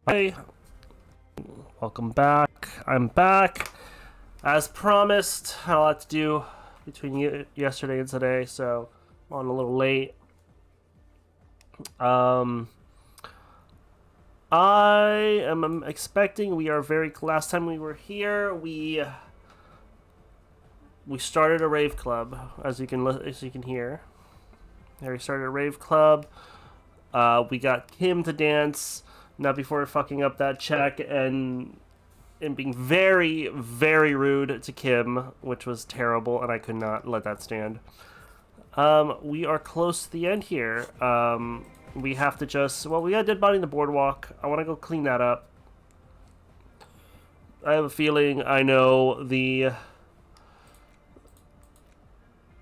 Hey, welcome back. I'm back. As promised, had a lot to do between yesterday and today, so I'm on a little late. Um, I am expecting we are very. Last time we were here, we started a rave club, as you can hear. There, we started a rave club. We got Kim to dance. Not before fucking up that check and being very, very rude to Kim, which was terrible, and I could not let that stand. We are close to the end here. We have to we got a dead body in the boardwalk. I want to go clean that up. I have a feeling I know the.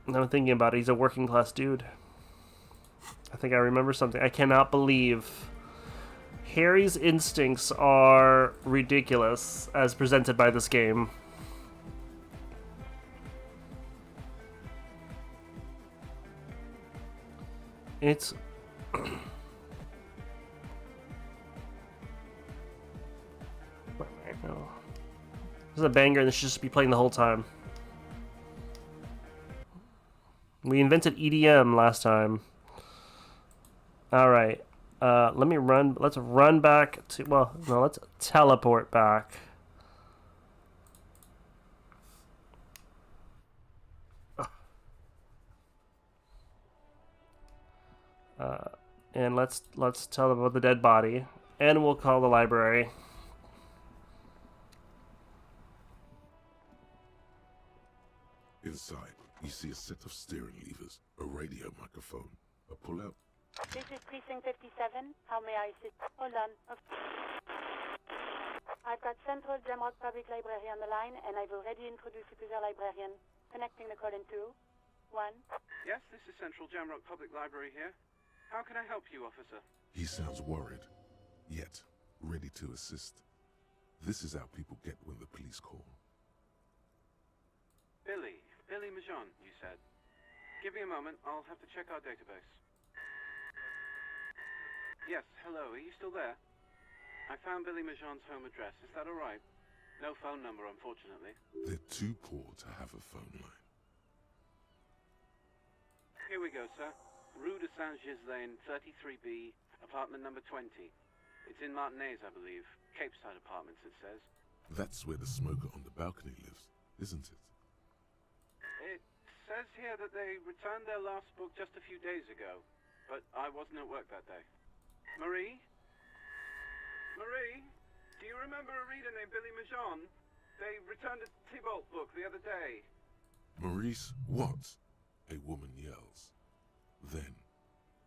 I'm thinking about it. He's a working class dude. I think I remember something. I cannot believe Harry's instincts are ridiculous as presented by this game. It's this is a banger and this should just be playing the whole time. We invented EDM last time. Alright. Let me run. Let's run back to. Well, no, let's teleport back. And let's tell them about the dead body, and we'll call the library. Inside, you see a set of steering levers, a radio microphone, a pull-out. This is Precinct 57. How may I assist? Hold on. I've got Central Jamrock Public Library on the line, and I've already introduced you to their librarian. Connecting the call in 2, 1. Yes, this is Central Jamrock Public Library here. How can I help you, officer? He sounds worried, yet ready to assist. This is how people get when the police call. Billy Majon, you said. Give me a moment, I'll have to check our database. Yes, hello, are you still there? I found Billy Majon's home address, is that alright? No phone number, unfortunately. They're too poor to have a phone line. Here we go, sir. Rue de Saint-Ghislain, 33B, apartment number 20. It's in Martinez, I believe. Cape Side Apartments, it says. That's where the smoker on the balcony lives, isn't it? It says here that they returned their last book just a few days ago, but I wasn't at work that day. Marie? Marie? Do you remember a reader named Billy Majon? They returned a Tybalt book the other day. Maurice, what? A woman yells. Then,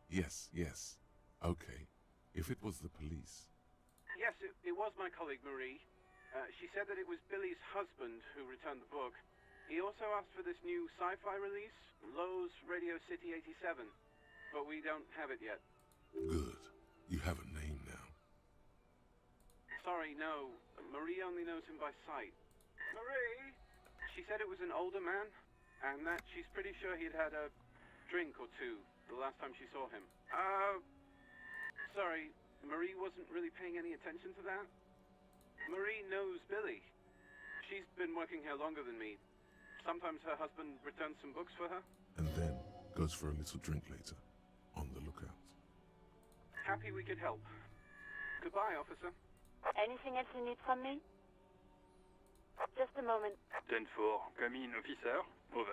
yes, okay, if it was the police. Yes, it was my colleague Marie. She said that it was Billy's husband who returned the book. He also asked for this new sci-fi release, Lowe's Radio City 87, but we don't have it yet. Good. You have a name now. Sorry, no. Marie only knows him by sight. Marie! She said it was an older man, and that she's pretty sure he'd had a drink or two the last time she saw him. Sorry, Marie wasn't really paying any attention to that. Marie knows Billy. She's been working here longer than me. Sometimes her husband returns some books for her. And then goes for a little drink later. On the lookout. Happy we could help. Goodbye, officer. Anything else you need from me? Just a moment. 10-4, come in, officer. Over.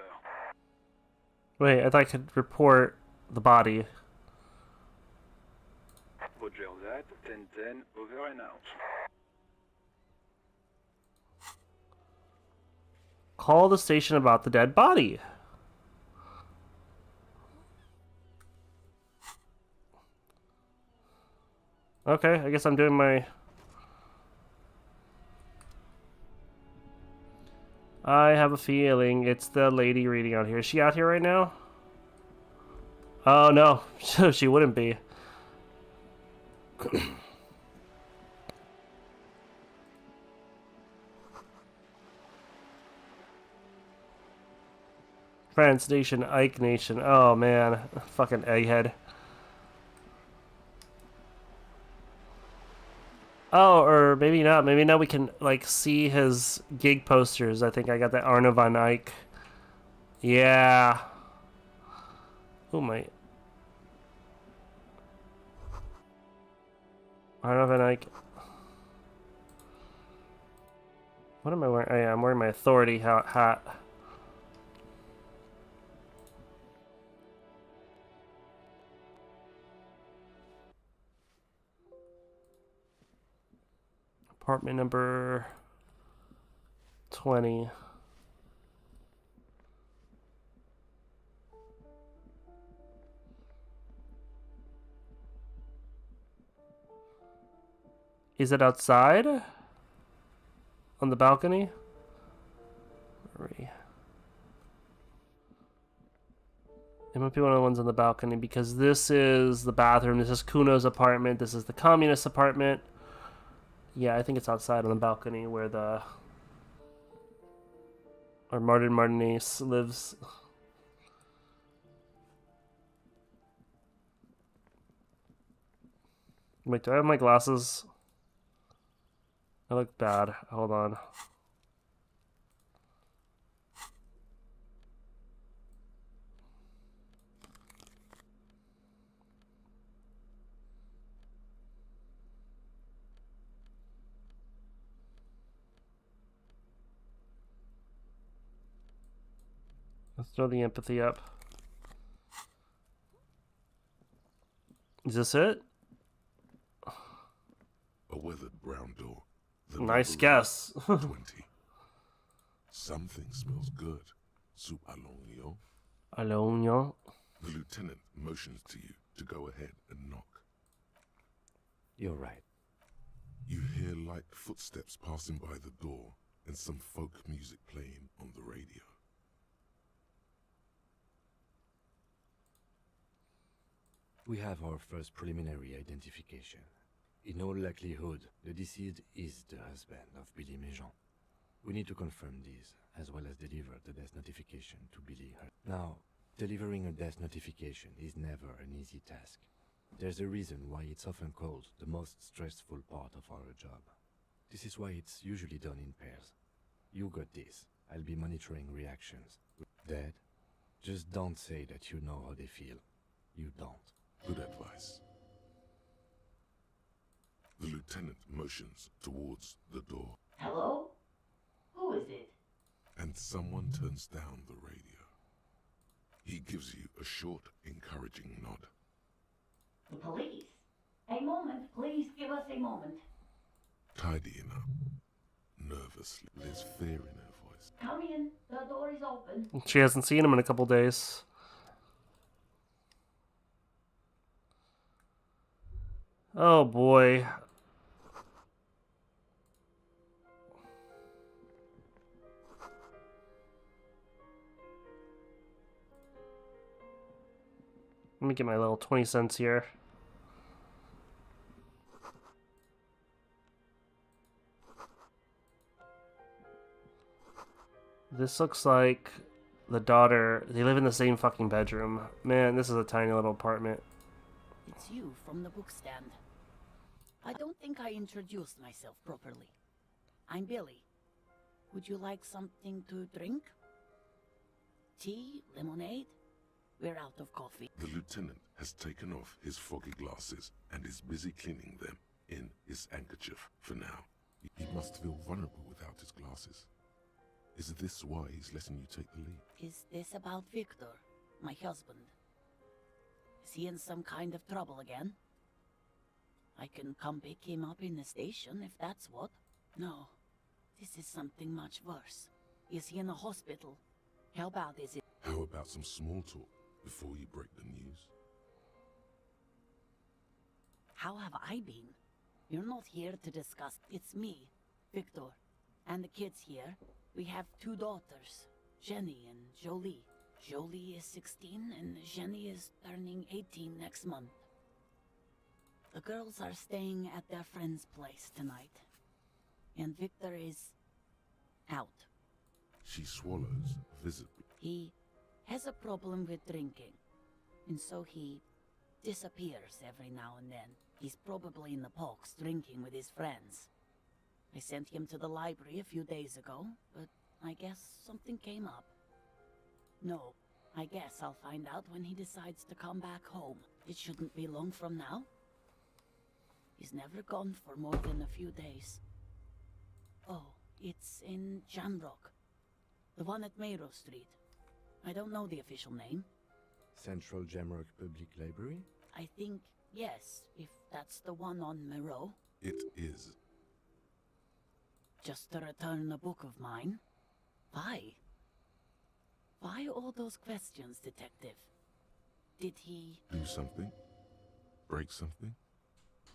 Wait, I thought I could report the body. Roger that. 10-10, over and out. Call the station about the dead body. Okay, I guess I'm doing my... I have a feeling it's the lady reading out here. Is she out here right now? Oh no, she wouldn't be. France Nation, Ike Nation. Oh man, fucking egghead. Oh, or maybe not. Maybe now we can like see his gig posters. I think I got that Arno van Eyck. Yeah. Oh my. Arno van Eyck. What am I wearing? Oh yeah, I'm wearing my authority hat. Apartment number 20. Is it outside? On the balcony? It might be one of the ones on the balcony because this is the bathroom. This is Kuno's apartment. This is the communist apartment. Yeah, I think it's outside on the balcony where Martin Martinez lives. Wait, do I have my glasses? I look bad. Hold on. Let's throw the empathy up. Is this it? A weathered brown door. The Nice number guess. 20. Something smells good. Soup à l'oignon. Alonio. The lieutenant motions to you to go ahead and knock. You're right. You hear light footsteps passing by the door and some folk music playing on the radio. We have our first preliminary identification. In all likelihood, the deceased is the husband of Billy Méjean. We need to confirm this, as well as deliver the death notification to Billy. Now, delivering a death notification is never an easy task. There's a reason why it's often called the most stressful part of our job. This is why it's usually done in pairs. You got this. I'll be monitoring reactions. Dead? Just don't say that you know how they feel. You don't. Good advice. The lieutenant motions towards the door. Hello? Who is it? And someone turns down the radio. He gives you a short, encouraging nod. The police. A moment, please give us a moment. Tidying up. Nervously. There's fear in her voice. Come in, the door is open. She hasn't seen him in a couple days. Oh boy. Let me get my little 20 cents here. This looks like the daughter. They live in the same fucking bedroom. Man, this is a tiny little apartment. It's you from the book stand. I don't think I introduced myself properly. I'm Billy. Would you like something to drink? Tea? Lemonade? We're out of coffee. The lieutenant has taken off his foggy glasses and is busy cleaning them in his handkerchief for now. He must feel vulnerable without his glasses. Is this why he's letting you take the lead? Is this about Victor, my husband? Is he in some kind of trouble again? I can come pick him up in the station if that's what. No, this is something much worse. Is he in a hospital? How bad is it? How about some small talk before you break the news? How have I been? You're not here to discuss. It's me, Victor, and the kids here. We have 2 daughters, Jenny and Jolie. Jolie is 16 and Jenny is turning 18 next month. The girls are staying at their friend's place tonight. And Victor is out. She swallows visibly. He has a problem with drinking. And so he disappears every now and then. He's probably in the parks drinking with his friends. I sent him to the library a few days ago, but I guess something came up. No, I guess I'll find out when he decides to come back home. It shouldn't be long from now. He's never gone for more than a few days. Oh, it's in Jamrock. The one at Mayro Street. I don't know the official name. Central Jamrock Public Library? I think, yes, if that's the one on Mayro. It is. Just to return a book of mine. Why? Why all those questions, Detective? Did he... Do something? Break something?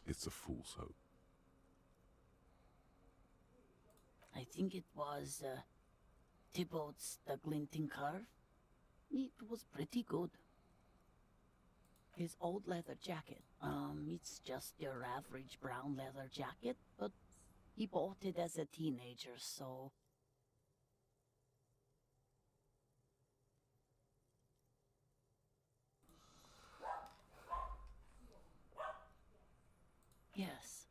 It's a fool's hope. I think it was, Thibaut's The Glinting Curve. It was pretty good. His old leather jacket. It's just your average brown leather jacket, but he bought it as a teenager, so... Yes.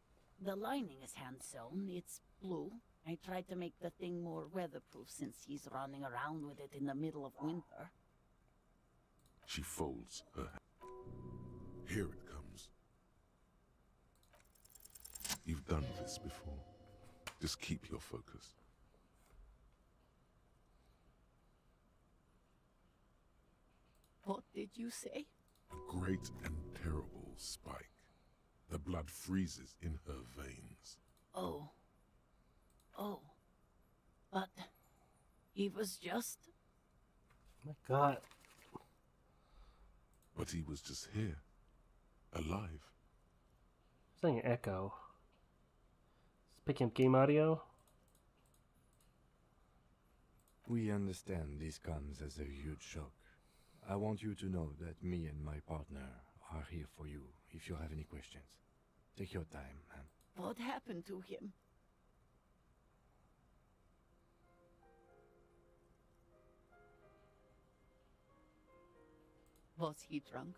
The lining is hand-sewn. It's blue. I tried to make the thing more weatherproof since he's running around with it in the middle of winter. She folds her hand. Here it comes. You've done this before. Just keep your focus. What did you say? A great and terrible spike. The blood freezes in her veins. Oh. Oh. But... he was just... My God. But he was just here. Alive. It's like an echo. It's picking up game audio. We understand this comes as a huge shock. I want you to know that me and my partner are here for you if you have any questions. Take your time, man. What happened to him? Was he drunk?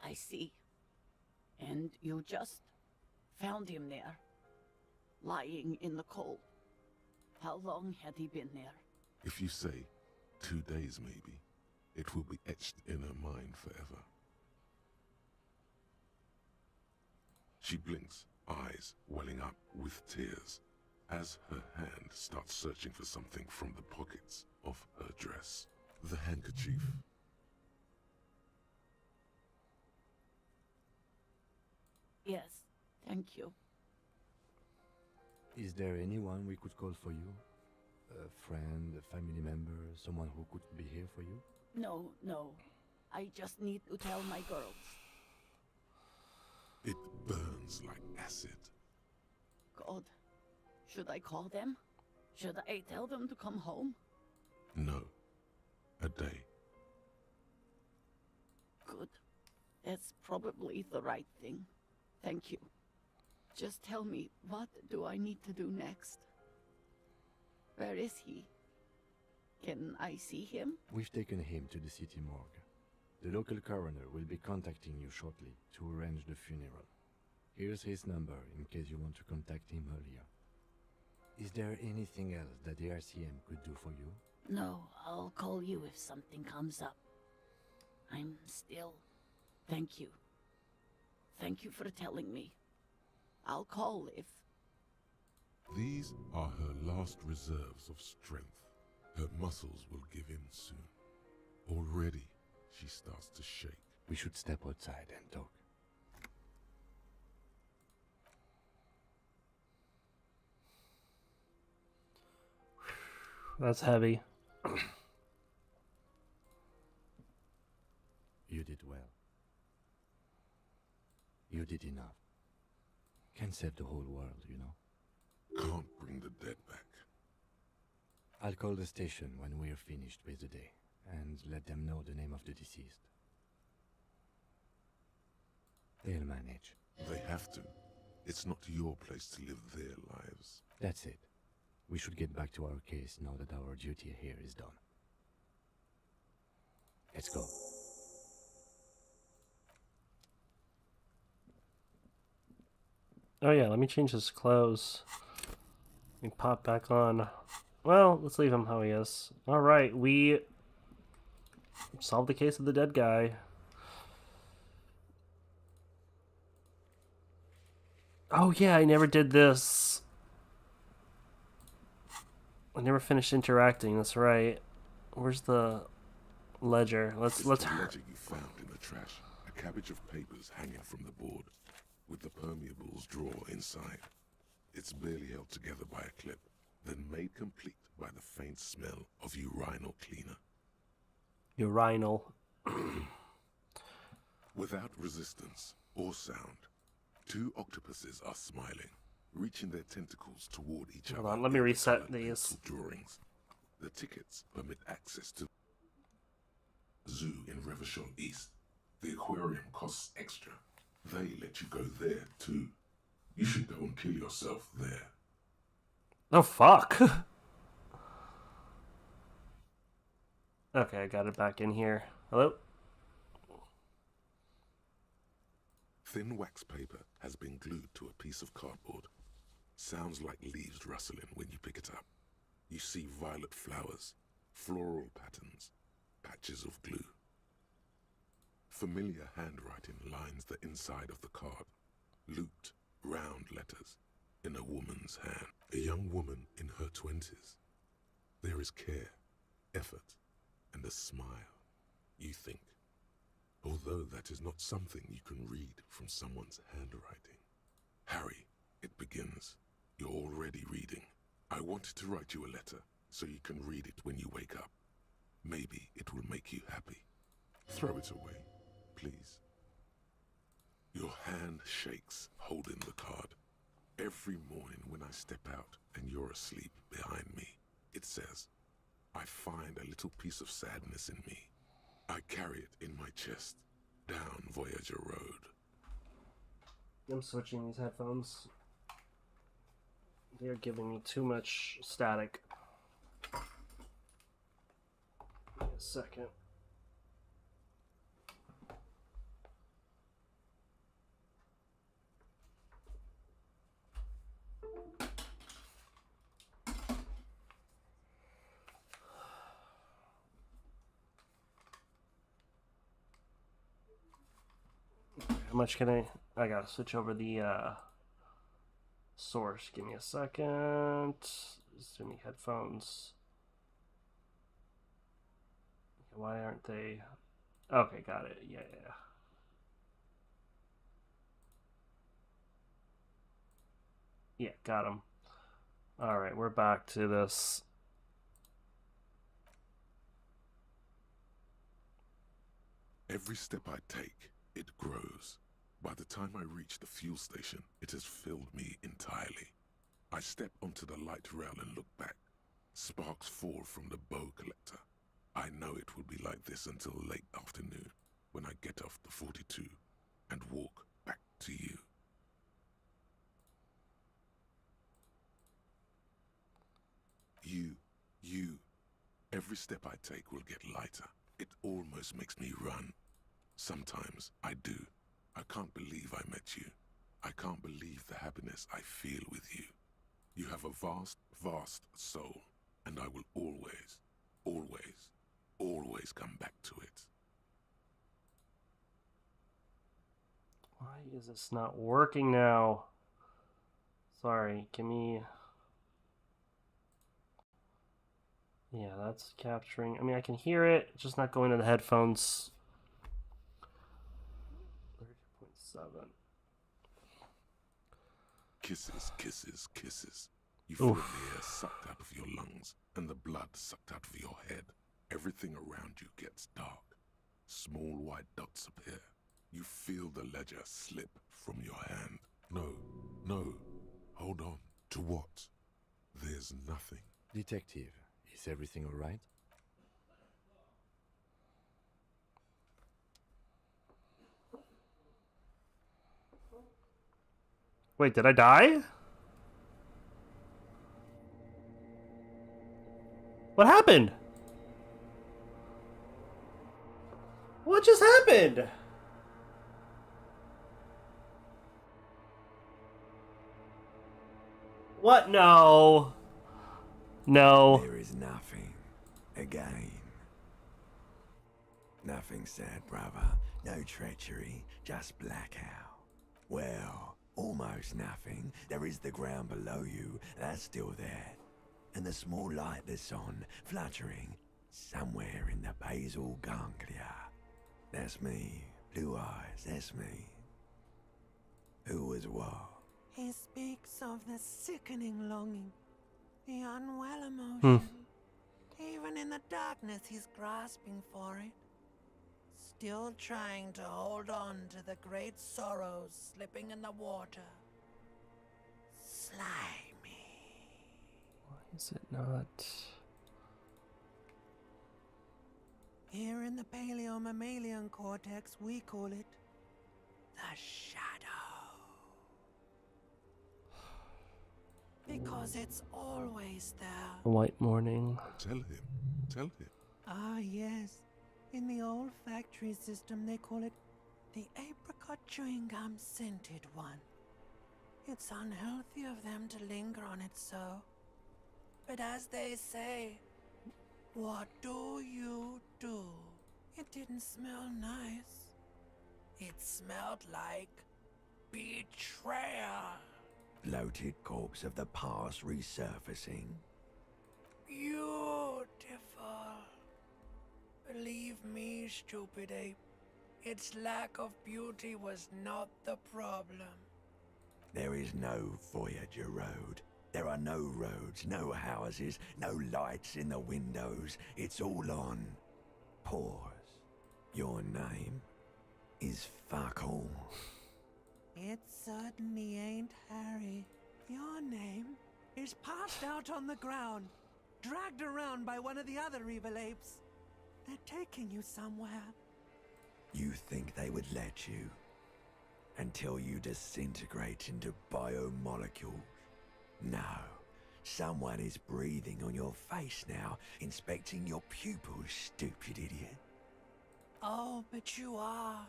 I see. And you just found him there, lying in the cold. How long had he been there? If you say 2 days maybe, it will be etched in her mind forever. She blinks, eyes welling up with tears, as her hand starts searching for something from the pockets of her dress. The handkerchief. Yes, thank you. Is there anyone we could call for you? A friend, a family member, someone who could be here for you? No, no. I just need to tell my girls. It burns like acid. God, should I call them? Should I tell them to come home? No. A day. Good. That's probably the right thing. Thank you. Just tell me, what do I need to do next? Where is he? Can I see him? We've taken him to the city morgue. The local coroner will be contacting you shortly to arrange the funeral. Here's his number in case you want to contact him earlier. Is there anything else that the RCM could do for you? No, I'll call you if something comes up. I'm still... Thank you. Thank you for telling me. I'll call if... These are her last reserves of strength. Her muscles will give in soon. Already, she starts to shake. We should step outside and talk. That's heavy. You did well. You did enough. Can't save the whole world, you know. Can't bring the dead back. I'll call the station when we're finished with the day, and let them know the name of the deceased. They'll manage. They have to. It's not your place to live their lives. That's it. We should get back to our case now that our duty here is done. Let's go. Oh yeah, let me change his clothes. Let me pop back on. Well, let's leave him how he is. Alright, we solved the case of the dead guy. Oh yeah, I never did this. I never finished interacting, that's right. Where's the ledger? Let's The ledger you found in the trash. A cabbage of papers hanging from the board, with the permeables drawer inside. It's barely held together by a clip, then made complete by the faint smell of urinal cleaner. urinal. Without resistance or sound, two octopuses are smiling, reaching their tentacles toward each other. Hold on, let me in reset colored these. pencil drawings. The tickets permit access to the zoo in Revershore East. The aquarium costs extra. They let you go there too. You should go and kill yourself there. Oh fuck. Okay, I got it back in here. Hello? Thin wax paper has been glued to a piece of cardboard. Sounds like leaves rustling when you pick it up. You see violet flowers, floral patterns, patches of glue. Familiar handwriting lines the inside of the card. Looped, round letters in a woman's hand. A young woman in her 20s. There is care, effort, and a smile, you think. Although that is not something you can read from someone's handwriting. Harry, it begins. You're already reading. I wanted to write you a letter so you can read it when you wake up. Maybe it will make you happy. Throw it away, please. Your hand shakes, holding the card. Every morning when I step out and you're asleep behind me, it says, I find a little piece of sadness in me. I carry it in my chest, down Voyager Road. I'm switching these headphones. They're giving me too much static. Give me a second. How much can I gotta switch over the source. Give me a second. Just any headphones. Why aren't they? Okay, got it. Yeah. Yeah, got them. All right, we're back to this. Every step I take, it grows. By the time I reach the fuel station, it has filled me entirely. I step onto the light rail and look back. Sparks fall from the bow collector. I know it will be like this until late afternoon, when I get off the 42 and walk back to you. You. Every step I take will get lighter. It almost makes me run. Sometimes I do. I can't believe I met you. I can't believe the happiness I feel with you. You have a vast, vast soul, and I will always, always, always come back to it. Why is this not working now? Sorry, give me... Yeah, that's capturing... I mean, I can hear it, it's just not going to the headphones. 30.7. Kisses, kisses, kisses. You feel the air sucked out of your lungs and the blood sucked out of your head. Everything around you gets dark. Small white dots appear. You feel the ledger slip from your hand. No. Hold on. To what? There's nothing. Detective, is everything all right? Wait, did I die? What happened? What just happened? What? No. No. There is nothing. Again. Nothing sad, brother. No treachery, just blackout. Well, almost nothing. There is the ground below you, that's still there. And the small light that's on, fluttering, somewhere in the basal ganglia. That's me. Blue eyes, that's me. Who was what? He speaks of the sickening longing, the unwell emotion. Even in the darkness, he's grasping for it. Still trying to hold on to the great sorrows slipping in the water. Slimy. Why is it not? Here in the paleo-mammalian cortex, we call it the shadow. Because it's always there. A white morning. Tell him. Tell him. Ah, yes. In the old factory system, they call it the apricot chewing gum scented one. It's unhealthy of them to linger on it so. But as they say, what do you do? It didn't smell nice. It smelled like betrayal. Bloated corpse of the past resurfacing. Beautiful. Believe me, stupid ape, its lack of beauty was not the problem. There is no Voyager Road. There are no roads, no houses, no lights in the windows. It's all on pause. Your name is fuck all. It certainly ain't Harry. Your name is passed out on the ground, dragged around by one of the other evil apes. They're taking you somewhere. You think they would let you? Until you disintegrate into biomolecules? No. Someone is breathing on your face now, inspecting your pupils, stupid idiot. Oh, but you are.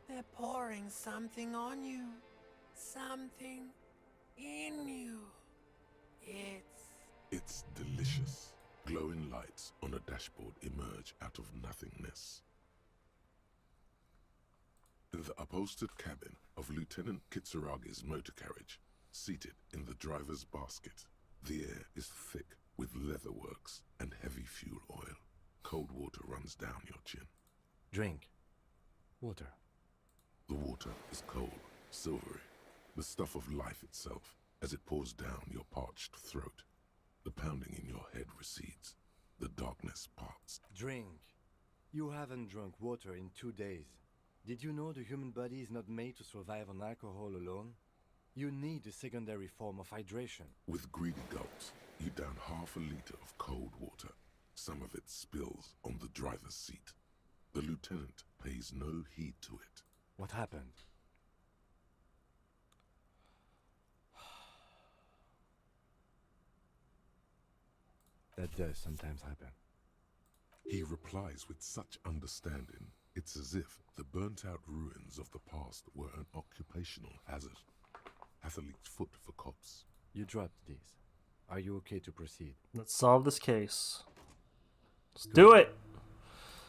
They're pouring something on you. Something in you. It's delicious. Glowing lights on a dashboard emerge out of nothingness. In the upholstered cabin of Lieutenant Kitsuragi's motor carriage, seated in the driver's basket, the air is thick with leatherworks and heavy fuel oil. Cold water runs down your chin. Drink. Water. The water is cold, silvery, the stuff of life itself as it pours down your parched throat. The pounding in your head recedes. The darkness parts. Drink. You haven't drunk water in 2 days. Did you know the human body is not made to survive on alcohol alone? You need a secondary form of hydration. With greedy gulps, you down half a liter of cold water. Some of it spills on the driver's seat. The lieutenant pays no heed to it. What happened? That does sometimes happen. He replies with such understanding, it's as if the burnt-out ruins of the past were an occupational hazard. Athlete's foot for cops. You dropped these. Are you okay to proceed? Let's solve this case. Let's do it!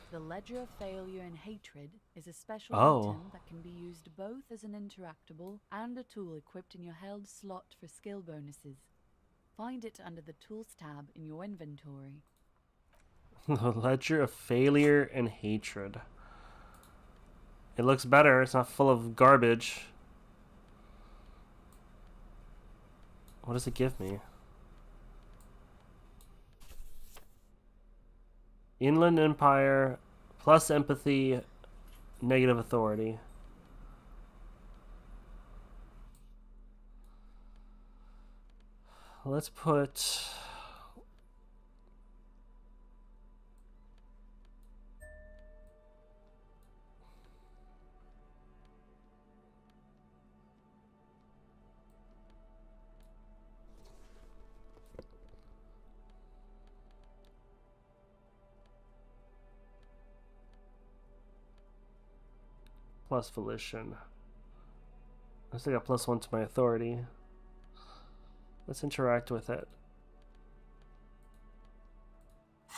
The Ledger of Failure and Hatred is a special Oh. item that can be used both as an interactable and a tool equipped in your held slot for skill bonuses. Find it under the Tools tab in your inventory. The Ledger of Failure and Hatred. It looks better. It's not full of garbage. What does it give me? Inland Empire, plus empathy, negative authority. Let's put... Plus volition. I still got +1 to my authority. Let's interact with it.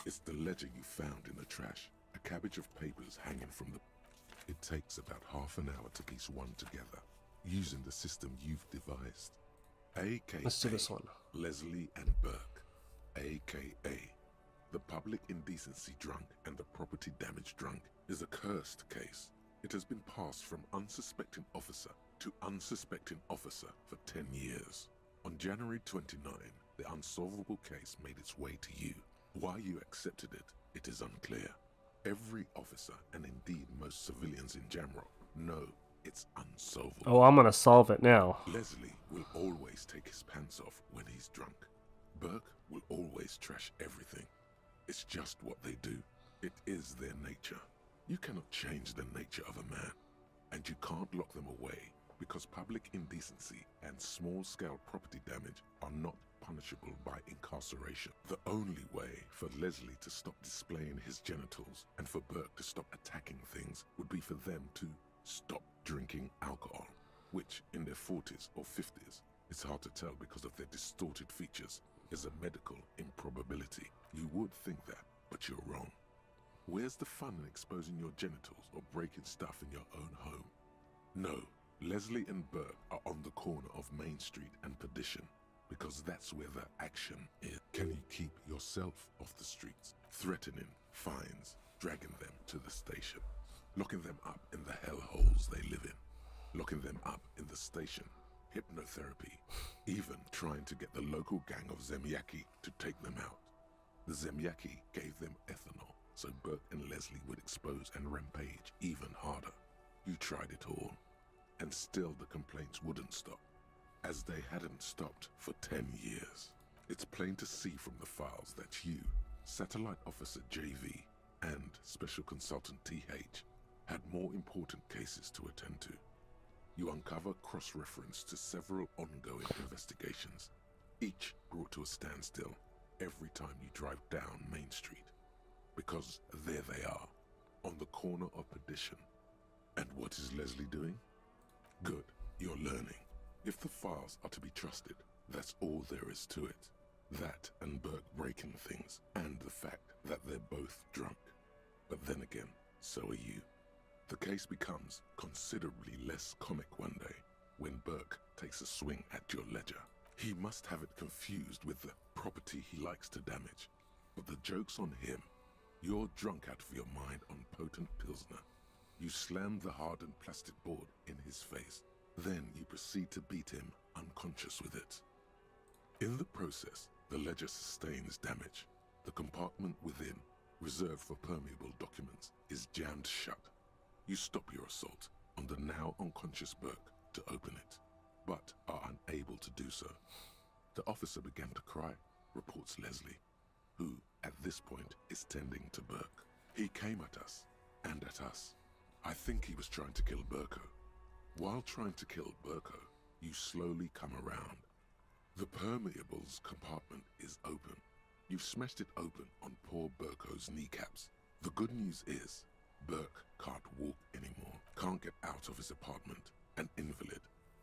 It's the ledger you found in the trash. A cabbage of papers hanging from the... It takes about half an hour to piece one together, using the system you've devised. AKA Let's do this one. Leslie and Burke. AKA the public indecency drunk and the property damage drunk is a cursed case. It has been passed from unsuspecting officer to unsuspecting officer for 10 years. On January 29, the unsolvable case made its way to you. Why you accepted it, it is unclear. Every officer, and indeed most civilians in Jamrock, know it's unsolvable. Oh, I'm gonna solve it now. Leslie will always take his pants off when he's drunk. Burke will always trash everything. It's just what they do. It is their nature. You cannot change the nature of a man, and you can't lock them away because public indecency and small-scale property damage are not punishable by incarceration. The only way for Leslie to stop displaying his genitals and for Burke to stop attacking things would be for them to stop drinking alcohol, which in their 40s or 50s, it's hard to tell because of their distorted features, is a medical improbability. You would think that, but you're wrong. Where's the fun in exposing your genitals or breaking stuff in your own home? No, Leslie and Burke are on the corner of Main Street and Perdition, because that's where the action is. Can you keep yourself off the streets, threatening fines, dragging them to the station, locking them up in the hellholes they live in, locking them up in the station, hypnotherapy, even trying to get the local gang of Zemyaki to take them out? The Zemyaki gave them ethanol, so Burke and Leslie would expose and rampage even harder. You tried it all, and still the complaints wouldn't stop, as they hadn't stopped for 10 years. It's plain to see from the files that you, Satellite Officer JV, and Special Consultant TH had more important cases to attend to. You uncover cross-reference to several ongoing investigations, each brought to a standstill every time you drive down Main Street. Because there they are, on the corner of Perdition. And what is Leslie doing? Good, you're learning. If the files are to be trusted, that's all there is to it. That and Burke breaking things, and the fact that they're both drunk. But then again, so are you. The case becomes considerably less comic one day when Burke takes a swing at your ledger. He must have it confused with the property he likes to damage. But the joke's on him. You're drunk out of your mind on potent Pilsner. You slam the hardened plastic board in his face. Then you proceed to beat him unconscious with it. In the process, the ledger sustains damage. The compartment within, reserved for permeable documents, is jammed shut. You stop your assault on the now unconscious Burke to open it, but are unable to do so. The officer began to cry, reports Leslie, who, at this point, is tending to Burke. He came at us, and at us. I think he was trying to kill Burko. While trying to kill Burko, you slowly come around. The permeables compartment is open. You've smashed it open on poor Burko's kneecaps. The good news is, Burke can't walk anymore, can't get out of his apartment, an invalid.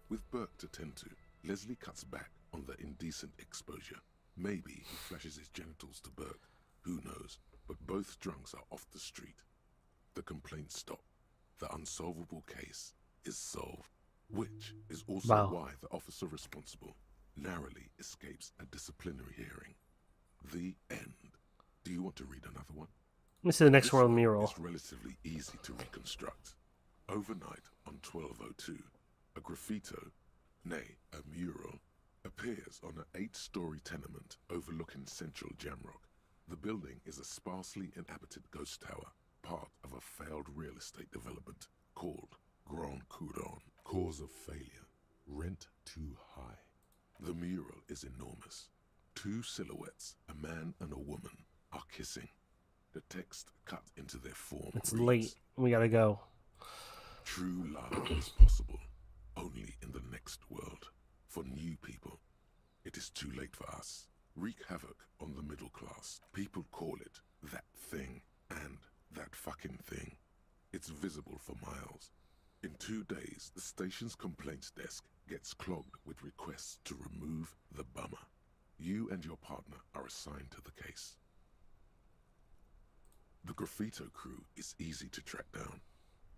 With Burke to tend to, Leslie cuts back on the indecent exposure. Maybe he flashes his genitals to Burke, who knows, but both drunks are off the street. The complaints stop. The unsolvable case is solved, which is also why the officer responsible narrowly escapes a disciplinary hearing. The end. Do you want to read another one? Let me see the next world mural. It's relatively easy to reconstruct. Overnight on 1202, a graffito, nay, a mural, appears on an 8-story tenement overlooking central Jamrock. The building is a sparsely inhabited ghost tower, part of a failed real estate development called Grand Couronne. Cause of failure: rent too high. The mural is enormous. 2 silhouettes, a man and a woman, are kissing. The text cut into their form. It's reads, late. We gotta go. True love is possible only in the next world. For new people, it is too late for us. Wreak havoc on the middle class. People call it that thing and that fucking thing. It's visible for miles. In 2 days, the station's complaints desk gets clogged with requests to remove the bummer. You and your partner are assigned to the case. The graffito crew is easy to track down.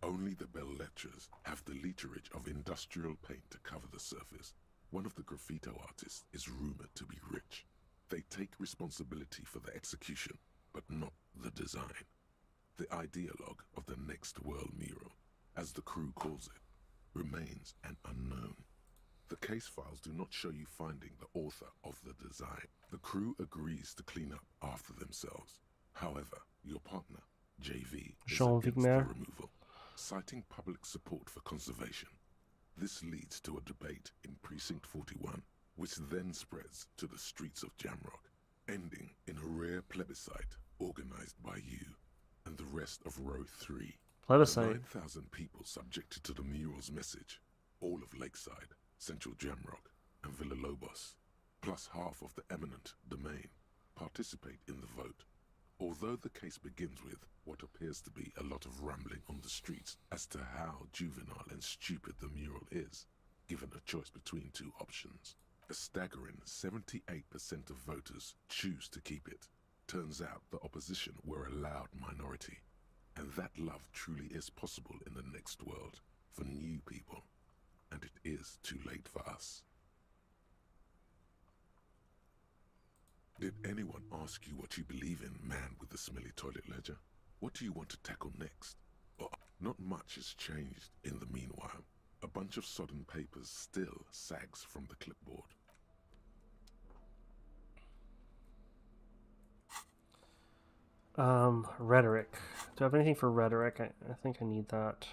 Only the bell lectures have the literage of industrial paint to cover the surface. One of the graffito artists is rumored to be rich. They take responsibility for the execution, but not the design. The ideologue of the next world mural, as the crew calls it, remains an unknown. The case files do not show you finding the author of the design. The crew agrees to clean up after themselves. However, your partner, JV, is against the removal, citing public support for conservation. This leads to a debate in Precinct 41, which then spreads to the streets of Jamrock, ending in a rare plebiscite organized by you and the rest of Row 3. Plebiscite. 9,000 people subjected to the mural's message, all of Lakeside, Central Jamrock, and Villalobos, plus half of the eminent domain, participate in the vote. Although the case begins with what appears to be a lot of rambling on the streets as to how juvenile and stupid the mural is, given a choice between 2 options, a staggering 78% of voters choose to keep it. Turns out the opposition were a loud minority, and that love truly is possible in the next world for new people, and it is too late for us. Did anyone ask you what you believe in, man with the smelly toilet ledger? What do you want to tackle next? Oh, not much has changed in the meanwhile. A bunch of sodden papers still sags from the clipboard. Rhetoric. Do I have anything for rhetoric? I think I need that.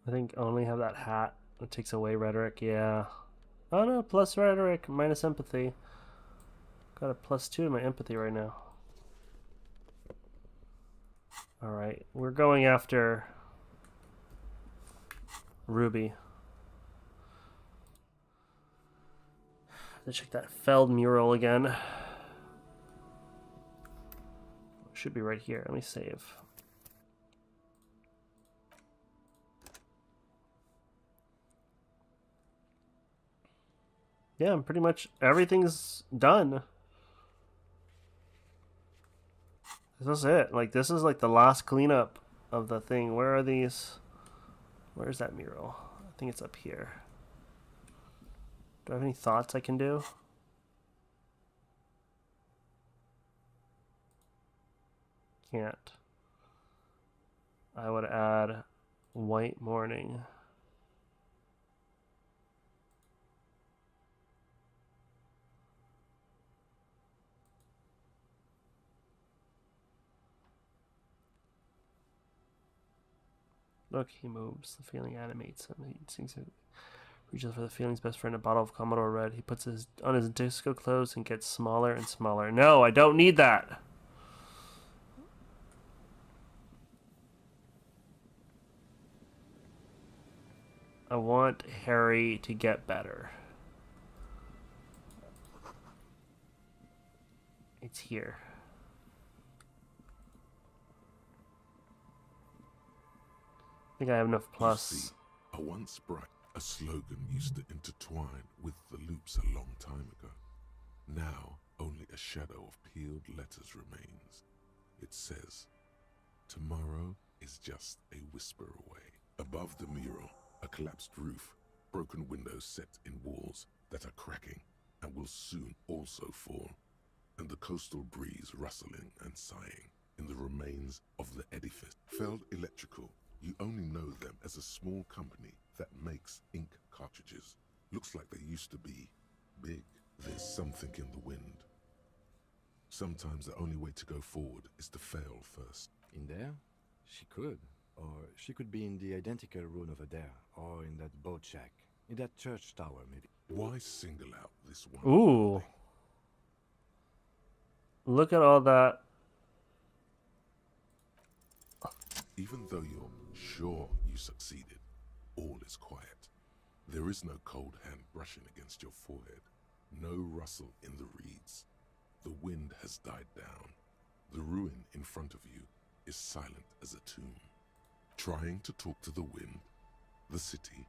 I think I only have that hat. It takes away rhetoric, yeah. Oh no, plus rhetoric, minus empathy. Got a +2 in my empathy right now. Alright, we're going after Ruby. Let's check that Feld mural again. Should be right here. Let me save. Yeah, pretty much everything's done. This is it. Like, this is like the last cleanup of the thing. Where are these? Where's that mural? I think it's up here. Do I have any thoughts I can do? Can't. I would add white morning. Look, he moves. The feeling animates him. He sings it. Reaches for the feeling's best friend, a bottle of Commodore Red. He puts it on his disco clothes and gets smaller and smaller. No, I don't need that. I want Harry to get better. It's here. I think I have enough plus. You see, a once bright, a slogan used to intertwine with the loops a long time ago. Now, only a shadow of peeled letters remains. It says, tomorrow is just a whisper away. Above the mural, a collapsed roof, broken windows set in walls that are cracking and will soon also fall, and the coastal breeze rustling and sighing in the remains of the edifice. Feld Electrical, you only know them as a small company that makes ink cartridges. Looks like they used to be big. There's something in the wind. Sometimes the only way to go forward is to fail first. In there? She could. Or she could be in the identical room over there, or in that boat shack, in that church tower, maybe. Why single out this one? Ooh. Look at all that. Even though you're sure you succeeded, all is quiet. There is no cold hand brushing against your forehead, no rustle in the reeds. The wind has died down. The ruin in front of you is silent as a tomb. Trying to talk to the wind, the city,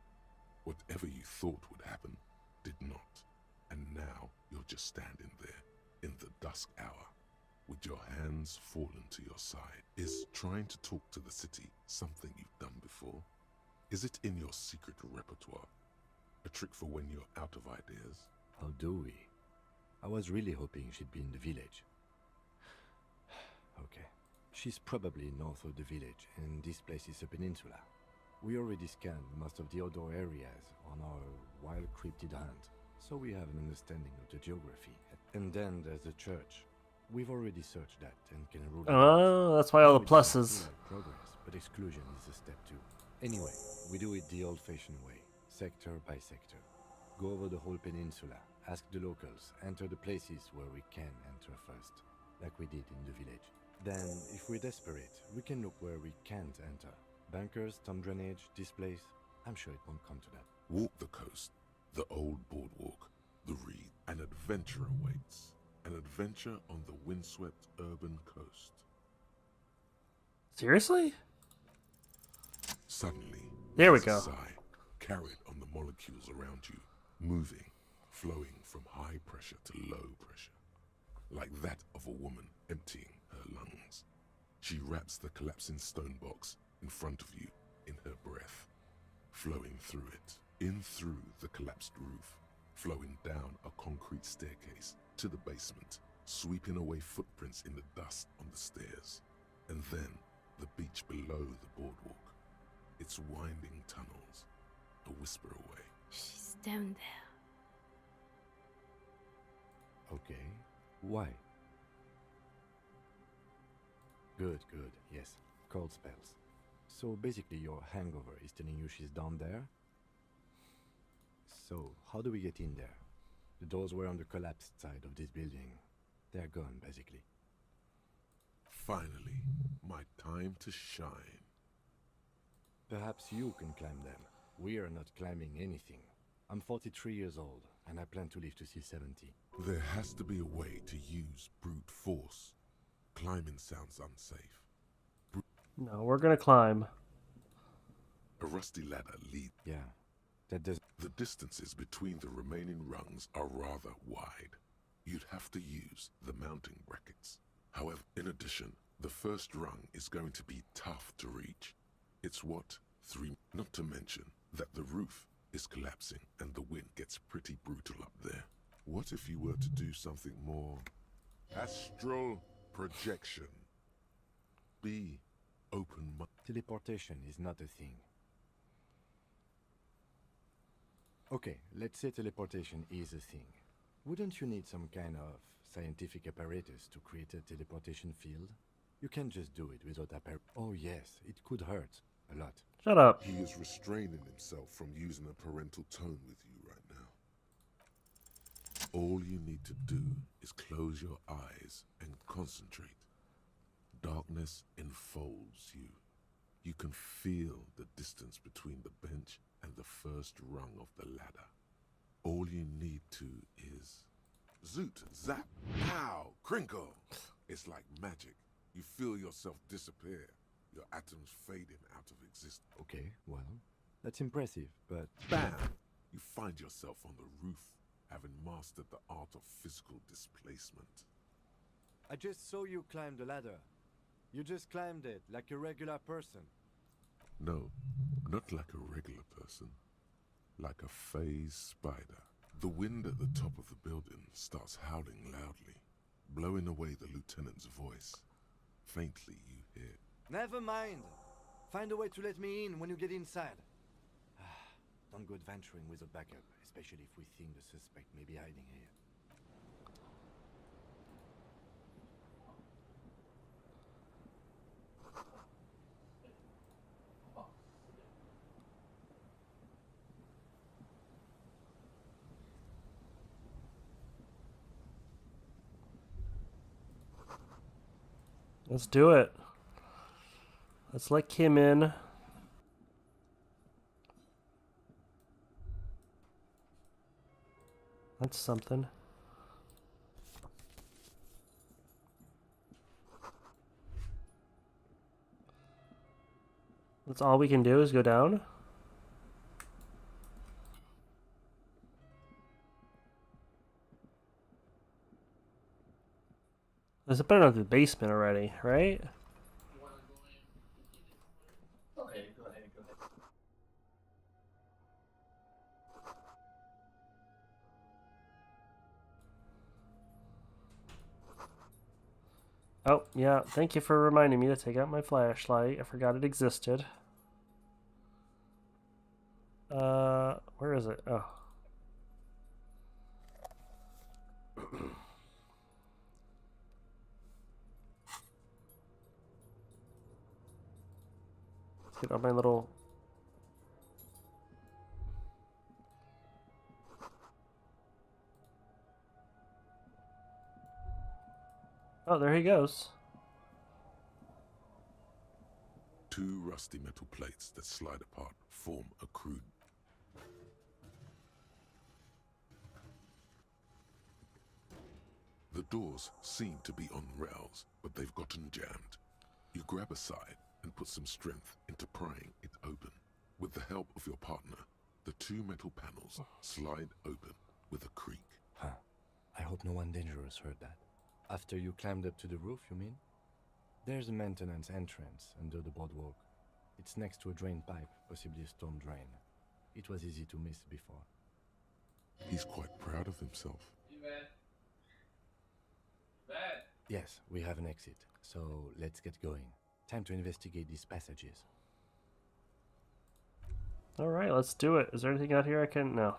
whatever you thought would happen, did not. And now you're just standing there in the dusk hour, with your hands fallen to your side. Is trying to talk to the city something you've done before? Is it in your secret repertoire? A trick for when you're out of ideas? How do we? I was really hoping she'd be in the village. Okay. She's probably north of the village, and this place is a peninsula. We already scanned most of the outdoor areas on our wild cryptid hunt, so we have an understanding of the geography. And then there's the church. We've already searched that and can rule it out. Oh, that's why all the Now we just have pluses. to make progress, but exclusion is a step too. Anyway, we do it the old-fashioned way, sector by sector. Go over the whole peninsula, ask the locals, enter the places where we can enter first, like we did in the village. Then, if we're desperate, we can look where we can't enter. Bunkers, storm drainage, this place. I'm sure it won't come to that. Walk the coast, the old boardwalk, the reed. An adventure awaits. An adventure on the windswept urban coast. Seriously? Suddenly, There we there's go. a sigh carried on the molecules around you, moving, flowing from high pressure to low pressure, like that of a woman emptying her lungs. She wraps the collapsing stone box in front of you in her breath, flowing through it, in through the collapsed roof, flowing down a concrete staircase to the basement, sweeping away footprints in the dust on the stairs, and then the beach below the boardwalk, its winding tunnels, a whisper away. She's down there. Okay. Why? Good, good. Yes. Cold spells. So basically your hangover is telling you she's down there? So, how do we get in there? The doors were on the collapsed side of this building. They're gone, basically. Finally, my time to shine. Perhaps you can climb them. We are not climbing anything. I'm 43 years old, and I plan to live to see 70. There has to be a way to use brute force. Climbing sounds unsafe. No, we're gonna climb. A rusty ladder leads. Yeah, that does. The distances between the remaining rungs are rather wide. You'd have to use the mounting brackets. However, in addition, the first rung is going to be tough to reach. It's what? 3. Not to mention that the roof is collapsing and the wind gets pretty brutal up there. What if you were to do something more astral projection? Be open-minded. Teleportation is not a thing. Okay, let's say teleportation is a thing. Wouldn't you need some kind of scientific apparatus to create a teleportation field? You can't just do it without Oh yes, it could hurt. A lot. Shut up. He is restraining himself from using a parental tone with you right now. All you need to do is close your eyes and concentrate. Darkness enfolds you. You can feel the distance between the bench and the first rung of the ladder. All you need to is zoot, zap, pow, crinkle. It's like magic. You feel yourself disappear, your atoms fading out of existence. Okay, well, that's impressive, but... Bam! You find yourself on the roof, having mastered the art of physical displacement. I just saw you climb the ladder. You just climbed it like a regular person. No, not like a regular person. Like a phase spider. The wind at the top of the building starts howling loudly, blowing away the lieutenant's voice. Faintly you hear, Never mind. Find a way to let me in when you get inside. Don't go adventuring without backup, especially if we think the suspect may be hiding here. Let's do it. Let's let Kim in. That's something. That's all we can do is go down? There's a better than the basement already, right? Okay, go ahead, go ahead. Oh, yeah. Thank you for reminding me to take out my flashlight. I forgot it existed. Where is it? Oh. Let's get on my little... Oh, there he goes. Two rusty metal plates that slide apart form a crude. The doors seem to be on rails, but they've gotten jammed. You grab a side and put some strength into prying it open. With the help of your partner, the two metal panels slide open with a creak. Huh. I hope no one dangerous heard that. After you climbed up to the roof, you mean? There's a maintenance entrance under the boardwalk. It's next to a drain pipe, possibly a storm drain. It was easy to miss before. He's quite proud of himself. Yes, we have an exit, so let's get going. Time to investigate these passages. Alright, let's do it. Is there anything out here I can... No.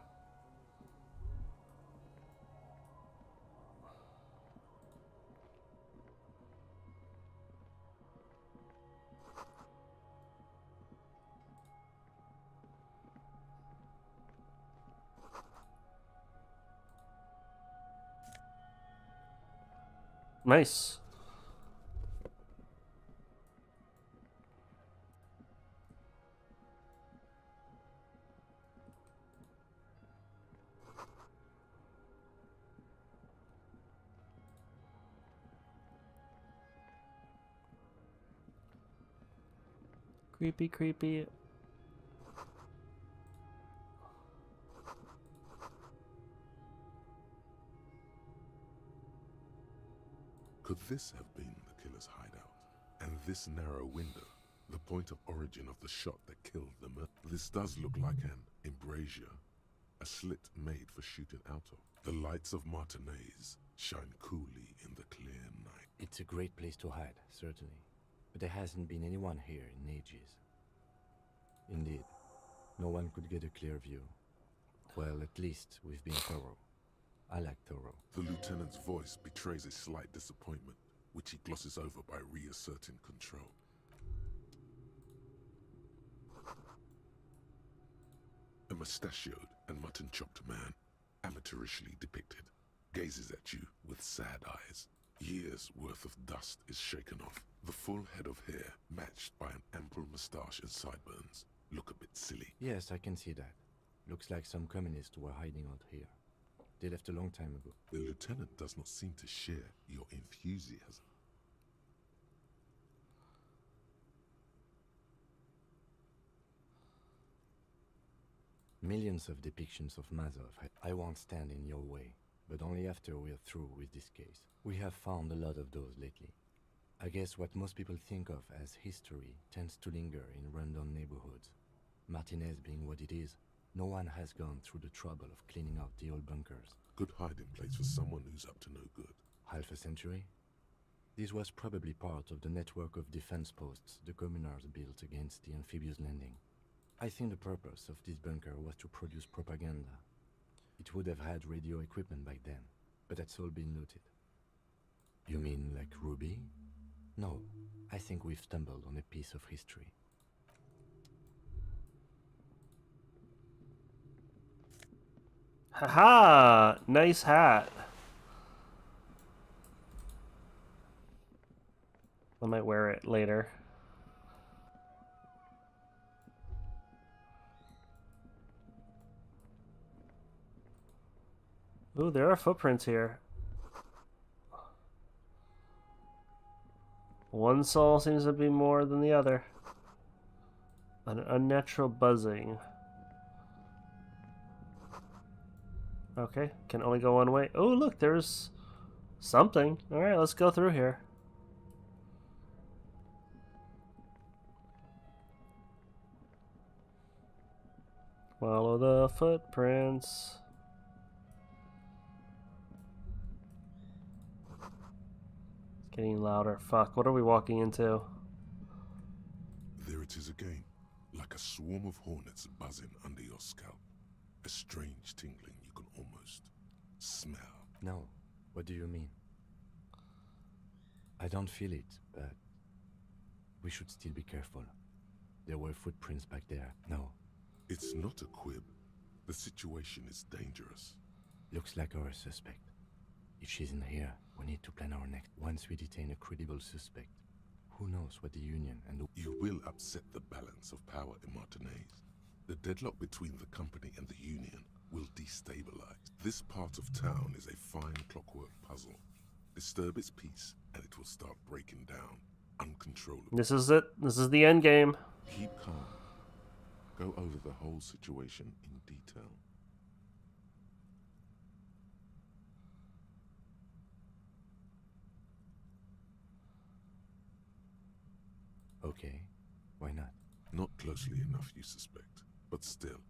Nice. Creepy, creepy. Could this have been the killer's hideout? And this narrow window, the point of origin of the shot that killed them? This does look like an embrasure, a slit made for shooting out of. The lights of Martinez shine coolly in the clear night. It's a great place to hide, certainly. But there hasn't been anyone here in ages. Indeed, no one could get a clear view. Well, at least we've been thorough. I like thorough. The lieutenant's voice betrays a slight disappointment, which he glosses over by reasserting control. A mustachioed and mutton-chopped man, amateurishly depicted, gazes at you with sad eyes. Years' worth of dust is shaken off. The full head of hair, matched by an ample moustache and sideburns, look a bit silly. Yes, I can see that. Looks like some communists were hiding out here. They left a long time ago. The lieutenant does not seem to share your enthusiasm. Millions of depictions of Mazov. I won't stand in your way, but only after we're through with this case. We have found a lot of those lately. I guess what most people think of as history tends to linger in rundown neighborhoods. Martinez being what it is, no one has gone through the trouble of cleaning out the old bunkers. Good hiding place for someone who's up to no good. Half a century? This was probably part of the network of defense posts the communards built against the amphibious landing. I think the purpose of this bunker was to produce propaganda. It would have had radio equipment back then, but that's all been looted. You mean like Ruby? No, I think we've stumbled on a piece of history. Haha! Nice hat. I might wear it later. Ooh, there are footprints here. One soul seems to be more than the other. An unnatural buzzing. Okay, can only go one way. Oh, look, there's something. Alright, let's go through here. Follow the footprints. It's getting louder. Fuck, what are we walking into? There it is again, like a swarm of hornets buzzing under your scalp. A strange tingling you can almost smell. No, what do you mean? I don't feel it, but we should still be careful. There were footprints back there. No. It's not a quib. The situation is dangerous. Looks like our suspect. If she's in here, we need to plan our next. Once we detain a credible suspect, who knows what the Union and the... You will upset the balance of power in Martinez. The deadlock between the company and the Union will destabilize. This part of town is a fine clockwork puzzle. Disturb its peace, and it will start breaking down, uncontrollably. This is it. This is the end game. Keep calm. Go over the whole situation in detail. Okay, why not? Not closely enough, you suspect. But still,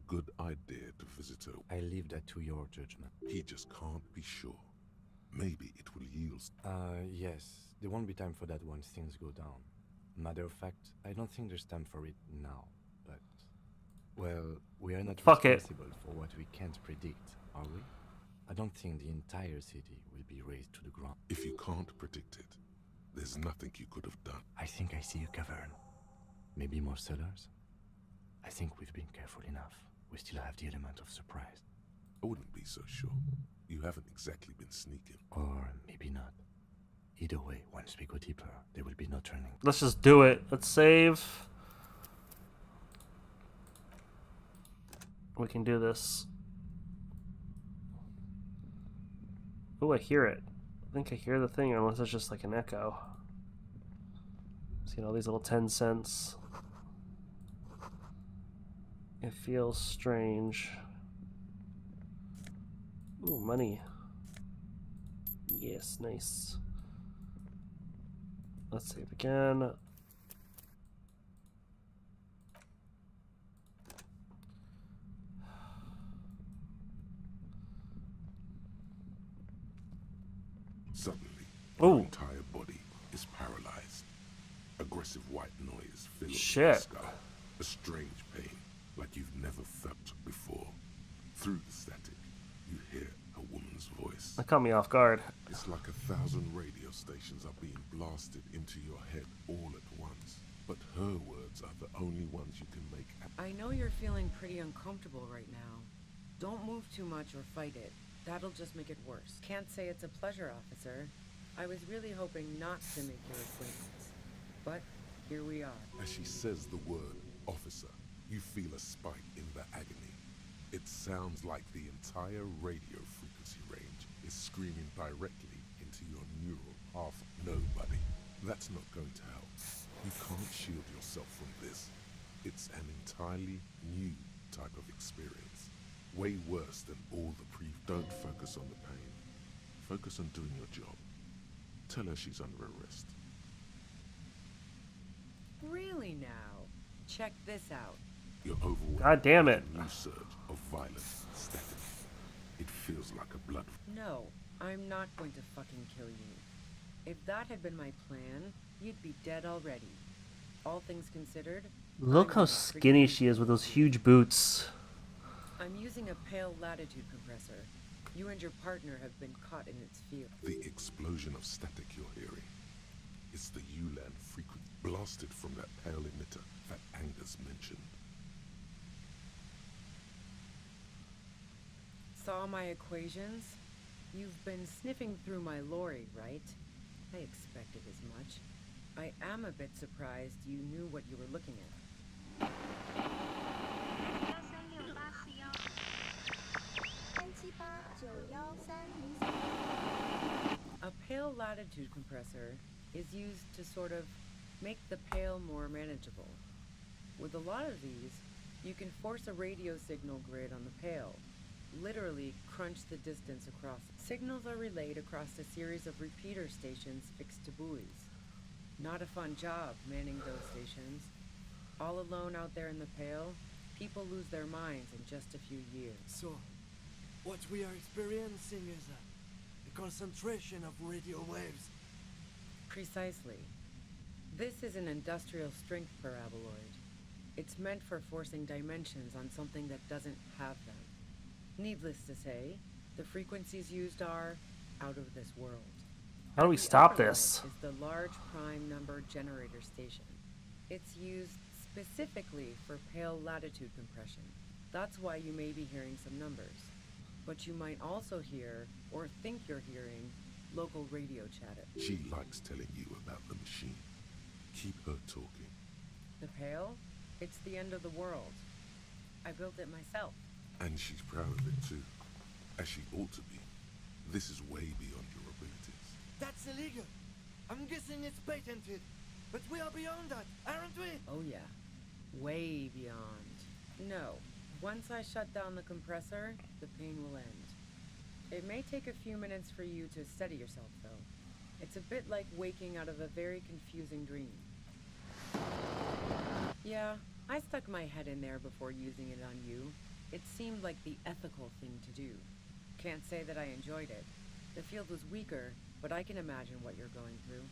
good idea to visit her. I leave that to your judgment. He just can't be sure. Maybe it will yield. Yes. There won't be time for that once things go down. Matter of fact, I don't think there's time for it now. But, well, we are not responsible for what we can't predict, are we? I don't think the entire city will be razed to the ground. If you can't predict it, there's nothing you could have done. I think I see a cavern. Maybe more cellars? I think we've been careful enough. We still have the element of surprise. I wouldn't be so sure. You haven't exactly been sneaking. Or maybe not. Either way, once we go deeper, there will be no turning. Let's just do it. Let's save. We can do this. Oh, I hear it. I think I hear the thing, unless it's just like an echo. See all these little 10 cents. It feels strange. Ooh, money. Yes, nice. Let's save again. Suddenly, your entire body is paralyzed. Aggressive white noise fills the skull. A strange pain, like you've never felt before. Through the static, you hear a woman's voice. That caught me off guard. It's like 1,000 radio stations are being blasted into your head all at once. But her words are the only ones you can make. I know you're feeling pretty uncomfortable right now. Don't move too much or fight it. That'll just make it worse. Can't say it's a pleasure, officer. I was really hoping not to make your acquaintance. But here we are. As she says the word officer, you feel a spike in the agony. It sounds like the entire radio frequency range is screaming directly into your neural path. No, buddy, that's not going to help. You can't shield yourself from this. It's an entirely new type of experience. Way worse than all the Don't focus on the pain. Focus on doing your job. Tell her she's under arrest. Really now? Check this out. You're overwhelmed. God damn it. By a new surge of violence and static. It feels like a blood. No, I'm not going to fucking kill you. If that had been my plan, you'd be dead already. All things considered. Look how skinny she is with those huge boots. I'm using a pale latitude compressor. You and your partner have been caught in its field. The explosion of static you're hearing. It's the ULAN frequency blasted from that pale emitter that Angus mentioned. Saw my equations? You've been sniffing through my lorry, right? I expected as much. I am a bit surprised you knew what you were looking at. A pale latitude compressor is used to sort of make the pale more manageable. With a lot of these, you can force a radio signal grid on the pale, literally crunch the distance across. Signals are relayed across a series of repeater stations fixed to buoys. Not a fun job manning those stations. All alone out there in the pale, people lose their minds in just a few years. So, what we are experiencing is a concentration of radio waves. Precisely. This is an industrial strength paraboloid. It's meant for forcing dimensions on something that doesn't have them. Needless to say, the frequencies used are out of this world. How do we stop this? Is the large prime number generator station. It's used specifically for pale latitude compression. That's why you may be hearing some numbers. But you might also hear, or think you're hearing, local radio chatter. She likes telling you about the machine. Keep her talking. The pale? It's the end of the world. I built it myself. And she's proud of it too. As she ought to be. This is way beyond your abilities. That's illegal. I'm guessing it's patented. But we are beyond that, aren't we? Oh yeah. Way beyond. No. Once I shut down the compressor, the pain will end. It may take a few minutes for you to steady yourself, though. It's a bit like waking out of a very confusing dream. Yeah, I stuck my head in there before using it on you. It seemed like the ethical thing to do. Can't say that I enjoyed it. The field was weaker, but I can imagine what you're going through.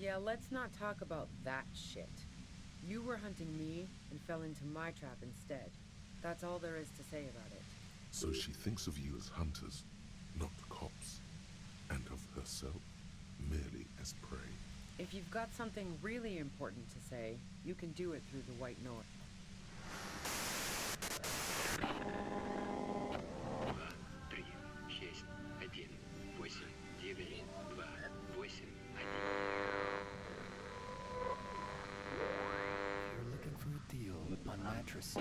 Yeah, let's not talk about that shit. You were hunting me and fell into my trap instead. That's all there is to say about it. So she thinks of you as hunters, not cops, and of herself merely as prey. If you've got something really important to say, you can do it through the white noise. You're looking for a deal on mattress.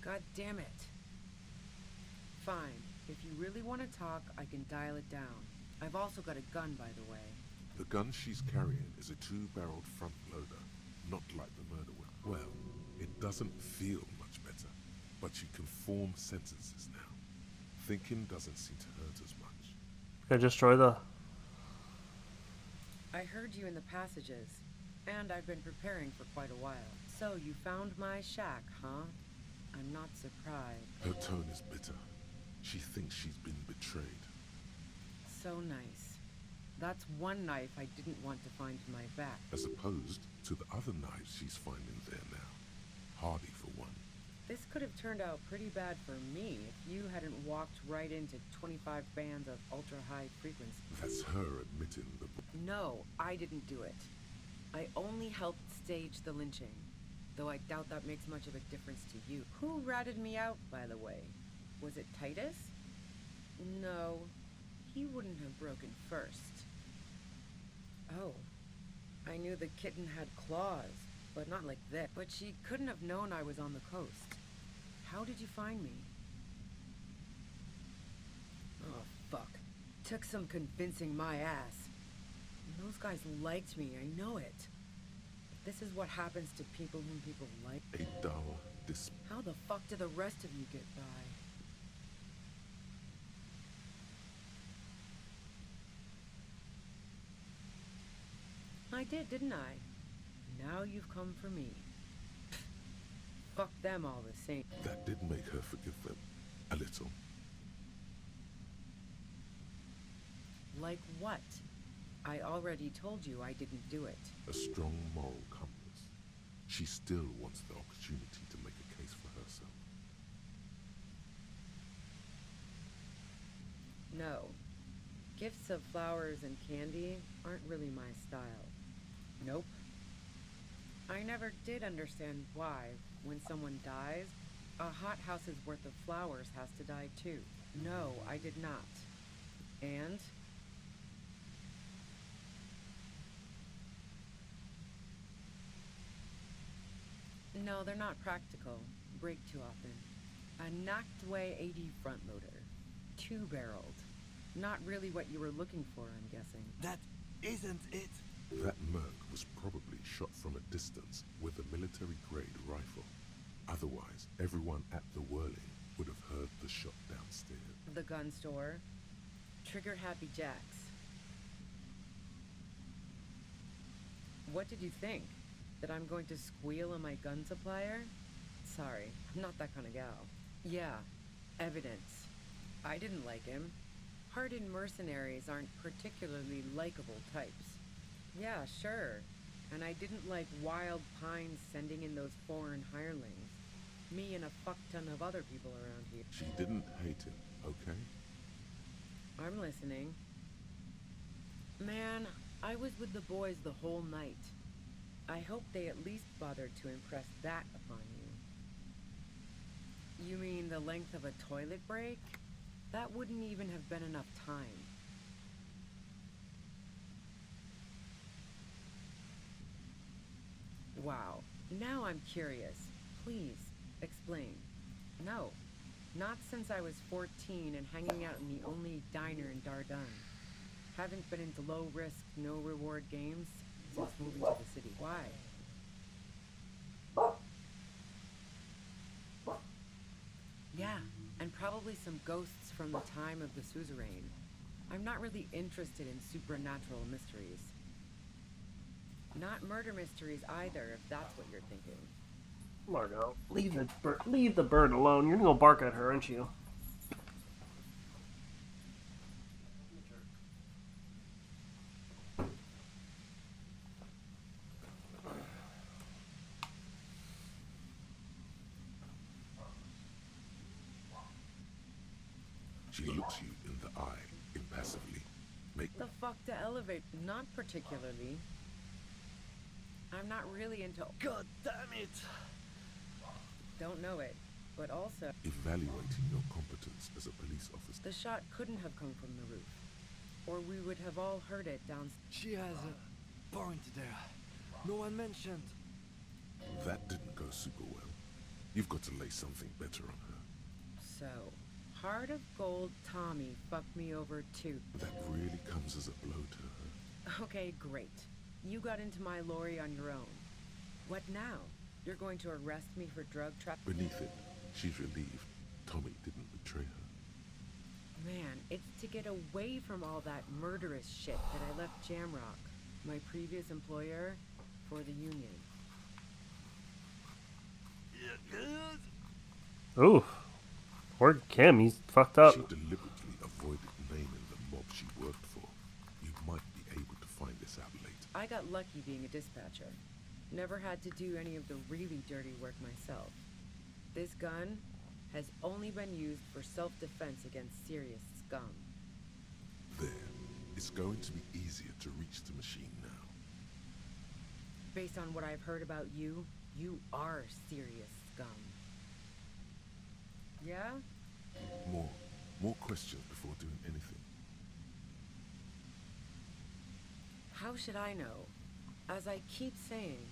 God damn it. Fine. If you really want to talk, I can dial it down. I've also got a gun, by the way. The gun she's carrying is a 2-barreled front loader, not like the murder weapon. Well, it doesn't feel much better, but you can form sentences now. Thinking doesn't seem to hurt as much. Gonna destroy the... I heard you in the passages, and I've been preparing for quite a while. So you found my shack, huh? I'm not surprised. Her tone is bitter. She thinks she's been betrayed. So nice. That's one knife I didn't want to find in my back. As opposed to the other knives she's finding there now. Hardy for one. This could have turned out pretty bad for me if you hadn't walked right into 25 bands of ultra-high frequency. That's her admitting the... No, I didn't do it. I only helped stage the lynching. Though I doubt that makes much of a difference to you. Who ratted me out, by the way? Was it Titus? No, he wouldn't have broken first. Oh, I knew the kitten had claws, but not like this. But she couldn't have known I was on the coast. How did you find me? Oh, fuck. Took some convincing my ass. And those guys liked me, I know it. This is what happens to people whom people like. A dull How the fuck did the rest of you get by? I did, didn't I? Now you've come for me. Fuck them all the same. That did make her forgive them. A little. Like what? I already told you I didn't do it. A strong moral compass. She still wants the opportunity to make a case for herself. No. Gifts of flowers and candy aren't really my style. Nope. I never did understand why, when someone dies, a hothouse's worth of flowers has to die too. No, I did not. And? No, they're not practical. Break too often. A Nachtway 80 front loader. 2-barreled. Not really what you were looking for, I'm guessing. That isn't it. That Merc was probably shot from a distance with a military-grade rifle. Otherwise, everyone at the Whirling would have heard the shot downstairs. The gun store. Trigger-happy Jacks. What did you think? That I'm going to squeal on my gun supplier? Sorry, I'm not that kind of gal. Yeah, evidence. I didn't like him. Hardened mercenaries aren't particularly likable types. Yeah, sure. And I didn't like Wild Pines sending in those foreign hirelings. Me and a fuck ton of other people around here. She didn't hate him, okay? I'm listening. Man, I was with the boys the whole night. I hope they at least bothered to impress that upon you. You mean the length of a toilet break? That wouldn't even have been enough time. Wow. Now I'm curious. Please, explain. No. Not since I was 14 and hanging out in the only diner in Dardun. Haven't been into low-risk, no-reward games since moving to the city. Why? Yeah, and probably some ghosts from the time of the suzerain. I'm not really interested in supernatural mysteries. Not murder mysteries either, if that's what you're thinking. Margot, leave the bird alone. You're gonna go bark at her, aren't you? She looks you in the eye, impassively. The fuck to elevate? Not particularly. I'm not really into... God damn it! Don't know it, but also... Evaluating your competence as a police officer. The shot couldn't have come from the roof. Or we would have all heard it down... She has a point there. No one mentioned. That didn't go super well. You've got to lay something better on her. So, Heart of Gold Tommy fucked me over too. That really comes as a blow to her. Okay, great. You got into my lorry on your own. What now? You're going to arrest me for drug trafficking? Beneath it, she's relieved Tommy didn't betray her. Man, it's to get away from all that murderous shit that I left Jamrock, my previous employer, for the Union. Ooh. Poor Kim, he's fucked up. She deliberately avoided naming the mob she worked for. You might be able to find this out later. I got lucky being a dispatcher. Never had to do any of the really dirty work myself. This gun has only been used for self-defense against serious scum. There. It's going to be easier to reach the machine now. Based on what I've heard about you, you are serious scum. Yeah? More questions before doing anything. How should I know? As I keep saying,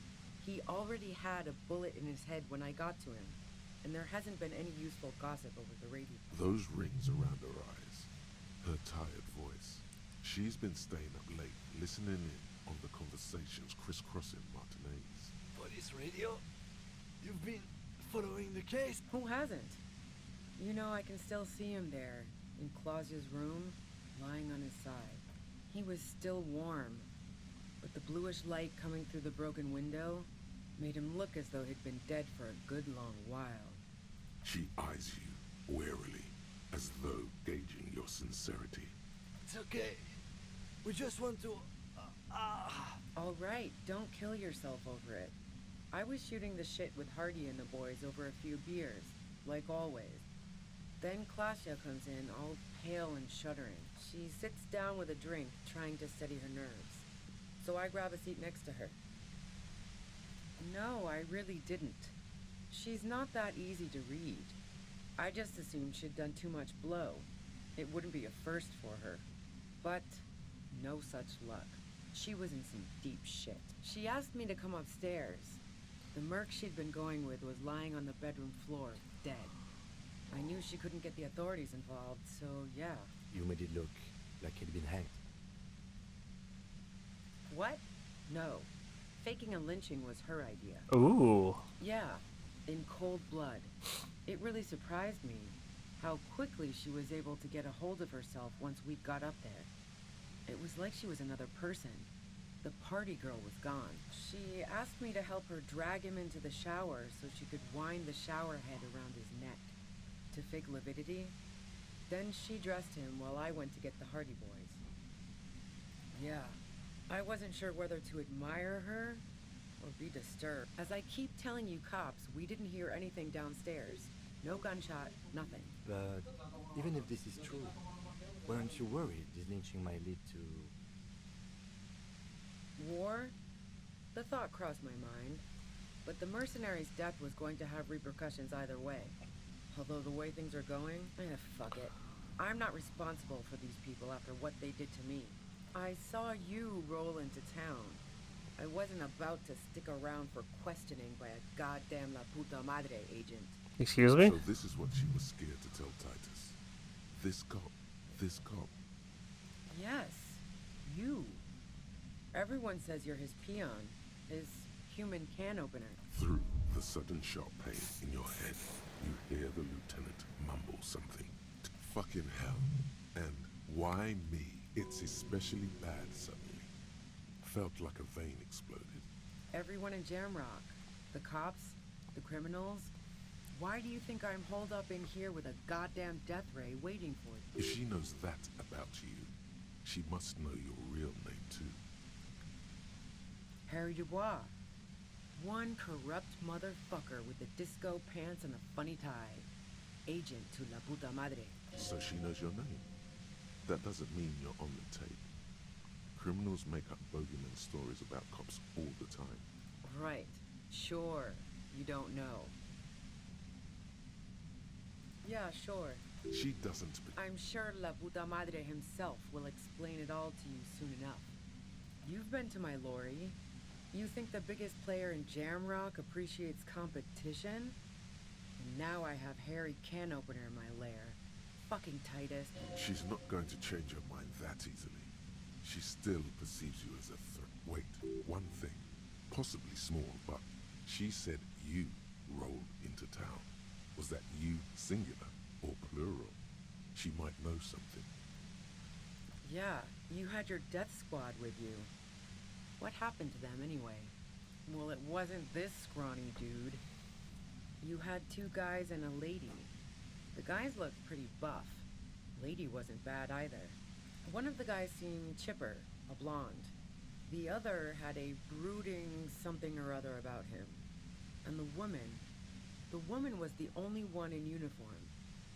he already had a bullet in his head when I got to him, and there hasn't been any useful gossip over the radio. Those rings around her eyes, her tired voice. She's been staying up late, listening in on the conversations crisscrossing Martinez. Police radio? You've been following the case? Who hasn't? You know, I can still see him there, in Clausia's room, lying on his side. He was still warm, but the bluish light coming through the broken window made him look as though he'd been dead for a good long while. She eyes you warily, as though gauging your sincerity. It's okay. We just want to All right, don't kill yourself over it. I was shooting the shit with Hardy and the boys over a few beers, like always. Then Klasya comes in, all pale and shuddering. She sits down with a drink, trying to steady her nerves. So I grab a seat next to her. No, I really didn't. She's not that easy to read. I just assumed she'd done too much blow. It wouldn't be a first for her. But no such luck. She was in some deep shit. She asked me to come upstairs. The merc she'd been going with was lying on the bedroom floor, dead. I knew she couldn't get the authorities involved, so yeah. You made it look like he'd been hanged. What? No. Faking a lynching was her idea. Ooh. Yeah, in cold blood. It really surprised me how quickly she was able to get a hold of herself once we got up there. It was like she was another person. The party girl was gone. She asked me to help her drag him into the shower so she could wind the shower head around his neck to fake lividity. Then she dressed him while I went to get the Hardy Boys. Yeah, I wasn't sure whether to admire her or be disturbed. As I keep telling you cops, we didn't hear anything downstairs. No gunshot, nothing. But even if this is true, weren't you worried this lynching might lead to... War? The thought crossed my mind. But the mercenary's death was going to have repercussions either way. Although the way things are going, fuck it. I'm not responsible for these people after what they did to me. I saw you roll into town. I wasn't about to stick around for questioning by a goddamn La Puta Madre agent. Excuse me? So this is what she was scared to tell Titus. This cop. Yes, you. Everyone says you're his peon, his human can opener. Through the sudden sharp pain in your head, you hear the lieutenant mumble something. Fucking hell. And why me? It's especially bad suddenly. Felt like a vein exploded. Everyone in Jamrock. The cops, the criminals. Why do you think I'm holed up in here with a goddamn death ray waiting for you? If she knows that about you, she must know your real name too. Harry Dubois. One corrupt motherfucker with the disco pants and a funny tie. Agent to La Puta Madre. So she knows your name. That doesn't mean you're on the tape. Criminals make up bogeyman stories about cops all the time. Right. Sure. You don't know. Yeah, sure. She doesn't. I'm sure La Puta Madre himself will explain it all to you soon enough. You've been to my lorry. You think the biggest player in Jamrock appreciates competition? And now I have Harry Can Opener in my lair. Fucking Titus. She's not going to change her mind that easily. She still perceives you as a threat. Wait, one thing, possibly small, but she said you rolled into town. Was that you singular or plural? She might know something. Yeah, you had your death squad with you. What happened to them anyway? Well, it wasn't this scrawny dude. You had two guys and a lady. The guys looked pretty buff. Lady wasn't bad either. One of the guys seemed chipper, a blonde. The other had a brooding something or other about him. And the woman was the only one in uniform.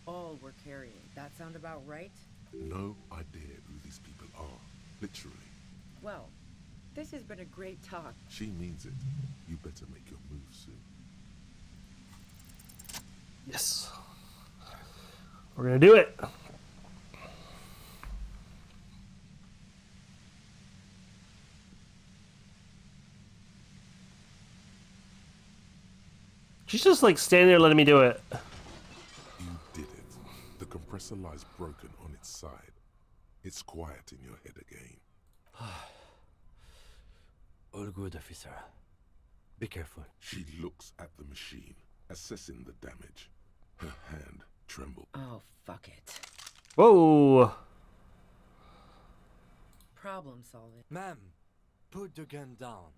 All were carrying. That sound about right? No idea who these people are, literally. Well, this has been a great talk. She means it. You better make your move soon. Yes. We're gonna do it. She's just like standing there letting me do it. You did it. The compressor lies broken on its side. It's quiet in your head again. All good, officer. Be careful. She looks at the machine, assessing the damage. Her hand trembled. Oh, fuck it. Whoa. Problem solving. Ma'am, put the gun down.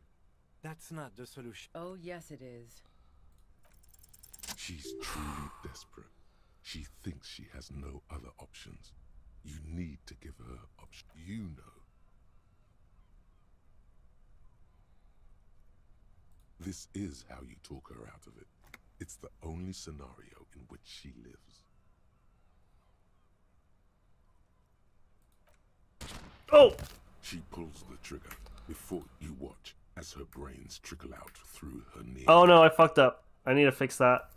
That's not the solution. Oh, yes it is. She's truly desperate. She thinks she has no other options. You need to give her options. You know. This is how you talk her out of it. It's the only scenario in which she lives. Oh! She pulls the trigger before you watch as her brains trickle out through her knee. Oh no, I fucked up. I need to fix that.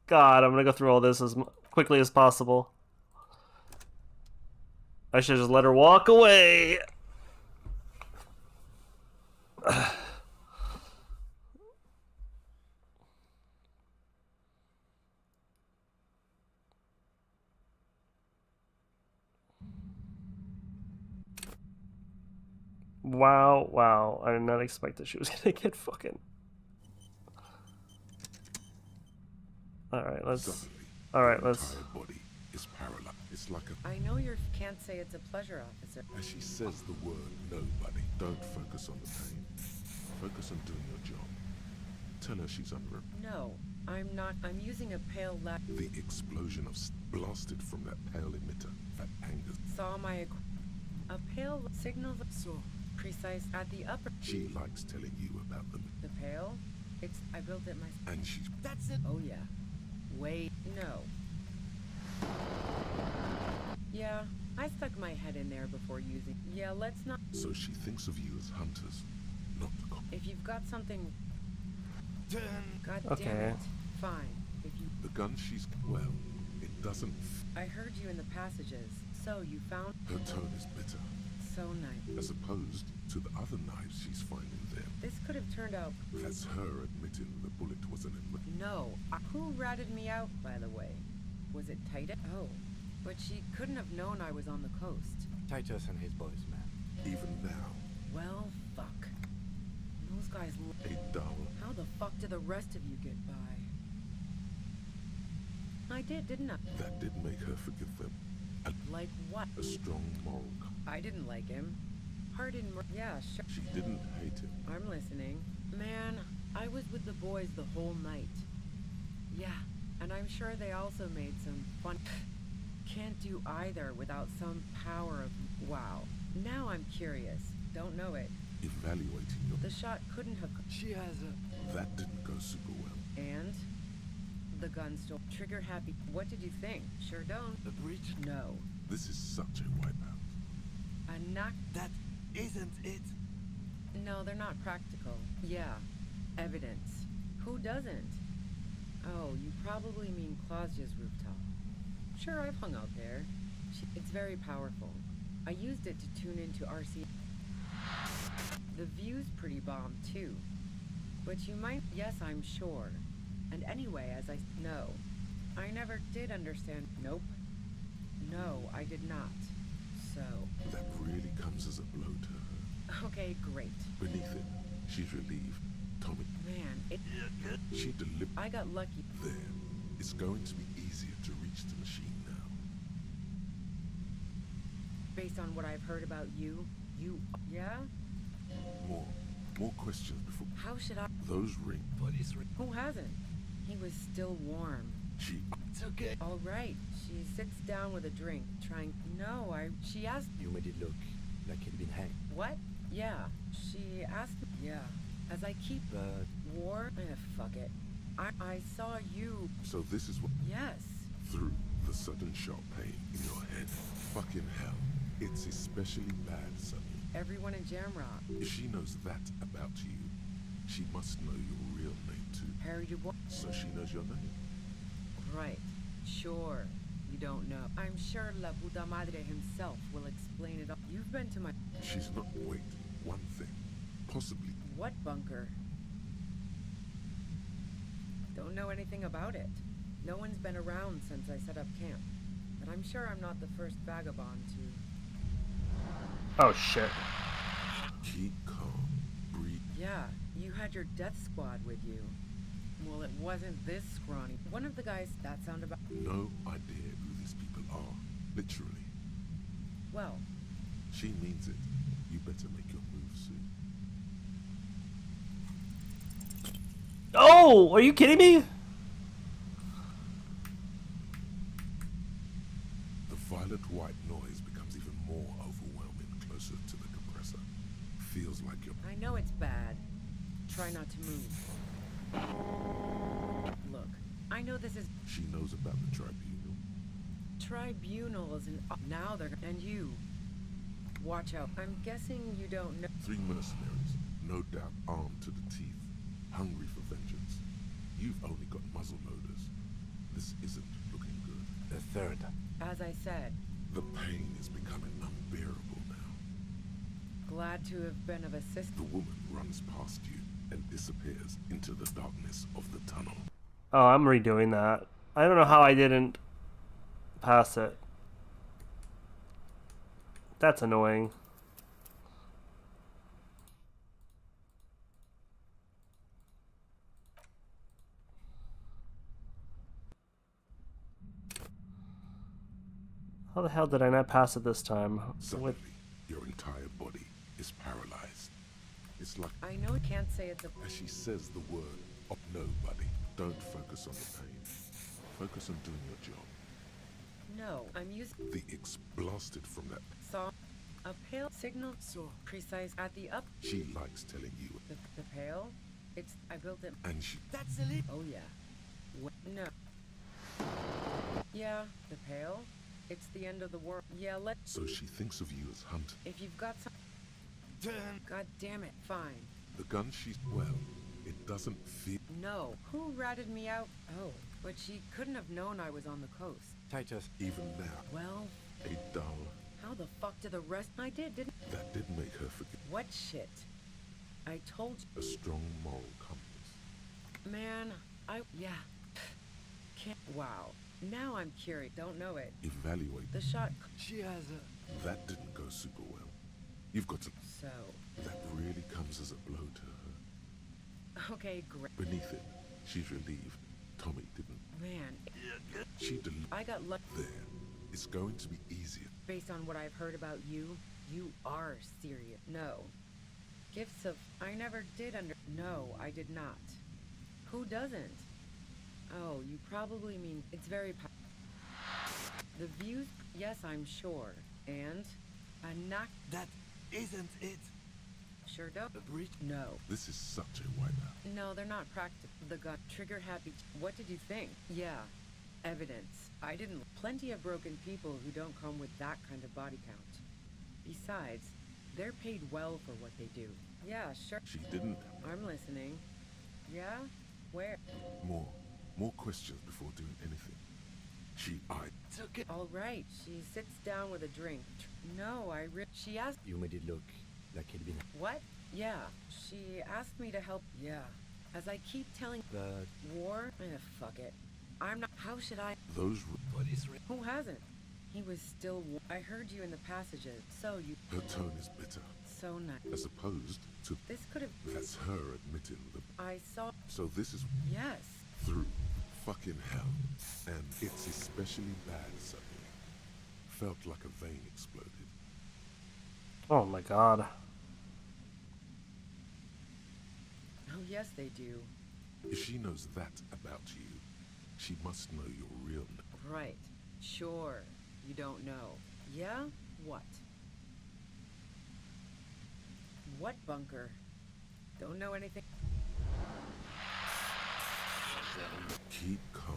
God, I'm gonna go through all this as quickly as possible. I should just let her walk away. Wow, wow. I did not expect that she was gonna get fucking... Alright, let's... Alright, let's... Her body is paralyzed. It's like a... I know you can't say it's a pleasure, officer. As she says the word nobody, don't focus on the pain. Focus on doing your job. Tell her she's under a... No, I'm not. I'm using a pale light. The explosion of blasted from that pale emitter that angers. Saw my... A pale signal so precise at the upper... She likes telling you about them. The pale? It's... I built it myself. And she's... That's it. Oh yeah. Wait, no. Yeah, I stuck my head in there before using... Yeah, let's not... So she thinks of you as hunters, not... If you've got something... God Okay. damn it. Fine. If you... The gun she's... Well, it doesn't... I heard you in the passages. So you found... Her tone is bitter. So nice. As opposed to the other knives she's finding there. This could have turned out... That's her admitting the bullet wasn't in... No. Who ratted me out, by the way? Was it Titus? Oh. But she couldn't have known I was on the coast. Titus and his boys, man. Even now. Well, fuck. Those guys... A dull... How the fuck did the rest of you get by? I did, didn't I? That did make her forgive them. Like what? A strong moral... I didn't like him. Pardon... Yeah, sure. She didn't hate him. I'm listening. Man, I was with the boys the whole night. Yeah, and I'm sure they also made some fun... Can't do either without some power of... Wow. Now I'm curious. Don't know it. Evaluating your... The shot couldn't have... She has a... That didn't go super well. And? The gun still... Trigger happy. What did you think? Sure don't. The breach? No. This is such a wipeout. A knock... That isn't it. No, they're not practical. Yeah. Evidence. Who doesn't? Oh, you probably mean Claudia's rooftop. Sure, I've hung out there. It's very powerful. I used it to tune into RC. The view's pretty bomb, too. But you might... Yes, I'm sure. And anyway, as I... No. I never did understand... Nope. No, I did not. So... That really comes as a blow to her. Okay, great. Beneath it, she's relieved. Tommy... Man, it... She delivered... I got lucky. There. It's going to be easier to reach the machine now. Based on what I've heard about you... Yeah? More questions before... How should I... Those rings... Police ring. Who hasn't? He was still warm. She... It's okay. All right. She sits down with a drink, trying... No, She asked... You made it look like he'd been hanged. What? Yeah. She asked... Yeah. As I keep... But... War? Fuck it. I saw you... So this is what... Yes. Through the sudden sharp pain in your head. Fucking hell. It's especially bad suddenly. Everyone in Jamrock. If she knows that about you, she must know your real name too. Harry Dubois. So she knows your name? Right. Sure. You don't know. I'm sure La Puta Madre himself will explain it all. You've been to my... She's not... Wait. One thing. Possibly... What bunker? Don't know anything about it. No one's been around since I set up camp. But I'm sure I'm not the first vagabond to... Oh, shit. Keep calm. Breathe. Yeah, you had your death squad with you. Well, it wasn't this scrawny. One of the guys that sound about... No idea who these people are. Literally. Well... She means it. You better make your move soon. Oh! Are you kidding me? The violet white noise becomes even more overwhelming closer to the compressor. Feels like you're... I know it's bad. Try not to move. Look, I know this is... She knows about the tribunal. Tribunal is an... Now they're... And you. Watch out. I'm guessing you don't know... 3 mercenaries, no doubt armed to the teeth, hungry for vengeance. You've only got muzzle loaders. This isn't looking good. The third. As I said, The pain is becoming unbearable now. glad to have been of assistance. The woman runs past you and disappears into the darkness of the tunnel. Oh, I'm redoing that. I don't know how I didn't pass it. That's annoying. How the hell did I not pass it this time? Suddenly, your entire body is paralyzed. It's like... I know I can't say it's a... As she says the word, of nobody. Don't focus on the pain. Focus on doing your job. No, I'm using... The blasted from that... Saw a pale signal. So precise at the up... She likes telling you. The pale? It's... I built it... And she... That's elite. Oh, yeah. No. Yeah, the pale. It's the end of the world. Yeah, So she thinks of you as hunter. If you've got some... God damn it, fine. The gun she's... Well, it doesn't feel... No. Who ratted me out? Oh, but she couldn't have known I was on the coast. Titus. Even now. Well... A dull... How the fuck did the rest... I did, didn't... That did make her forget. What shit? I told you... A strong moral compass. Man, Yeah. Can't... Wow. Now I'm curious. Don't know it. Evaluate. The shot... She has a... That didn't go super well. You've got to... So... That really comes as a blow to her. Okay, great. Beneath it, she's relieved. Tommy didn't. Man. She I got luck. There. It's going to be easier. Based on what I've heard about you, you are serious. No. Gifts of... I never did No, I did not. Who doesn't? Oh, you probably mean... It's very... The views... Yes, I'm sure. And... A knock... That isn't it. Sure don't. A breach? No. This is such a wipeout. No, they're not practical. The gun trigger happy... What did you think? Yeah. Evidence. I didn't... Plenty of broken people who don't come with that kind of body count. Besides, they're paid well for what they do. Yeah, sure. She didn't... I'm listening. Yeah? Where? More questions before doing anything. She eyed... Took it. All right. She sits down with a drink. No, she asked... You made it look like it'd been... What? Yeah. She asked me to help... Yeah. As I keep telling... But... War? Fuck it. I'm not... How should I... Those... What is... Who hasn't? He was still... I heard you in the passages. So you... Her tone is bitter. So nice. As opposed to... This could have... That's her admitting the... I saw... So this is... Yes. Through fucking hell. And it's especially bad suddenly. Felt like a vein exploded. Oh my god. Oh yes, they do. If she knows that about you, she must know your real... Right. Sure. You don't know. Yeah? What? What bunker? Don't know anything. Keep calm.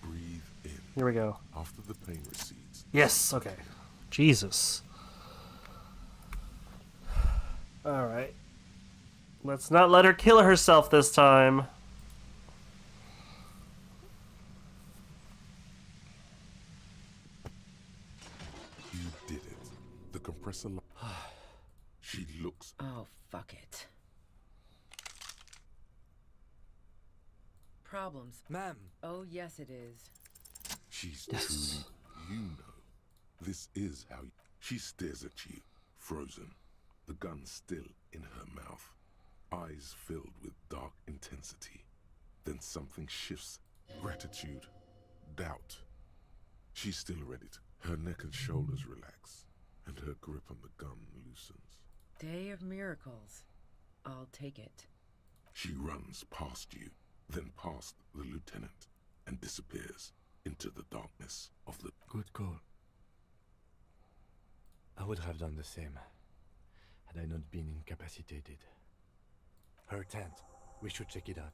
Breathe in. Here we go. After the pain recedes. Yes, okay. Jesus. Alright. Let's not let her kill herself this time. You did it. The compressor... She looks... Oh, fuck it. Problems. Ma'am. Oh, yes it is. She's truly... You know. This is how... She stares at you, frozen. The gun still in her mouth. Eyes filled with dark intensity. Then something shifts. Gratitude. Doubt. She's still ready to... Her neck and shoulders relax. And her grip on the gun loosens. Day of miracles. I'll take it. She runs past you, then past the lieutenant, and disappears into the darkness of the... Good call. I would have done the same, had I not been incapacitated. Her tent. We should check it out.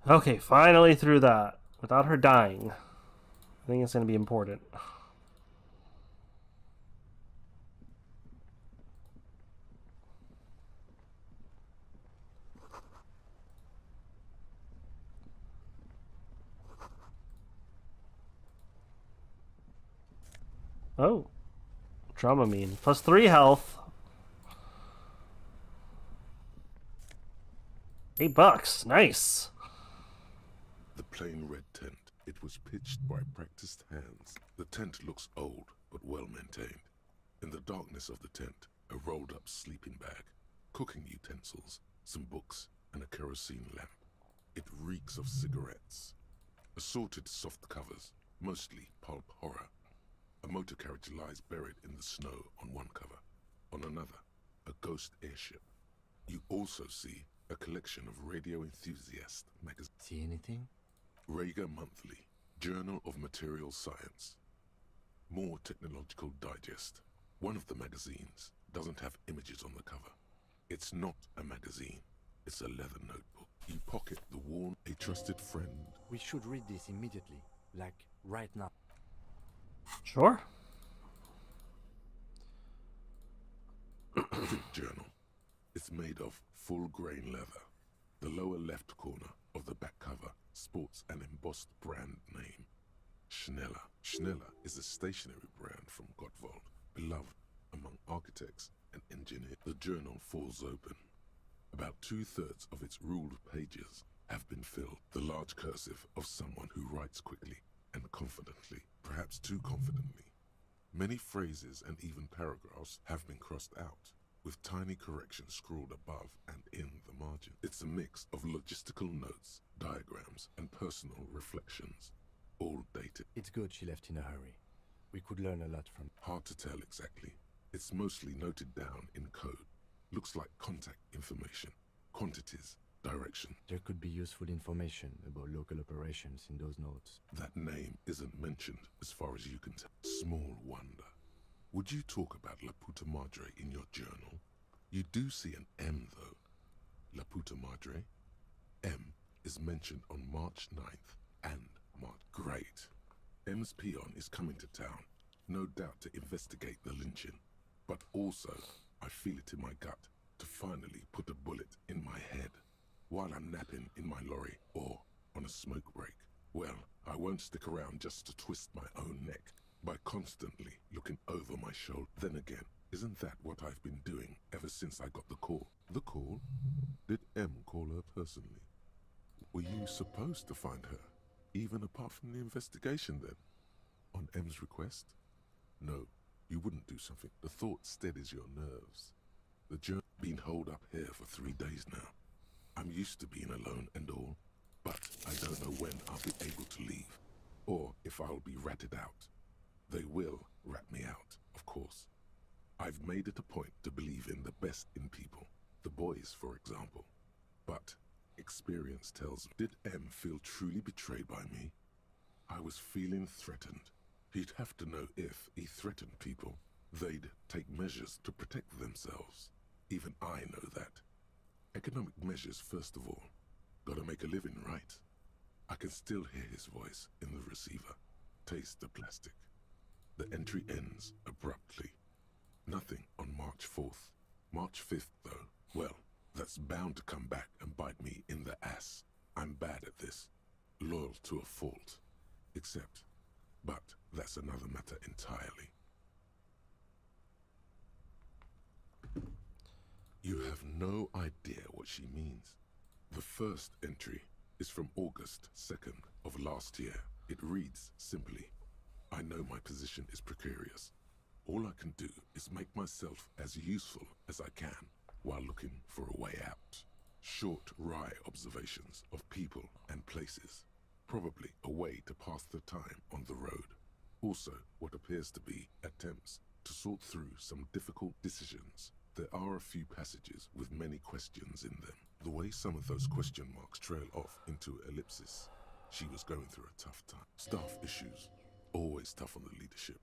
Okay, finally through that. Without her dying. I think it's going to be important. Oh. Dramamine. +3 health. $8. Nice. The plain red tent. It was pitched by practiced hands. The tent looks old, but well maintained. In the darkness of the tent, a rolled-up sleeping bag, cooking utensils, some books, and a kerosene lamp. It reeks of cigarettes. Assorted soft covers, mostly pulp horror. A motor carriage lies buried in the snow on one cover. On another, a ghost airship. You also see a collection of radio enthusiast magazines. See anything? Rager Monthly, Journal of Material Science. More Technological Digest. One of the magazines doesn't have images on the cover. It's not a magazine. It's a leather notebook. You pocket the worn, a trusted friend. We should read this immediately. Like, right now. Sure. Thick journal. It's made of full-grain leather. The lower left corner of the back cover sports an embossed brand name. Schneller. Schneller is a stationery brand from Gottwald, beloved among architects and engineers. The journal falls open. About 2/3 of its ruled pages have been filled. The large cursive of someone who writes quickly and confidently, perhaps too confidently. Many phrases and even paragraphs have been crossed out, with tiny corrections scrawled above and in the margin. It's a mix of logistical notes, diagrams, and personal reflections, all dated. It's good she left in a hurry. We could learn a lot from... Hard to tell exactly. It's mostly noted down in code. Looks like contact information, quantities, direction. There could be useful information about local operations in those notes. That name isn't mentioned as far as you can tell. Small wonder. Would you talk about La Puta Madre in your journal? You do see an M, though. La Puta Madre. M is mentioned on March 9th and March. Great. M's peon is coming to town, no doubt to investigate the lynching. But also, I feel it in my gut to finally put a bullet in my head while I'm napping in my lorry or on a smoke break. Well, I won't stick around just to twist my own neck by constantly looking over my shoulder. Then again, isn't that what I've been doing ever since I got the call? The call? Did M call her personally? Were you supposed to find her, even apart from the investigation then? On M's request? No, you wouldn't do something. The thought steadies your nerves. The journey been holed up here for 3 days now. I'm used to being alone and all, but I don't know when I'll be able to leave, or if I'll be ratted out. They will rat me out, of course. I've made it a point to believe in the best in people, the boys, for example. But experience tells me, did M feel truly betrayed by me? I was feeling threatened. He'd have to know if he threatened people, they'd take measures to protect themselves. Even I know that. Economic measures, first of all. Gotta make a living, right? I can still hear his voice in the receiver. Taste the plastic. The entry ends abruptly. Nothing on March 4th. March 5th, though, well, that's bound to come back and bite me in the ass. I'm bad at this. Loyal to a fault. But that's another matter entirely. You have no idea what she means. The first entry is from August 2nd of last year. It reads simply, I know my position is precarious. All I can do is make myself as useful as I can while looking for a way out. Short, wry observations of people and places. Probably a way to pass the time on the road. Also, what appears to be attempts to sort through some difficult decisions. There are a few passages with many questions in them. The way some of those question marks trail off into ellipsis. She was going through a tough time. Staff issues. Always tough on the leadership.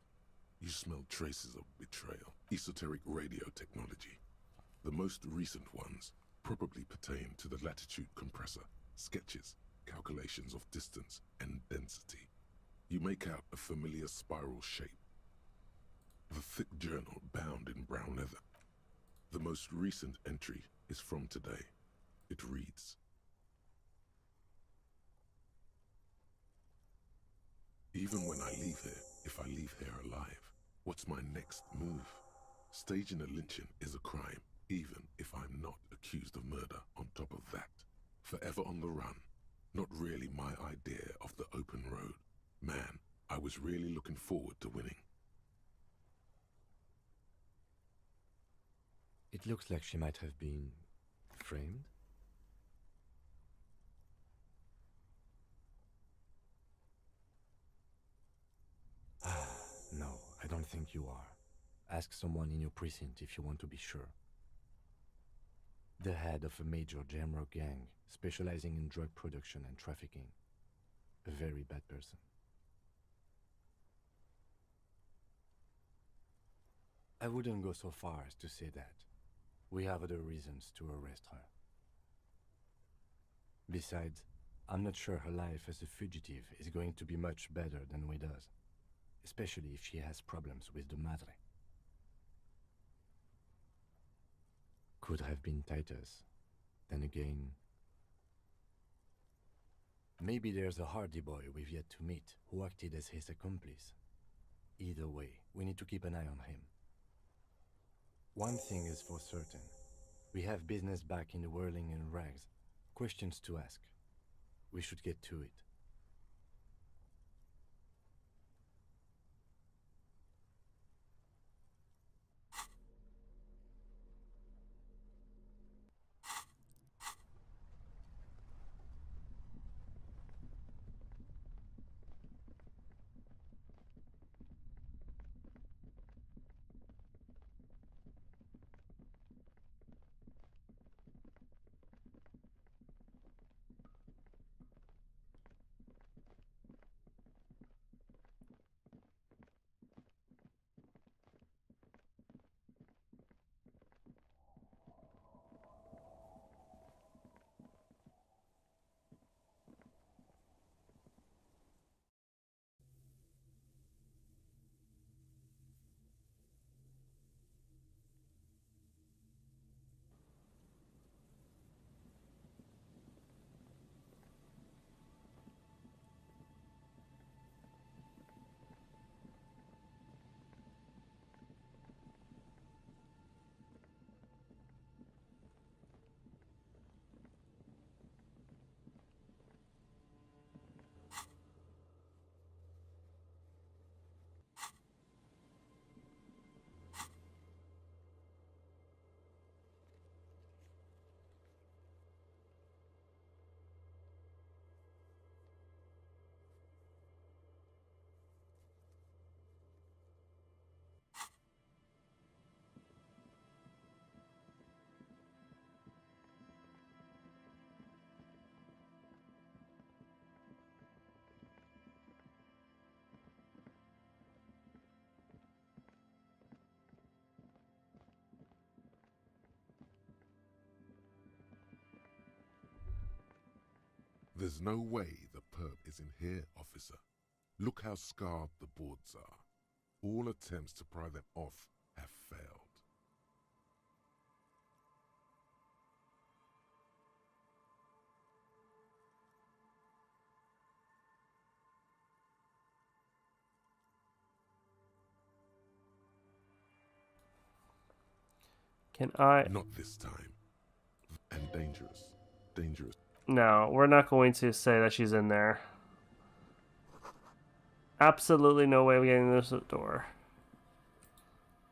You smell traces of betrayal, esoteric radio technology. The most recent ones probably pertain to the latitude compressor, sketches, calculations of distance and density. You make out a familiar spiral shape. The thick journal bound in brown leather. The most recent entry is from today. It reads, "Even when I leave here, if I leave here alive, what's my next move? Staging a lynching is a crime, even if I'm not accused of murder on top of that. Forever on the run. Not really my idea of the open road. Man, I was really looking forward to winning." It looks like she might have been framed. No, I don't think you are. Ask someone in your precinct if you want to be sure. The head of a major Jamrock gang, specializing in drug production and trafficking. A very bad person. I wouldn't go so far as to say that. We have other reasons to arrest her. Besides, I'm not sure her life as a fugitive is going to be much better than Weda's, especially if she has problems with the Madre. Could have been Titus. Then again, maybe there's a Hardy boy we've yet to meet who acted as his accomplice. Either way, we need to keep an eye on him. One thing is for certain. We have business back in the whirling and rags. Questions to ask. We should get to it. "There's no way the perp is in here, officer. Look how scarred the boards are. All attempts to pry them off have failed." Can I? Not this time. And dangerous. Dangerous. No, we're not going to say that she's in there. Absolutely no way of getting this door.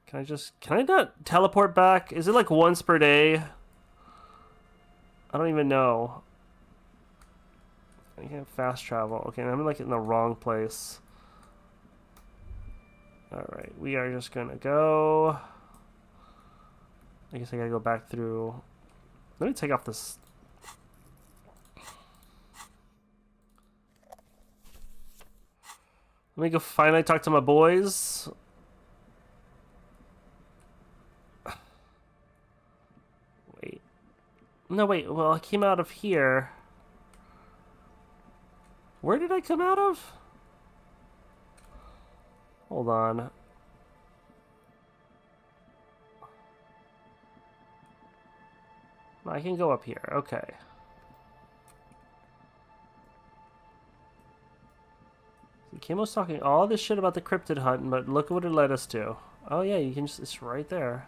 Can I not teleport back? Is it like once per day? I don't even know. I can't fast travel. Okay, I'm like in the wrong place. Alright, we are just gonna go. I guess I gotta go back through. Let me take off this. Let me go finally talk to my boys. No, wait. Well, I came out of here. Where did I come out of? Hold on. I can go up here. Okay. Kimo's talking all this shit about the cryptid hunt, but look what it led us to. Oh yeah, you can just, it's right there.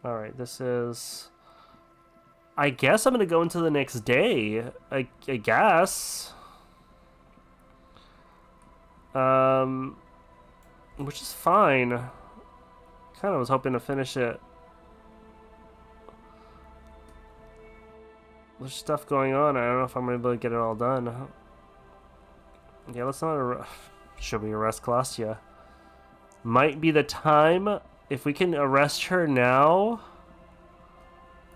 Alright, this is... I guess I'm gonna go into the next day. I guess. Which is fine. Kind of was hoping to finish it. There's stuff going on. I don't know if I'm gonna be able to get it all done. Yeah, let's not should we arrest Claudia? Might be the time. If we can arrest her now.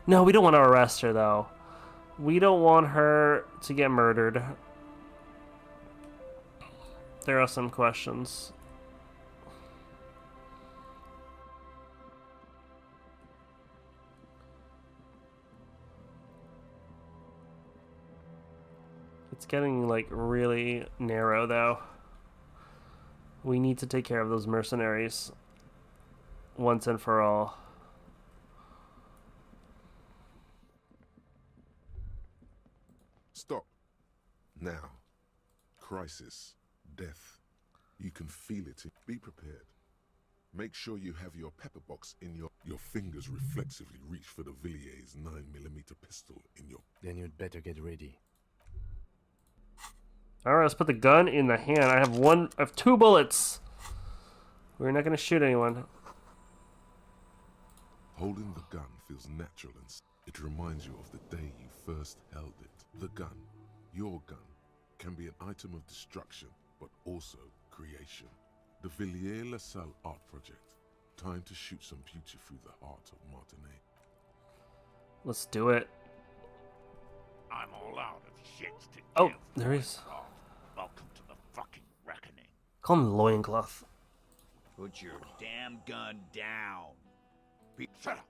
No, we don't want to arrest her though. We don't want her to get murdered. There are some questions. It's getting like really narrow though. We need to take care of those mercenaries once and for all. Stop. Now. Crisis. Death. You can feel it. Be prepared. Make sure you have your pepper box in your... Your fingers reflexively reach for the Villiers 9mm pistol in your... Then you'd better get ready. Alright, let's put the gun in the hand. I have 2 bullets. We're not gonna shoot anyone. Holding the gun feels natural and it reminds you of the day you first held it. The gun, your gun, can be an item of destruction, but also creation. The Villiers-LaSalle Art Project. Time to shoot some beauty through the heart of Martinet. Let's do it. I'm all out of shit to give. Oh, there he is. Welcome to the fucking reckoning. Call him Loincloth. Put your damn gun down. Shut up.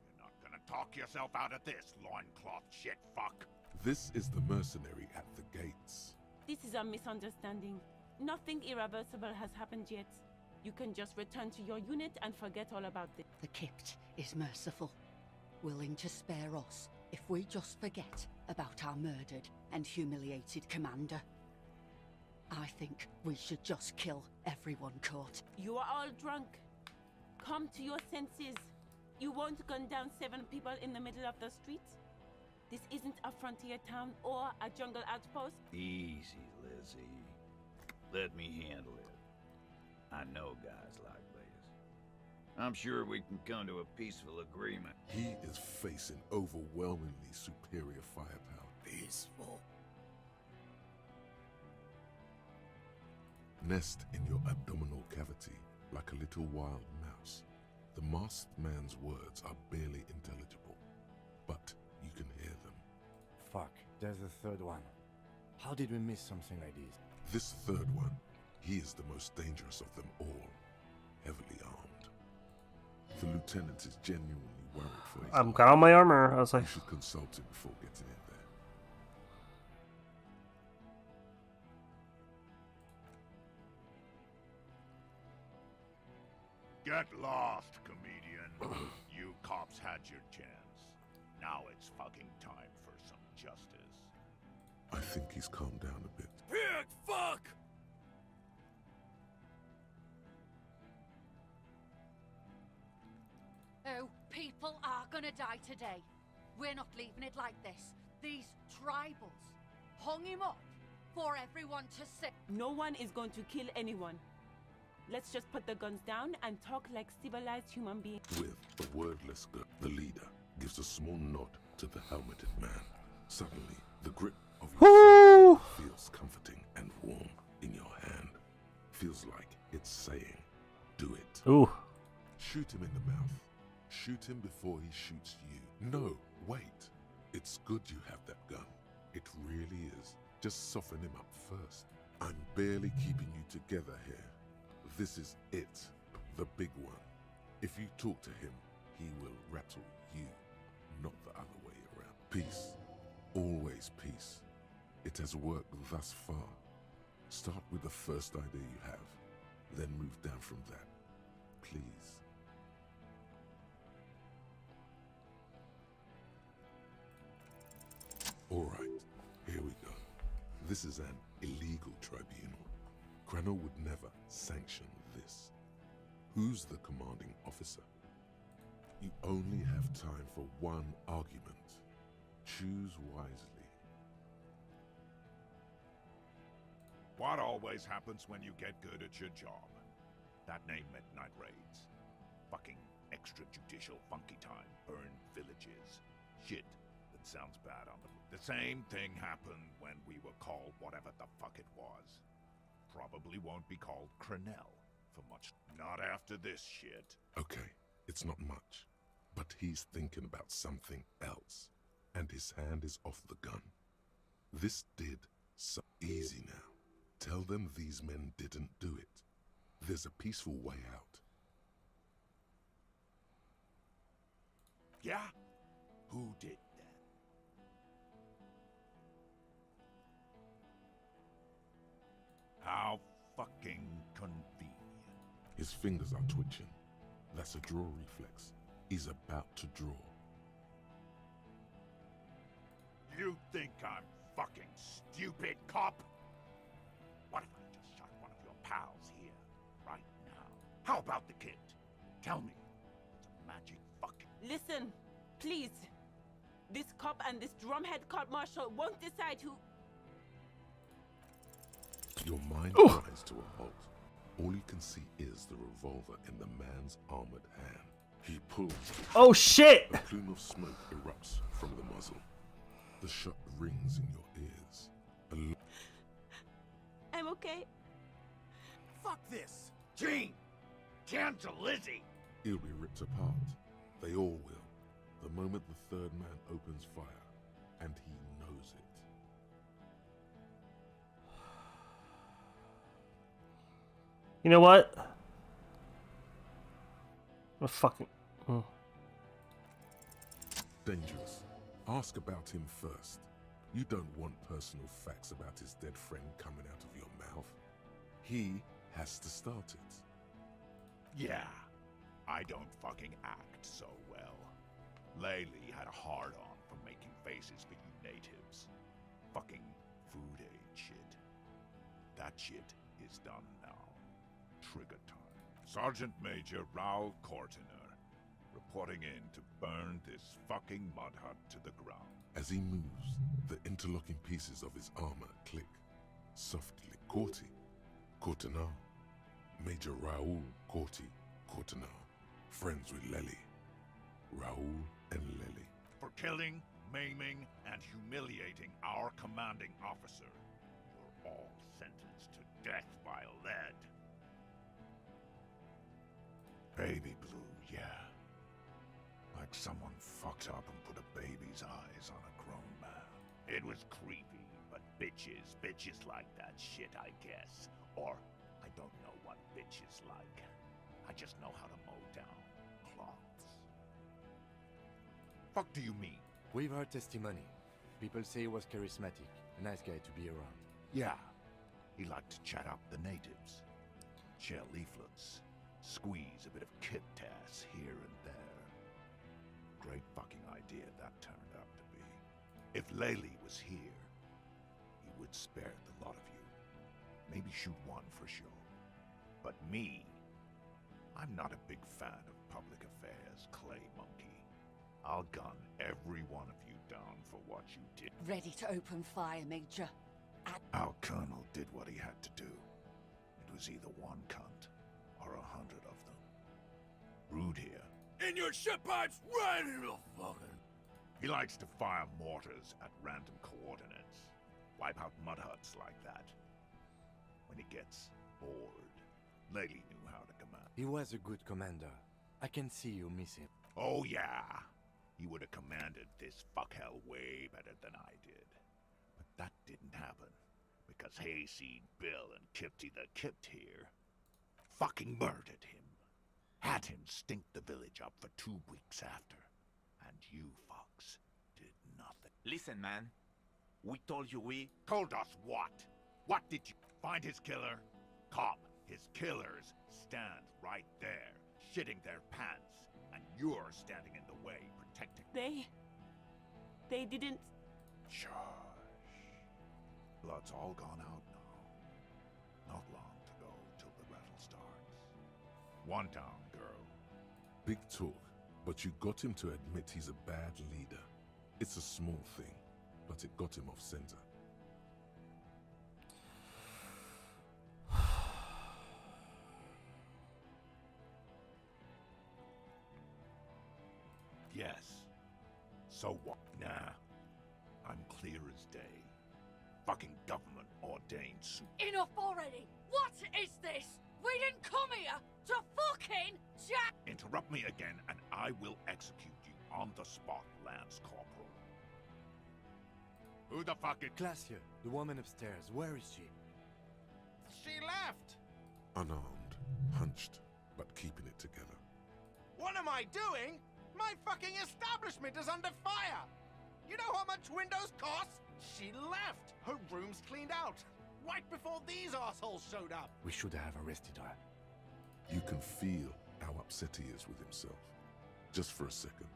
You're not gonna talk yourself out of this, loincloth shit fuck. This is the mercenary at the gates. This is a misunderstanding. Nothing irreversible has happened yet. You can just return to your unit and forget all about this. The Kypt is merciful, willing to spare us if we just forget about our murdered and humiliated commander. I think we should just kill everyone caught. You are all drunk. Come to your senses. You won't gun down 7 people in the middle of the street. This isn't a frontier town or a jungle outpost. Easy, Lizzie. Let me handle it. I know guys like this. I'm sure we can come to a peaceful agreement. He is facing overwhelmingly superior firepower. Peaceful. Nest in your abdominal cavity like a little wild mouse. The masked man's words are barely intelligible, but you can hear them. Fuck, there's a 3rd one. How did we miss something like this? This 3rd one, he is the most dangerous of them all, heavily armed. The lieutenant is genuinely worried for his I've got all my armor. I was like, you should consult him before getting in there. Get lost, comedian. You cops had your chance. Now it's fucking time for some justice. I think he's calmed down a bit. Pig fuck! Oh, people are gonna die today. We're not leaving it like this. These tribals hung him up for everyone to see. No one is going to kill anyone. Let's just put the guns down and talk like civilized human beings. With a wordless girl, the leader gives a small nod to the helmeted man. Suddenly, the grip of your feels comforting and warm in your hand. Feels like it's saying, do it. Ooh. Shoot him in the mouth. Shoot him before he shoots you. No, wait. It's good you have that gun. It really is. Just soften him up first. I'm barely keeping you together here. This is it. The big one. If you talk to him, he will rattle you, not the other way around. Peace. Always peace. It has worked thus far. Start with the first idea you have, then move down from that. Please. Alright, here we go. This is an illegal tribunal. Crano would never sanction this. Who's the commanding officer? You only have time for one argument. Choose wisely. What always happens when you get good at your job? That name meant night raids. Fucking extrajudicial funky time, burn villages. Shit that sounds bad on them. The same thing happened when we were called whatever the fuck it was. Probably won't be called Crenell for much. Not after this shit. Okay, it's not much, but he's thinking about something else, and his hand is off the gun. This did so easy now. Tell them these men didn't do it. There's a peaceful way out. Yeah? Who did that? How fucking convenient. His fingers are twitching. That's a draw reflex. He's about to draw. You think I'm fucking stupid, cop? What if I just shot one of your pals here, right now? How about the kid? Tell me. It's a magic fucking... Listen, please. This cop and this drumhead court-martial won't decide who... Your mind grinds to a halt. All you can see is the revolver in the man's armored hand. He pulls. Oh shit! A plume of smoke erupts from the muzzle. The shot rings in your ears. I'm okay. Fuck this! Gene! Cancel Lizzie! He'll be ripped apart. They all will. The moment the third man opens fire, and he knows it. You know what? I'm fucking... Dangerous. Ask about him first. You don't want personal facts about his dead friend coming out of your mouth. He has to start it. Yeah, I don't fucking act so well. Laylee had a hard-on for making faces for you natives. Fucking food aid shit. That shit is done now. Trigger time. Sergeant Major Raoul Cortiner, reporting in to burn this fucking mud hut to the ground. As he moves, the interlocking pieces of his armor click. Softly. Cortiner. Major Raoul Cortiner. Friends with Lely. Raoul and Lely. For killing, maiming, and humiliating our commanding officer. You're all sentenced to death by lead. Baby blue, yeah. Like someone fucked up and put a baby's eyes on a grown man. It was creepy, but bitches like that shit, I guess. Or, I don't know what bitches like. I just know how to mow down cloths. Fuck do you mean? We've heard testimony. People say he was charismatic, a nice guy to be around. Yeah, he liked to chat up the natives. Share leaflets. Squeeze a bit of kit tass here and there. Great fucking idea that turned out to be. If Laylee was here, he would spare the lot of you. Maybe shoot one for sure. But me, I'm not a big fan of public affairs, Clay Monkey. I'll gun every one of you down for what you did. Ready to open fire, Major. Our colonel did what he had to do. It was either one cunt or 100 of them. Rude here. In your ship pipes, right in the fucking... He likes to fire mortars at random coordinates. Wipe out mud huts like that. When he gets bored, Laylee knew how to command. He was a good commander. I can see you miss him. Oh yeah, he would have commanded this fuckhell way better than I did. But that didn't happen, because Hayseed Bill and Kipty the Kipt here fucking murdered him. Had him stink the village up for 2 weeks after. And you, Fox, did nothing. Listen, man. We told you we... Told us what? What did you... Find his killer? Cop, his killers stand right there, shitting their pants. And you're standing in the way, protecting... They didn't... Shush. Blood's all gone out now. Not long to go till the battle starts. One down, girl. Big talk, but you got him to admit he's a bad leader. It's a small thing, but it got him off center. Yes. So what? Nah. I'm clear as day. Fucking government ordained soup. Enough already! What is this? We didn't come here to fucking jack. Interrupt me again and I will execute you on the spot, Lance Corporal. Who the fuck is... Glacier, the woman upstairs, where is she? She left! Unarmed, hunched, but keeping it together. What am I doing? My fucking establishment is under fire! You know how much windows cost? She left! Her room's cleaned out! Right before these assholes showed up! We should have arrested her. You can feel how upset he is with himself. Just for a second.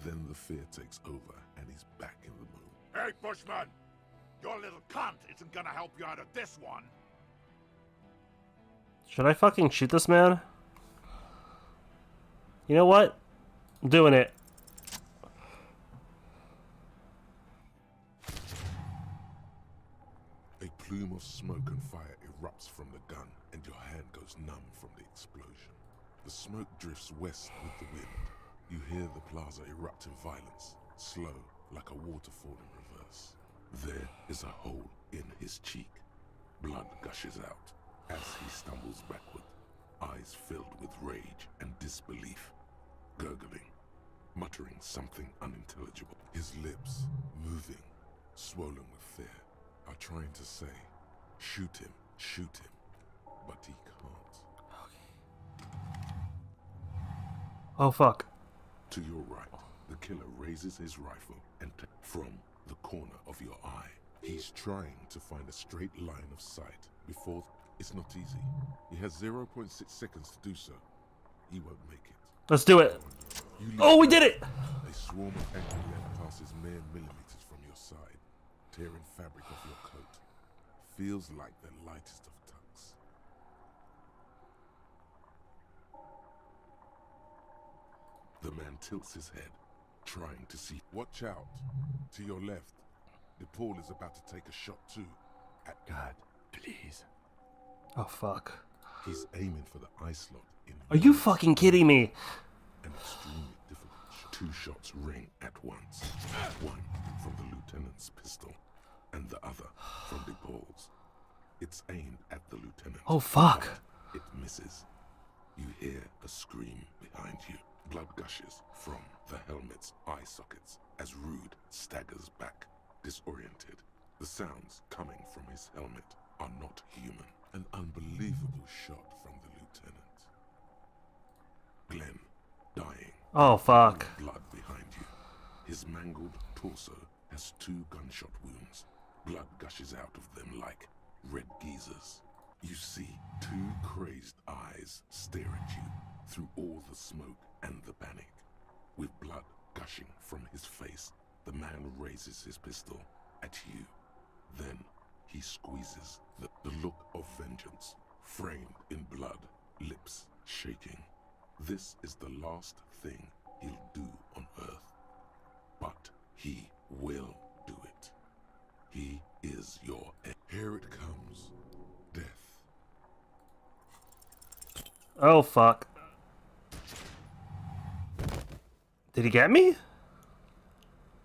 Then the fear takes over and he's back in the mood. Hey, Bushman! Your little cunt isn't gonna help you out of this one! Should I fucking shoot this man? You know what? I'm doing it. A plume of smoke and fire erupts from the gun, and your hand goes numb from the explosion. The smoke drifts west with the wind. You hear the plaza erupt in violence, slow, like a waterfall in reverse. There is a hole in his cheek. Blood gushes out as he stumbles backward, eyes filled with rage and disbelief, gurgling, muttering something unintelligible. His lips, moving, swollen with fear, are trying to say, shoot him, but he can't. Oh fuck. To your right, the killer raises his rifle and from the corner of your eye. He's trying to find a straight line of sight before... It's not easy. He has 0.6 seconds to do so. He won't make it. Let's do it. Oh, we did it! A swarm of angry lead passes mere millimeters from your side, tearing fabric off your coat. Feels like the lightest of tucks. The man tilts his head, trying to see. Watch out. To your left, the Paul is about to take a shot too. At God, please. Oh fuck. He's aiming for the eye slot in... Are you fucking kidding me? An extremely difficult shot. 2 shots ring at once. One from the lieutenant's pistol, and the other from the Paul's. It's aimed at the lieutenant. Oh fuck. It misses. You hear a scream behind you. Blood gushes from the helmet's eye sockets as Rude staggers back, disoriented. The sounds coming from his helmet are not human. An unbelievable shot from the lieutenant. Glenn, dying. Oh fuck. Blood behind you. His mangled torso has 2 gunshot wounds. Blood gushes out of them like red geysers. You see 2 crazed eyes stare at you through all the smoke and the panic. With blood gushing from his face, the man raises his pistol at you. Then he squeezes the look of vengeance, framed in blood, lips shaking. This is the last thing he'll do on Earth. But he will do it. He is your end. Here it comes. Death. Oh fuck. Did he get me?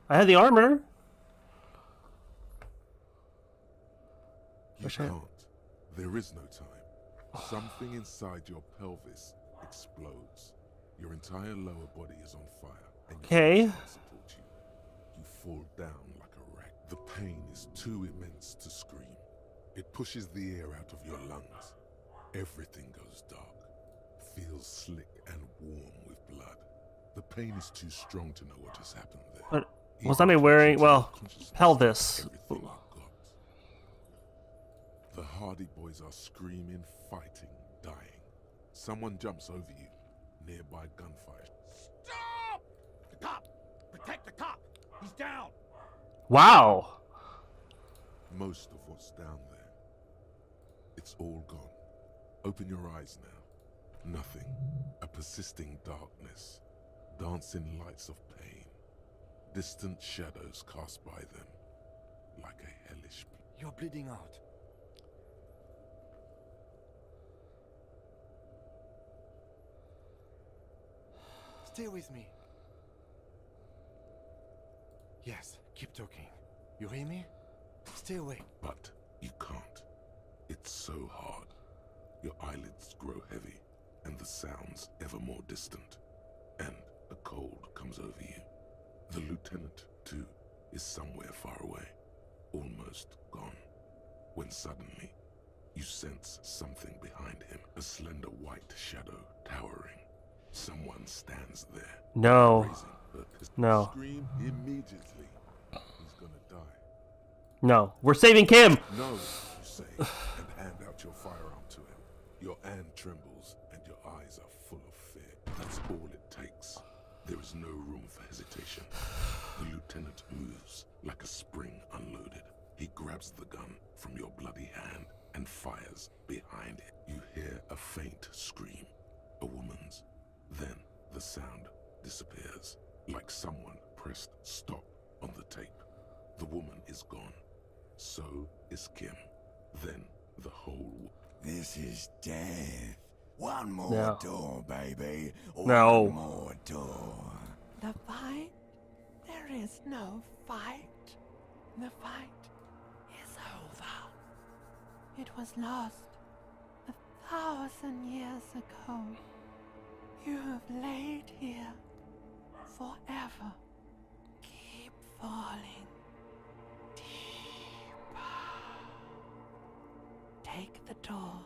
I had the armor. You can't. There is no time. Something inside your pelvis explodes. Your entire lower body is on fire. And Okay. you can't support you. You fall down like a wreck. The pain is too immense to scream. It pushes the air out of your lungs. Everything goes dark. feels slick and warm with blood. The pain is too strong to know what has happened there. But wasn't I wearing, well, pelvis? Everything you got. The Hardy Boys are screaming, fighting, dying. Someone jumps over you. Nearby gunfire. Stop! The cop! Protect the cop! He's down! Wow. Most of what's down there. It's all gone. Open your eyes now. Nothing. A persisting darkness. Dancing lights of pain. Distant shadows cast by them. Like a hellish... You're bleeding out. Stay with me. Yes, keep talking. You hear me? Stay awake. But you can't. It's so hard. Your eyelids grow heavy, and the sounds ever more distant. And a cold comes over you. The lieutenant, too, is somewhere far away. Almost gone. When suddenly, you sense something behind him. A slender white shadow towering. Someone stands there. No. No. Scream immediately. He's gonna die. No. We're saving Kim! No, you say, and hand out your firearm to him. Your hand trembles, and your eyes are full of fear. That's all it takes. There is no room for hesitation. The lieutenant moves like a spring unloaded. He grabs the gun from your bloody hand and fires behind it. You hear a faint scream, a woman's. Then the sound disappears, like someone pressed stop on the tape. The woman is gone. So is Kim. Then the whole... This is death. One more door, baby. No. One more door. The fight? There is no fight. The fight is over. It was lost 1,000 years ago. You have laid here forever. Keep falling deeper. Take the door.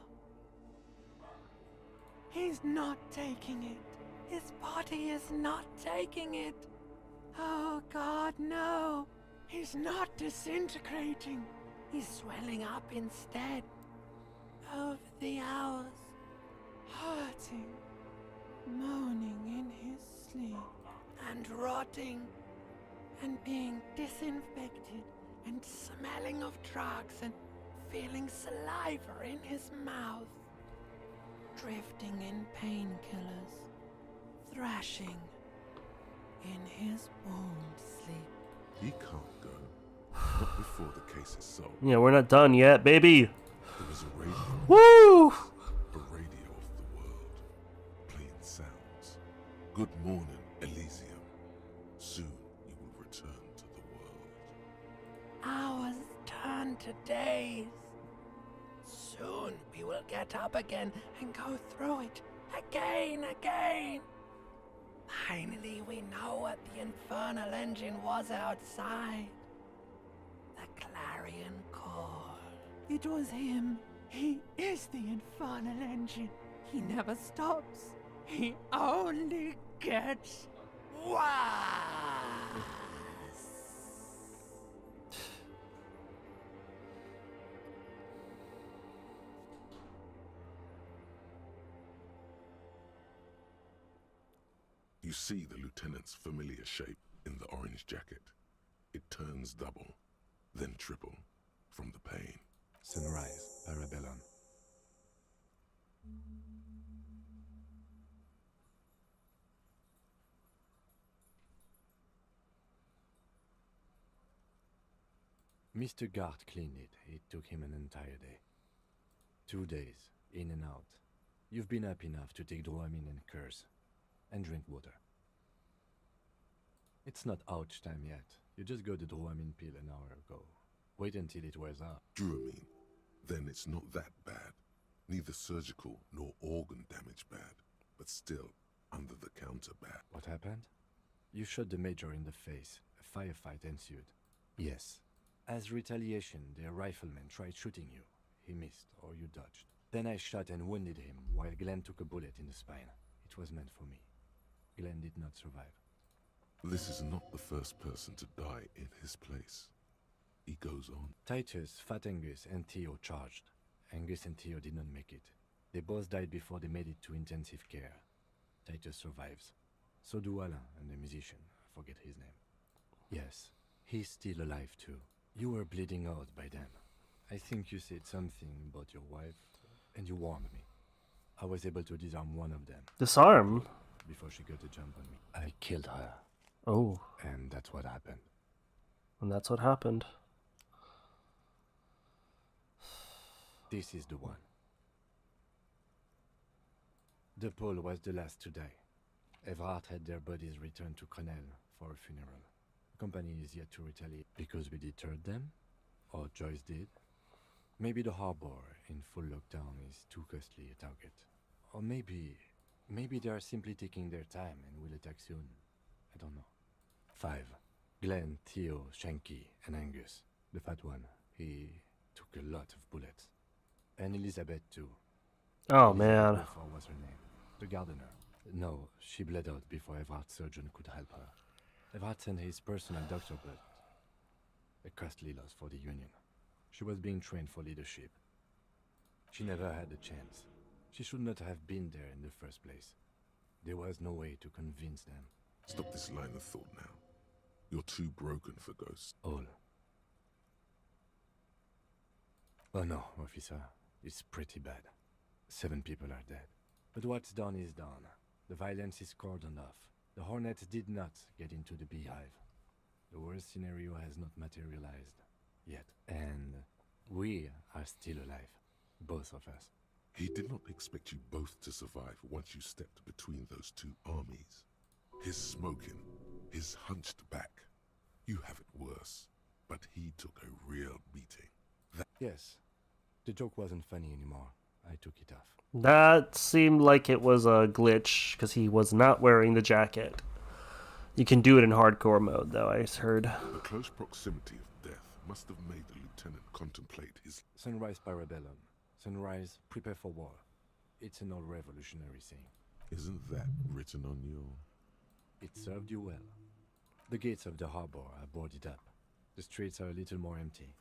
He's not taking it. His body is not taking it. Oh God, no. He's not disintegrating. He's swelling up instead. Over the hours, hurting, moaning in his sleep, and rotting, and being disinfected, and smelling of drugs, and feeling saliva in his mouth, drifting in painkillers, thrashing in his wound sleep. He can't go. Not before the case is solved. Yeah, we're not done yet, baby. There is a radio. Woo! A radio of the world. Playing sounds. Good morning, Elysium. Soon you will return to the world. Hours turn to days. Soon we will get up again and go through it again. Finally we know what the infernal engine was outside. The clarion call. It was him. He is the infernal engine. He never stops. He only gets worse. You see the lieutenant's familiar shape in the orange jacket. It turns double, then triple, from the pain. Sunrise, Parabellum. Mr. Gart cleaned it. It took him an entire day. 2 days, in and out. You've been up enough to take Dramamine and curse. And drink water. It's not ouch time yet. You just got the Dramamine pill an hour ago. Wait until it wears off. Dramamine. Then it's not that bad. Neither surgical nor organ damage bad, but still under the counter bad. What happened? You shot the major in the face. A firefight ensued. Yes. As retaliation, their rifleman tried shooting you. He missed, or you dodged. Then I shot and wounded him, while Glenn took a bullet in the spine. It was meant for me. Glenn did not survive. This is not the first person to die in his place. He goes on. Titus, Fat Angus, and Theo charged. Angus and Theo did not make it. They both died before they made it to intensive care. Titus survives. So do Alain and the musician. I forget his name. Yes, he's still alive too. You were bleeding out by then. I think you said something about your wife, and you warned me. I was able to disarm one of them. Disarm? Before she got a jump on me. I killed her. Oh. And that's what happened. And that's what happened. This is the one. The Paul was the last to die. Everard had their bodies returned to Crenel for a funeral. The company is yet to retaliate because we deterred them? Or Joyce did? Maybe the harbor in full lockdown is too costly a target. Or maybe they are simply taking their time and will attack soon. I don't know. 5. Glenn, Theo, Shanky, and Angus. The fat one. He took a lot of bullets. And Elizabeth too. Oh, Elizabeth man. Beaufort was her name. The gardener. No, she bled out before Everard's surgeon could help her. Everard sent his personal doctor, but a costly loss for the Union. She was being trained for leadership. She never had a chance. She should not have been there in the first place. There was no way to convince them. Stop this line of thought now. You're too broken for ghosts. All. Oh no, officer. It's pretty bad. 7 people are dead. But what's done is done. The violence is cordoned off. The Hornets did not get into the beehive. The worst scenario has not materialized yet. And we are still alive. Both of us. He did not expect you both to survive once you stepped between those two armies. His smoking, his hunched back. You have it worse. But he took a real beating. Yes. The joke wasn't funny anymore. I took it off. That seemed like it was a glitch, because he was not wearing the jacket. You can do it in hardcore mode, though, I heard. The close proximity of death must have made the lieutenant contemplate his... Sunrise Parabellum. Sunrise, prepare for war. It's an old revolutionary saying. Isn't that written on your... It served you well. The gates of the harbor are boarded up. The streets are a little more empty.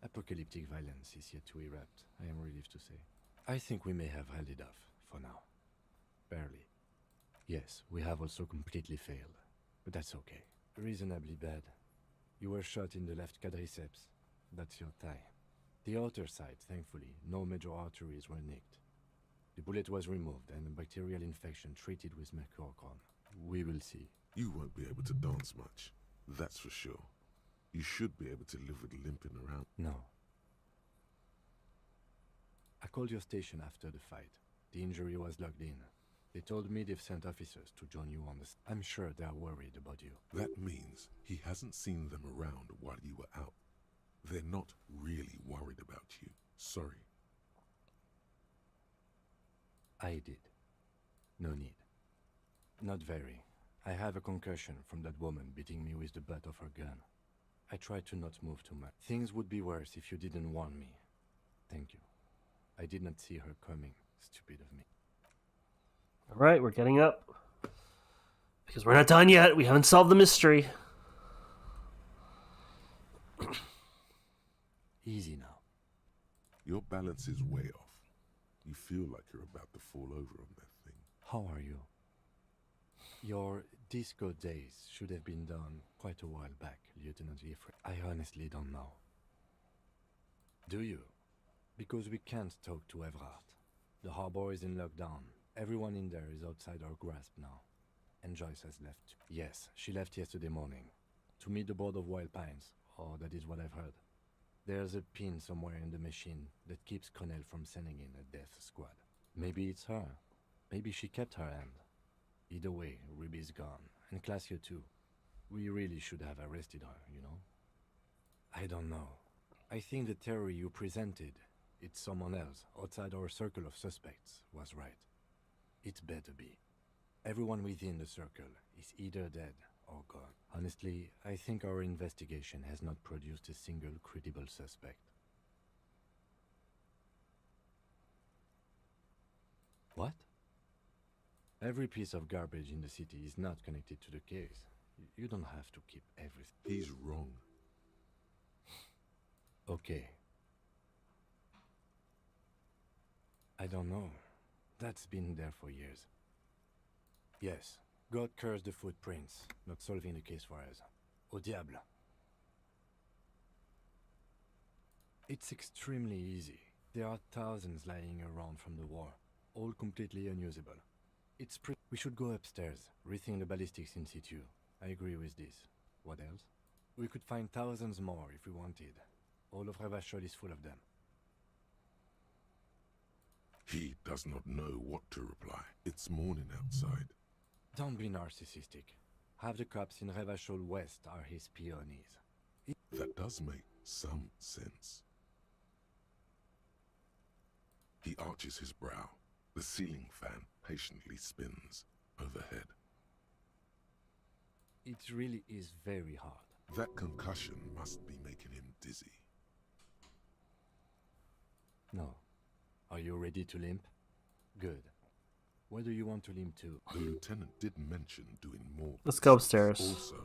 Apocalyptic violence is yet to erupt, I am relieved to say. I think we may have held it off, for now. Barely. Yes, we have also completely failed. But that's okay. Reasonably bad. You were shot in the left quadriceps. That's your thigh. The outer side, thankfully, no major arteries were nicked. The bullet was removed and a bacterial infection treated with mercurochrome. We will see. You won't be able to dance much. That's for sure. You should be able to live with limping around. No. I called your station after the fight. The injury was logged in. They told me they've sent officers to join you on the... I'm sure they're worried about you. That means he hasn't seen them around while you were out. They're not really worried about you. Sorry. I did. No need. Not very. I have a concussion from that woman beating me with the butt of her gun. I tried to not move too much. Things would be worse if you didn't warn me. Thank you. I did not see her coming. Stupid of me. Alright, we're getting up. Because we're not done yet. We haven't solved the mystery. Easy now. Your balance is way off. You feel like you're about to fall over on that thing. How are you? Your disco days should have been done quite a while back, Lieutenant Jeffrey. I honestly don't know. Do you? Because we can't talk to Everard. The harbor is in lockdown. Everyone in there is outside our grasp now. And Joyce has left. Yes, she left yesterday morning. To meet the board of Wild Pines, or that is what I've heard. There's a pin somewhere in the machine that keeps Connell from sending in a death squad. Maybe it's her. Maybe she kept her hand. Either way, Ruby's gone. And Claudia too. We really should have arrested her, you know? I don't know. I think the theory you presented, it's someone else, outside our circle of suspects, was right. It's better be. Everyone within the circle is either dead or gone. Honestly, I think our investigation has not produced a single credible suspect. What? Every piece of garbage in the city is not connected to the case. You don't have to keep everything. He's wrong. Okay. I don't know. That's been there for years. Yes, God cursed the footprints, not solving the case for us. Au diable. It's extremely easy. There are thousands lying around from the war, all completely unusable. We should go upstairs, rethink the ballistics in situ. I agree with this. What else? We could find thousands more if we wanted. All of Revachol is full of them. He does not know what to reply. It's morning outside. Don't be narcissistic. Half the cops in Revachol West are his peonies. That does make some sense. He arches his brow. The ceiling fan patiently spins overhead. It really is very hard. That concussion must be making him dizzy. No. Are you ready to limp? Good. Where do you want to limp to? The lieutenant did mention doing more. Let's go upstairs. Also,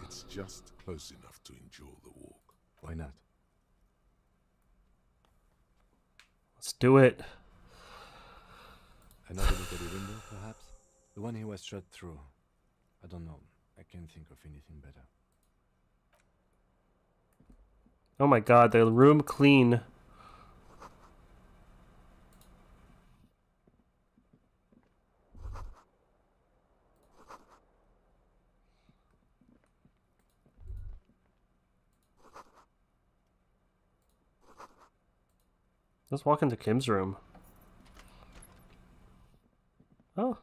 it's just close enough to endure the walk. Why not? Let's do it. Another look at the window, perhaps? The one he was shot through. I don't know. I can't think of anything better. Oh my god, the room clean. Let's walk into Kim's room. Oh.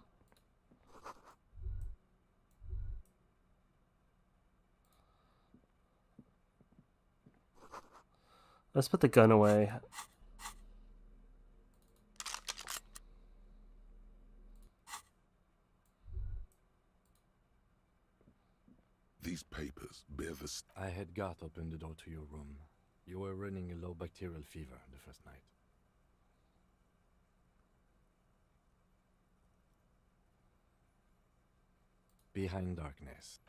Let's put the gun away. These papers bear the... I had Garth open the door to your room. You were running a low bacterial fever the first night. Behind darkness.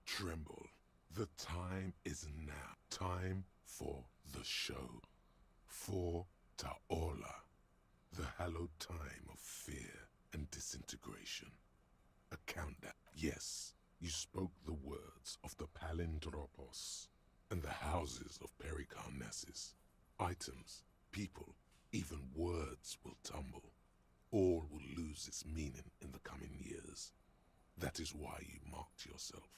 Tremble. The time is now. Time for the show. For Taola. The hallowed time of fear and disintegration. A countdown. Yes, you spoke the words of the Palindropos and the houses of Pericarnassus. Items, people, even words will tumble. All will lose its meaning in the coming years. That is why you marked yourself.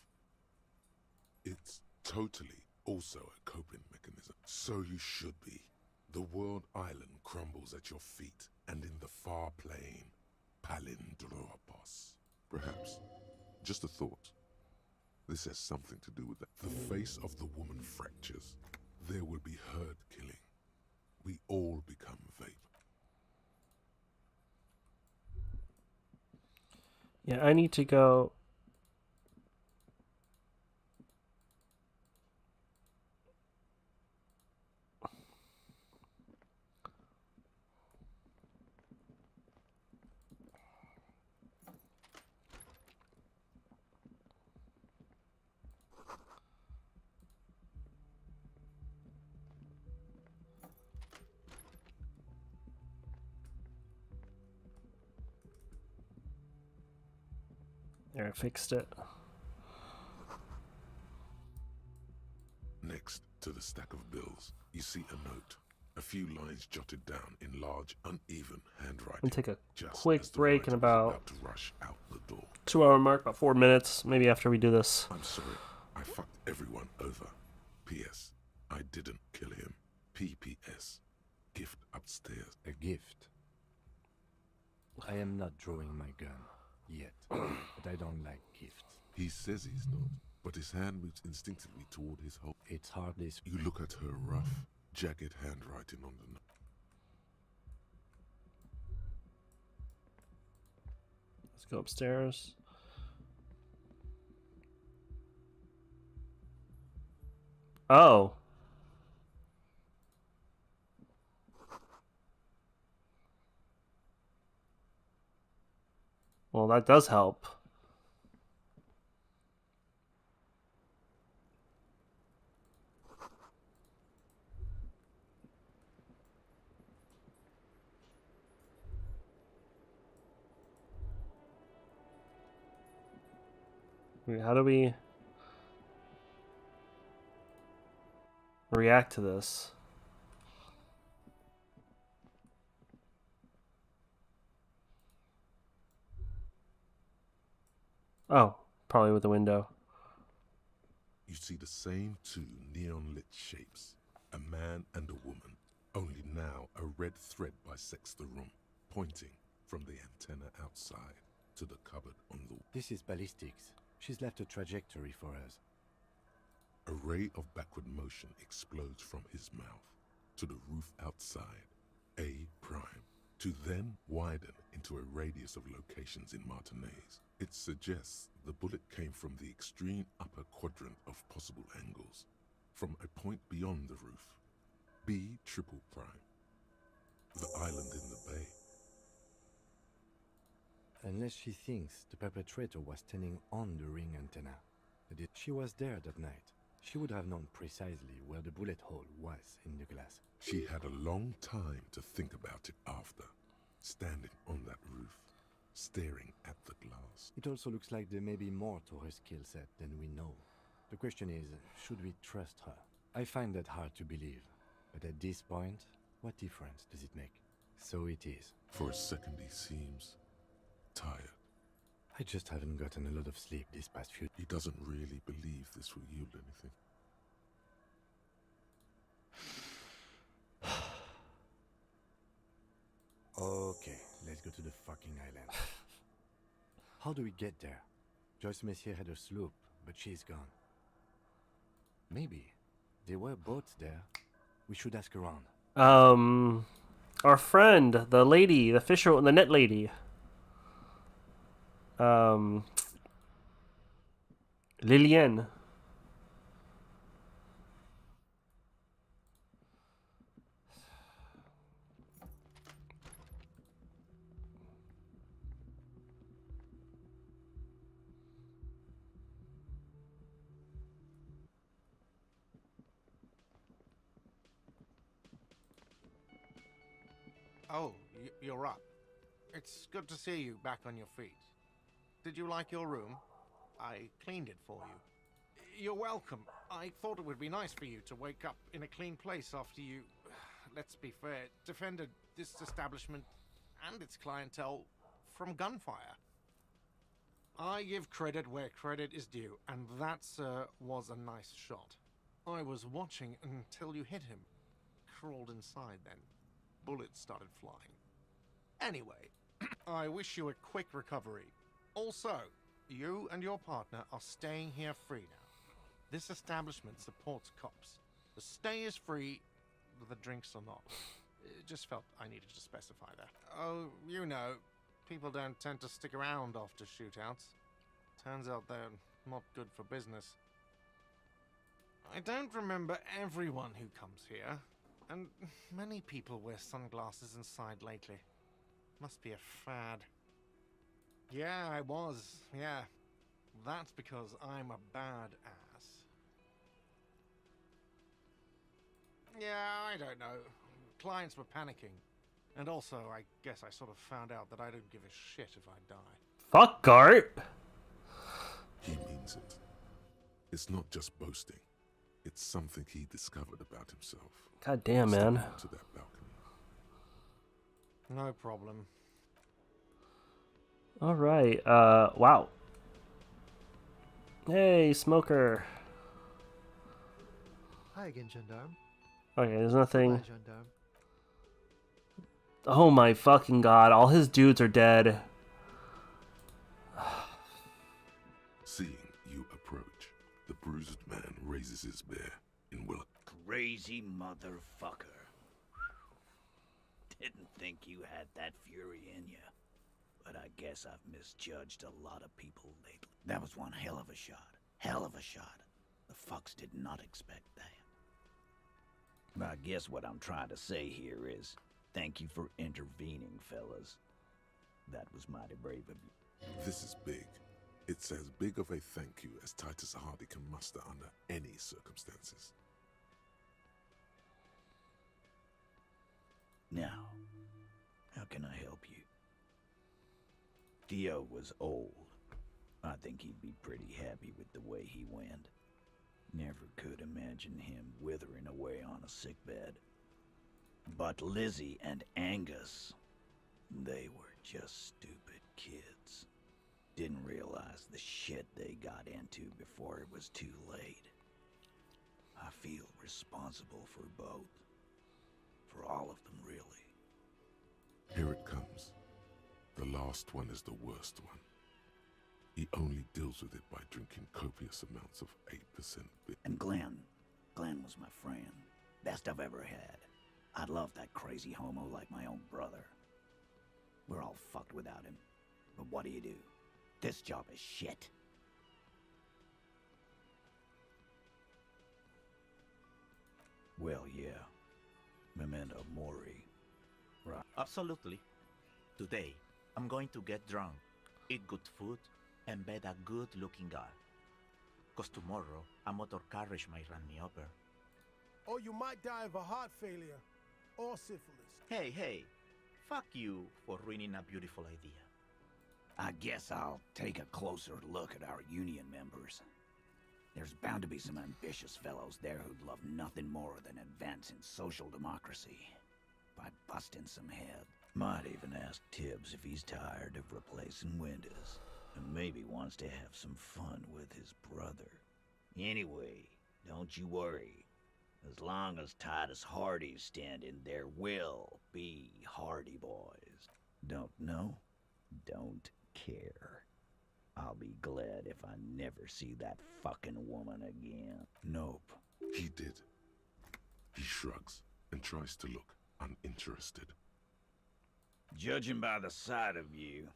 It's totally also a coping mechanism. So you should be. The world island crumbles at your feet, and in the far plain, Palindropos. Perhaps, just a thought. This has something to do with that. The face of the woman fractures. There will be herd killing. We all become vapor. Yeah, I need to go. There, I fixed it. Next to the stack of bills, you see a note. A few lines jotted down in large, uneven handwriting. And take a just quick as the break in writer was about to rush out the door. 2-hour mark, about 4 minutes, maybe after we do this. I'm sorry, I fucked everyone over. P.S. I didn't kill him. P.P.S. Gift upstairs. A gift. I am not drawing my gun. Yet. But I don't like gifts. He says he's not, but his hand moves instinctively toward his hole. It's hardly... You look at her rough, jagged handwriting on the note. Let's go upstairs. Oh. Well, that does help. Wait, how do we react to this? Oh, probably with the window. You see the same two neon-lit shapes, a man and a woman, only now a red thread bisects the room, pointing from the antenna outside to the cupboard on the wall. This is ballistics. She's left a trajectory for us. A ray of backward motion explodes from his mouth to the roof outside, A prime, to then widen into a radius of locations in Martinez. It suggests the bullet came from the extreme upper quadrant of possible angles, from a point beyond the roof, B triple prime, the island in the bay. Unless she thinks the perpetrator was standing on the ring antenna. That she was there that night. She would have known precisely where the bullet hole was in the glass. She had a long time to think about it after, standing on that roof, staring at the glass. It also looks like there may be more to her skill set than we know. The question is, should we trust her? I find that hard to believe, but at this point, what difference does it make? So it is. For a second he seems tired. I just haven't gotten a lot of sleep this past few... He doesn't really believe this will yield anything. Okay, let's go to the fucking island. How do we get there? Joyce Messier had a sloop, but she's gone. Maybe there were boats there. We should ask around. Our friend, the lady, the fisher, the net lady. Liliane. Oh, you're up. It's good to see you back on your feet. Did you like your room? I cleaned it for you. You're welcome. I thought it would be nice for you to wake up in a clean place after you, let's be fair, defended this establishment and its clientele from gunfire. I give credit where credit is due, and that, sir, was a nice shot. I was watching until you hit him. Crawled inside then. Bullets started flying. Anyway, I wish you a quick recovery. Also, you and your partner are staying here free now. This establishment supports cops. The stay is free, the drinks are not. It just felt I needed to specify that. Oh, you know, people don't tend to stick around after shootouts. Turns out they're not good for business. I don't remember everyone who comes here, and many people wear sunglasses inside lately. Must be a fad. Yeah, I was. Yeah. That's because I'm a bad ass. Yeah, I don't know. Clients were panicking. And also, I guess I sort of found out that I don't give a shit if I die. Fuck Gart. He means it. It's not just boasting. It's something he discovered about himself. God damn, man. To that balcony. No problem. All right. Wow. Hey, smoker. Hi again, gendarme. Okay, there's nothing. Hi, gendarme. Oh my fucking god! All his dudes are dead. Seeing you approach, the bruised man raises his bear in will. Crazy motherfucker. Didn't think you had that fury in you. But I guess I've misjudged a lot of people lately. That was one hell of a shot. Hell of a shot. The fucks did not expect that. I guess what I'm trying to say here is, thank you for intervening, fellas. That was mighty brave of you. This is big. It's as big of a thank you as Titus Hardy can muster under any circumstances. Now, how can I help you? Theo was old. I think he'd be pretty happy with the way he went. Never could imagine him withering away on a sickbed. But Lizzie and Angus, they were just stupid kids. Didn't realize the shit they got into before it was too late. I feel responsible for both. For all of them, really. Here it comes. The last one is the worst one. He only deals with it by drinking copious amounts of 8% beer. And Glenn was my friend. Best I've ever had. I'd love that crazy homo like my own brother. We're all fucked without him. But what do? This job is shit. Well, yeah. Memento Mori. Right. Absolutely. Today, I'm going to get drunk, eat good food, and bet a good-looking girl. 'Cause tomorrow, a motor carriage might run me over. Or you might die of a heart failure. Or syphilis. Hey, fuck you for ruining a beautiful idea. I guess I'll take a closer look at our union members. There's bound to be some ambitious fellows there who'd love nothing more than advancing social democracy by busting some head. Might even ask Tibbs if he's tired of replacing windows, and maybe wants to have some fun with his brother. Anyway, don't you worry. As long as Titus Hardy's standing, there will be Hardy Boys. Don't know? Don't care. I'll be glad if I never see that fucking woman again. Nope. He did. He shrugs and tries to look uninterested. Judging by the sight of you,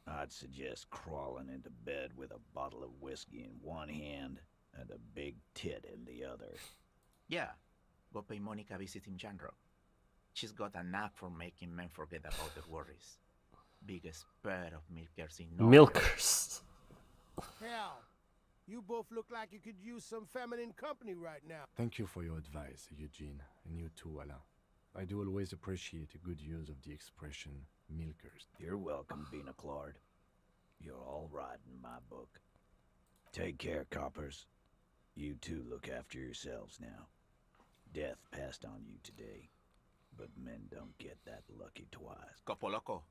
I'd suggest crawling into bed with a bottle of whiskey in one hand and a big tit in the other. Yeah, go pay Monica visiting Janrock. She's got a knack for making men forget about their worries. Biggest pair of milkers in Norway. Milkers. Hell, you both look like you could use some feminine company right now. Thank you for your advice, Eugene, and you too, Alain. I do always appreciate a good use of the expression milkers. You're welcome, Bina Claude. You're all right in my book. Take care, coppers. You two look after yourselves now. Death passed on you today, but men don't get that lucky twice. Copo Loco.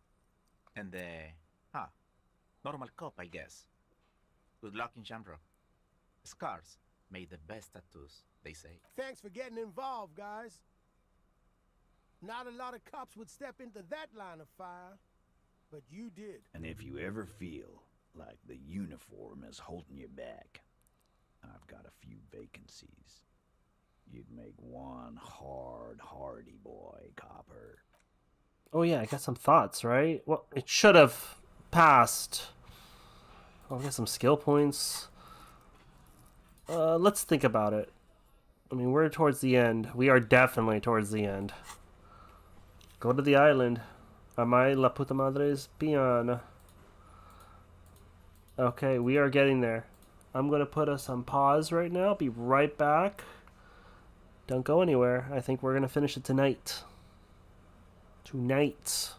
And normal cop, I guess. Good luck in Shamrock. Scars made the best tattoos, they say. Thanks for getting involved, guys. Not a lot of cops would step into that line of fire, but you did. And if you ever feel like the uniform is holding you back, I've got a few vacancies. You'd make one hardy boy, copper. Oh yeah, I got some thoughts, right? Well, it should have passed. Oh, I got some skill points. Let's think about it. I mean, we're towards the end. We are definitely towards the end. Go to the island. Amai la puta madre espion. Okay, we are getting there. I'm going to put us on pause right now. Be right back. Don't go anywhere. I think we're going to finish it tonight. Tonight.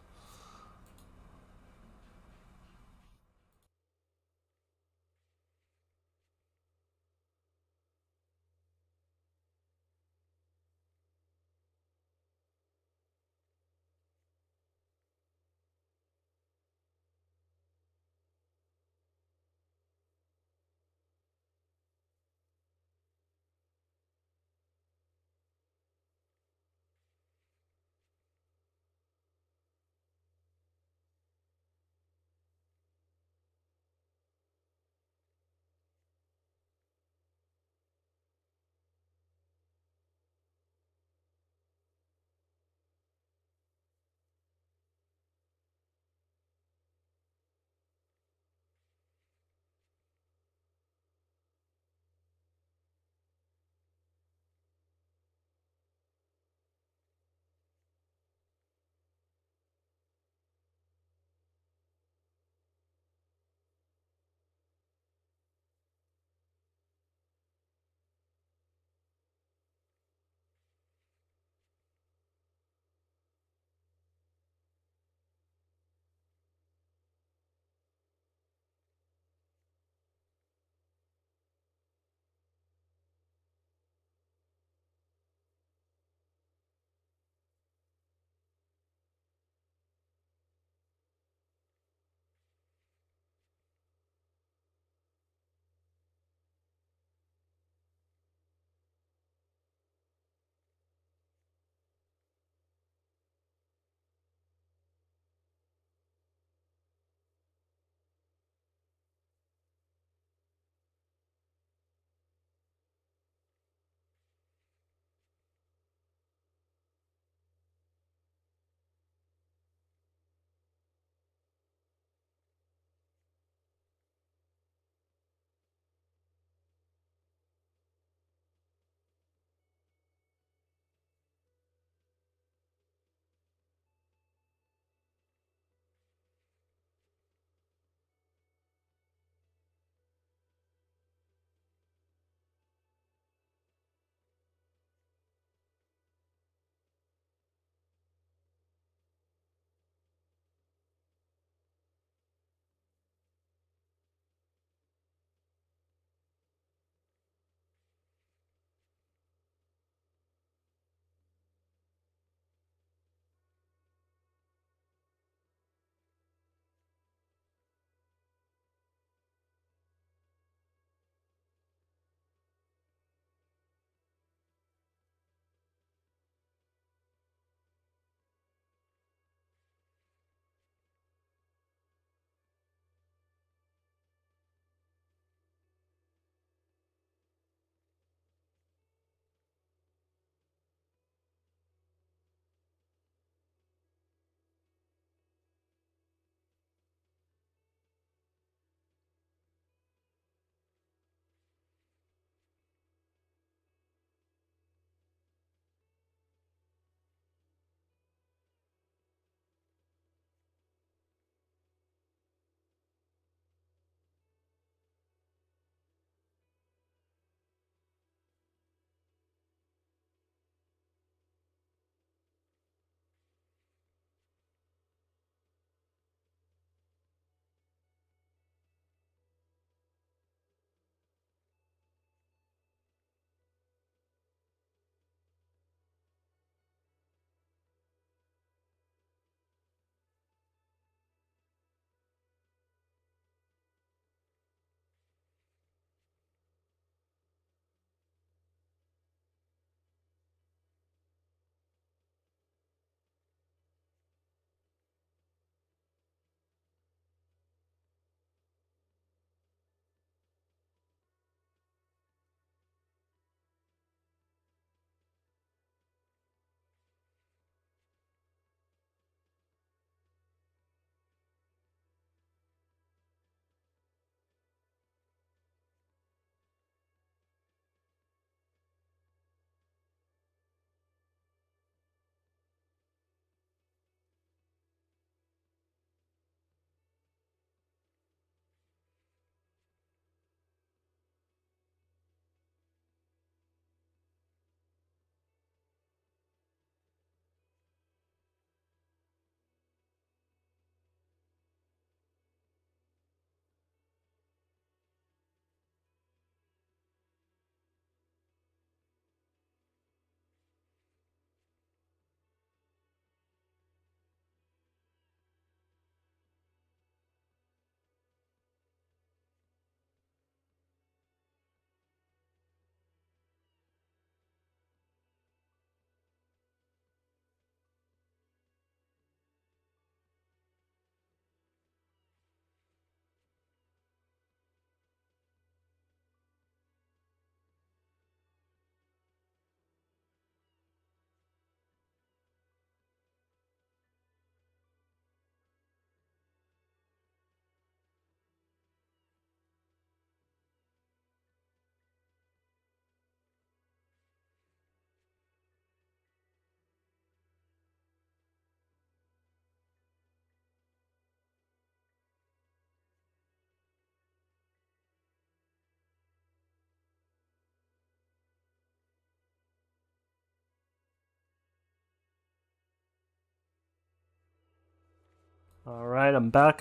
Alright, I'm back.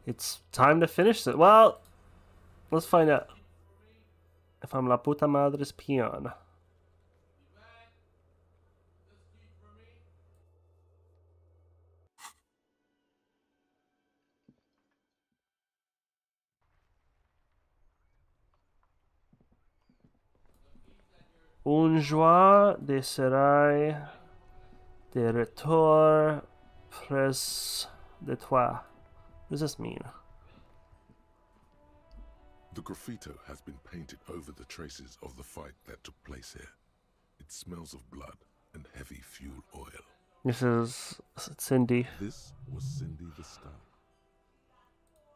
It's time to finish it. Well, let's find out if I'm la puta madre's peon. Un joie de serai de retour près de toi. What does this mean? The graffito has been painted over the traces of the fight that took place here. It smells of blood and heavy fuel oil. This is Cindy. This was Cindy the Star.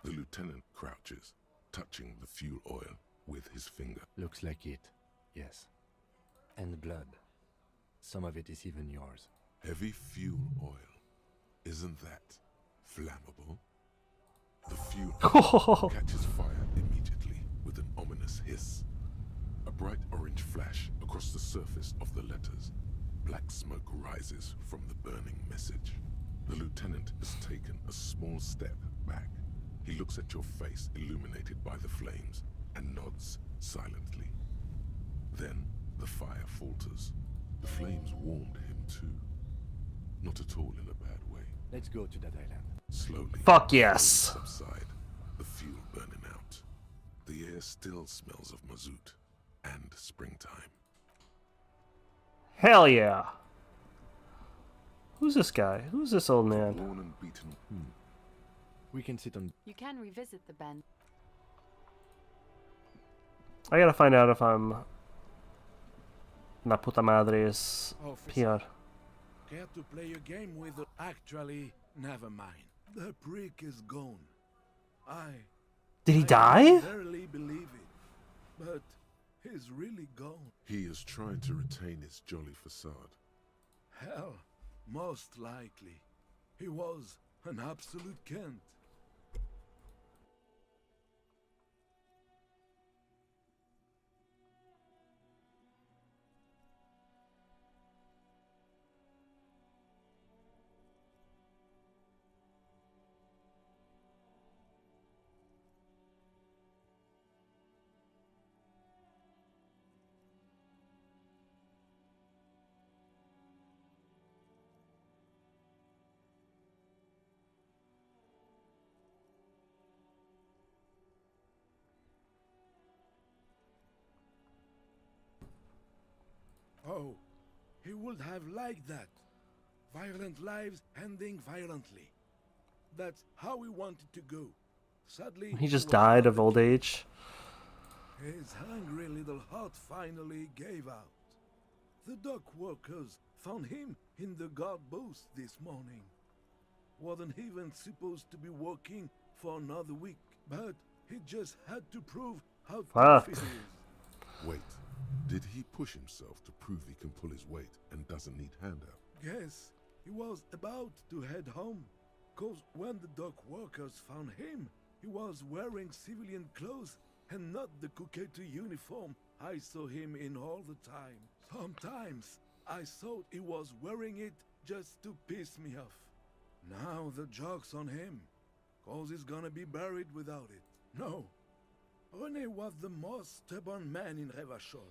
The lieutenant crouches, touching the fuel oil with his finger. Looks like it, yes. And blood. Some of it is even yours. Heavy fuel oil. Isn't that flammable? The fuel catches fire immediately with an ominous hiss. A bright orange flash across the surface of the letters. Black smoke rises from the burning message. The lieutenant has taken a small step back. He looks at your face illuminated by the flames and nods silently. Then the fire falters. The flames warmed him too. Not at all in a bad way. Let's go to that island. Slowly. Fuck yes. Subside, the fuel burning out. The air still smells of mazout and springtime. Hell yeah. Who's this guy? Who's this old man? Worn and beaten. We can sit on... You can revisit the bend. I gotta find out if I'm la puta madre's peon. Care to play a game with... Actually, never mind. The prick is gone. Did he die? I barely believe it, but he's really gone. He is trying to retain his jolly facade. Hell, most likely. He was an absolute Kent. Oh, he would have liked that. Violent lives ending violently. That's how he wanted to go. Sadly, He just died of old age. his hungry little heart finally gave out. The dock workers found him in the guard booth this morning. Wasn't even supposed to be working for another week, but he just had to prove how tough he is. Wait, did he push himself to prove he can pull his weight and doesn't need handout? Yes, he was about to head home. Cause when the dock workers found him, he was wearing civilian clothes and not the Kuketu uniform I saw him in all the time. Sometimes I thought he was wearing it just to piss me off. Now the joke's on him, cause he's gonna be buried without it. No, René was the most stubborn man in Revachol.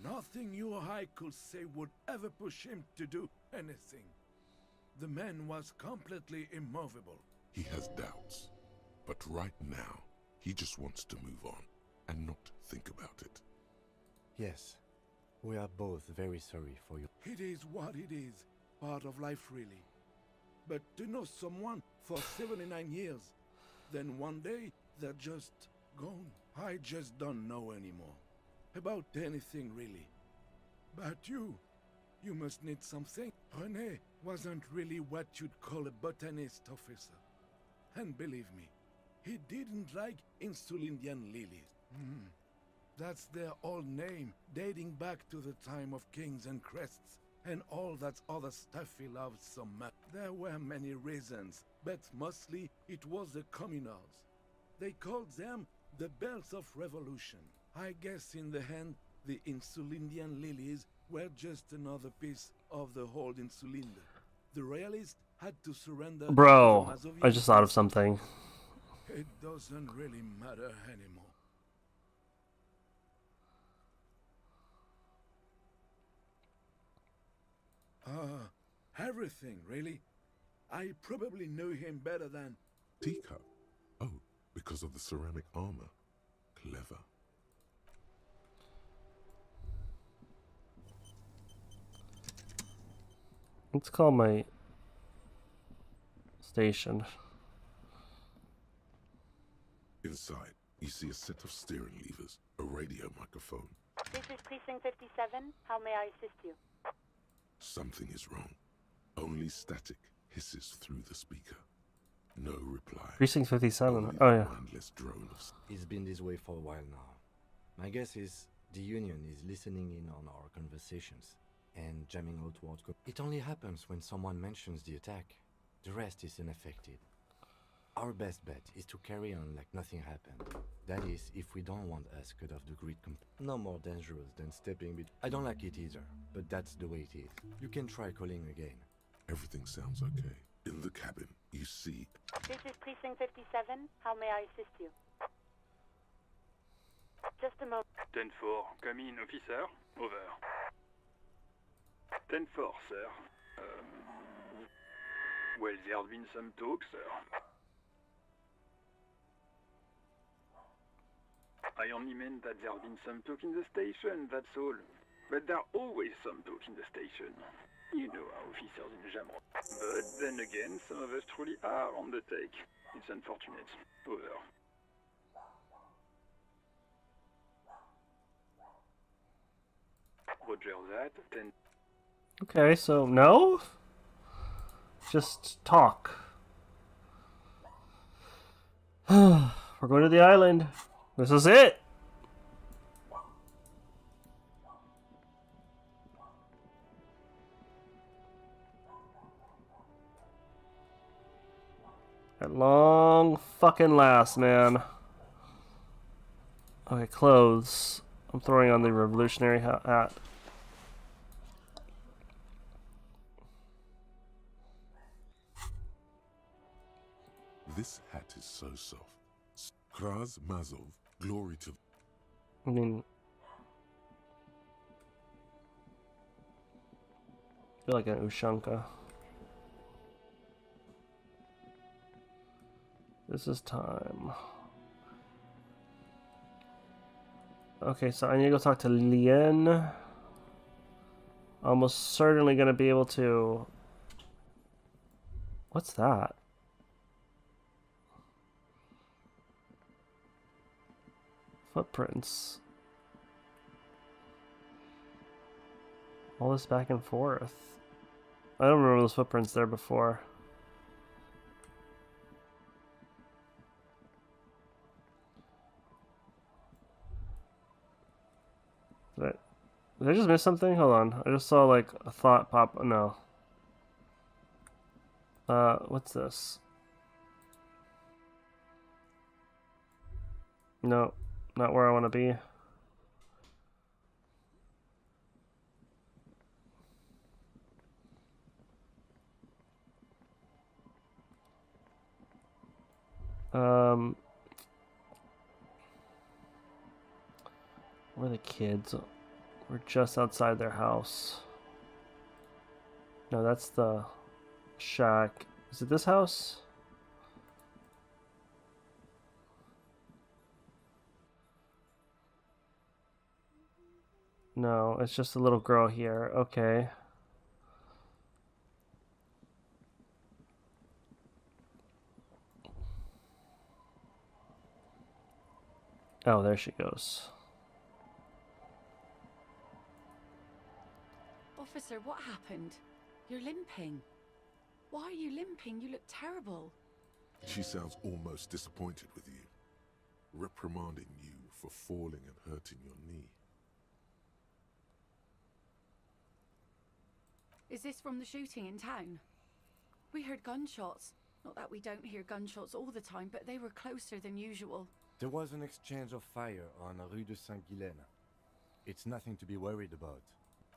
Nothing you or I could say would ever push him to do anything. The man was completely immovable. He has doubts, but right now, he just wants to move on and not think about it. Yes, we are both very sorry for you. It is what it is, part of life really. But to know someone for 79 years, then one day they're just gone. I just don't know anymore. About anything really. But you must need something. René wasn't really what you'd call a botanist, officer. And believe me, he didn't like Insulindian lilies. That's their old name, dating back to the time of kings and crests, and all that other stuff he loved so much. There were many reasons, but mostly it was the communals. They called them the belts of revolution. I guess in the end, the Insulindian lilies were just another piece of the whole Insulinde. the royalists had to surrender Bro, to the I just thought of something. It doesn't really matter anymore. Everything, really. I probably knew him better than... Teacup? Oh, because of the ceramic armor. Clever. Let's call my station. Inside, you see a set of steering levers, a radio microphone. This is Precinct 57. How may I assist you? Something is wrong. Only static hisses through the speaker. No reply. Precinct 57. Only Oh the yeah. mindless drone of... It's been this way for a while now. My guess is the Union is listening in on our conversations and jamming out what it only happens when someone mentions the attack. The rest is unaffected. Our best bet is to carry on like nothing happened. That is, if we don't want us cut off the grid no more dangerous than stepping between. I don't like it either, but that's the way it is. You can try calling again. Everything sounds okay. In the cabin, you see... This is Precinct 57. How may I assist you? Just a moment. 10-4, come in, officer. Over. 10-4, sir. Well, there have been some talk, sir. I only meant that there have been some talk in the station, that's all. But there are always some talk in the station. You know how officers in Jamrock. But then again, some of us truly are on the take. It's unfortunate. Over. Roger that. 10. Okay, so no? Just talk. We're going to the island. This is it. At long fucking last, man. Okay, clothes. I'm throwing on the revolutionary hat. This hat is so soft. Kraz Mazov, glory to... I mean... I feel like an Ushanka. This is time. Okay, so I need to go talk to Lien. Almost certainly gonna be able to... What's that? Footprints. All this back and forth. I don't remember those footprints there before. Did I just miss something? Hold on. I just saw like a thought pop. No. What's this? No, not where I want to be. Where are the kids? We're just outside their house. No, that's the shack. Is it this house? No, it's just a little girl here. Okay. Oh, there she goes. Officer, what happened? You're limping. Why are you limping? You look terrible. She sounds almost disappointed with you, reprimanding you for falling and hurting your knee. Is this from the shooting in town? We heard gunshots. Not that we don't hear gunshots all the time, but they were closer than usual. There was an exchange of fire on Rue de Saint-Guylaine. It's nothing to be worried about.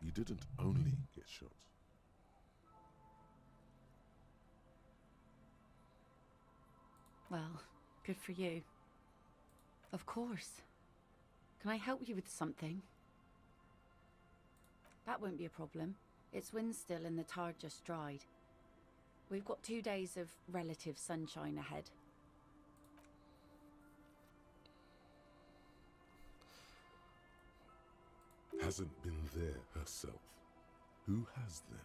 You didn't only get shot. Well, good for you. Of course. Can I help you with something? That won't be a problem. It's wind still and the tar just dried. We've got 2 days of relative sunshine ahead. Hasn't been there herself. Who has then?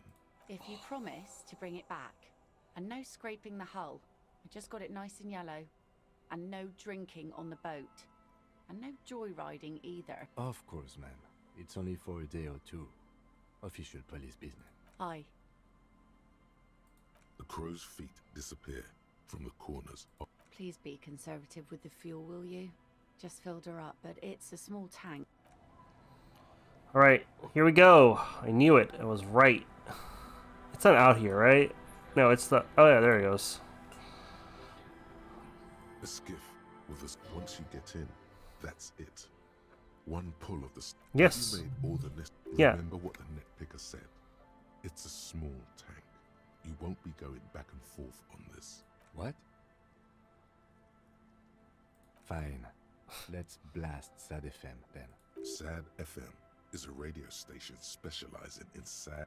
If you promise to bring it back, and no scraping the hull, I just got it nice and yellow, and no drinking on the boat, and no joyriding either. Of course, ma'am. It's only for a day or two. Official police business. Aye. The crow's feet disappear from the corners of... Please be conservative with the fuel, will you? Just filled her up, but it's a small tank. Alright, here we go. I knew it. I was right. It's not out here, right? No, it's the... Oh yeah, there it goes. A skiff with us. Once you get in, that's it. One pull of the... Yes. You made all the nest. Yeah. Remember what the net picker said. It's a small tank. You won't be going back and forth on this. What? Fine. Let's blast SAD FM then. SAD FM is a radio station specializing in SAD.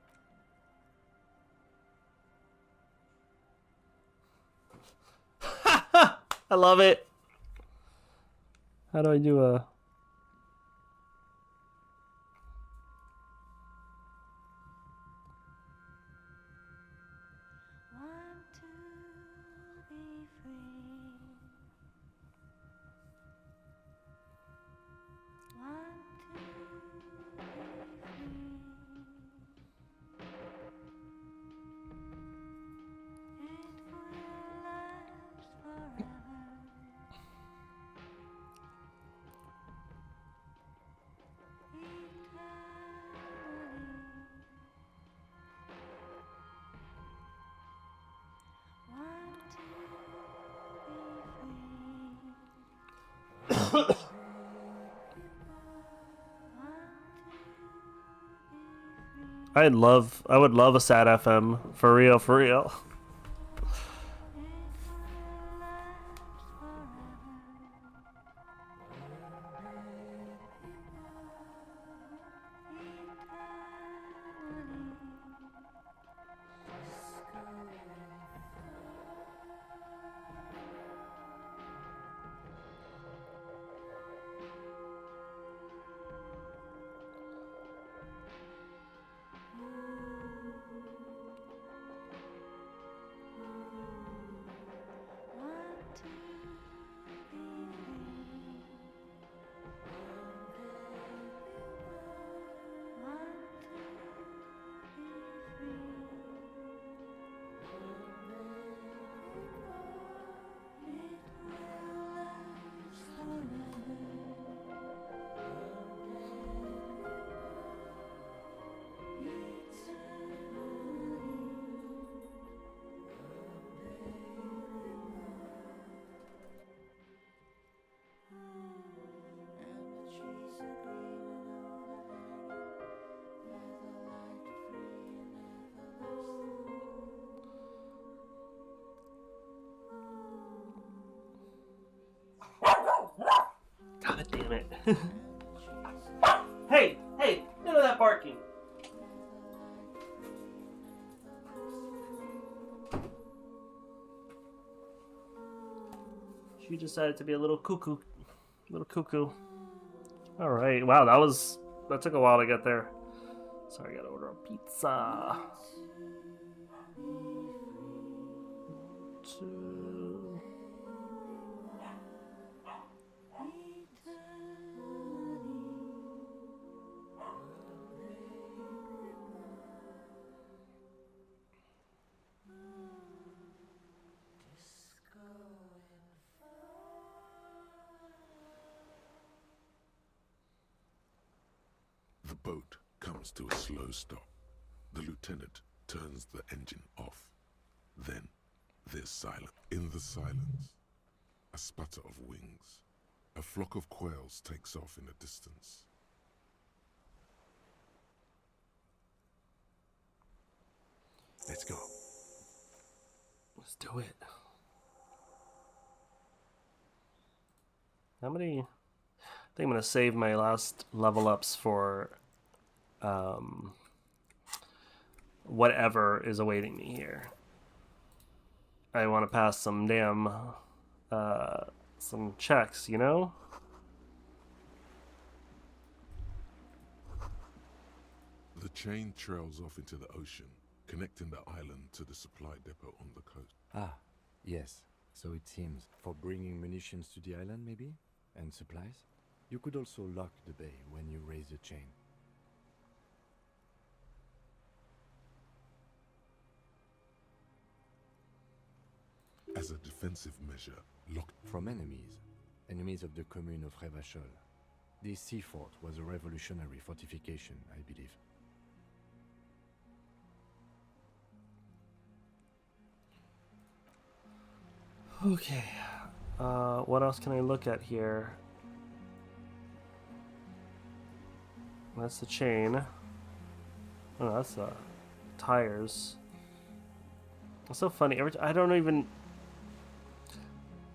I love it. How do I do a... I would love a SAD FM. For real, for real. God damn it. Hey, none of that barking. She decided to be a little cuckoo. Alright, wow, that took a while to get there. Sorry, I gotta order a pizza. The boat comes to a slow stop. The lieutenant turns the engine off. Then there's silence. In the silence, a sputter of wings. A flock of quails takes off in the distance. Let's go. Let's do it. How many? I think I'm gonna save my last level ups for whatever is awaiting me here. I want to pass some damn some checks, you know? The chain trails off into the ocean, connecting the island to the supply depot on the coast. Ah, yes. So it seems. For bringing munitions to the island, maybe? And supplies? You could also lock the bay when you raise the chain. As a defensive measure, locked from enemies. Enemies of the commune of Revachol. This sea fort was a revolutionary fortification, I believe. Okay. What else can I look at here? That's the chain. Oh, that's the tires. It's so funny. I don't even...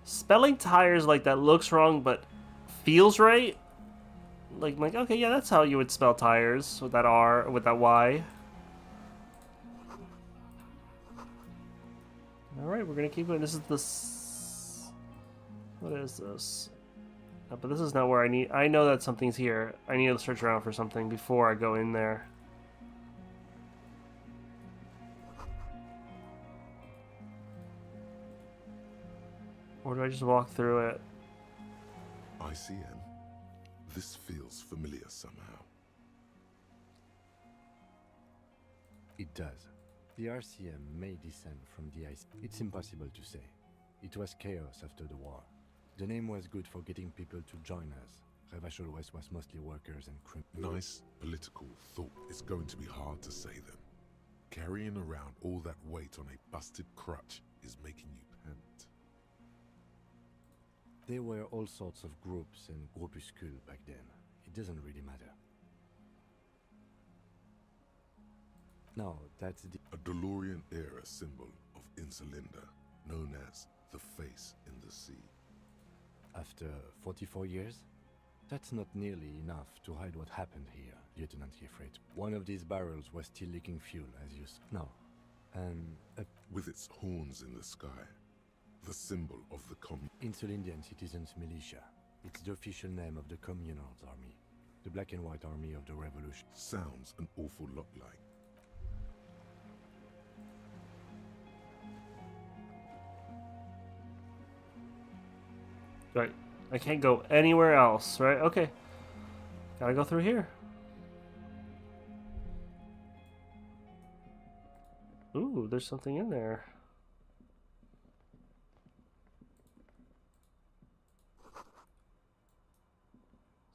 Spelling tires like that looks wrong, but feels right. Like, okay, yeah, that's how you would spell tires, with that R, with that Y. Alright, we're gonna keep going. This is the... What is this? Oh, but this is not where I need... I know that something's here. I need to search around for something before I go in there. Or do I just walk through it? ICM. This feels familiar somehow. It does. The RCM may descend from the ice. It's impossible to say. It was chaos after the war. The name was good for getting people to join us. Revachol West was mostly workers and criminals. Nice political thought. It's going to be hard to say them. Carrying around all that weight on a busted crutch is making you pant. There were all sorts of groups and groupuscules back then. It doesn't really matter. No, that's the... A DeLorean-era symbol of Insulinda, known as the face in the sea. After 44 years? That's not nearly enough to hide what happened here, Lieutenant Giffred. One of these barrels was still leaking fuel, as you... No. With its horns in the sky. The symbol of the Insulindian Citizens Militia. It's the official name of the Communards Army. The black and white army of the revolution. Sounds an awful lot like. Right. I can't go anywhere else, right? Okay. Gotta go through here. Ooh, there's something in there.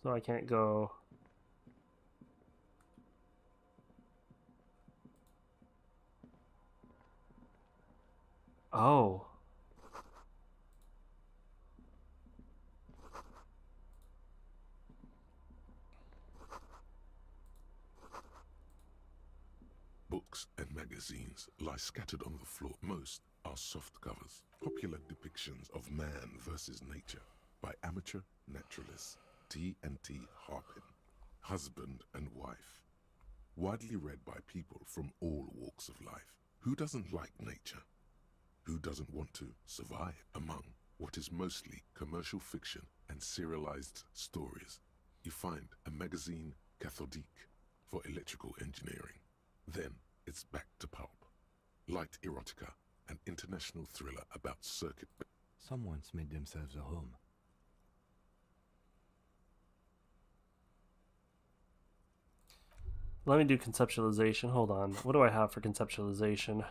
So I can't go... Oh. Books and magazines lie scattered on the floor. Most are soft covers. Popular depictions of man versus nature by amateur naturalists T&T Harpin. Husband and wife. Widely read by people from all walks of life. Who doesn't like nature? Who doesn't want to survive among what is mostly commercial fiction and serialized stories? You find a magazine cathodique for electrical engineering. Then it's back to pulp. Light erotica, an international thriller about circuit. Someone's made themselves a home. Let me do conceptualization. Hold on. What do I have for conceptualization?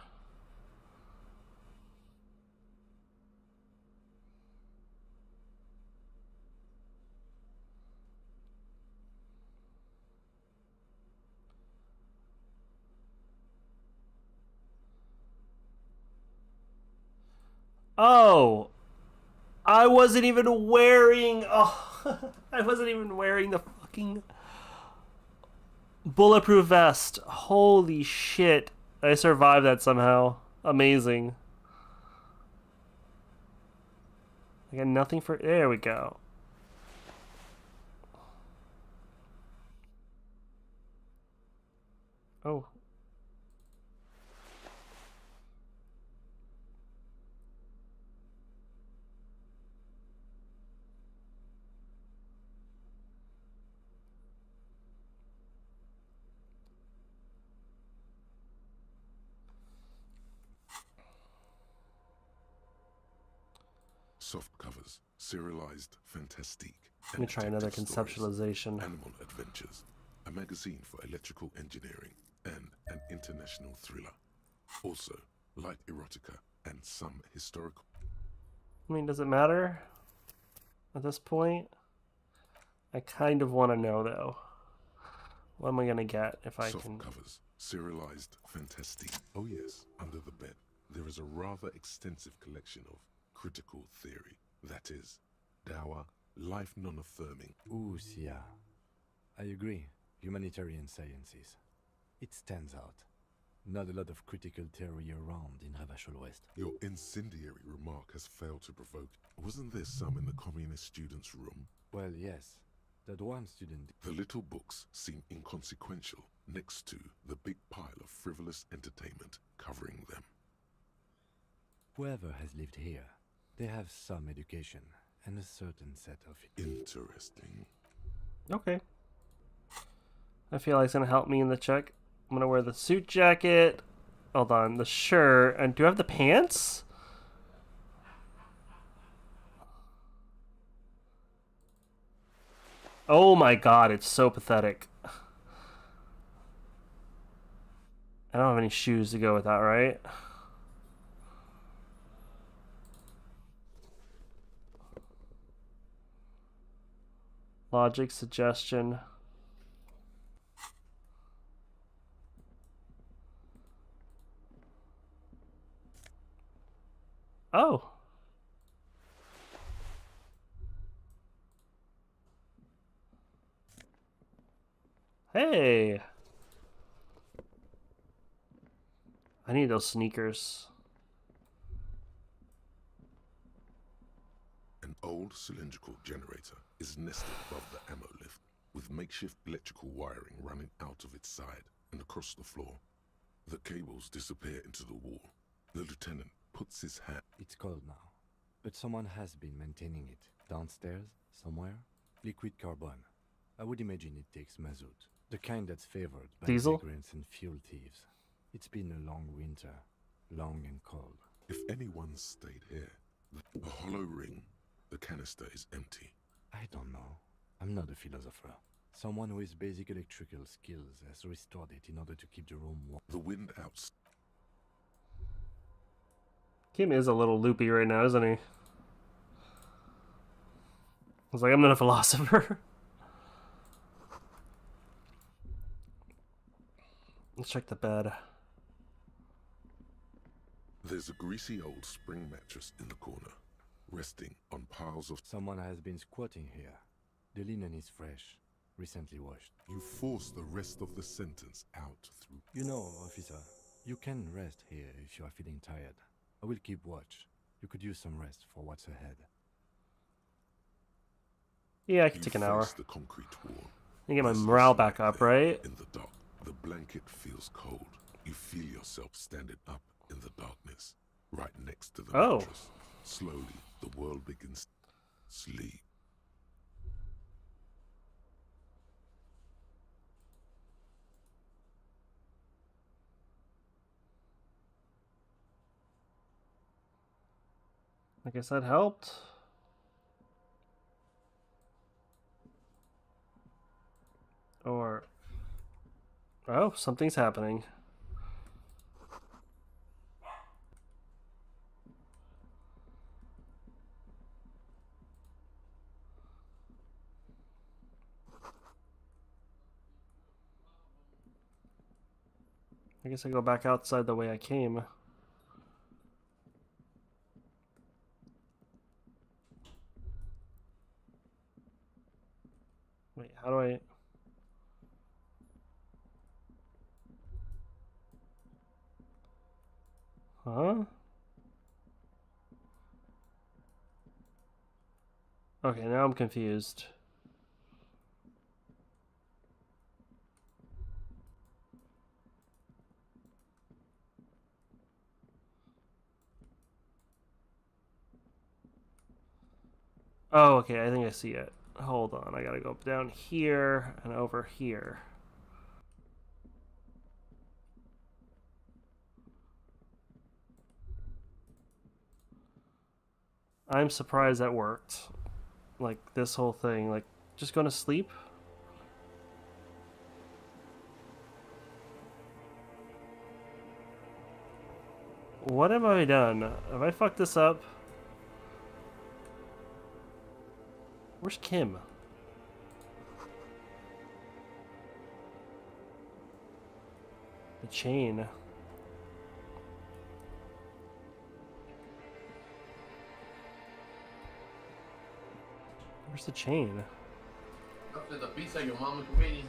Oh, I wasn't even wearing. Oh, I wasn't even wearing the fucking bulletproof vest. Holy shit! I survived that somehow. Amazing. I got nothing for. There we go. Oh. Soft covers, serialized fantastique. Let me try another detective stories, conceptualization. Animal Adventures, a magazine for electrical engineering, and an international thriller. Also, light erotica and some historical. I mean, does it matter at this point? I kind of want to know, though. What am I going to get if I Soft can... covers, serialized fantastique. Oh yes, under the bed, there is a rather extensive collection of critical theory. That is, dour, life non-affirming. Ooh, yeah. I agree. Humanitarian sciences. It stands out. Not a lot of critical theory around in Ravachol West. Your incendiary remark has failed to provoke. Wasn't there some in the communist students' room? Well, yes. That one student... The little books seem inconsequential next to the big pile of frivolous entertainment covering them. Whoever has lived here, they have some education and a certain set of... Interesting. Okay. I feel like it's going to help me in the check. I'm going to wear the suit jacket. Hold on. The shirt. And do I have the pants? Oh my god, it's so pathetic. I don't have any shoes to go with that, right? Logic, suggestion. Oh. Hey. I need those sneakers. An old cylindrical generator is nested above the ammo lift, with makeshift electrical wiring running out of its side and across the floor. The cables disappear into the wall. The lieutenant puts his hand... It's cold now, but someone has been maintaining it. Downstairs, somewhere? Liquid carbon. I would imagine it takes mazout, the kind that's favored by Diesel? vagrants and fuel thieves. It's been a long winter, long and cold. If anyone stayed here, a hollow ring, the canister is empty. I don't know. I'm not a philosopher. Someone with basic electrical skills has restored it in order to keep the room warm. The wind out. Kim is a little loopy right now, isn't he? I was like, I'm not a philosopher. Let's check the bed. There's a greasy old spring mattress in the corner, resting on piles of... Someone has been squatting here. The linen is fresh, recently washed. You force the rest of the sentence out through... You know, officer, you can rest here if you are feeling tired. I will keep watch. You could use some rest for what's ahead. Yeah, I can take an hour. The concrete wall. I get my morale back up, right? In the dark, the blanket feels cold. You feel yourself standing up in the darkness, right next to the mattress. Slowly, the world begins to sleep. I guess that helped. Or... oh, something's happening. I guess I go back outside the way I came. Wait, how do I... huh? Okay, now I'm confused. Oh, okay, I think I see it. Hold on, I gotta go down here and over here. I'm surprised that worked. Like, this whole thing. Like, just going to sleep? What have I done? Have I fucked this up? Where's Kim? The chain. Where's the chain? After the pizza your mama made.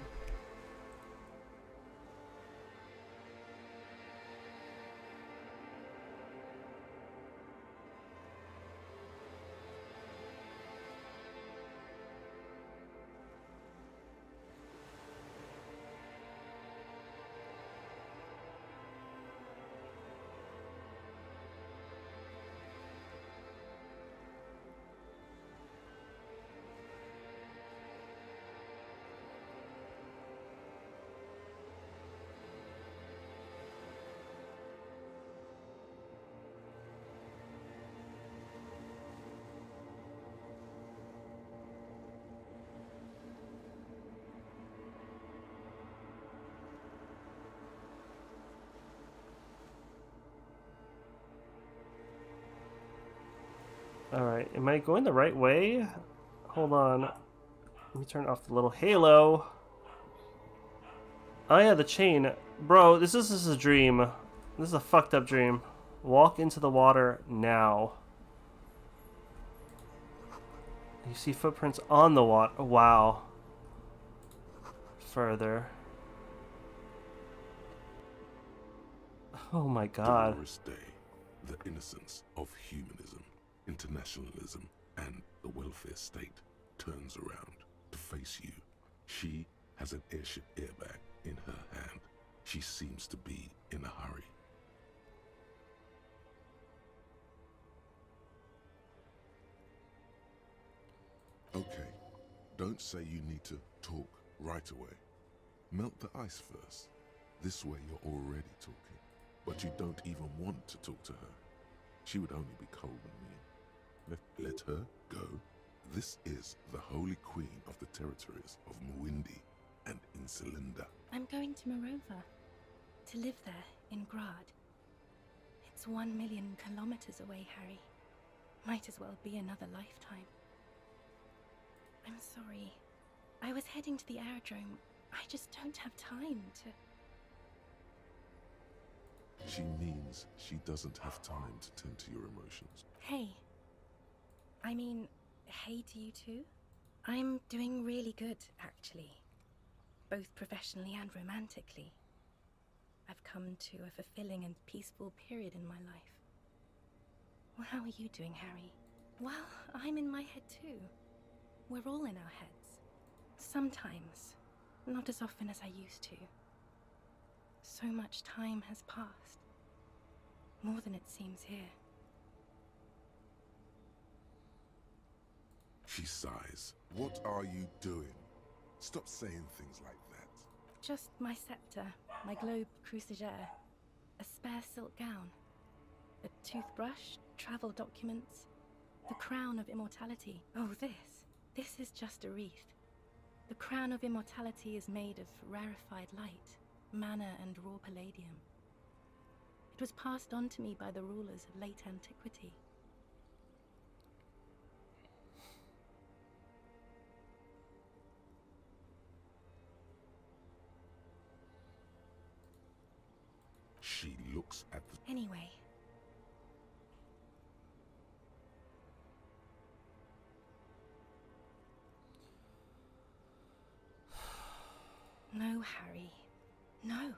Alright, am I going the right way? Hold on. Let me turn off the little halo. Oh yeah, the chain. Bro, this is a dream. This is a fucked up dream. Walk into the water now. You see footprints on the water. Wow. Further. Oh my god. Dolores Day, the innocence of humanism, internationalism, and the welfare state turns around to face you. She has an airship airbag in her hand. She seems to be in a hurry. Okay, don't say you need to talk right away. Melt the ice first. This way you're already talking, but you don't even want to talk to her. She would only be cold and mean. Let her go. This is the Holy Queen of the territories of Muindi and Insulinda. I'm going to Morova, to live there in Grad. It's 1 million kilometers away, Harry. Might as well be another lifetime. I'm sorry. I was heading to the aerodrome. I just don't have time to... She means she doesn't have time to tend to your emotions. Hey. I mean, hey to you too? I'm doing really good, actually. Both professionally and romantically. I've come to a fulfilling and peaceful period in my life. Well, how are you doing, Harry? Well, I'm in my head too. We're all in our heads. Sometimes. Not as often as I used to. So much time has passed. More than it seems here. She sighs. What are you doing? Stop saying things like that. Just my scepter, my globe cruciger, a spare silk gown, a toothbrush, travel documents, the crown of immortality. Oh, this is just a wreath. The crown of immortality is made of rarefied light, mana and raw palladium. It was passed on to me by the rulers of late antiquity. She looks at the... Anyway. No, Harry. No.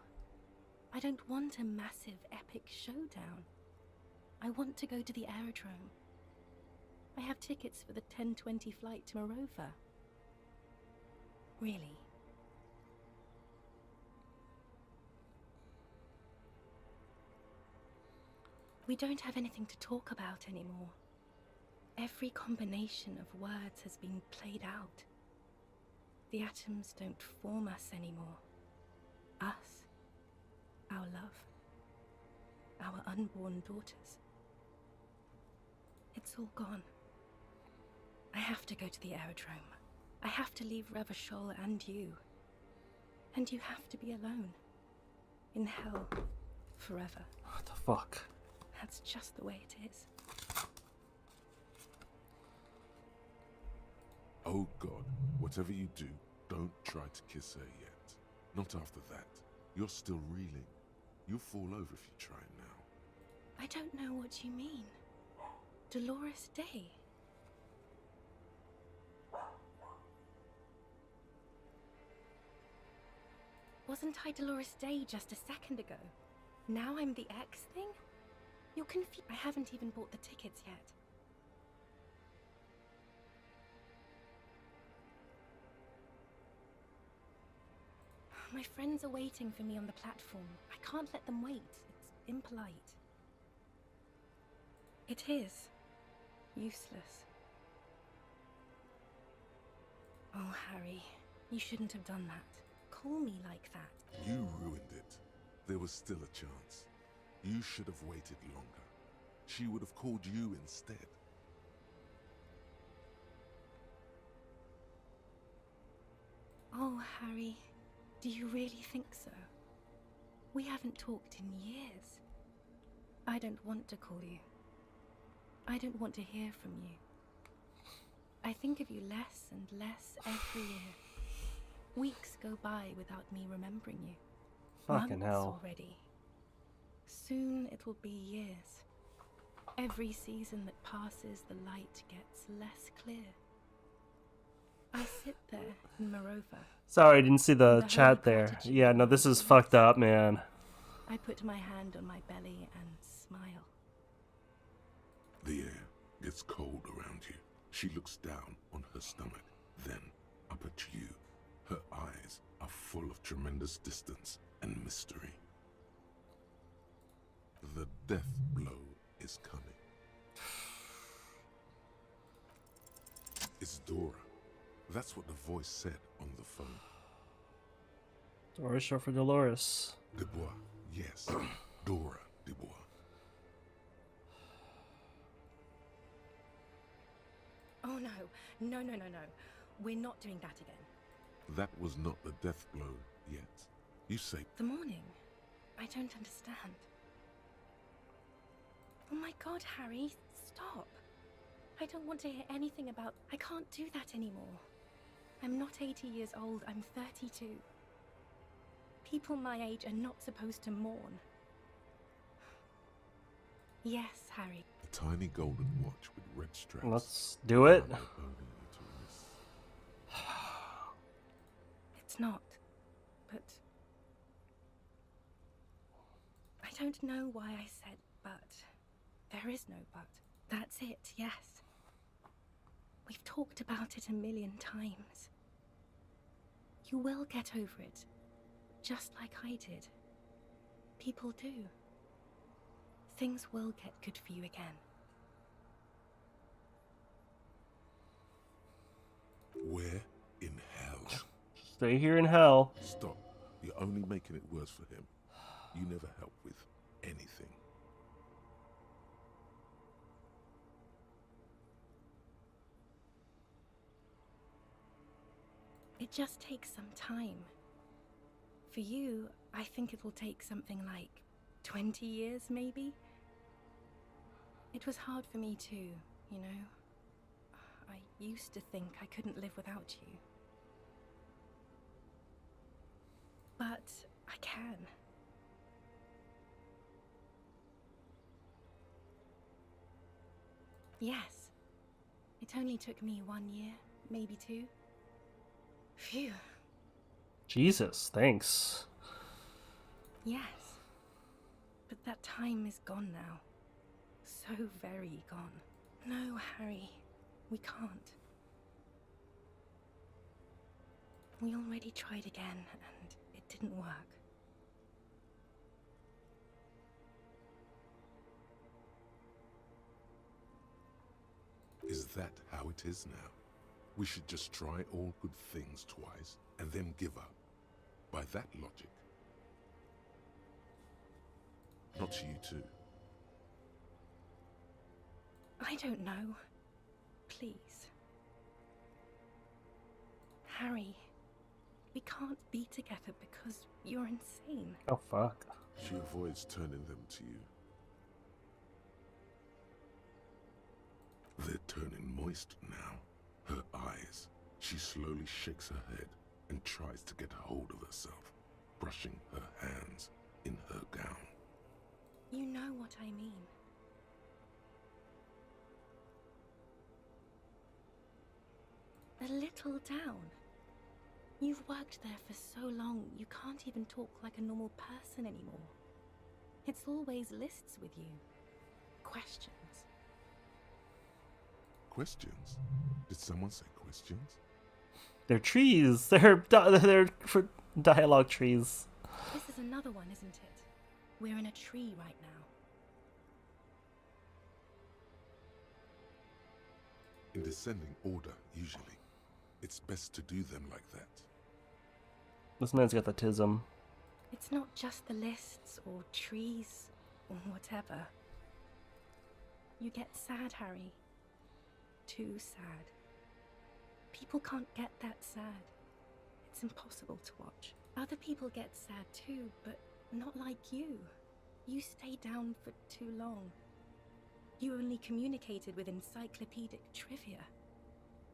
I don't want a massive, epic showdown. I want to go to the aerodrome. I have tickets for the 10:20 flight to Morova. Really. We don't have anything to talk about anymore. Every combination of words has been played out. The atoms don't form us anymore. Us, our love, our unborn daughters. It's all gone. I have to go to the aerodrome. I have to leave Revachol and you. And you have to be alone. In hell. Forever. What the fuck? That's just the way it is. Oh God, whatever you do, don't try to kiss her yet. Not after that. You're still reeling. You'll fall over if you try now. I don't know what you mean. Dolores Day. Wasn't I Dolores Day just a second ago? Now I'm the X thing? You're confused. I haven't even bought the tickets yet. My friends are waiting for me on the platform. I can't let them wait. It's impolite. It is. Useless. Oh, Harry, you shouldn't have done that. Call me like that. You ruined it. There was still a chance. You should have waited longer. She would have called you instead. Oh, Harry, do you really think so? We haven't talked in years. I don't want to call you. I don't want to hear from you. I think of you less and less every year. Weeks go by without me remembering you. Fucking Months hell. already. Soon it will be years. Every season that passes, the light gets less clear. I sit there in Morova. Sorry, I didn't see the The chat holy there. gratitude Yeah, no, this is fucked up, man. I put my hand on my belly and smile. The air gets cold around you. She looks down on her stomach, then up at you. Her eyes are full of tremendous distance and mystery. The death blow is coming. It's Dora. That's what the voice said on the phone. Dora short for Dolores. Dubois, yes. Dora Dubois. Oh no, no, no, no, no. We're not doing that again. That was not the death blow yet. You say The morning? I don't understand. Oh my god, Harry, stop. I don't want to hear anything about... I can't do that anymore. I'm not 80 years old, I'm 32. People my age are not supposed to mourn. Yes, Harry. a tiny golden watch with red straps. Let's do it. around her bony little wrist. It's not, but... I don't know why I said but. There is no but. That's it, yes. We've talked about it a million times. You will get over it, just like I did. People do. Things will get good for you again. Where in hell? Stay here in hell. Stop. You're only making it worse for him. You never help with anything. It just takes some time. For you, I think it will take something like 20 years, maybe? It was hard for me too, you know? I used to think I couldn't live without you. But I can. Yes. It only took me 1 year, maybe 2. Phew. Jesus, thanks. Yes. But that time is gone now. So very gone. No, Harry. We can't. We already tried again, and it didn't work. Is that how it is now? We should just try all good things twice and then give up. By that logic. Not you too. I don't know. Please. Harry, we can't be together because you're insane. Oh, fuck. She avoids turning them to you. They're turning moist now. Her eyes. She slowly shakes her head and tries to get a hold of herself, brushing her hands in her gown. You know what I mean. A little down. You've worked there for so long, you can't even talk like a normal person anymore. It's always lists with you. Questions. Questions? Did someone say questions? They're trees. They're for dialogue trees. This is another one, isn't it? We're in a tree right now. In descending order, usually. It's best to do them like that. This man's got the tism. It's not just the lists or trees or whatever. You get sad, Harry. Too sad. People can't get that sad. It's impossible to watch. Other people get sad too, but not like you. You stay down for too long. You only communicated with encyclopedic trivia.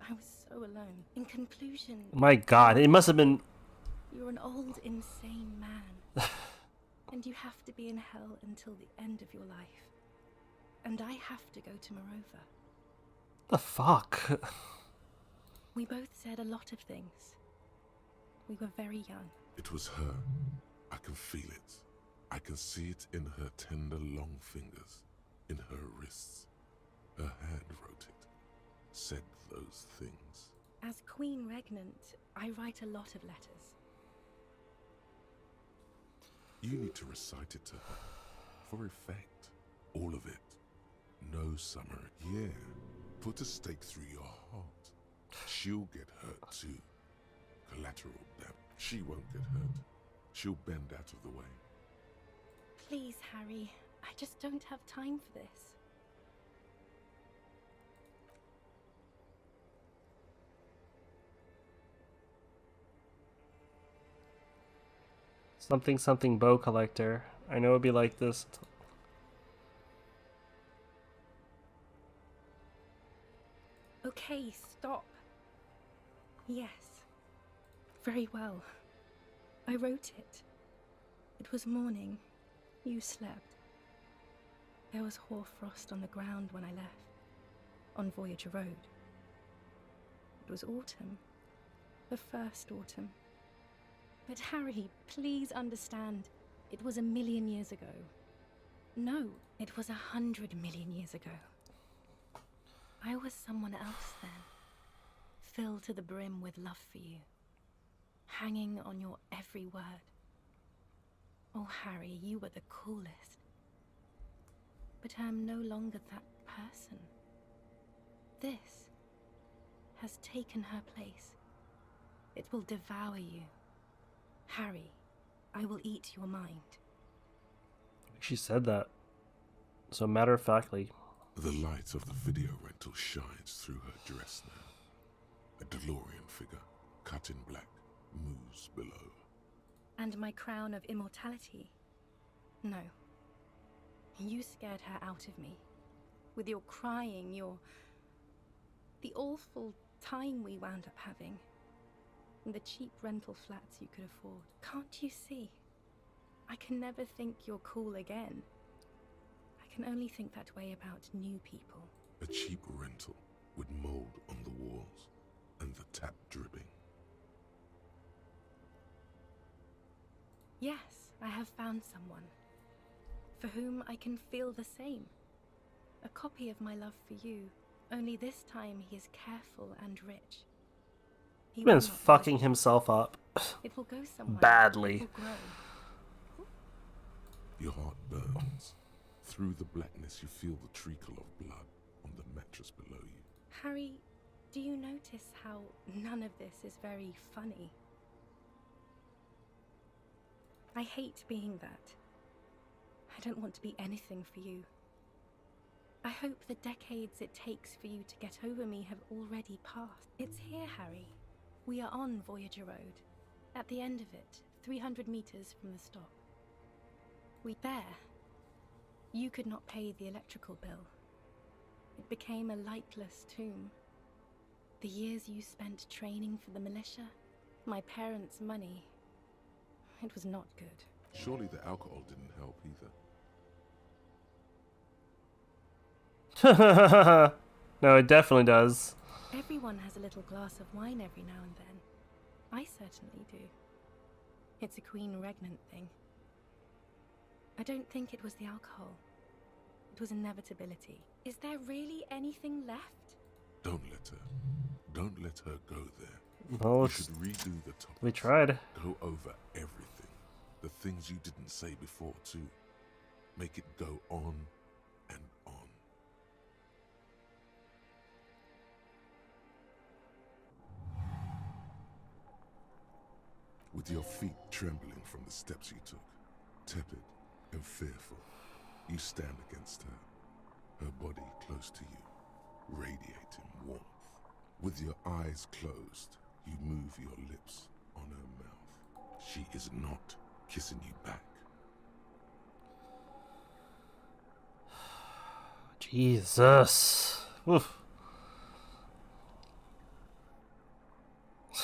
I was so alone. In conclusion... My god, it must have been... You're an old, insane man. And you have to be in hell until the end of your life. And I have to go to Morova. The fuck? We both said a lot of things. We were very young. It was her. I can feel it. I can see it in her tender, long fingers, in her wrists. Her hand wrote it, said those things. As Queen Regnant, I write a lot of letters. You need to recite it to her, for effect. All of it. No summer, yeah. Put a stake through your heart. She'll get hurt too. Collateral damage. She won't get hurt. She'll bend out of the way. Please, Harry. I just don't have time for this. Something something bow collector. I know it'd be like this. Okay, stop. Yes. Very well. I wrote it. It was morning. You slept. There was hoarfrost on the ground when I left, on Voyager Road. It was autumn. The first autumn. But Harry, please understand, it was 1,000,000 years ago. No, it was 100 million years ago. I was someone else then, filled to the brim with love for you, hanging on your every word. Oh, Harry, you were the coolest. But I'm no longer that person. This has taken her place. It will devour you. Harry, I will eat your mind. She said that. So matter-of-factly. The light of the video rental shines through her dress now. A DeLorean figure, cut in black, moves below. And my crown of immortality? No. You scared her out of me. With your crying, the awful time we wound up having. And the cheap rental flats you could afford. Can't you see? I can never think you're cool again. I can only think that way about new people. A cheap rental with mold on the walls and the tap dripping. Yes, I have found someone for whom I can feel the same. A copy of my love for you, only this time he is careful and rich. He This will man's not fucking lose. himself up. It will go somewhere. Badly. It will grow. Your heart burns. Through the blackness you feel the trickle of blood on the mattress below you. Harry, do you notice how none of this is very funny? I hate being that. I don't want to be anything for you. I hope the decades it takes for you to get over me have already passed. It's here, Harry. We are on Voyager Road. At the end of it, 300 meters from the stop. There. You could not pay the electrical bill. It became a lightless tomb. The years you spent training for the militia, my parents' money, it was not good. Surely the alcohol didn't help either. No, it definitely does. Everyone has a little glass of wine every now and then. I certainly do. It's a Queen Regnant thing. I don't think it was the alcohol. It was inevitability. Is there really anything left? Don't let her go there. Well, we should redo the topics. We tried. Go over everything. The things you didn't say before, too. Make it go on and on. With your feet trembling from the steps you took, tepid and fearful, you stand against her body close to you, radiating warmth. With your eyes closed, you move your lips on her mouth. She is not kissing you back. Jesus. Oof.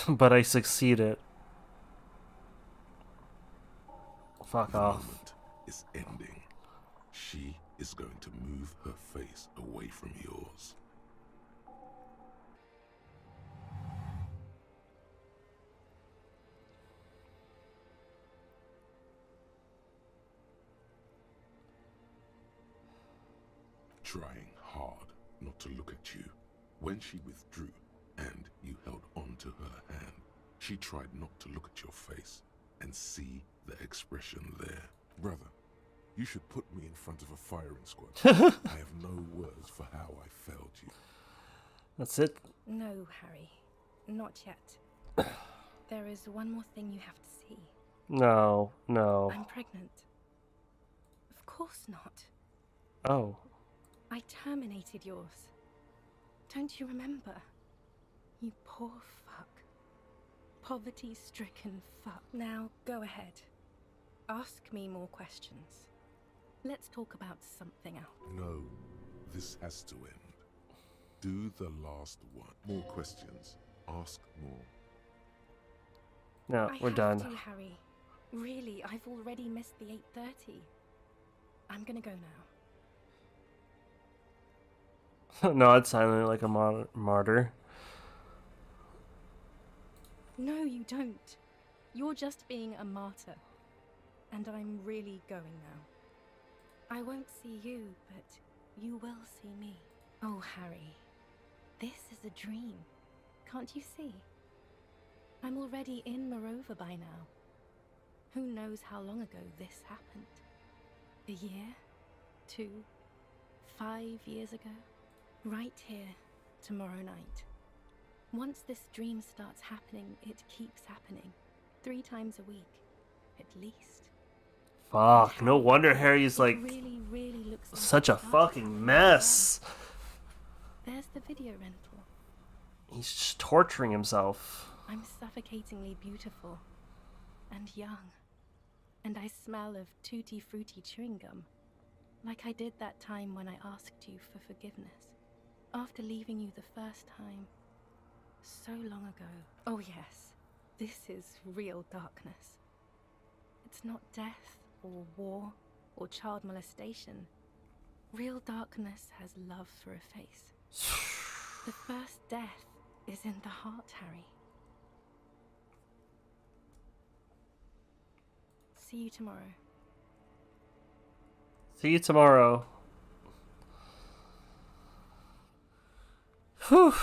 But I succeeded. Fuck off. The moment is ending. She is going to move her face away from yours. Trying hard not to look at you. When she withdrew and you held on to her hand, she tried not to look at your face and see the expression there. Brother, you should put me in front of a firing squad. I have no words for how I failed you. That's it? No, Harry. Not yet. There is one more thing you have to see. No, no. I'm pregnant. Of course not. Oh. I terminated yours. Don't you remember? You poor fuck. Poverty-stricken fuck. Now, go ahead. Ask me more questions. Let's talk about something else. No, this has to end. Do the last one. More questions. Ask more. No, we're done. I have to, Harry. Really, I've already missed the 8:30. I'm gonna go now. No, it's silent like a martyr. No, you don't. You're just being a martyr. And I'm really going now. I won't see you, but you will see me. Oh, Harry. This is a dream. Can't you see? I'm already in Morova by now. Who knows how long ago this happened? A year? 2? 5 years ago? Right here, tomorrow night. Once this dream starts happening, it keeps happening. 3 times a week, at least. Fuck, no wonder Harry's like really looks like such a fucking mess. There's the video rental. He's just torturing himself. I'm suffocatingly beautiful and young. And I smell of tutti frutti chewing gum, like I did that time when I asked you for forgiveness. After leaving you the first time, so long ago. Oh yes, this is real darkness. It's not death or war or child molestation. Real darkness has love for a face. The first death is in the heart, Harry. See you tomorrow. See you tomorrow. Whew.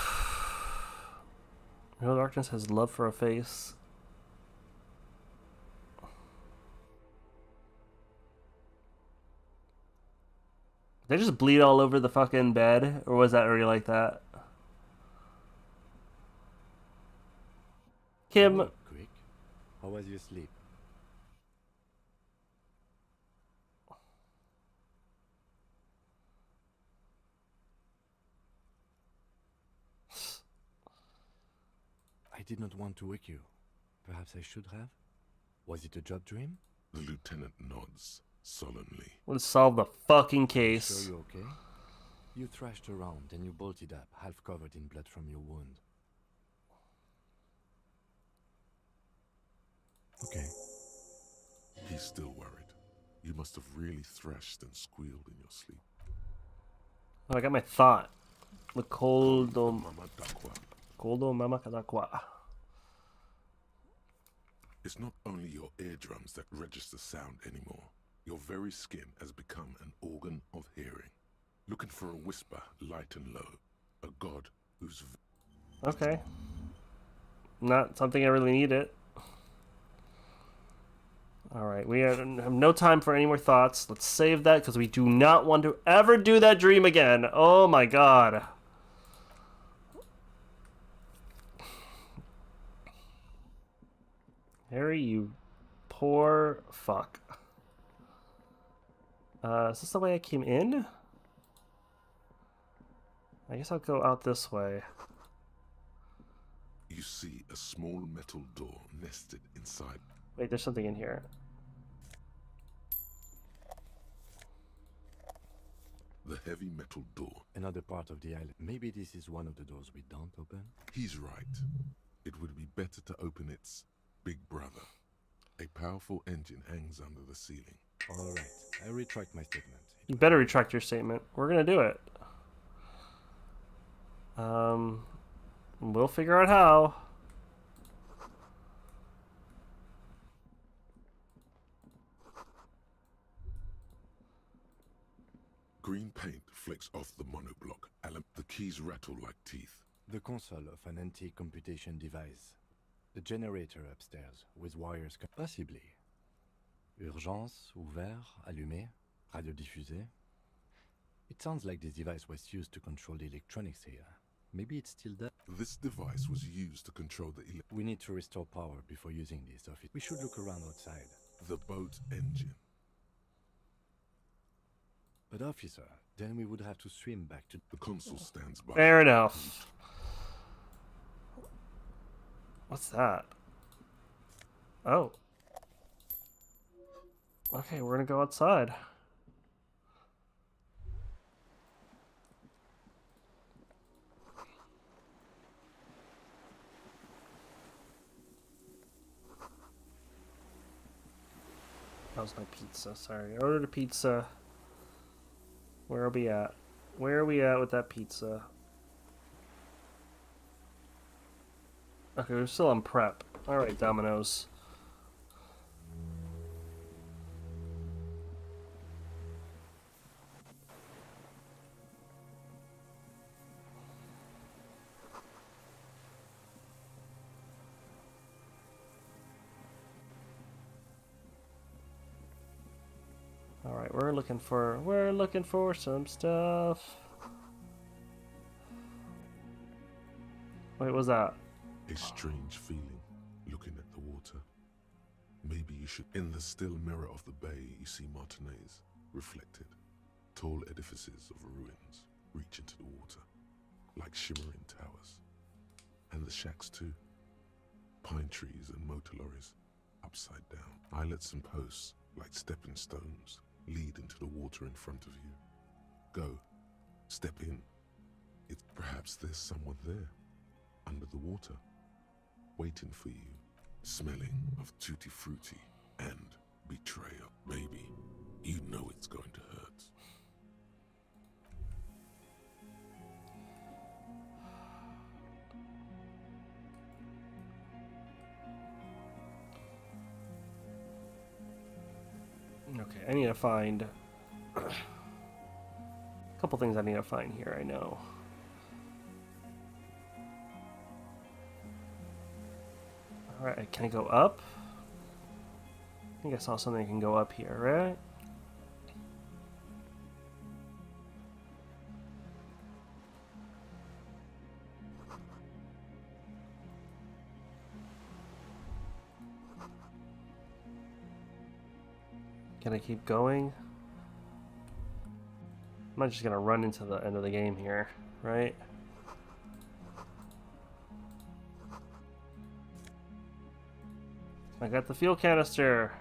Real darkness has love for a face. Did they just bleed all over the fucking bed? Or was that really like that? Kim. Oh, quick. How was your sleep? I did not want to wake you. Perhaps I should have? Was it a job dream? The lieutenant nods solemnly. Let's solve the fucking Sure case. you're okay? You thrashed around and you bolted up, half covered in blood from your wound. Okay. He's still worried. You must have really thrashed and squealed in your sleep. Oh, I got my thought. The coldo mama kadakwa. It's not only your eardrums that register sound anymore. Your very skin has become an organ of hearing. Looking for a whisper, light and low. A god whose... Okay. Not something I really need it. Alright, we have no time for any more thoughts. Let's save that because we do not want to ever do that dream again. Oh my god. Harry, you poor fuck. Is this the way I came in? I guess I'll go out this way. You see a small metal door nested inside. Wait, there's something in here. The heavy metal door. Another part of the island. Maybe this is one of the doors we don't open? He's right. It would be better to open its big brother. A powerful engine hangs under the ceiling. Alright, I retract my statement. You better retract your statement. We're gonna do it. We'll figure out how. Green paint flicks off the monoblock. The keys rattle like teeth. The console of an antique computation device. The generator upstairs, with wires... Possibly. Urgence, ouvert, allumé, radio diffusé. It sounds like this device was used to control the electronics here. Maybe it's still there. This device was used to control the... We need to restore power before using this. We should look around outside. The boat engine. But officer, then we would have to swim back to... The console stands by. Fair enough. What's that? Oh. Okay, we're gonna go outside. That was my pizza, sorry. I ordered a pizza. Where are we at? Where are we at with that pizza? Okay, we're still on prep. Alright, Domino's. Alright, we're looking for some stuff. Wait, what was that? A strange feeling, looking at the water. Maybe you should... In the still mirror of the bay, you see Martinez, reflected. Tall edifices of ruins reach into the water, like shimmering towers. And the shacks too. Pine trees and motor lorries, upside down. Islets and posts, like stepping stones, lead into the water in front of you. Go. Step in. It's perhaps there's someone there, under the water, waiting for you, smelling of tutti frutti and betrayal. Maybe you know it's going to hurt. Okay, I need to find a couple things I need to find here, I know. Alright, can I go up? I think I saw something that can go up here, right? Can I keep going? I'm not just gonna run into the end of the game here, right? I got the fuel canister.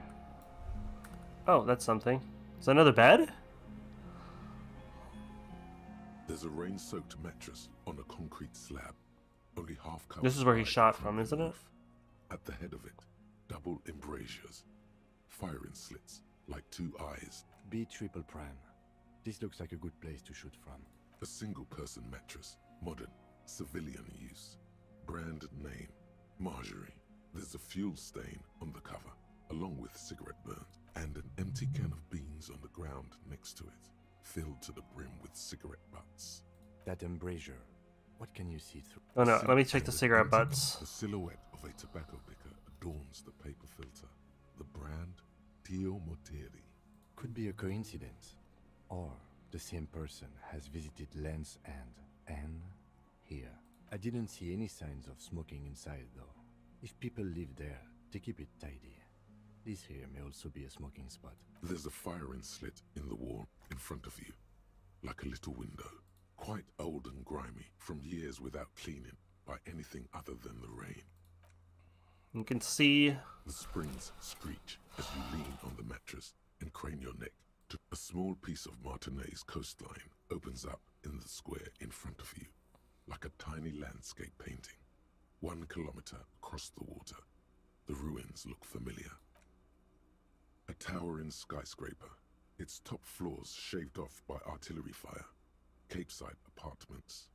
Oh, that's something. Is that another bed? There's a rain-soaked mattress on a concrete slab, only half covered. This is where he by shot a from, crumbling isn't it? roof. At the head of it, double embrasures, firing slits like two eyes. B triple prime. This looks like a good place to shoot from. A single-person mattress, modern, civilian use. Brand name, Marjorie. There's a fuel stain on the cover, along with cigarette burns, and an empty can of beans on the ground next to it, filled to the brim with cigarette butts. That embrasure, what can you see through? Oh no, let me check the cigarette butts. The silhouette of a tobacco picker adorns the paper filter. The brand, Tio Moteri. Could be a coincidence. Or the same person has visited Lens and here. I didn't see any signs of smoking inside though. If people live there, they keep it tidy. This here may also be a smoking spot. There's a firing slit in the wall in front of you, like a little window. Quite old and grimy, from years without cleaning by anything other than the rain. You can see the springs screech as you lean on the mattress and crane your neck. A small piece of Martinez coastline opens up in the square in front of you, like a tiny landscape painting. 1 kilometer across the water, the ruins look familiar. A towering skyscraper, its top floors shaved off by artillery fire. Capeside apartments,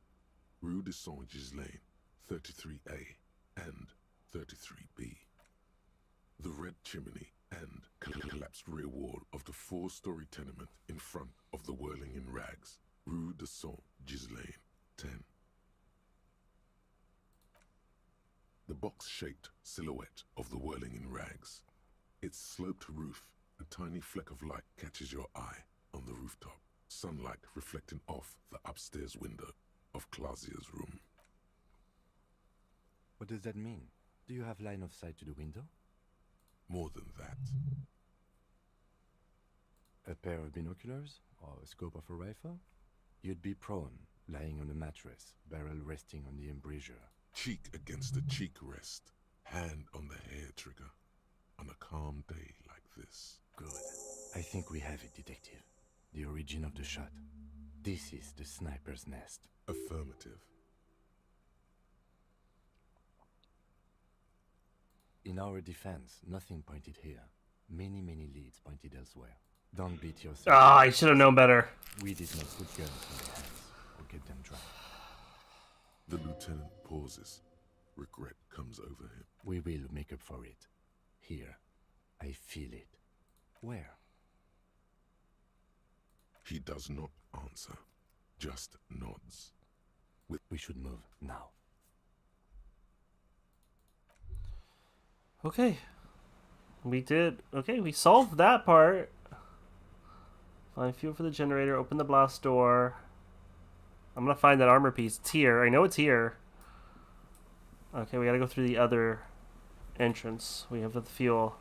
Rue de Saint-Ghislain, 33A and 33B. The red chimney and collapsed rear wall of the 4-story tenement in front of the Whirling in Rags, Rue de Saint-Ghislain, 10. The box-shaped silhouette of the Whirling in Rags. Its sloped roof, a tiny fleck of light catches your eye on the rooftop, sunlight reflecting off the upstairs window of Clausia's room. What does that mean? Do you have line of sight to the window? More than that. A pair of binoculars? Or a scope of a rifle? You'd be prone, lying on a mattress, barrel resting on the embrasure. Cheek against the cheek rest, hand on the hair trigger, on a calm day like this. Good. I think we have it, Detective. The origin of the shot. This is the sniper's nest. Affirmative. In our defense, nothing pointed here. Many leads pointed elsewhere. Don't beat yourself. Ah, I should have known better. We did not put guns in their hands or get them dry. The lieutenant pauses. Regret comes over him. We will make up for it. Here. I feel it. Where? He does not answer. Just nods. We should move now. Okay. We did. Okay, we solved that part. Find fuel for the generator. Open the blast door. I'm gonna find that armor piece. It's here. I know it's here. Okay, we gotta go through the other entrance. We have the fuel.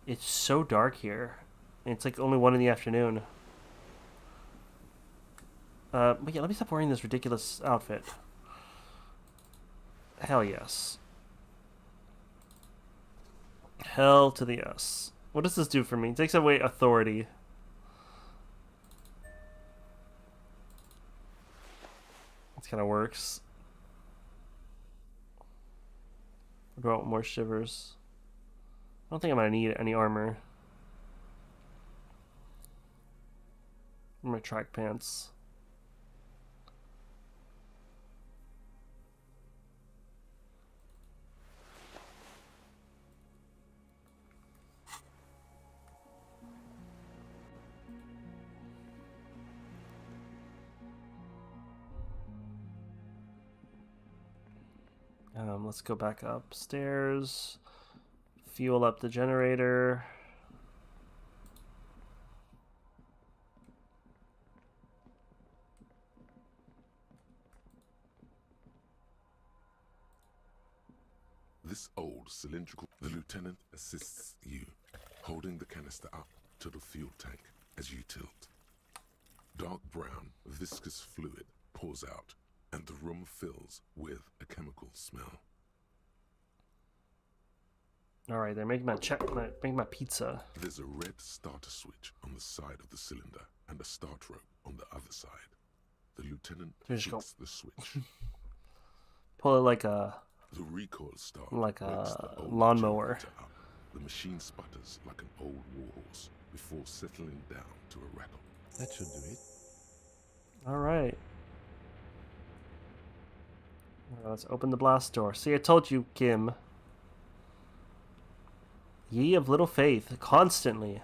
It's so dark here. It's like only 1 in the afternoon. But yeah, let me stop wearing this ridiculous outfit. Hell yes. Hell to the yes. What does this do for me? It takes away authority. This kind of works. What about more shivers? I don't think I'm gonna need any armor. My track pants. Let's go back upstairs. Fuel up the generator. This old cylindrical... The lieutenant assists you, holding the canister up to the fuel tank as you tilt. Dark brown, viscous fluid pours out, and the room fills with a chemical smell. All right, they're making my pizza. There's a red starter switch on the side of the cylinder and a start rope on the other side. The lieutenant flicks the switch. Pull it like a The recoil start like wakes a the old lawnmower. generator up. The machine sputters like an old warhorse before settling down to a rattle. That should do it. All right. Let's open the blast door. See, I told you, Kim. Ye of little faith, constantly.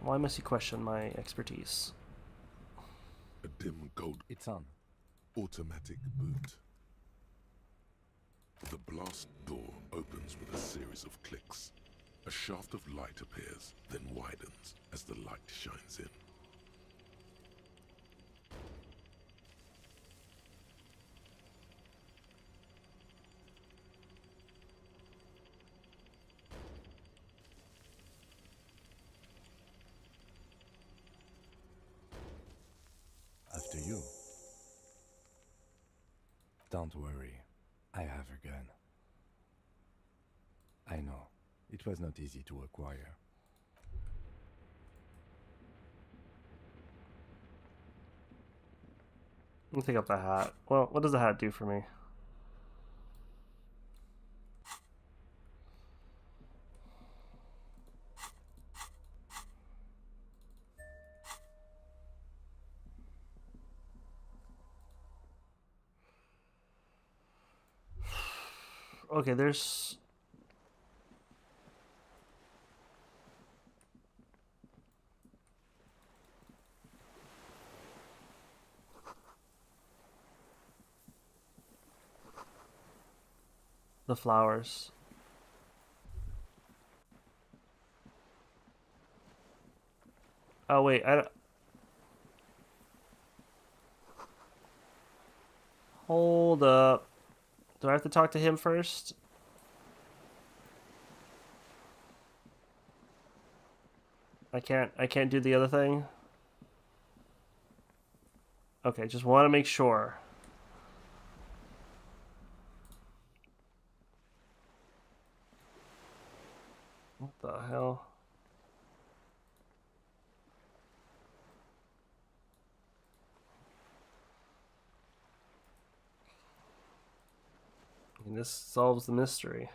Why must you question my expertise? A dim gold. It's on. Automatic boot. The blast door opens with a series of clicks. A shaft of light appears, then widens as the light shines in. After you. Don't worry. I have a gun. I know. It was not easy to acquire. Let me take up the hat. Well, what does the hat do for me? Okay, there's... the flowers. Oh, wait, I don't... Hold up. Do I have to talk to him first? I can't do the other thing? Okay, just want to make sure. What the hell? I mean, this solves the mystery.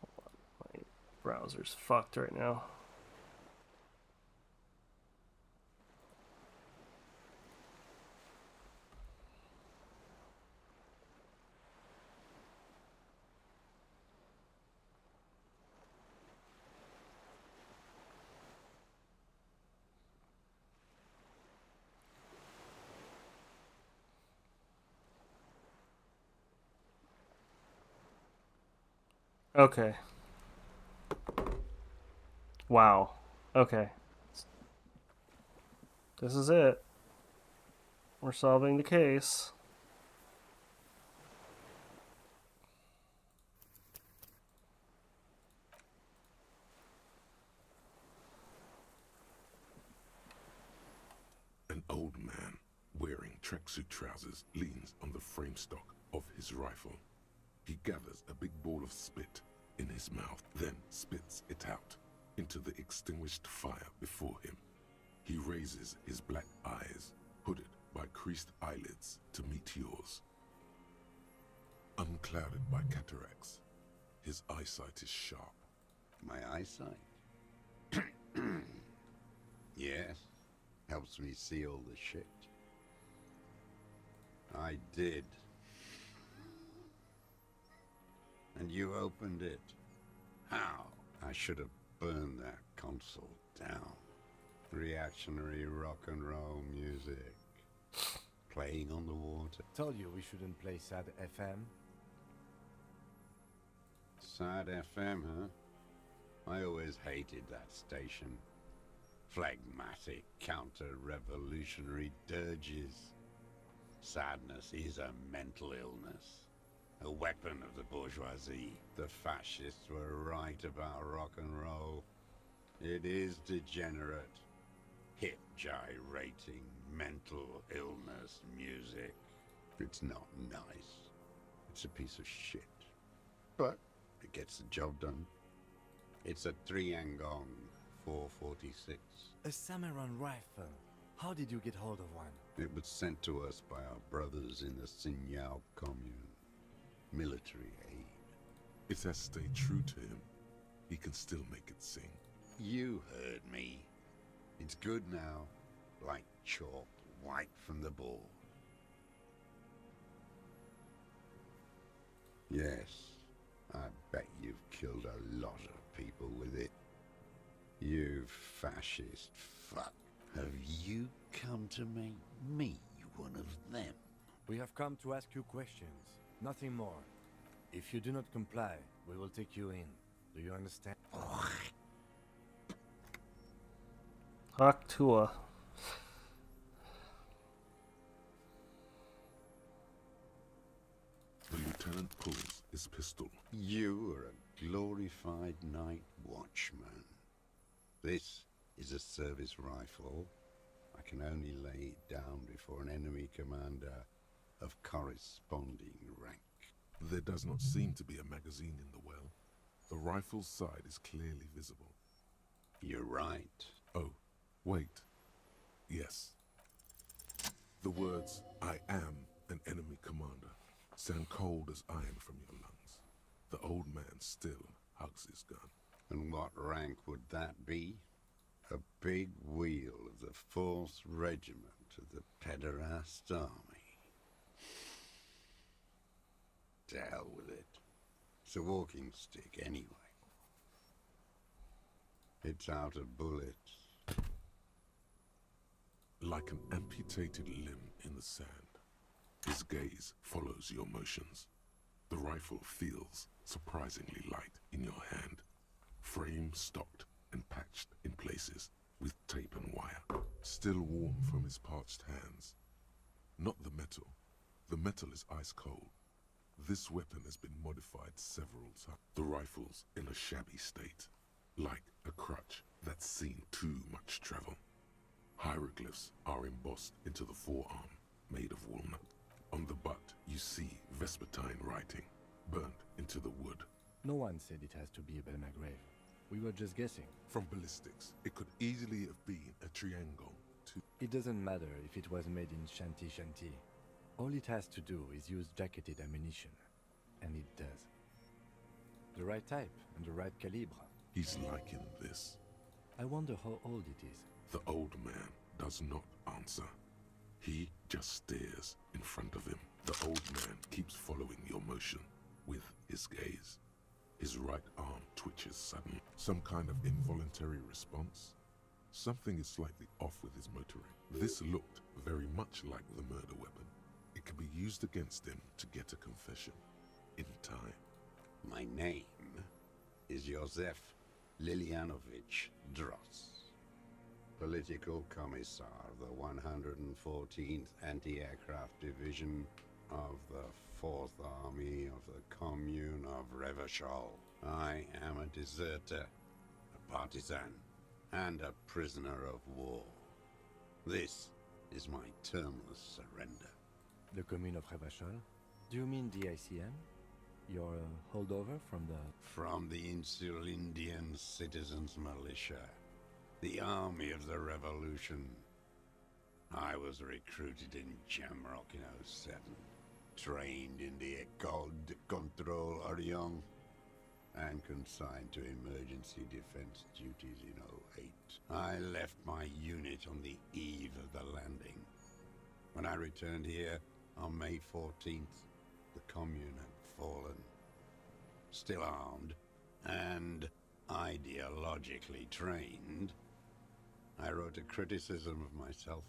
Hold on, my browser's fucked right now. Okay. Wow. Okay. This is it. We're solving the case. An old man wearing tracksuit trousers leans on the frame stock of his rifle. He gathers a big ball of spit in his mouth, then spits it out into the extinguished fire before him. He raises his black eyes, hooded by creased eyelids, to meet yours. Unclouded by cataracts, his eyesight is sharp. My eyesight? Yes, helps me see all the shit. I did. And you opened it. How? I should have burned that console down. Reactionary rock and roll music. Playing on the water. Told you we shouldn't play sad FM. Sad FM, huh? I always hated that station. Phlegmatic, counter-revolutionary dirges. Sadness is a mental illness. A weapon of the bourgeoisie. The fascists were right about rock and roll. It is degenerate. Hip gyrating, mental illness music. It's not nice. It's a piece of shit. But it gets the job done. It's a Triangong 446. A Samuran rifle. How did you get hold of one? It was sent to us by our brothers in the Sinyao commune. Military aid. It has stayed true to him. He can still make it sing. You heard me. It's good now, like chalk, wiped from the board. Yes, I bet you've killed a lot of people with it. You fascist fuck. Have you come to make me one of them? We have come to ask you questions, nothing more. If you do not comply, we will take you in. Do you understand? Haktua. The lieutenant pulls his pistol. You are a glorified night watchman. This is a service rifle. I can only lay it down before an enemy commander of corresponding rank. There does not seem to be a magazine in the well. The rifle's side is clearly visible. You're right. Oh, wait. Yes. The words, "I am an enemy commander," sound cold as iron from your lungs. The old man still hugs his gun. And what rank would that be? A big wheel of the 4th Regiment of the Pederast Army. To hell with it. It's a walking stick anyway. It's out of bullets. Like an amputated limb in the sand. His gaze follows your motions. The rifle feels surprisingly light in your hand. Frame stocked and patched in places with tape and wire. Still warm from his parched hands. Not the metal. The metal is ice cold. This weapon has been modified several times. The rifle's in a shabby state. Like a crutch that's seen too much travel. Hieroglyphs are embossed into the forearm, made of walnut. On the butt, you see Vespertine writing, burnt into the wood. No one said it has to be a Belma grave. We were just guessing. From ballistics, it could easily have been a triangle. It doesn't matter if it was made in Shanti Shanti. All it has to do is use jacketed ammunition. And it does. The right type and the right calibre. He's liking this. I wonder how old it is. The old man does not answer. He just stares in front of him. The old man keeps following your motion with his gaze. His right arm twitches suddenly. Some kind of involuntary response. Something is slightly off with his motoring. This looked very much like the murder weapon. It could be used against him to get a confession. In time. My name is Josef Lilianovich Dross. Political Commissar of the 114th Anti-Aircraft Division of the 4th Army of the Commune of Revachol. I am a deserter, a partisan, and a prisoner of war. This is my termless surrender. The Commune of Revachol? Do you mean the ICM? Your holdover from the... From the Insulindian Citizens Militia. The Army of the Revolution. I was recruited in Jamrock in '07. Trained in the École de Contrôle Orient. And consigned to emergency defense duties in '08. I left my unit on the eve of the landing. When I returned here on May 14th, the Commune had fallen. Still armed and ideologically trained, I wrote a criticism of myself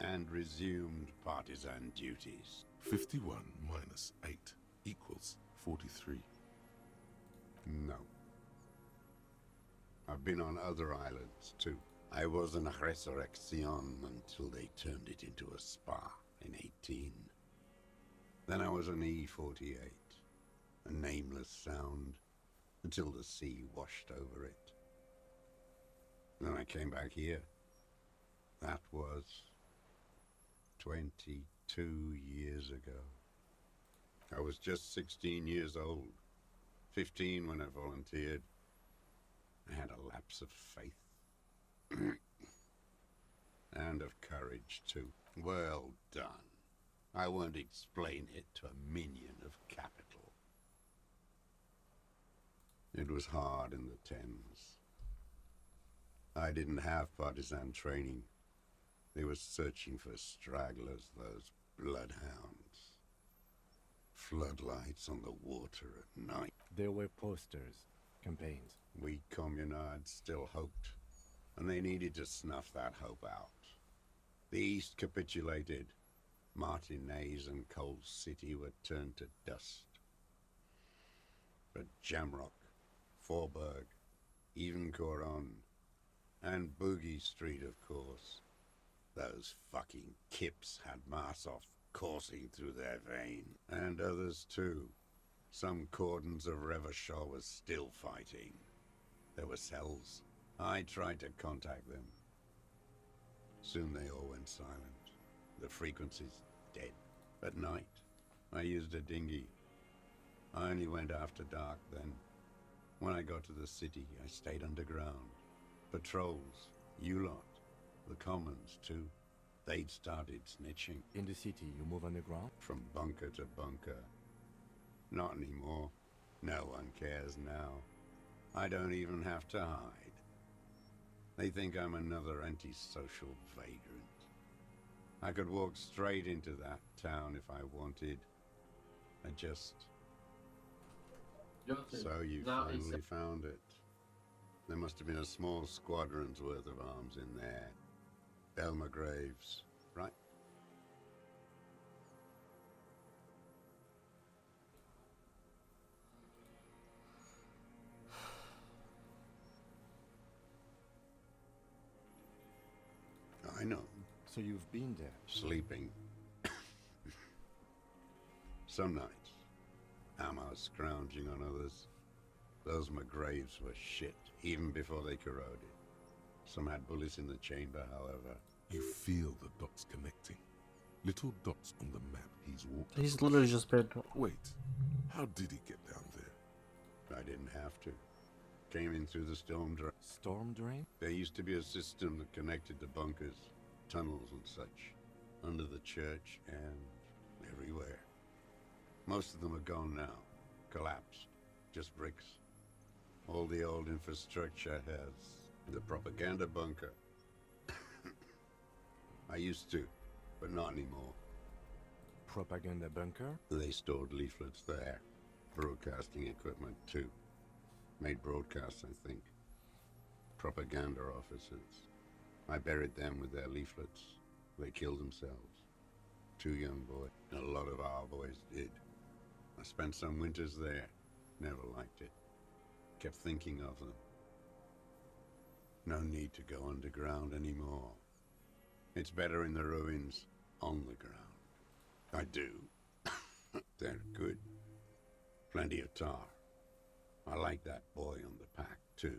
and resumed partisan duties. 51 minus 8 equals 43. No. I've been on other islands too. I was in Resurrection until they turned it into a spa in '18. Then I was on E-48. a nameless sound, until the sea washed over it. Then I came back here. That was 22 years ago. I was just 16 years old, 15 when I volunteered. I had a lapse of faith. And of courage, too. Well done. I won't explain it to a minion of capital. It was hard in the Thames. I didn't have partisan training. They were searching for stragglers, those bloodhounds. Floodlights on the water at night. There were posters, campaigns. We communards still hoped, and they needed to snuff that hope out. The East capitulated. Martinez and Cold City were turned to dust. But Jamrock, Forburg, even Coron, and Boogie Street, of course. Those fucking kips had Marsov coursing through their vein. And others too. Some cordons of Revachol was still fighting. There were cells. I tried to contact them. Soon they all went silent. The frequencies dead. At night, I used a dinghy. I only went after dark then. When I got to the city, I stayed underground. Patrols, you lot, the commons too. They'd started snitching. In the city, you move underground? From bunker to bunker. Not anymore. No one cares now. I don't even have to hide. They think I'm another antisocial vagrant. I could walk straight into that town if I wanted. I just... So you finally found it. There must have been a small squadron's worth of arms in there. Elmer Graves, right? I know. So you've been there? Sleeping. Some nights. Ammo scrounging on others. Those McGraves were shit, even before they corroded. Some had bullets in the chamber, however. You feel the dots connecting. Little dots on the map he's walked He's across. literally just been... Wait, how did he get down there? I didn't have to. Came in through the storm drain. Storm drain? There used to be a system that connected the bunkers, tunnels and such, under the church and everywhere. Most of them are gone now, collapsed, just bricks. All the old infrastructure has the propaganda bunker. I used to, but not anymore. Propaganda bunker? They stored leaflets there. Broadcasting equipment too. Made broadcasts, I think. Propaganda officers. I buried them with their leaflets. They killed themselves. 2 young boys. And a lot of our boys did. I spent some winters there. Never liked it. Kept thinking of them. No need to go underground anymore. It's better in the ruins, on the ground. I do. They're good. Plenty of tar. I like that boy on the pack, too.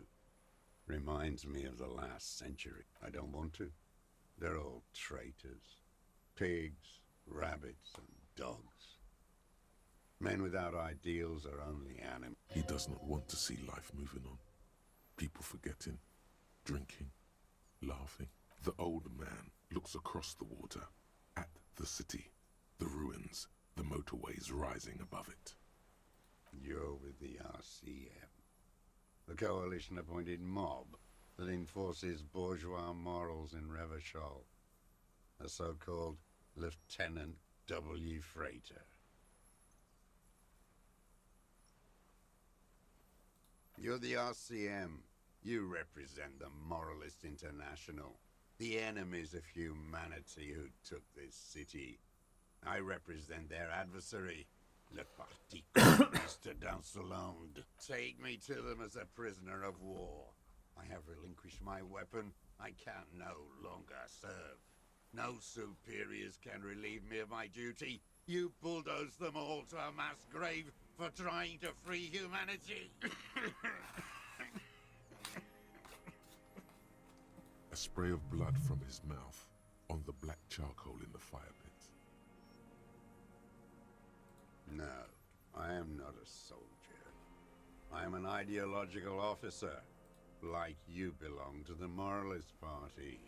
Reminds me of the last century. I don't want to. They're all traitors. Pigs, rabbits, and dogs. Men without ideals are only animals. He does not want to see life moving on. People forgetting, drinking, laughing. The old man looks across the water, at the city, the ruins, the motorways rising above it. You're with the RCM, the coalition-appointed mob that enforces bourgeois morals in Revachol, a so-called Lieutenant W. Freighter. You're the RCM. You represent the Moralist International, the enemies of humanity who took this city. I represent their adversary, Le Parti Communiste d'Insolande. Take me to them as a prisoner of war. I have relinquished my weapon. I can no longer serve. No superiors can relieve me of my duty. You bulldoze them all to a mass grave for trying to free humanity. A spray of blood from his mouth on the black charcoal in the fire pit. No, I am not a soldier. I am an ideological officer. Like you belong to the Moralist Party.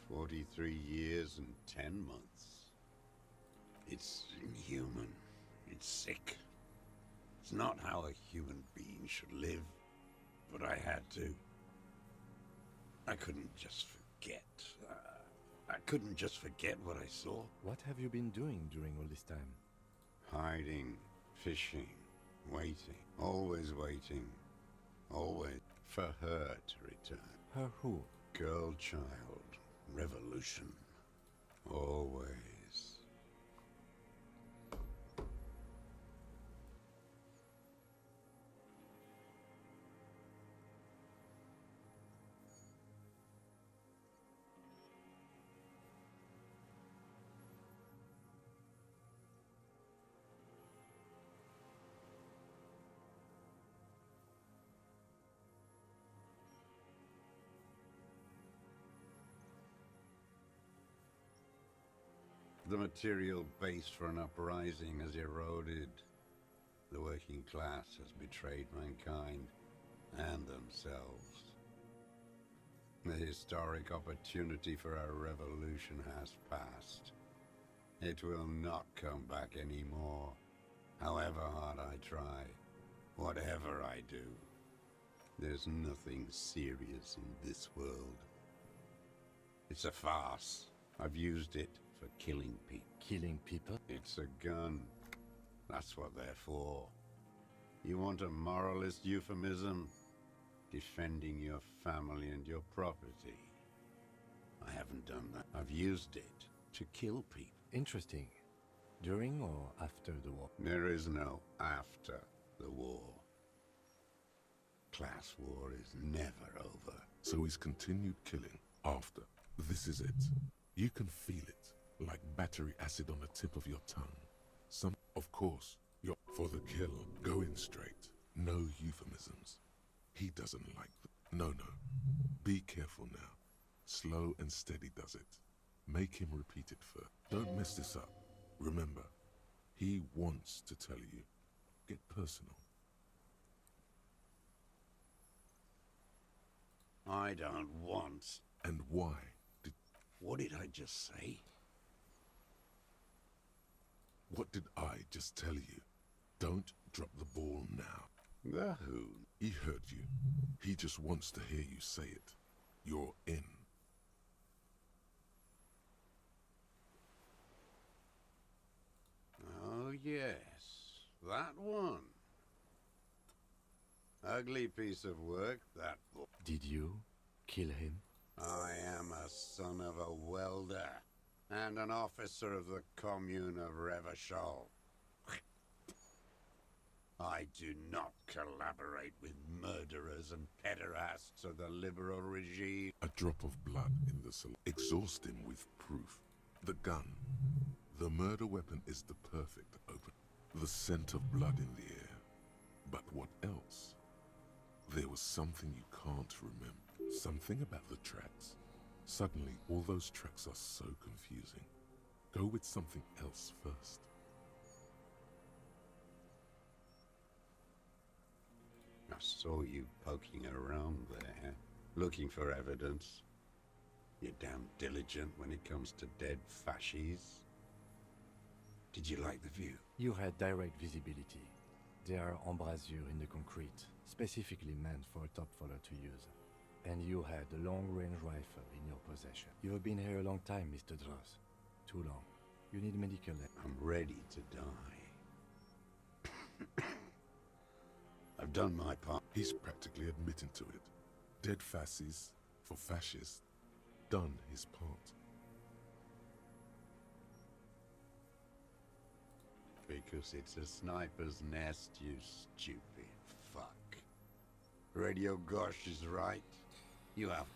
43 years and 10 months. It's inhuman. It's sick. It's not how a human being should live. But I had to. I couldn't just forget. I couldn't just forget what I saw. What have you been doing during all this time? Hiding, fishing, waiting. Always waiting. Always for her to return. Her who? Girl child. Revolution. Always. The material base for an uprising has eroded. The working class has betrayed mankind and themselves. The historic opportunity for a revolution has passed. It will not come back anymore, however hard I try, whatever I do. There's nothing serious in this world. It's a farce. I've used it for killing people. Killing people? It's a gun. That's what they're for. You want a moralist euphemism? Defending your family and your property. I haven't done that. I've used it to kill people. Interesting. During or after the war? There is no after the war. Class war is never over. So he's continued killing after. This is it. You can feel it, like battery acid on the tip of your tongue. Of course, you're for the kill. Go in straight. No euphemisms. He doesn't like them. No. Be careful now. Slow and steady does it. Make him repeat it first. Don't mess this up. Remember, he wants to tell you. Get personal. I don't want. And why? What did I just say? What did I just tell you? Don't drop the ball now. The who? He heard you. He just wants to hear you say it. You're in. Oh yes, that one. Ugly piece of work, that boy. Did you kill him? I am a son of a welder and an officer of the commune of Revachol. I do not collaborate with murderers and pederasts of the liberal regime. A drop of blood in the salon. Exhaust him with proof. The gun. The murder weapon is the perfect open. The scent of blood in the air. But what else? There was something you can't remember. Something about the tracks. Suddenly, all those tracks are so confusing. Go with something else first. I saw you poking around there, looking for evidence. You're damn diligent when it comes to dead fascies. Did you like the view? You had direct visibility. There are embrasures in the concrete, specifically meant for a top follower to use. And you had a long-range rifle in your possession. You have been here a long time, Mr. Dross. Too long. You need medical aid. I'm ready to die. I've done my part. He's practically admitting to it. Dead fascies for fascists. Done his part. Because it's a sniper's nest, you stupid fuck. Radio Gosh is right. You have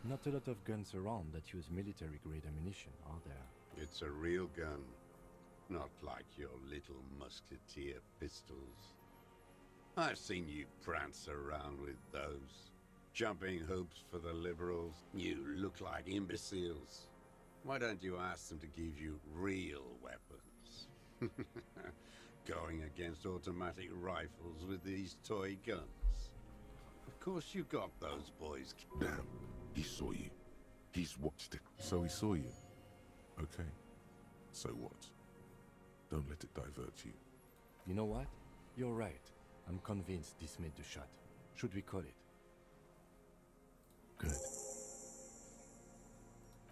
Not a lot of guns around that use military-grade ammunition, are there? It's a real gun. Not like your little musketeer pistols. I've seen you prance around with those. Jumping hoops for the liberals. You look like imbeciles. Why don't you ask them to give you real weapons? Going against automatic rifles with these toy guns. Of course you got those boys. Damn, he saw you. He's watched it. So he saw you. Okay. So what? Don't let it divert you. You know what? You're right. I'm convinced this made the shot. Should we call it? Good.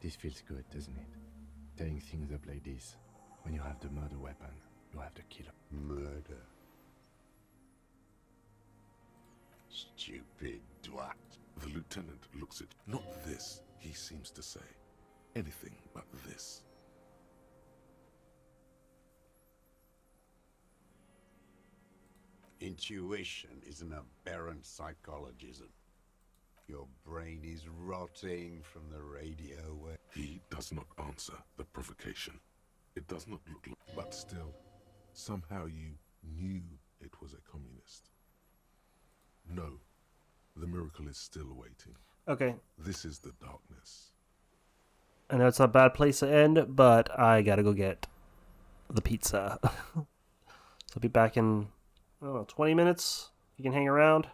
This feels good, doesn't it? Tearing things up like this. When you have the murder weapon, you have the killer. Murder. Stupid twat. The lieutenant looks at not this, he seems to say. Anything but this. Intuition is an aberrant psychologism. Your brain is rotting from the radio wave. He does not answer the provocation. It does not look like... But still, somehow you knew it was a communist. No, the miracle is still awaiting. Okay. This is the darkness. I know it's a bad place to end, but I gotta go get the pizza. So I'll be back in, I don't know, 20 minutes. You can hang around.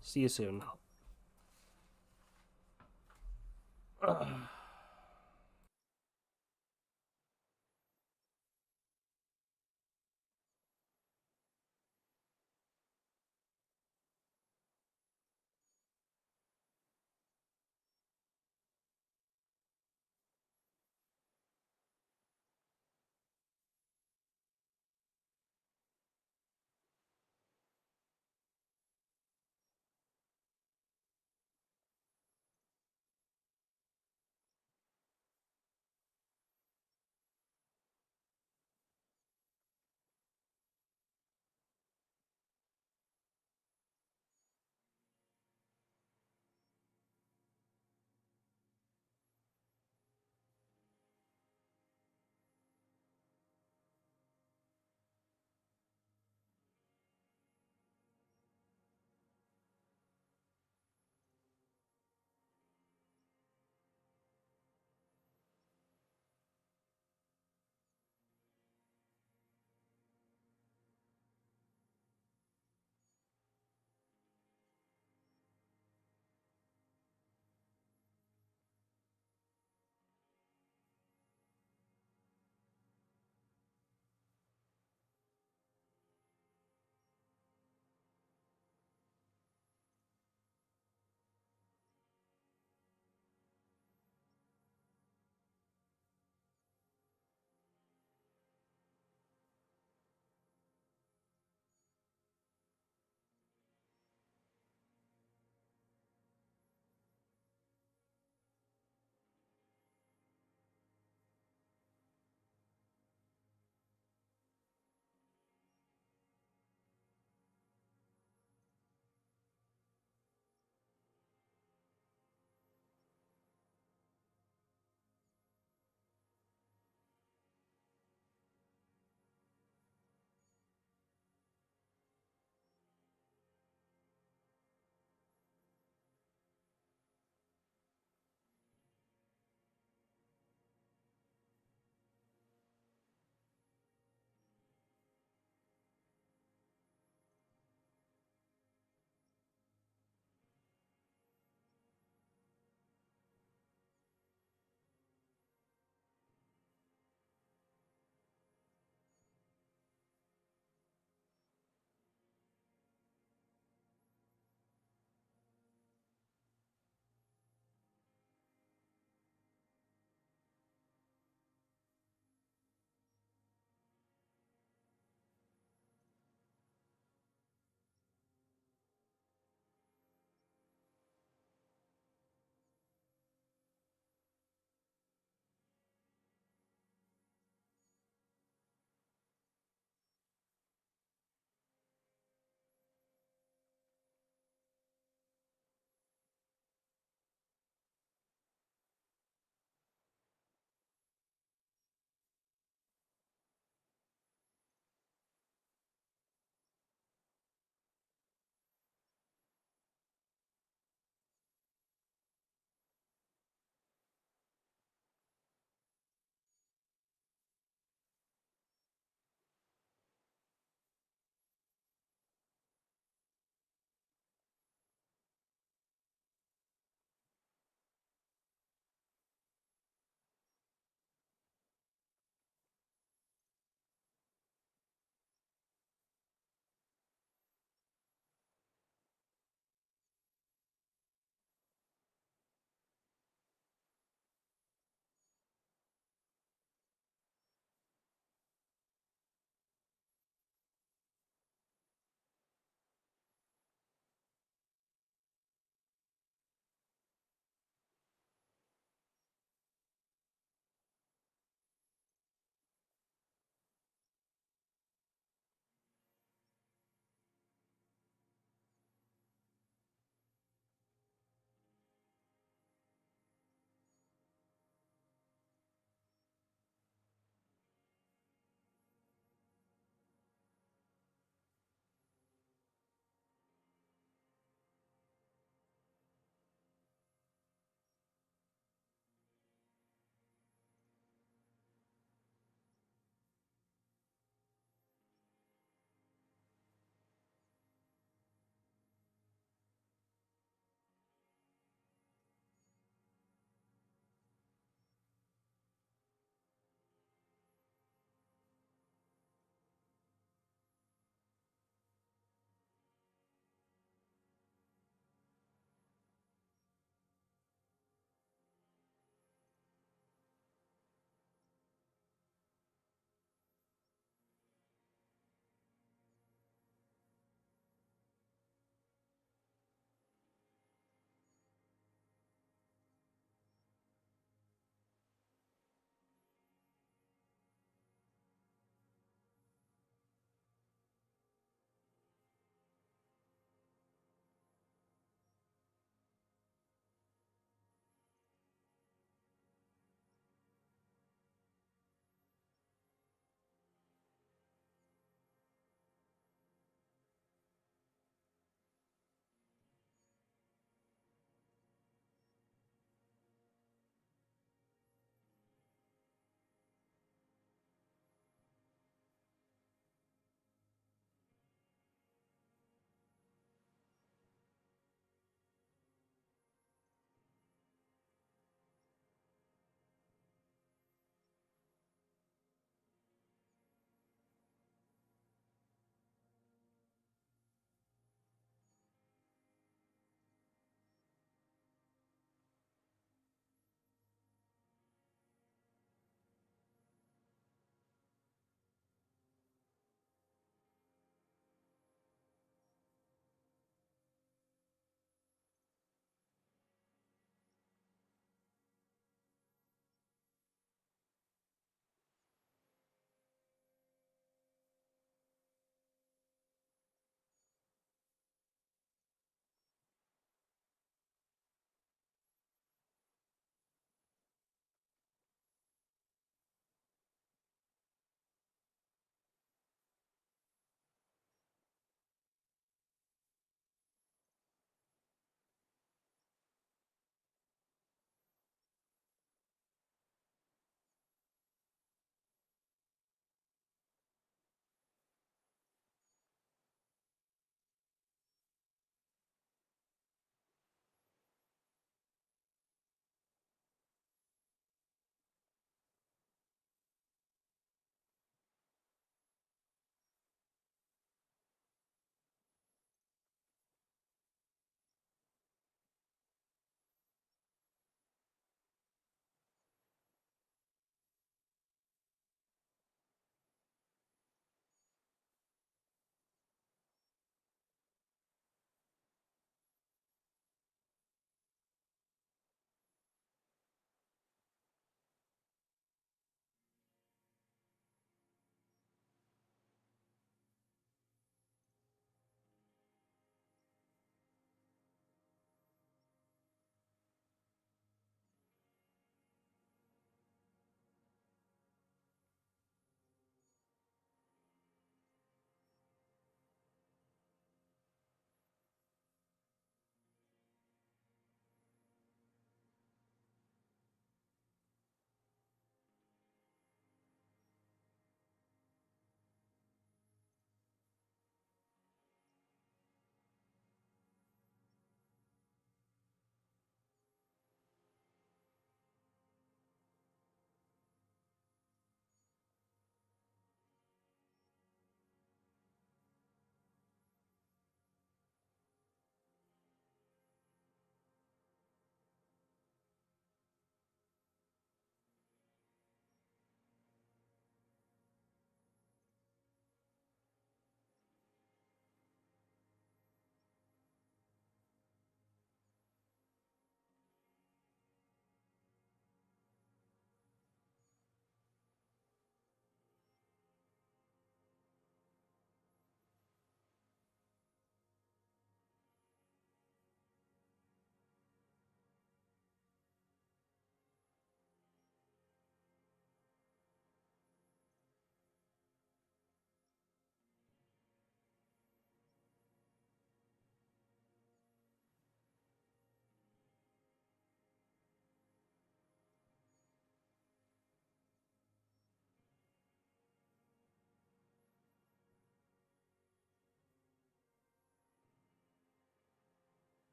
See you soon.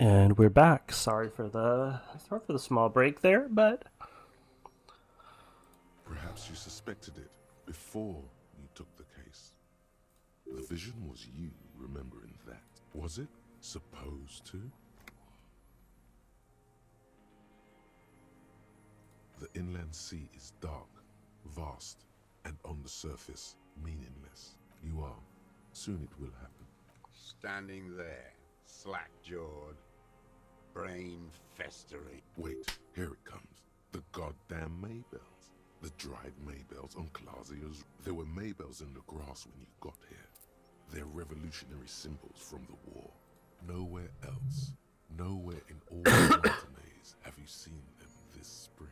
And we're back. Sorry for the small break there, but Perhaps you suspected it before you took the case. The vision was you remembering that. Was it supposed to? The inland sea is dark, vast, and on the surface, meaningless. You are. Soon it will happen. Standing there, slack-jawed, brain festering. Wait, here it comes. The goddamn Maybells. The dried Maybells on Clausia's. There were Maybells in the grass when you got here. They're revolutionary symbols from the war. Nowhere else, nowhere in all the Martinez have you seen them this spring.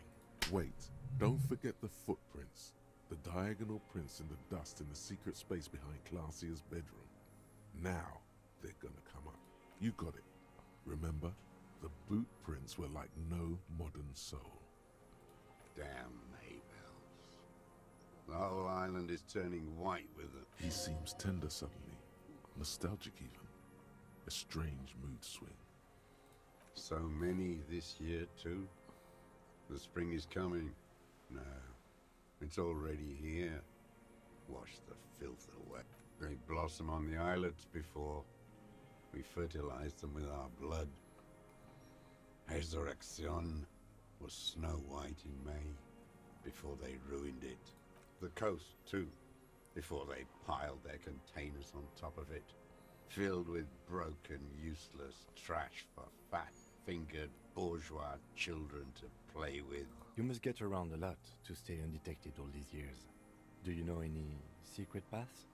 Wait, don't forget the footprints. The diagonal prints in the dust in the secret space behind Clausia's bedroom. Now, they're gonna come up. You got it. Remember? The boot prints were like no modern soul. Damn Maybells. The whole island is turning white with them. He seems tender suddenly. Nostalgic even. A strange mood swing. So many this year too. The spring is coming. No, it's already here. Wash the filth away. They blossom on the islets before we fertilize them with our blood. Resurrection was snow white in May before they ruined it. The coast too, before they piled their containers on top of it, filled with broken, useless trash for fat-fingered bourgeois children to play with. You must get around a lot to stay undetected all these years. Do you know any secret paths?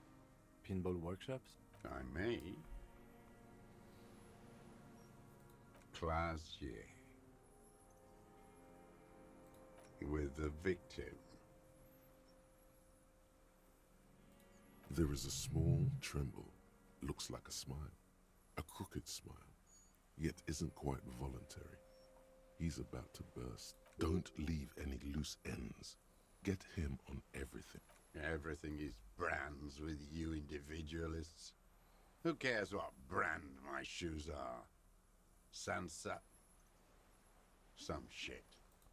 Pinball workshops? I may. Classier. With the victim. There is a small tremble. Looks like a smile. A crooked smile. Yet isn't quite voluntary. He's about to burst. Don't leave any loose ends. Get him on everything. Everything is brands with you individualists. Who cares what brand my shoes are? Sansa. Some shit.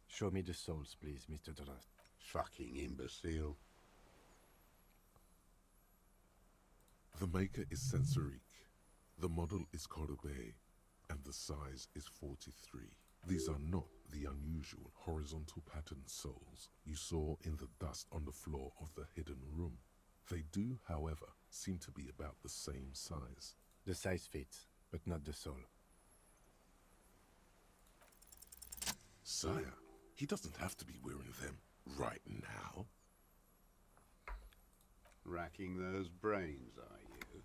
Show me the souls, please, Mr. Doras. Fucking imbecile. The maker is Sensorique. The model is Cordobe, and the size is 43. These are not the unusual horizontal pattern souls you saw in the dust on the floor of the hidden room. They do, however, seem to be about the same size. The size fits, but not the soul. Sire, he doesn't have to be wearing them right now. Racking those brains, are you?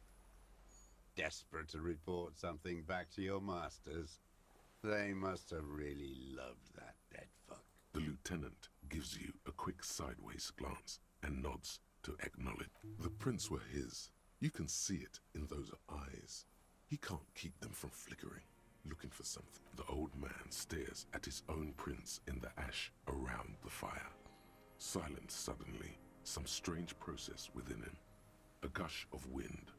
Desperate to report something back to your masters? They must have really loved that dead fuck. The lieutenant gives you a quick sideways glance and nods to acknowledge. The prints were his. You can see it in those eyes. He can't keep them from flickering, looking for something. The old man stares at his own prints in the ash around the fire. Silent suddenly, some strange process within him. A gush of wind.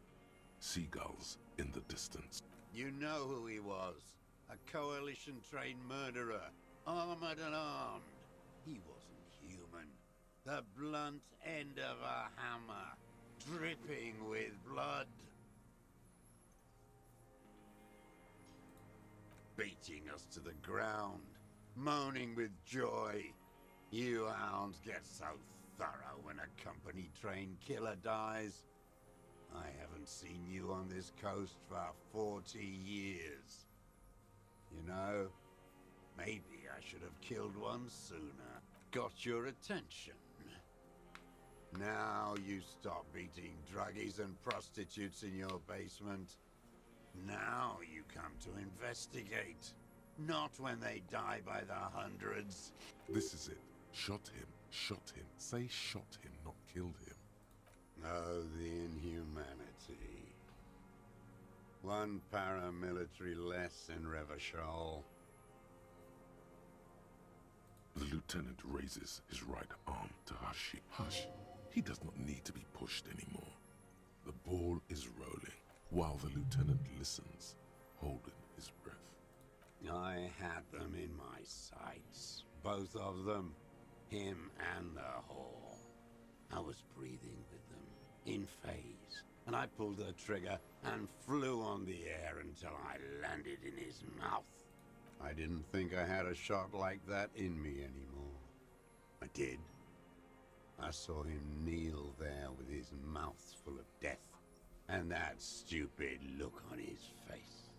Seagulls in the distance. You know who he was. A coalition-trained murderer. Armored and armed. He wasn't human. The blunt end of a hammer. Dripping with blood. Beating us to the ground. Moaning with joy. You hounds get so thorough when a company-trained killer dies. I haven't seen you on this coast for 40 years. You know, maybe I should have killed one sooner. Got your attention. Now you stop beating druggies and prostitutes in your basement. Now you come to investigate. Not when they die by the hundreds. This is it. Shot him. Shot him. Say shot him, not killed him. Oh, the inhumanity. One paramilitary less in Revachol. The lieutenant raises his right arm to hush him. Hush. He does not need to be pushed anymore. The ball is rolling, while the lieutenant listens, holding his breath. I had them in my sights. Both of them. Him and the whore. I was breathing with them, in phase, and I pulled the trigger and flew on the air until I landed in his mouth. I didn't think I had a shot like that in me anymore. I did. I saw him kneel there with his mouth full of death, and that stupid look on his face.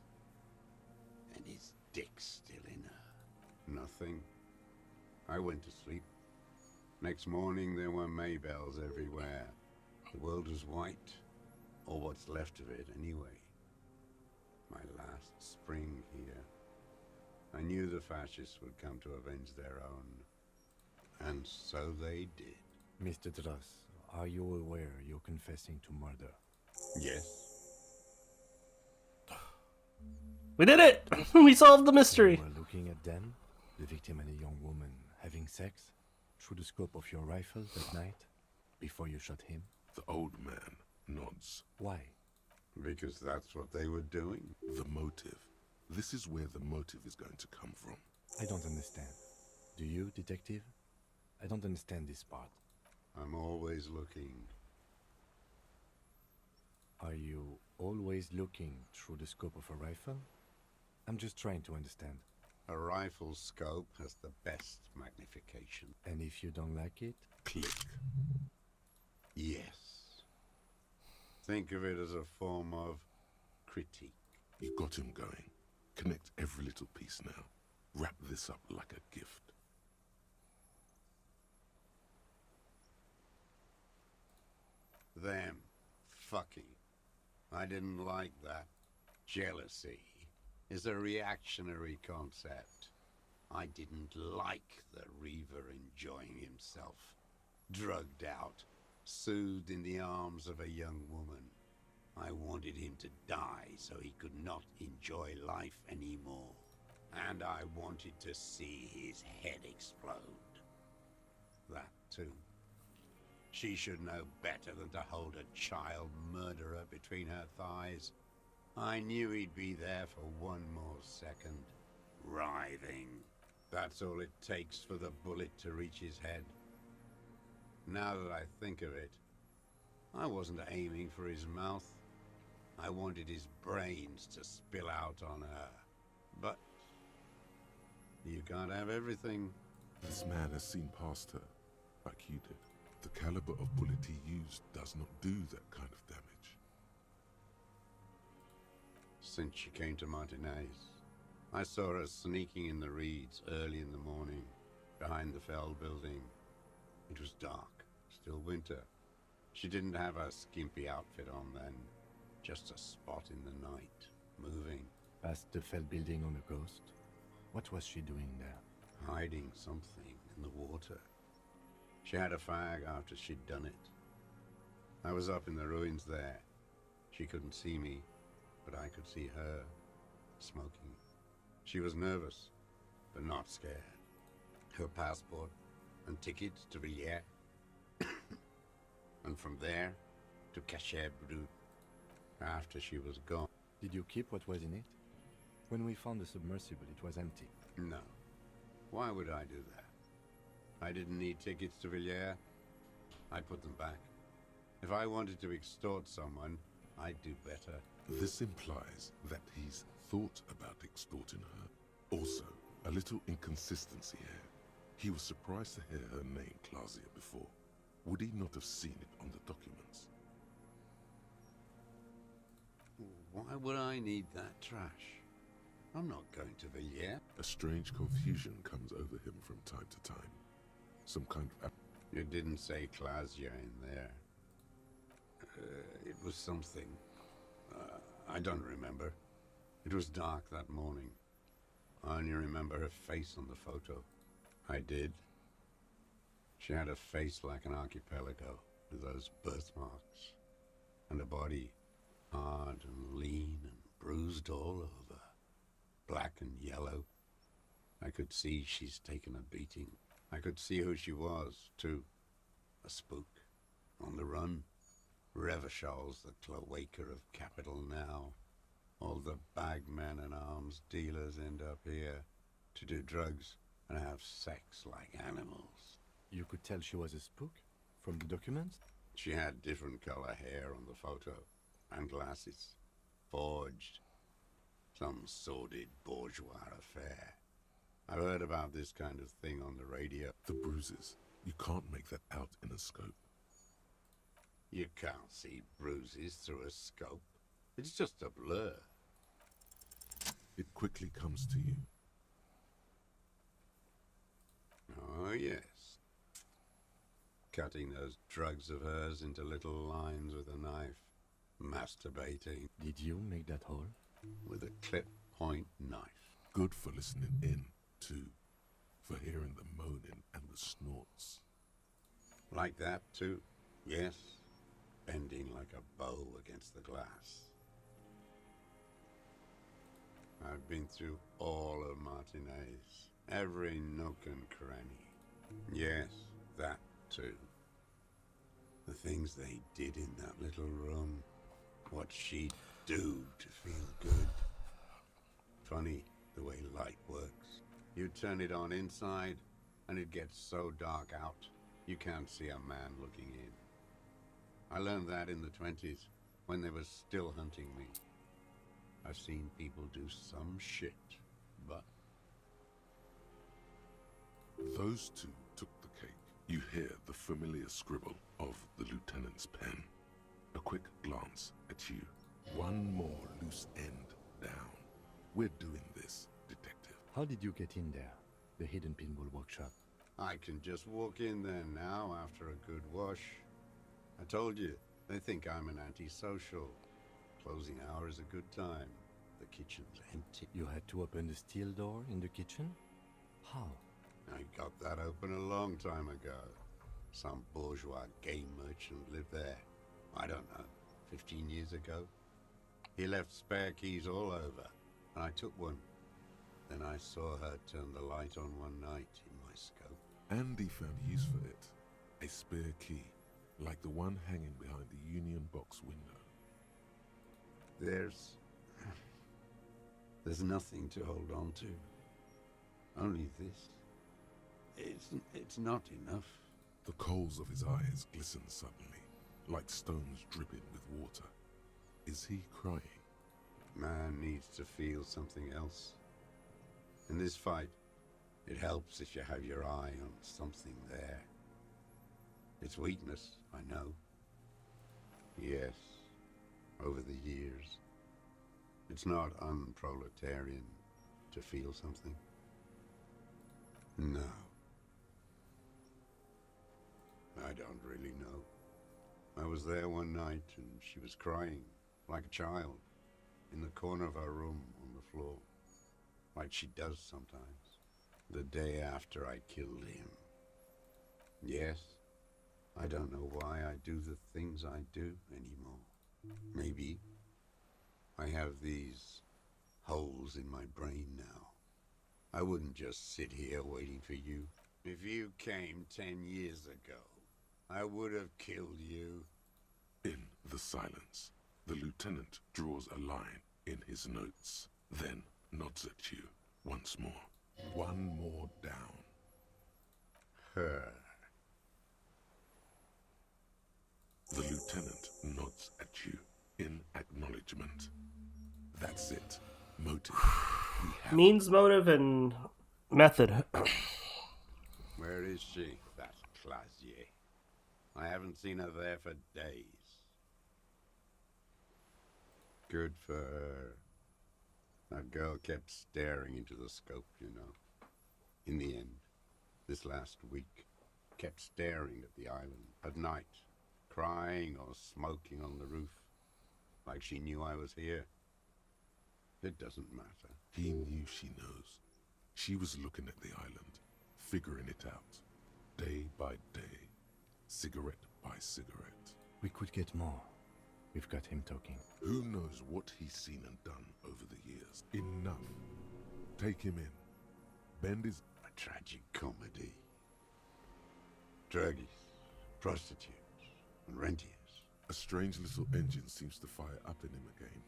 And his dick still in her. Nothing. I went to sleep. Next morning there were Maybells everywhere. The world was white, or what's left of it anyway. My last spring here. I knew the fascists would come to avenge their own. And so they did. Mr. Dross, are you aware you're confessing to murder? Yes. We did it! We solved the mystery! You were looking at them, the victim and a young woman, having sex, through the scope of your rifle that night, before you shot him? The old man nods. Why? Because that's what they were doing. The motive. This is where the motive is going to come from. I don't understand. Do you, detective? I don't understand this part. I'm always looking. Are you always looking through the scope of a rifle? I'm just trying to understand. A rifle scope has the best magnification. And if you don't like it? Click. Yes. Think of it as a form of critique. You got him going. Connect every little piece now. Wrap this up like a gift. Them fucking. I didn't like that. Jealousy is a reactionary concept. I didn't like the Reaver enjoying himself. Drugged out, soothed in the arms of a young woman. I wanted him to die so he could not enjoy life anymore. And I wanted to see his head explode. That too. She should know better than to hold a child murderer between her thighs. I knew he'd be there for one more second. Writhing. That's all it takes for the bullet to reach his head. Now that I think of it, I wasn't aiming for his mouth. I wanted his brains to spill out on her. But you can't have everything. This man has seen past her, like you did. The caliber of bullet he used does not do that kind of damage. Since she came to Martinez, I saw her sneaking in the reeds early in the morning, behind the Fell building. It was dark, still winter. She didn't have her skimpy outfit on then, just a spot in the night, moving. Past the Fell building on the coast? What was she doing there? Hiding something in the water. She had a fag after she'd done it. I was up in the ruins there. She couldn't see me, but I could see her, smoking. She was nervous, but not scared. Her passport and tickets to Villiers. And from there to Cachet Brut, after she was gone. Did you keep what was in it? When we found the submersible, it was empty. No. Why would I do that? I didn't need tickets to Villiers. I put them back. If I wanted to extort someone, I'd do better. This implies that he's thought about extorting her. Also, a little inconsistency here. He was surprised to hear her name Clausia before. Would he not have seen it on the documents? Why would I need that trash? I'm not going to Villiers. A strange confusion comes over him from time to time. Some kind of... You didn't say Clausia in there. It was something. I don't remember. It was dark that morning. I only remember her face on the photo. I did. She had a face like an archipelago, with those birthmarks. And a body, hard and lean and bruised all over. Black and yellow. I could see she's taken a beating. I could see who she was, too. A spook. On the run. Revachol's the cloaca of capital now. All the bagmen and arms dealers end up here to do drugs and have sex like animals. You could tell she was a spook from the documents? She had different color hair on the photo, and glasses. Forged. Some sordid bourgeois affair. I've heard about this kind of thing on the radio. The bruises. You can't make that out in a scope. You can't see bruises through a scope. It's just a blur. It quickly comes to you. Oh, yes. Cutting those drugs of hers into little lines with a knife. Masturbating. Did you make that hole? With a clip point knife. Good for listening in, too. For hearing the moaning and the snorts. Like that, too? Yes. Bending like a bow against the glass. I've been through all of Martinez. Every nook and cranny. Yes, that too. The things they did in that little room. What she'd do to feel good. Funny the way light works. You turn it on inside, and it gets so dark out, you can't see a man looking in. I learned that in the 20s, when they were still hunting me. I've seen people do some shit, but... Those two took the cake. You hear the familiar scribble of the lieutenant's pen. A quick glance at you. One more loose end down. We're doing this, detective. How did you get in there? The hidden pinball workshop. I can just walk in there now after a good wash. I told you, they think I'm an antisocial. Closing hour is a good time. The kitchen's empty. You had to open the steel door in the kitchen? How? I got that open a long time ago. Some bourgeois game merchant lived there. I don't know, 15 years ago. He left spare keys all over, and I took one. Then I saw her turn the light on one night in my scope. Andy found use for it. A spare key, like the one hanging behind the Union Box window. There's nothing to hold on to. Only this. It's not enough. The coals of his eyes glisten suddenly, like stones dripping with water. Is he crying? Man needs to feel something else. In this fight, it helps if you have your eye on something there. It's weakness, I know. Yes, over the years. It's not unproletarian to feel something. No. I don't really know. I was there one night and she was crying, like a child, in the corner of our room on the floor, like she does sometimes, the day after I killed him. Yes, I don't know why I do the things I do anymore. Maybe I have these holes in my brain now. I wouldn't just sit here waiting for you. If you came 10 years ago, I would have killed you. In the silence, the lieutenant draws a line in his notes, then nods at you once more. One more down. Her. The lieutenant nods at you in acknowledgement. That's it. Motive. Means, motive, and method. Where is she, that Clasier? I haven't seen her there for days. Good for her. That girl kept staring into the scope, you know. In the end, this last week, kept staring at the island at night, crying or smoking on the roof, like she knew I was here. It doesn't matter. He knew she knows. She was looking at the island, figuring it out, day by day, cigarette by cigarette. We could get more. We've got him talking. Who knows what he's seen and done over the years? Enough. Take him in. Bend is a tragic comedy. Druggies, prostitutes, and rentiers. A strange little engine seems to fire up in him again.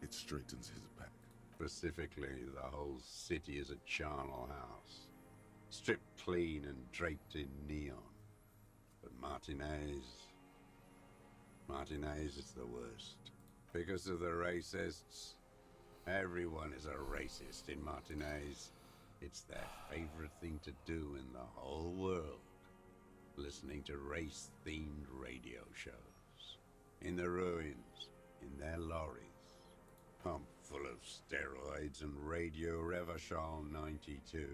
It straightens his back. Specifically, the whole city is a charnel house. Stripped clean and draped in neon. But Martinez is the worst. Because of the racists. Everyone is a racist in Martinez. It's their favorite thing to do in the whole world. Listening to race-themed radio shows. In the ruins, in their lorries. Pumped full of steroids and Radio Revachol 92.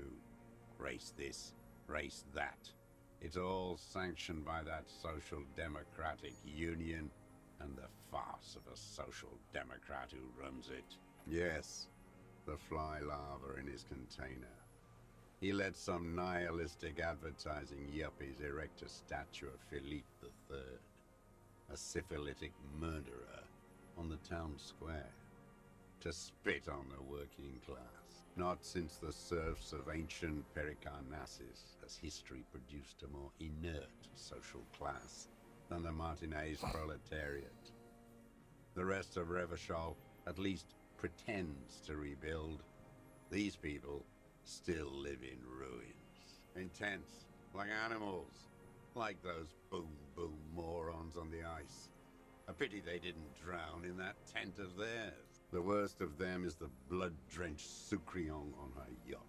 Race this, race that. It's all sanctioned by that Social Democratic Union and the farce of a Social Democrat who runs it. Yes, the fly larva in his container. He let some nihilistic advertising yuppies erect a statue of Philippe III, a syphilitic murderer, on the town square, to spit on the working class. Not since the serfs of ancient Pericarnassus has history produced a more inert social class than the Martinez proletariat. The rest of Revachol at least pretends to rebuild. These people still live in ruins. In tents, like animals. Like those boom-boom morons on the ice. A pity they didn't drown in that tent of theirs. The worst of them is the blood-drenched Sucrion on her yacht,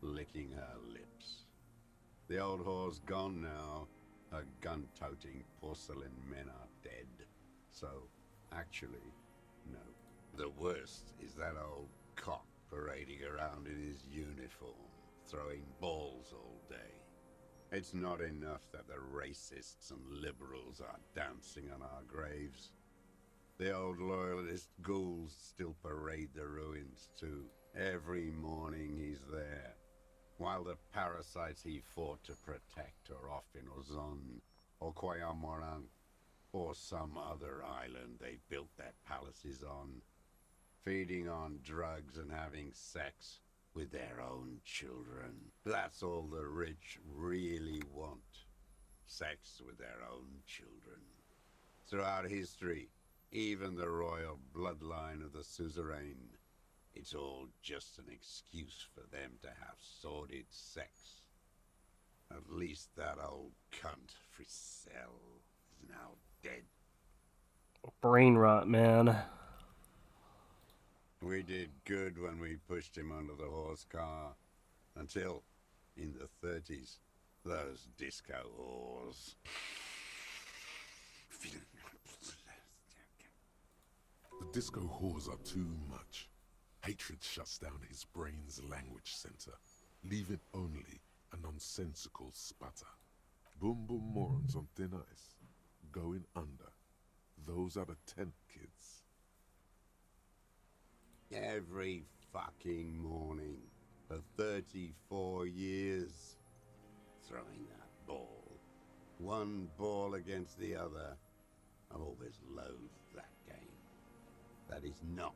licking her lips. The old whore's gone now. Her gun-toting porcelain men are dead. So, actually, no. The worst is that old cock parading around in his uniform, throwing balls all day. It's not enough that the racists and liberals are dancing on our graves. The old loyalist ghouls still parade the ruins too. Every morning he's there, while the parasites he fought to protect are off in Ozon, or Coyamorang, or some other island they built their palaces on, feeding on drugs and having sex with their own children. That's all the rich really want. Sex with their own children. Throughout history, even the royal bloodline of the suzerain, it's all just an excuse for them to have sordid sex. At least that old cunt, Frisell, is now dead. Brain rot, man. We did good when we pushed him under the horse car. Until, in the 30s, those disco whores. The disco whores are too much. Hatred shuts down his brain's language center, leaving only a nonsensical sputter. Boom boom morons on thin ice, going under. Those are the tent kids. Every fucking morning for 34 years. Throwing that ball. One ball against the other. I've always loathed that game. That is not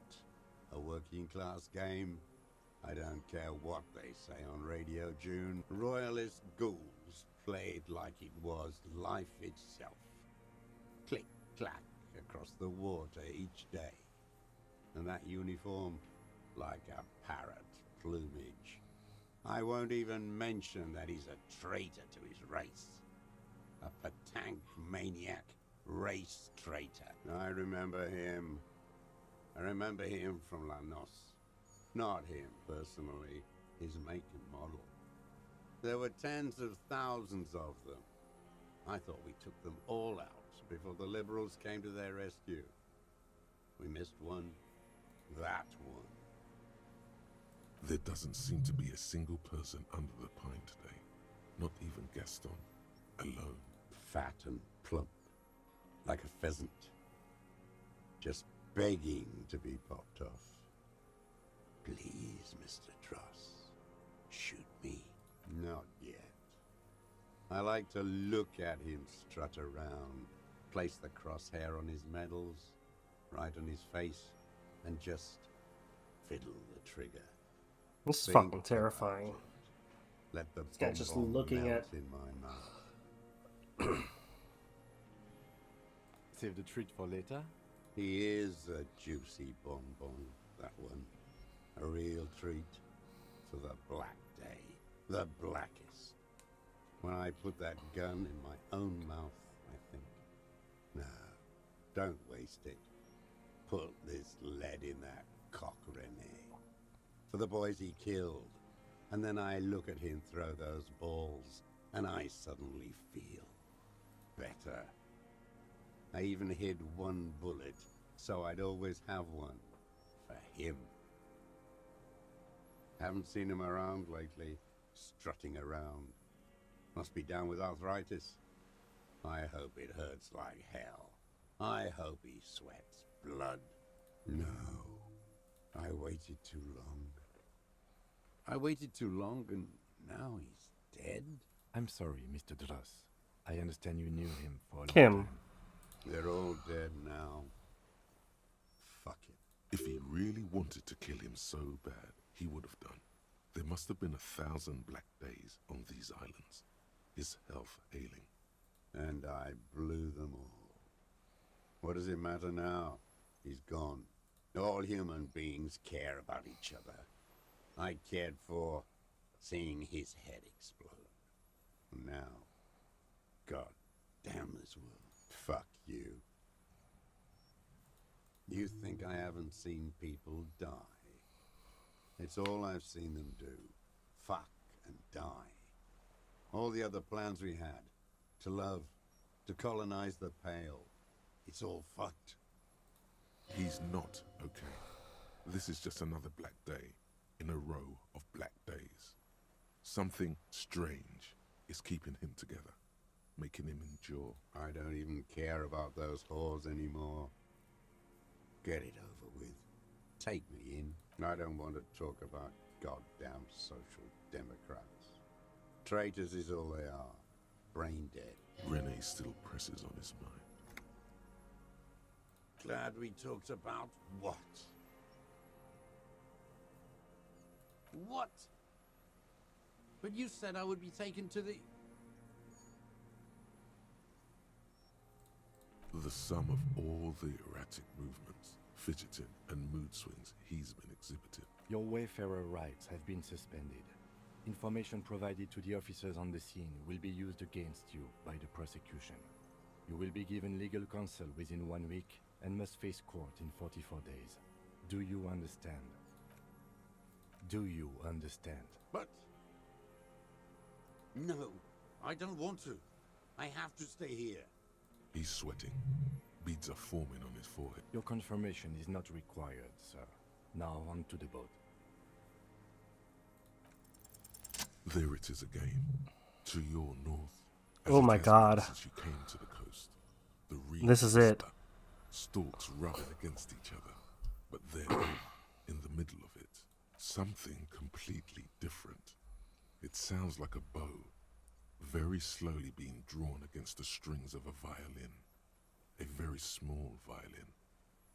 a working class game. I don't care what they say on Radio June. Royalist ghouls played like it was life itself. Click, clack across the water each day. And that uniform, like a parrot plumage. I won't even mention that he's a traitor to his race. A petanque maniac race traitor. I remember him from La Noce. Not him, personally, his make and model. There were tens of thousands of them. I thought we took them all out before the liberals came to their rescue. We missed one. That one. There doesn't seem to be a single person under the pine today. Not even Gaston. Alone. Fat and plump. Like a pheasant. Just begging to be popped off. Please, Mr. Truss. Shoot me. Not yet. I like to look at him strut around. Place the crosshair on his medals. Right on his face. And just fiddle the trigger. This is fucking terrifying. Let the this guy just looking melt at in my mouth. Save the treat for later. He is a juicy bonbon, that one. A real treat for the black day. The blackest. When I put that gun in my own mouth, I think, no, don't waste it. Put this lead in that cock, Rene. For the boys he killed. And then I look at him throw those balls, and I suddenly feel better. I even hid one bullet, so I'd always have one. For him. Haven't seen him around lately, strutting around. Must be down with arthritis. I hope it hurts like hell. I hope he sweats blood. No, I waited too long. I waited too long and now he's dead? I'm sorry, Mr. Dross. I understand you knew him for a long Kim. time. They're all dead now. Fuck it. If he really wanted to kill him so bad, he would have done. There must have been 1,000 black days on these islands. His health ailing. And I blew them all. What does it matter now? He's gone. All human beings care about each other. I cared for seeing his head explode. Now, God damn this world. Fuck you. You think I haven't seen people die? It's all I've seen them do. Fuck and die. All the other plans we had. To love. To colonize the Pale. It's all fucked. He's not okay. This is just another black day in a row of black days. Something strange is keeping him together, making him endure. I don't even care about those whores anymore. Get it over with. Take me in. I don't want to talk about goddamn social democrats. Traitors is all they are. Brain dead. Rene still presses on his mind. Glad we talked about what? What? But you said I would be taken to the... The sum of all the erratic movements, fidgeting, and mood swings he's been exhibiting. Your Wayfarer rights have been suspended. Information provided to the officers on the scene will be used against you by the prosecution. You will be given legal counsel within 1 week and must face court in 44 days. Do you understand? Do you understand? But... No, I don't want to. I have to stay here. He's sweating. Beads are forming on his forehead. Your confirmation is not required, sir. Now on to the boat. There it is again. To your north. Oh my God. Since you came to the coast. The reeds This is it. Stalks rubbing against each other. But then, in the middle of it, something completely different. It sounds like a bow, very slowly being drawn against the strings of a violin. A very small violin,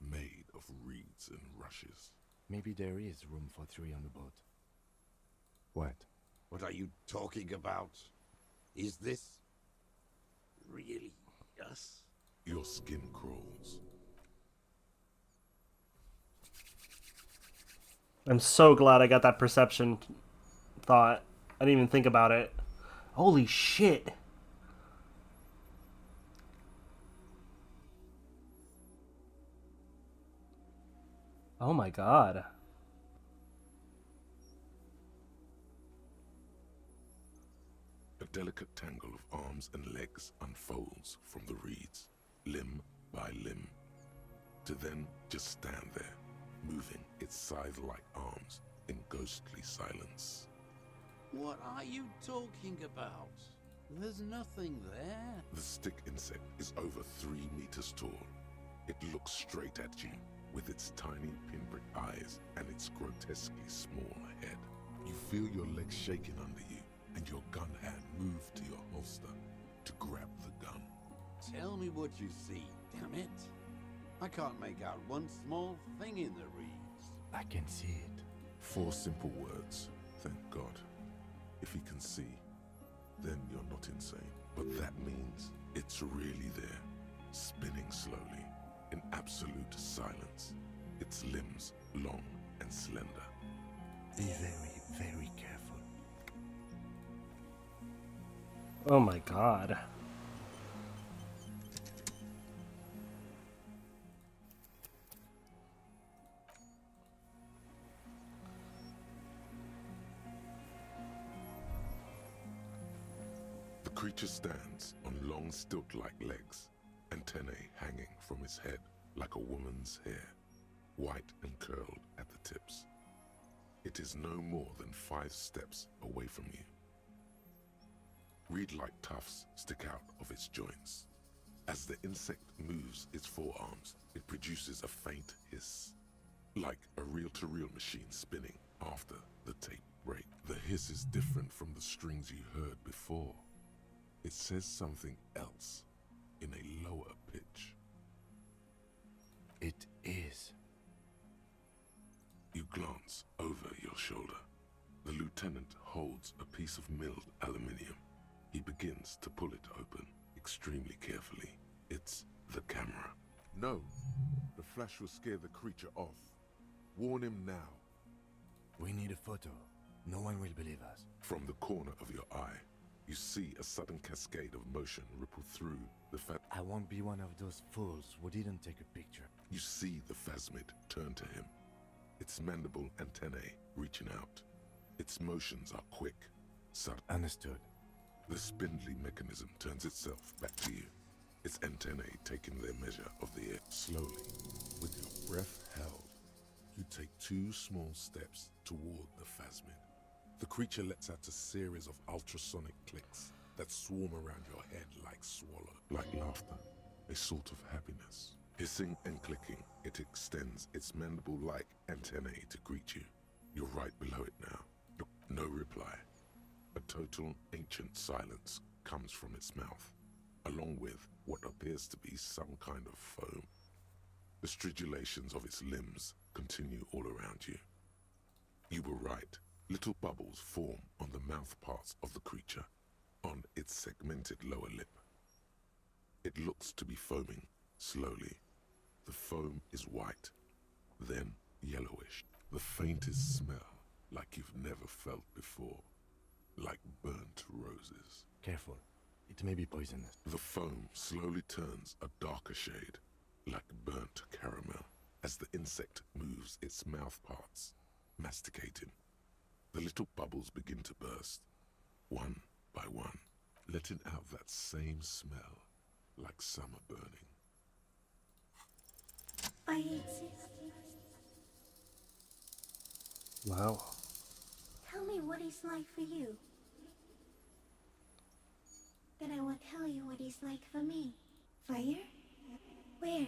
made of reeds and rushes. Maybe there is room for 3 on the boat. What? What are you talking about? Is this... really us? Your skin crawls. I'm so glad I got that perception thought. I didn't even think about it. Holy shit. Oh my God. A delicate tangle of arms and legs unfolds from the reeds, limb by limb, to then just stand there, moving its scythe-like arms in ghostly silence. What are you talking about? There's nothing there. The stick insect is over 3 meters tall. It looks straight at you, with its tiny pinprick eyes and its grotesquely small head. You feel your legs shaking under you, and your gun hand move to your holster to grab the gun. Tell me what you see, damn it. I can't make out one small thing in the reeds. I can see it. 4 simple words, thank God. If he can see, then you're not insane. But that means it's really there, spinning slowly, in absolute silence, its limbs long and slender. Be very, very careful. Oh my god. The creature stands on long stilt-like legs, antennae hanging from its head like a woman's hair, white and curled at the tips. It is no more than 5 steps away from you. Reed-like tufts stick out of its joints. As the insect moves its forearms, it produces a faint hiss, like a reel-to-reel machine spinning after the tape break. The hiss is different from the strings you heard before. It says something else in a lower pitch. It is. You glance over your shoulder. The lieutenant holds a piece of milled aluminium. He begins to pull it open, extremely carefully. It's the camera. No, the flash will scare the creature off. Warn him now. We need a photo. No one will believe us. From the corner of your eye, you see a sudden cascade of motion ripple through the I won't be one of those fools who didn't take a picture. You see the phasmid turn to him, its mandible antennae reaching out. Its motions are quick, sudden. Understood. The spindly mechanism turns itself back to you, its antennae taking their measure of the air. Slowly, with your breath held, you take 2 small steps toward the phasmid. The creature lets out a series of ultrasonic clicks that swarm around your head like swallow, like laughter, a sort of happiness. Hissing and clicking, it extends its mandible-like antennae to greet you. You're right below it now. No reply. A total ancient silence comes from its mouth, along with what appears to be some kind of foam. The stridulations of its limbs continue all around you. You were right. Little bubbles form on the mouth parts of the creature, on its segmented lower lip. It looks to be foaming, slowly. The foam is white, then yellowish. The faintest smell, like you've never felt before, like burnt roses. Careful, it may be poisonous. The foam slowly turns a darker shade, like burnt caramel, as the insect moves its mouth parts, masticating. The little bubbles begin to burst, one by one, letting out that same smell, like summer burning. I exist. Wow. Tell me what it's like for you. Then I will tell you what it's like for me. Fire? Where?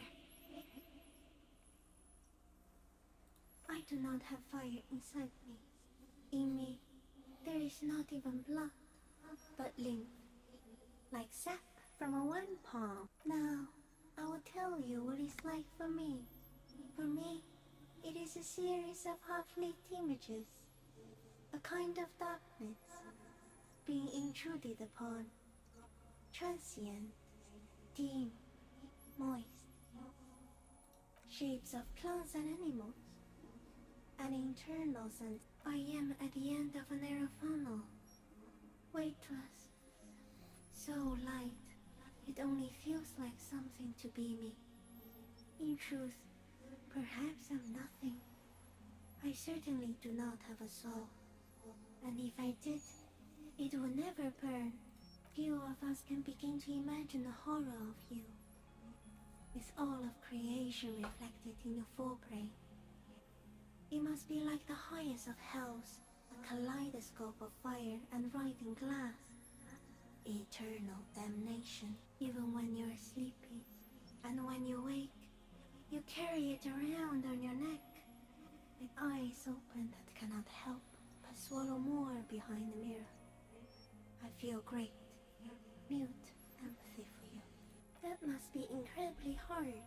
I do not have fire inside me. In me, there is not even blood, but lymph, like sap from a wine palm. Now, I will tell you what it's like for me. For me, it is a series of half-lit images, a kind of darkness, being intruded upon, transient, dim, moist, shapes of plants and animals, and internals, and I am at the end of a narrow funnel, weightless, so light, it only feels like something to be me. In truth, perhaps I'm nothing. I certainly do not have a soul, and if I did, it would never burn. Few of us can begin to imagine the horror of you. It's all of creation reflected in your forebrain. It must be like the highest of hells, a kaleidoscope of fire and writhing glass. Eternal damnation, even when you're sleeping. And when you wake, you carry it around on your neck, with eyes open that cannot help but swallow more behind the mirror. I feel great, mute empathy for you. That must be incredibly hard.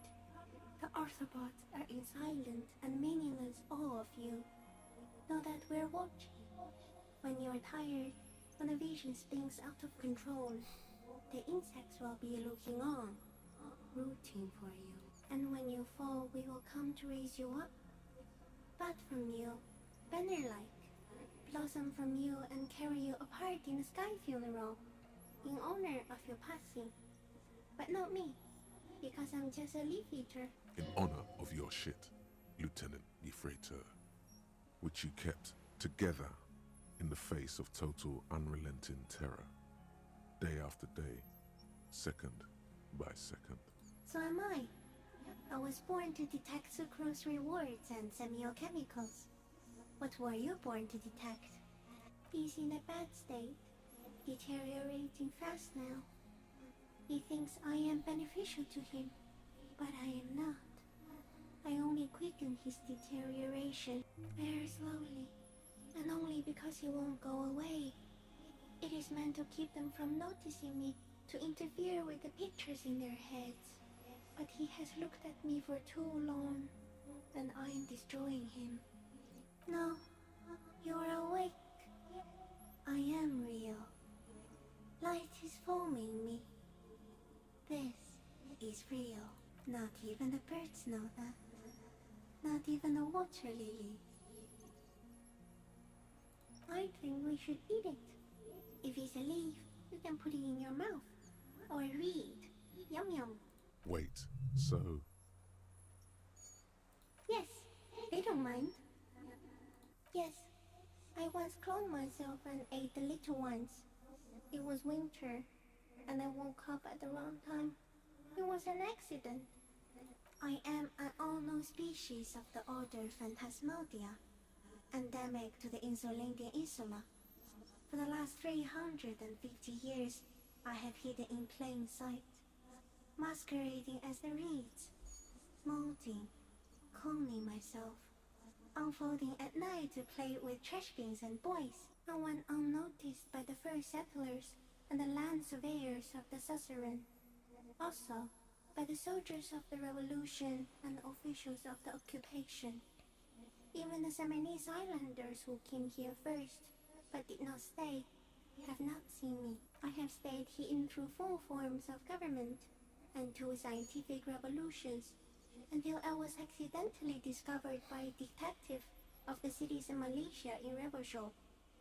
The Arthropods are in silent and meaningless awe of you. Know that we're watching. When you're tired, when the vision spins out of control, the insects will be looking on, rooting for you. And when you fall, we will come to raise you up. Bud from you, banner-like, blossom from you and carry you apart in a sky funeral, in honor of your passing. But not me, because I'm just a leaf eater. In honor of your shit, Lieutenant Yfreiter, which you kept together in the face of total unrelenting terror, day after day, second by second. So am I. I was born to detect sucrose rewards and semiochemicals. What were you born to detect? He's in a bad state, deteriorating fast now. He thinks I am beneficial to him, but I am not. I only quicken his deterioration very slowly, and only because he won't go away. It is meant to keep them from noticing me, to interfere with the pictures in their heads. But he has looked at me for too long, and I am destroying him. No, you are awake. I am real. Light is foaming me. This is real. Not even the birds know that. Not even a water lily. I think we should eat it. If it's a leaf, you can put it in your mouth. Or read. Yum yum. Wait, so... Yes, they don't mind. Yes, I once cloned myself and ate the little ones. It was winter, and I woke up at the wrong time. It was an accident. I am an unknown species of the order Phantasmadia, endemic to the Insulandian Insula. For the last 350 years, I have hidden in plain sight, masquerading as the reeds, molting, cloning myself, unfolding at night to play with trash bins and boys, and went unnoticed by the first settlers and the land surveyors of the suzerain. Also, by the soldiers of the revolution and the officials of the occupation. Even the Seminese islanders who came here first, but did not stay, have not seen me. I have stayed hidden through 4 forms of government and 2 scientific revolutions, until I was accidentally discovered by a detective of the citizen militia in Reverchot,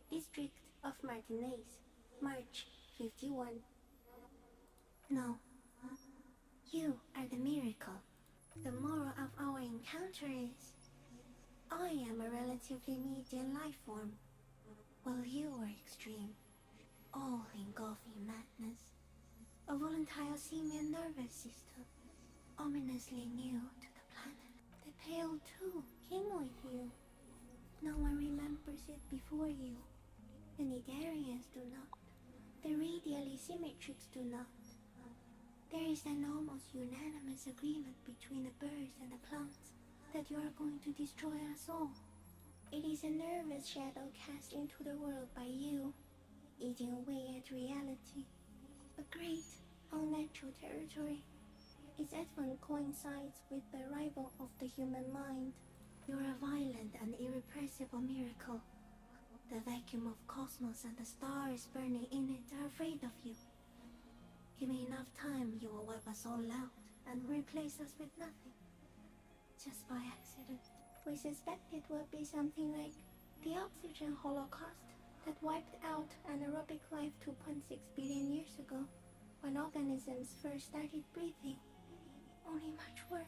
district of Martinaise, March 51. No. You are the miracle. The moral of our encounter is, I am a relatively medium life form, while you are extreme, all-engulfing madness. A volatile simian nervous system, ominously new to the planet. The Pale too came with you. No one remembers it before you. The Nidarians do not. The radially symmetrics do not. There is an almost unanimous agreement between the birds and the plants that you are going to destroy us all. It is a nervous shadow cast into the world by you, eating away at reality. A great, unnatural territory. Its advent coincides with the arrival of the human mind. You are a violent and irrepressible miracle. The vacuum of cosmos and the stars burning in it are afraid of you. Give me enough time, you will wipe us all out and replace us with nothing. Just by accident. We suspect it will be something like the oxygen holocaust that wiped out anaerobic life 2.6 billion years ago, when organisms first started breathing. Only much worse.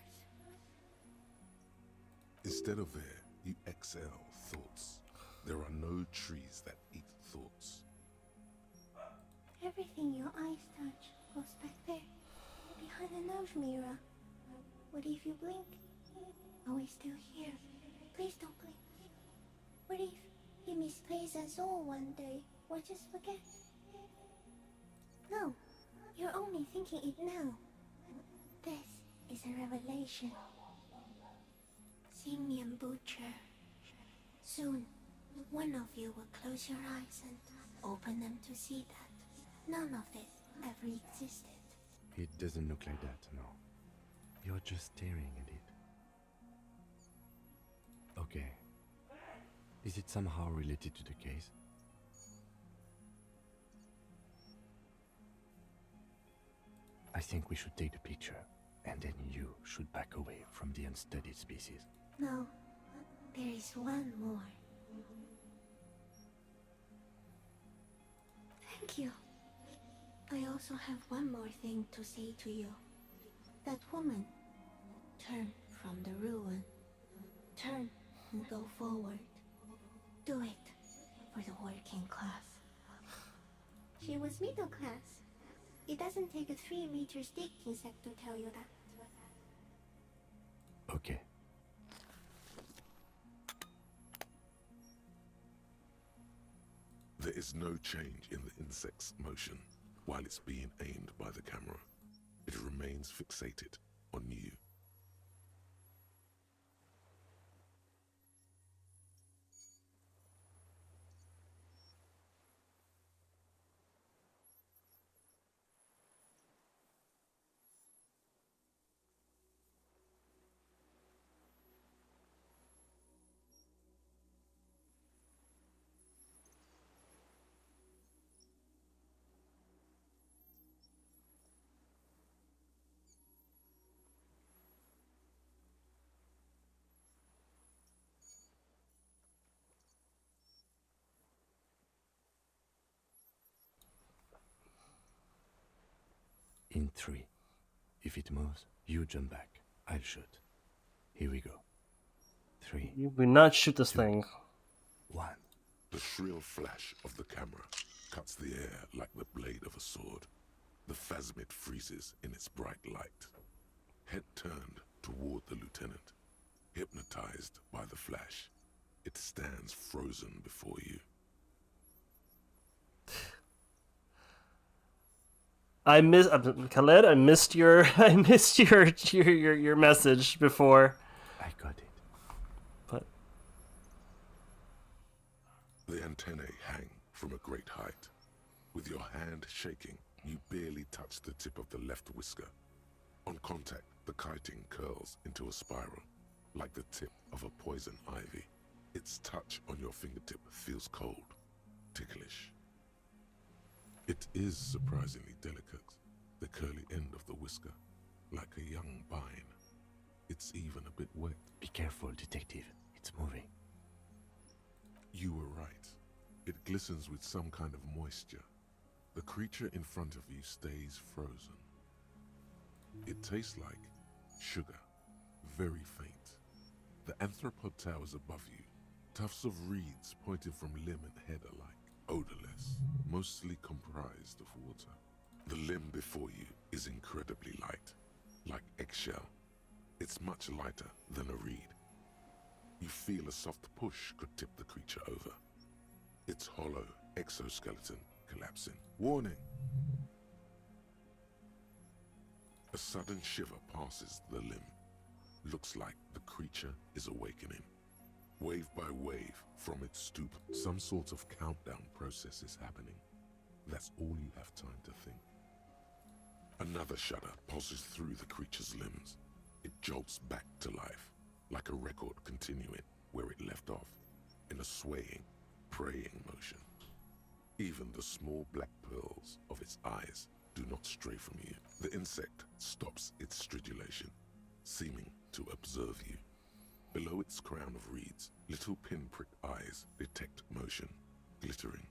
Instead of air, you exhale thoughts. There are no trees that eat thoughts. Everything your eyes touch goes back there, behind the nose mirror. What if you blink? Are we still here? Please don't blink. What if you misplace us all one day, or just forget? No, you're only thinking it now. This is a revelation. Simian Butcher. Soon, one of you will close your eyes and open them to see that none of it ever existed. It doesn't look like that, no. You're just staring at it. Okay. Is it somehow related to the case? I think we should take the picture. and then you should back away from the unstudied species. No, there is one more. Thank you. I also have one more thing to say to you. That woman, turn from the ruin. Turn and go forward. Do it for the working class. She was middle class. It doesn't take a 3-meter stick insect to tell you that. Okay. There is no change in the insect's motion while it's being aimed by the camera. It remains fixated on you. In 3. If it moves, you jump back. I'll shoot. Here we go. 3. You will not shoot this thing. 1. The shrill flash of the camera cuts the air like the blade of a sword. The phasmid freezes in its bright light. Head turned toward the lieutenant. Hypnotized by the flash, it stands frozen before you. Khaled, I missed your your message before. I got it. But the antennae hang from a great height. With your hand shaking, you barely touch the tip of the left whisker. On contact, the kiting curls into a spiral, like the tip of a poison ivy. Its touch on your fingertip feels cold, ticklish. It is surprisingly delicate, the curly end of the whisker, like a young vine. It's even a bit wet. Be careful, detective. It's moving. You were right. It glistens with some kind of moisture. The creature in front of you stays frozen. It tastes like sugar, very faint. The anthropod towers above you, tufts of reeds pointing from limb and head alike. Odorless, mostly comprised of water. The limb before you is incredibly light, like eggshell. It's much lighter than a reed. You feel a soft push could tip the creature over. Its hollow exoskeleton collapsing. Warning! A sudden shiver passes the limb. Looks like the creature is awakening. Wave by wave, from its stoop, some sort of countdown process is happening. That's all you have time to think. Another shudder pulses through the creature's limbs. It jolts back to life, like a record continuing where it left off, in a swaying, praying motion. Even the small black pearls of its eyes do not stray from you. The insect stops its stridulation, seeming to observe you. Below its crown of reeds, little pinprick eyes detect motion, glittering.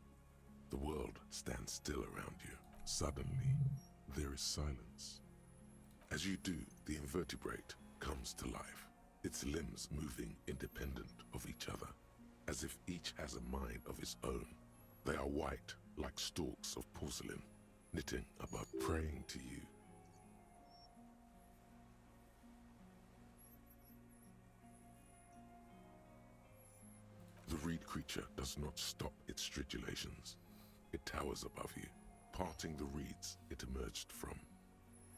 The world stands still around you. Suddenly, there is silence. As you do, the invertebrate comes to life, its limbs moving independent of each other, as if each has a mind of its own. They are white, like stalks of porcelain, knitting above, praying to you. The reed creature does not stop its stridulations. It towers above you, parting the reeds it emerged from.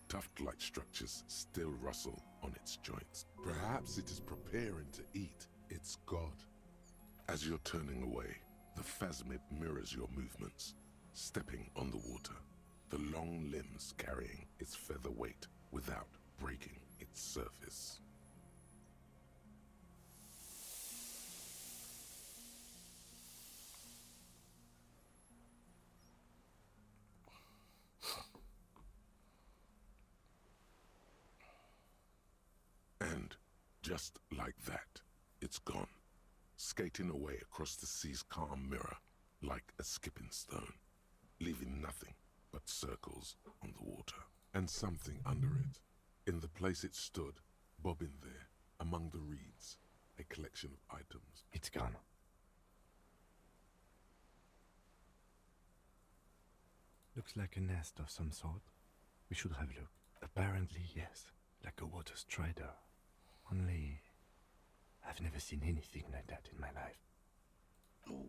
Tuft-like structures still rustle on its joints. Perhaps it is preparing to eat its god. As you're turning away, the phasmid mirrors your movements, stepping on the water, the long limbs carrying its feather weight without breaking its surface. Just like that, it's gone, skating away across the sea's calm mirror like a skipping stone, leaving nothing but circles on the water. And something under it, in the place it stood, bobbing there, among the reeds, a collection of items. It's gone. Looks like a nest of some sort. We should have a look. Apparently, yes, like a water strider. Only, I've never seen anything like that in my life.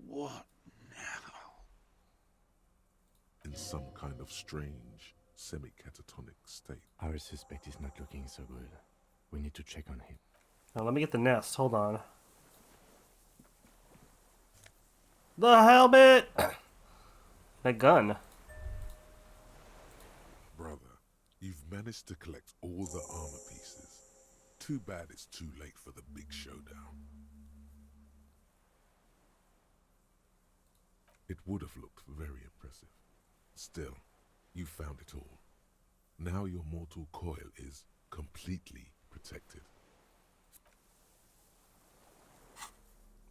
What now? In some kind of strange, semi-catatonic state. Our suspect is not looking so good. We need to check on him. Now let me get the nest. Hold on. The helmet! That gun. Brother, you've managed to collect all the armor pieces. Too bad it's too late for the big showdown. It would have looked very impressive. Still, you found it all. Now your mortal coil is completely protected.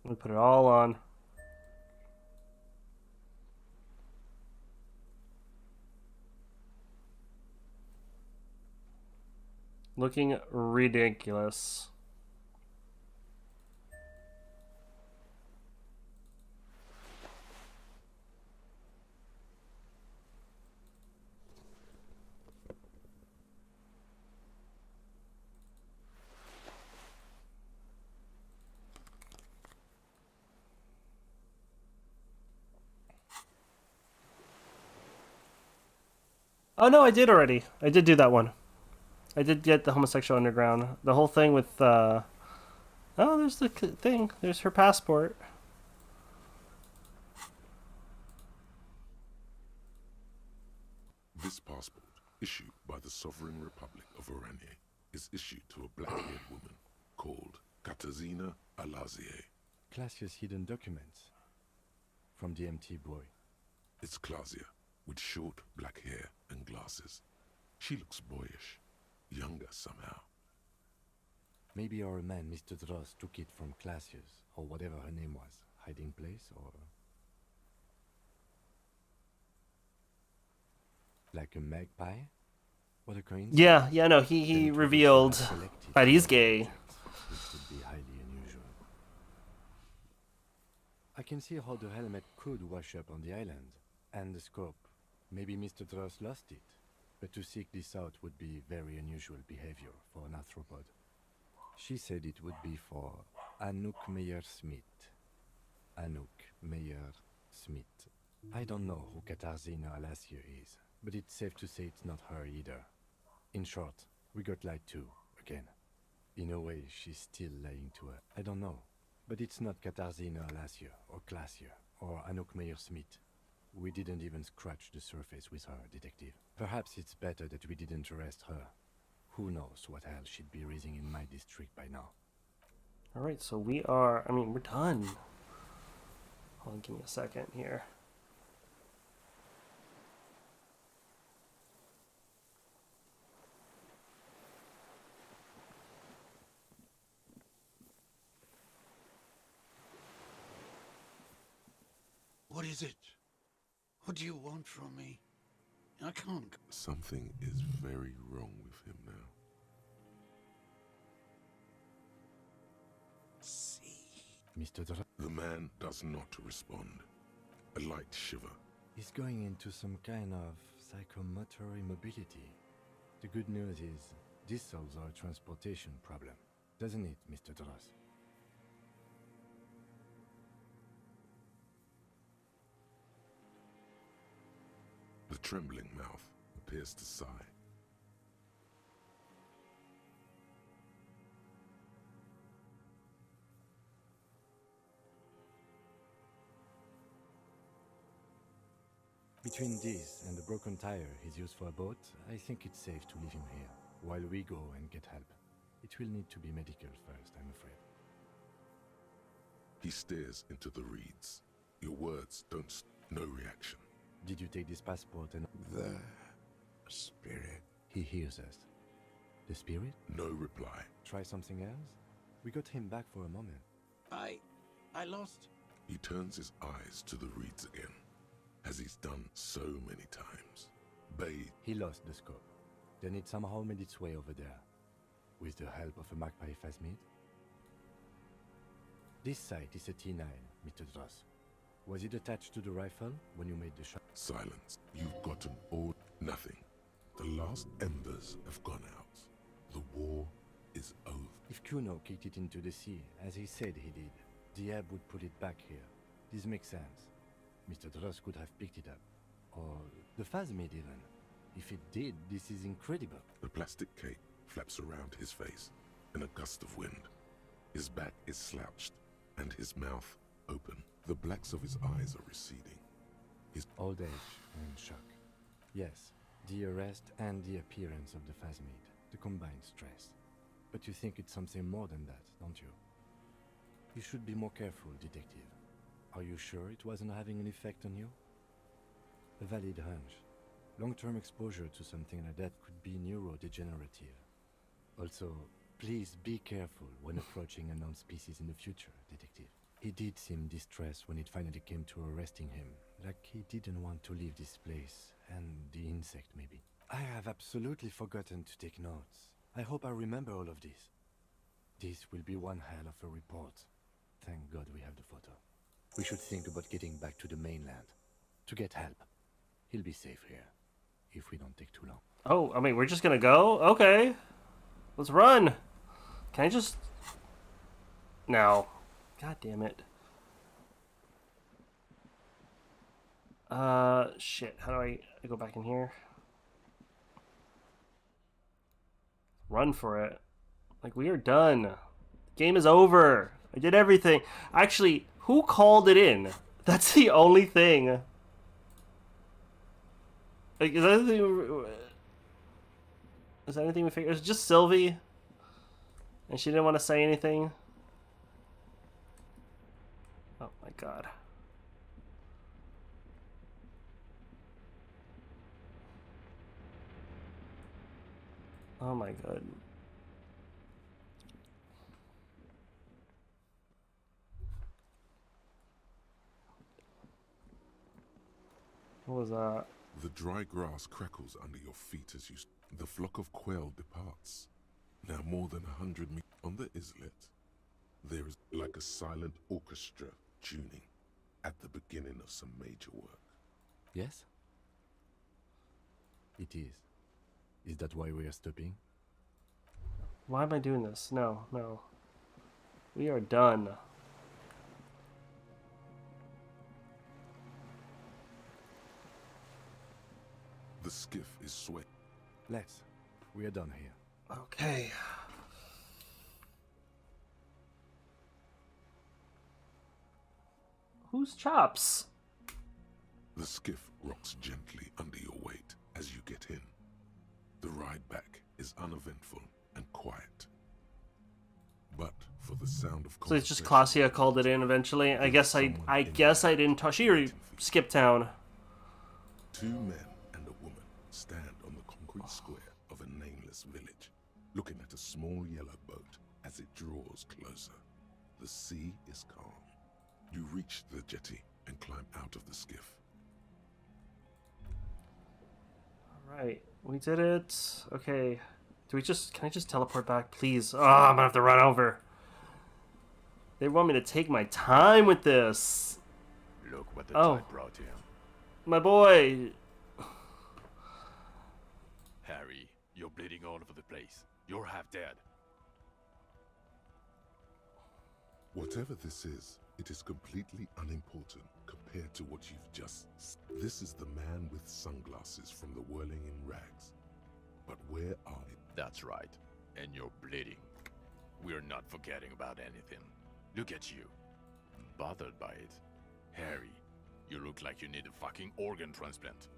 Let me put it all on. Looking ridiculous. Oh no, I did already. I did do that one. I did get the homosexual underground. The whole thing with, oh, there's the thing. There's her passport. This passport, issued by the Sovereign Republic of Oranje, is issued to a black-haired woman called Katarzyna Alazie. Classia's hidden documents. From the MT boy. It's Klasia, with short black hair and glasses. She looks boyish, younger somehow. Maybe our man, Mr. Dross, took it from Classia's, or whatever her name was. Hiding place, or... like a magpie? What a coincidence. Yeah, no, he revealed that he's gay. This would be highly unusual. I can see how the helmet could wash up on the island. And the scope. Maybe Mr. Dross lost it. But to seek this out would be very unusual behavior for an arthropod. She said it would be for Anouk Meyer-Smith. Anouk Meyer-Smith. I don't know who Katarzyna Alazie is, but it's safe to say it's not her either. In short, we got lied to, again. In a way, she's still lying to her. I don't know, but it's not Katarzyna Alazie, or Klasia, or Anouk Meyer-Smith. We didn't even scratch the surface with her, detective. Perhaps it's better that we didn't arrest her. Who knows what hell she'd be raising in my district by now. Alright, so we are... I mean, we're done. Hold on, give me a second here. What is it? What do you want from me? I can't. Something is very wrong with him now. Mr. Dross. The man does not respond. A light shiver. He's going into some kind of psychomotor immobility. The good news is, this solves our transportation problem, doesn't it, Mr. Dross? The trembling mouth appears to sigh. Between this and the broken tire he's used for a boat, I think it's safe to leave him here, while we go and get help. It will need to be medical first, I'm afraid. He stares into the reeds. Your words don't... no reaction. Did you take this passport and... The spirit. He hears us. The spirit? No reply. Try something else? We got him back for a moment. I lost. He turns his eyes to the reeds again, as he's done so many times. Bathed. He lost the scope. Then it somehow made its way over there, with the help of a magpie phasmid. This sight is a T9, Mr. Dross. Was it attached to the rifle when you made the shot? Silence. You've gotten all nothing. The last embers have gone out. The war is over. If Kuno kicked it into the sea, as he said he did, the ebb would put it back here. This makes sense. Mr. Dross could have picked it up. Or the phasmid even. If it did, this is incredible. The plastic cape flaps around his face in a gust of wind. His back is slouched and his mouth open. The blacks of his eyes are receding. His old age and shock. Yes, the arrest and the appearance of the phasmid, the combined stress. But you think it's something more than that, don't you? You should be more careful, detective. Are you sure it wasn't having an effect on you? A valid hunch. Long-term exposure to something like that could be neurodegenerative. Also, please be careful when approaching unknown species in the future, detective. He did seem distressed when it finally came to arresting him, like he didn't want to leave this place, and the insect maybe. I have absolutely forgotten to take notes. I hope I remember all of this. This will be one hell of a report. Thank God we have the photo. We should think about getting back to the mainland, to get help. He'll be safe here, if we don't take too long. Oh, I mean, we're just gonna go? Okay. Let's run. Can I just... No. God damn it. Shit. How do I go back in here? Run for it. Like, we are done. Game is over. I did everything. Actually, who called it in? That's the only thing. Like, is that anything... Is that anything we figured? It was just Sylvie. And she didn't want to say anything. Oh my god. Oh my god. What was that? The dry grass crackles under your feet as you... The flock of quail departs. Now more than 100 meters on the islet, there is like a silent orchestra tuning at the beginning of some major work. Yes? It is. Is that why we are stopping? Why am I doing this? No, no. We are done. The skiff is swaying. Let's. We are done here. Okay. Whose chops? The skiff rocks gently under your weight as you get in. The ride back is uneventful and quiet. But for the sound of... So it's just Claudia called it in eventually. I guess I didn't touch. She already skipped town. 2 men and a woman stand on the concrete square of a nameless village, looking at a small yellow boat as it draws closer. The sea is calm. You reach the jetty and climb out of the skiff. Alright, we did it. Okay. Can I just teleport back, please? Oh, I'm gonna have to run over. They want me to take my time with this. Look what the tide brought him. My boy. Harry, you're bleeding all over the place. You're half dead. Whatever this is, it is completely unimportant compared to what you've just... This is the man with sunglasses from the whirling in rags. But where are you? That's right. And you're bleeding. We're not forgetting about anything. Look at you. Bothered by it. Harry, you look like you need a fucking organ transplant.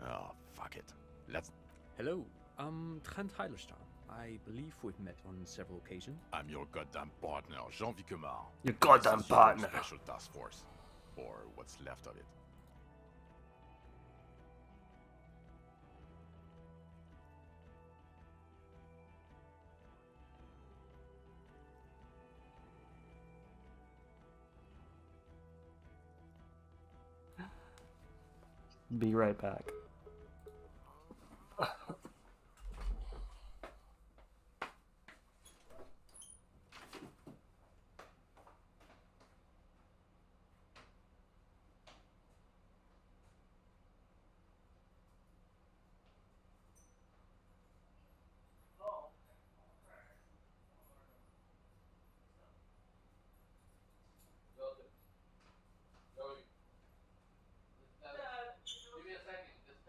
Oh, fuck it. Let's... Hello, I'm Trent Heilerstein. I believe we've met on several occasions. I'm your goddamn partner, Jean-Vic Quemar. Your goddamn partner. Special task force. Or what's left of it. Be right back. Give me a second. Just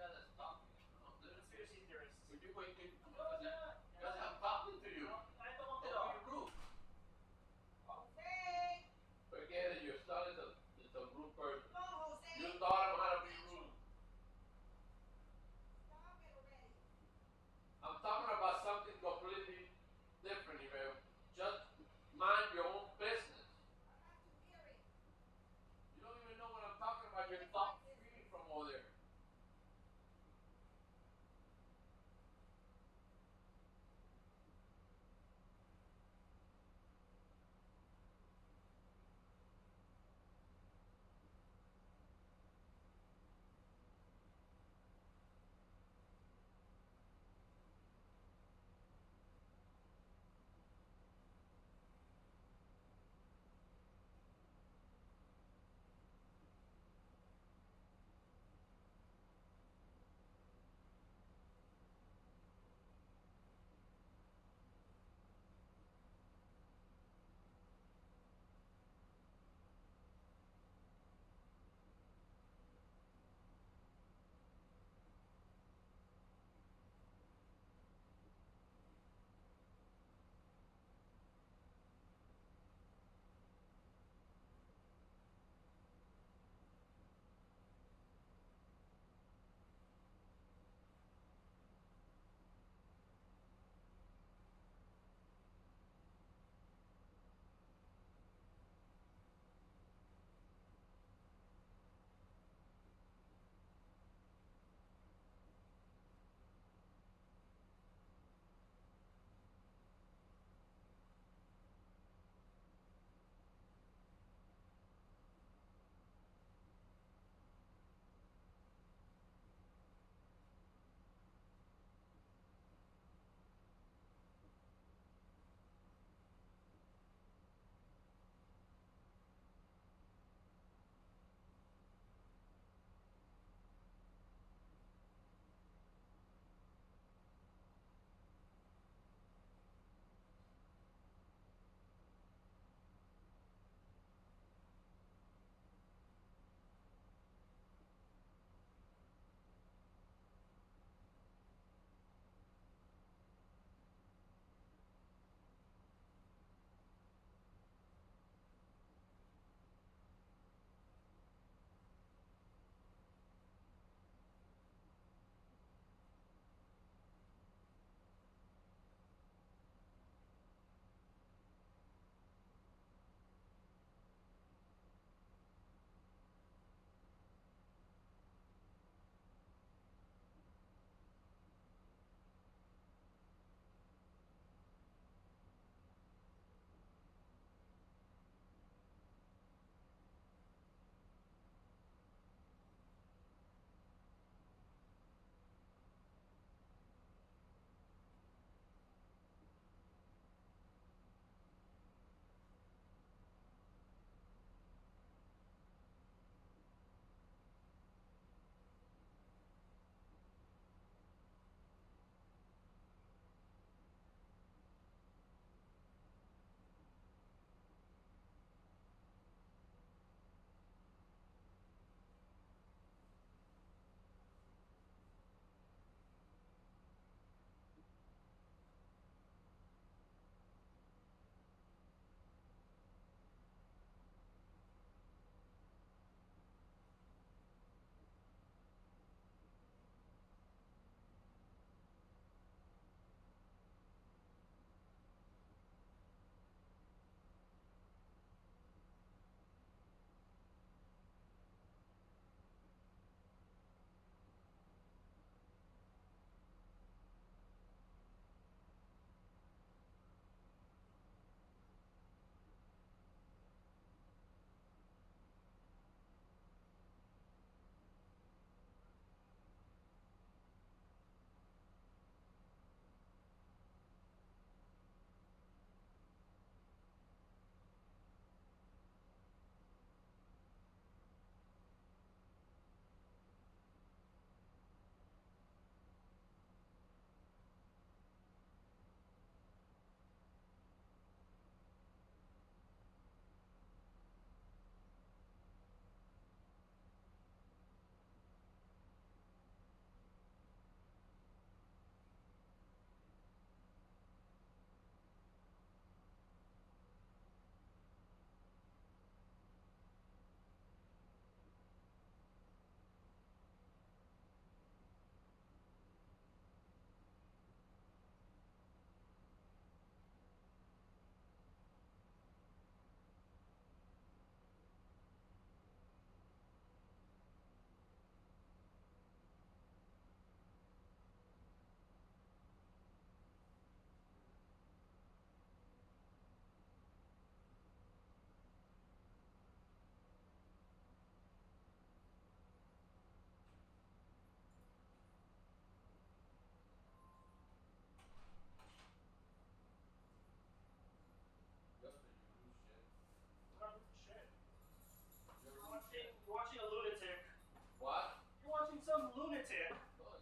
it.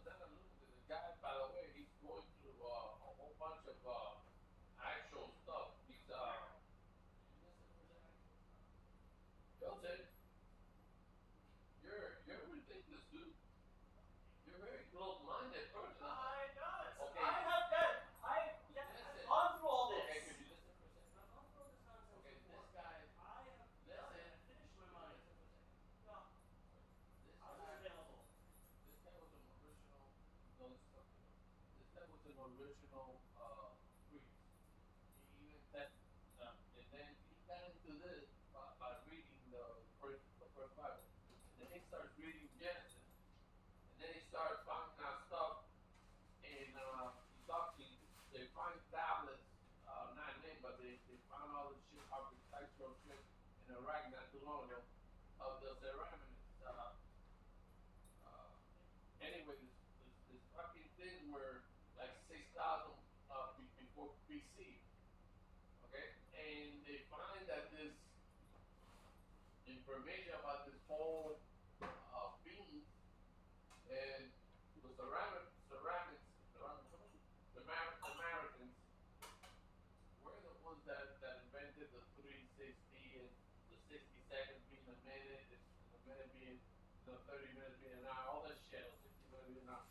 The guy, by the way, he's going through a whole bunch of actual stuff. He's Hilton, you're ridiculous, dude. You're a very close-minded person. I know it. Okay. I have gone through all this. Okay, could you listen for a second? I've gone through all this nonsense. Okay, this guy. I have finished my mind. No. I was available. This guy was an original. No, this is something else. This guy was an original priest. He even said, and then he got into this by reading the first Bible. And then he starts reading Genesis. And then he starts finding out stuff. And they find tablets, not named, but they found all this shit, architectural shit in Iraq not too long ago of the ceramics. Anyway, this fucking thing were like 6,000 before BC. Okay? And they find that this information about this whole being and the Americans were the ones that invented the 360 and the 60 seconds being a minute, and a minute being 30 minutes being an hour, all that shit, 60 minutes being an hour.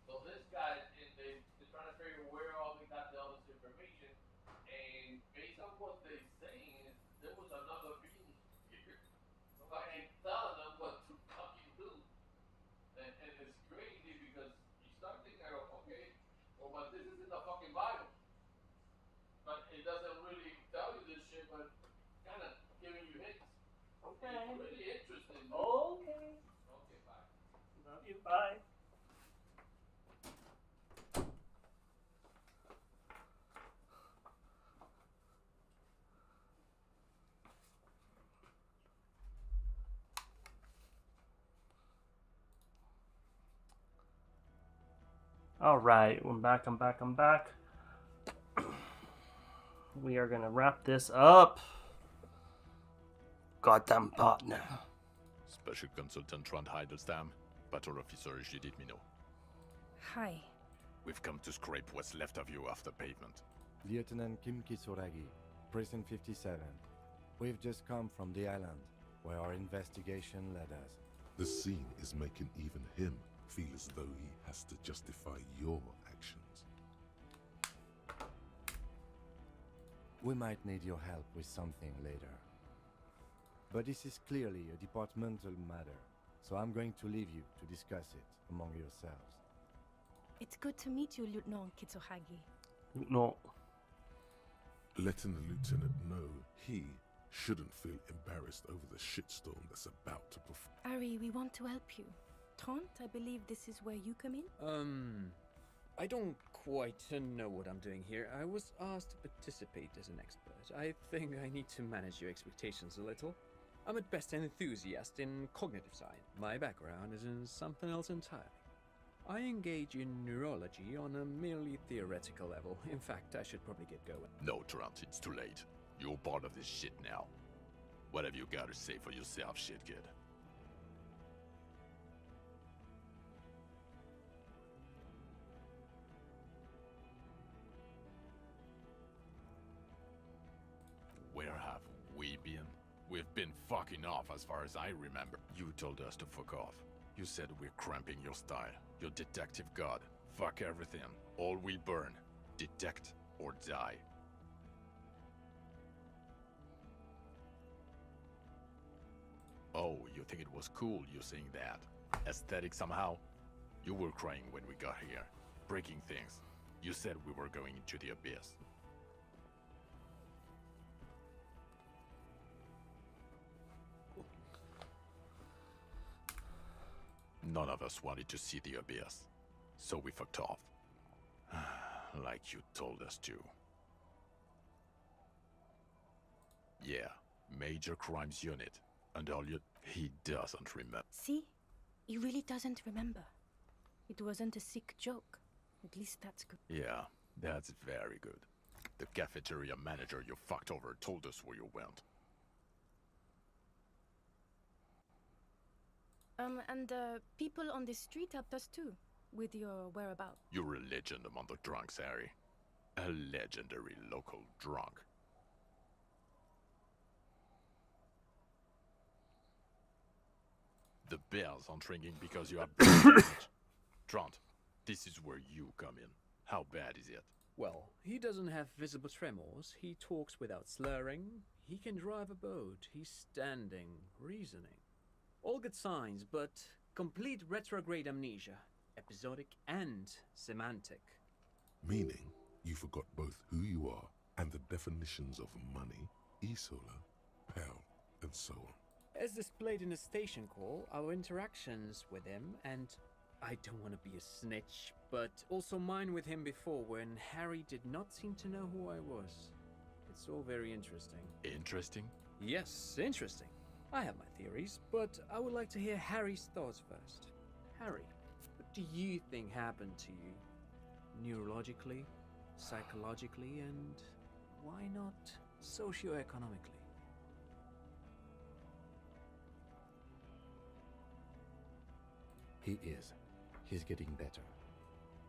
So this guy, and they're trying to figure where all they got all this information, and based on what they're saying, there was another being here, fucking telling them what to fucking do. And it's crazy because you start thinking, okay, well, but this is in the fucking Bible. But it doesn't really tell you this shit, but kind of giving you hints. Okay. It's really interesting. Okay. Okay, bye. Love you. Bye. All right, I'm back. We are gonna wrap this up. Goddamn partner. Special Consultant Trond Heidelstam, Battle Officer Judith Minot. Hi. We've come to scrape what's left of you off the pavement. Lieutenant Kim Kitsuragi, Precinct 57. We've just come from the island, where our investigation led us. The scene is making even him feel as though he has to justify your actions. We might need your help with something later. But this is clearly a departmental matter, so I'm going to leave you to discuss it among yourselves. It's good to meet you, Lieutenant Kitsuhagi. No. Letting the lieutenant know he shouldn't feel embarrassed over the shitstorm that's about to perform. Ari, we want to help you. Trant, I believe this is where you come in? I don't quite know what I'm doing here. I was asked to participate as an expert. I think I need to manage your expectations a little. I'm at best an enthusiast in cognitive science. My background is in something else entirely. I engage in neurology on a merely theoretical level. In fact, I should probably get going. No, Trant, it's too late. You're part of this shit now. What have you got to say for yourself, shit kid? Where have we been? We've been fucking off as far as I remember. You told us to fuck off. You said we're cramping your style. Your detective god. Fuck everything. All will burn. Detect or die. Oh, you think it was cool you saying that? Aesthetic somehow? You were crying when we got here. Breaking things. You said we were going into the abyss. None of us wanted to see the abyss, so we fucked off. Like you told us to. Yeah, Major Crimes Unit. And all you... He doesn't remember. See? He really doesn't remember. It wasn't a sick joke. At least that's good. Yeah, that's very good. The cafeteria manager you fucked over told us where you went. And people on the street helped us too, with your whereabouts. You're a legend among the drunks, Harry. A legendary local drunk. The bells aren't ringing because you have Trant, this is where you come in. How bad is it? Well, he doesn't have visible tremors, he talks without slurring, he can drive a boat, he's standing, reasoning. All good signs, but complete retrograde amnesia, episodic and semantic. Meaning, you forgot both who you are and the definitions of money, Isola, Pell, and so on. As displayed in the station call, our interactions with him, and I don't want to be a snitch, but also mine with him before when Harry did not seem to know who I was. It's all very interesting. Interesting? Yes, interesting. I have my theories, but I would like to hear Harry's thoughts first. Harry, what do you think happened to you? Neurologically, psychologically, and why not socioeconomically? He is. He's getting better.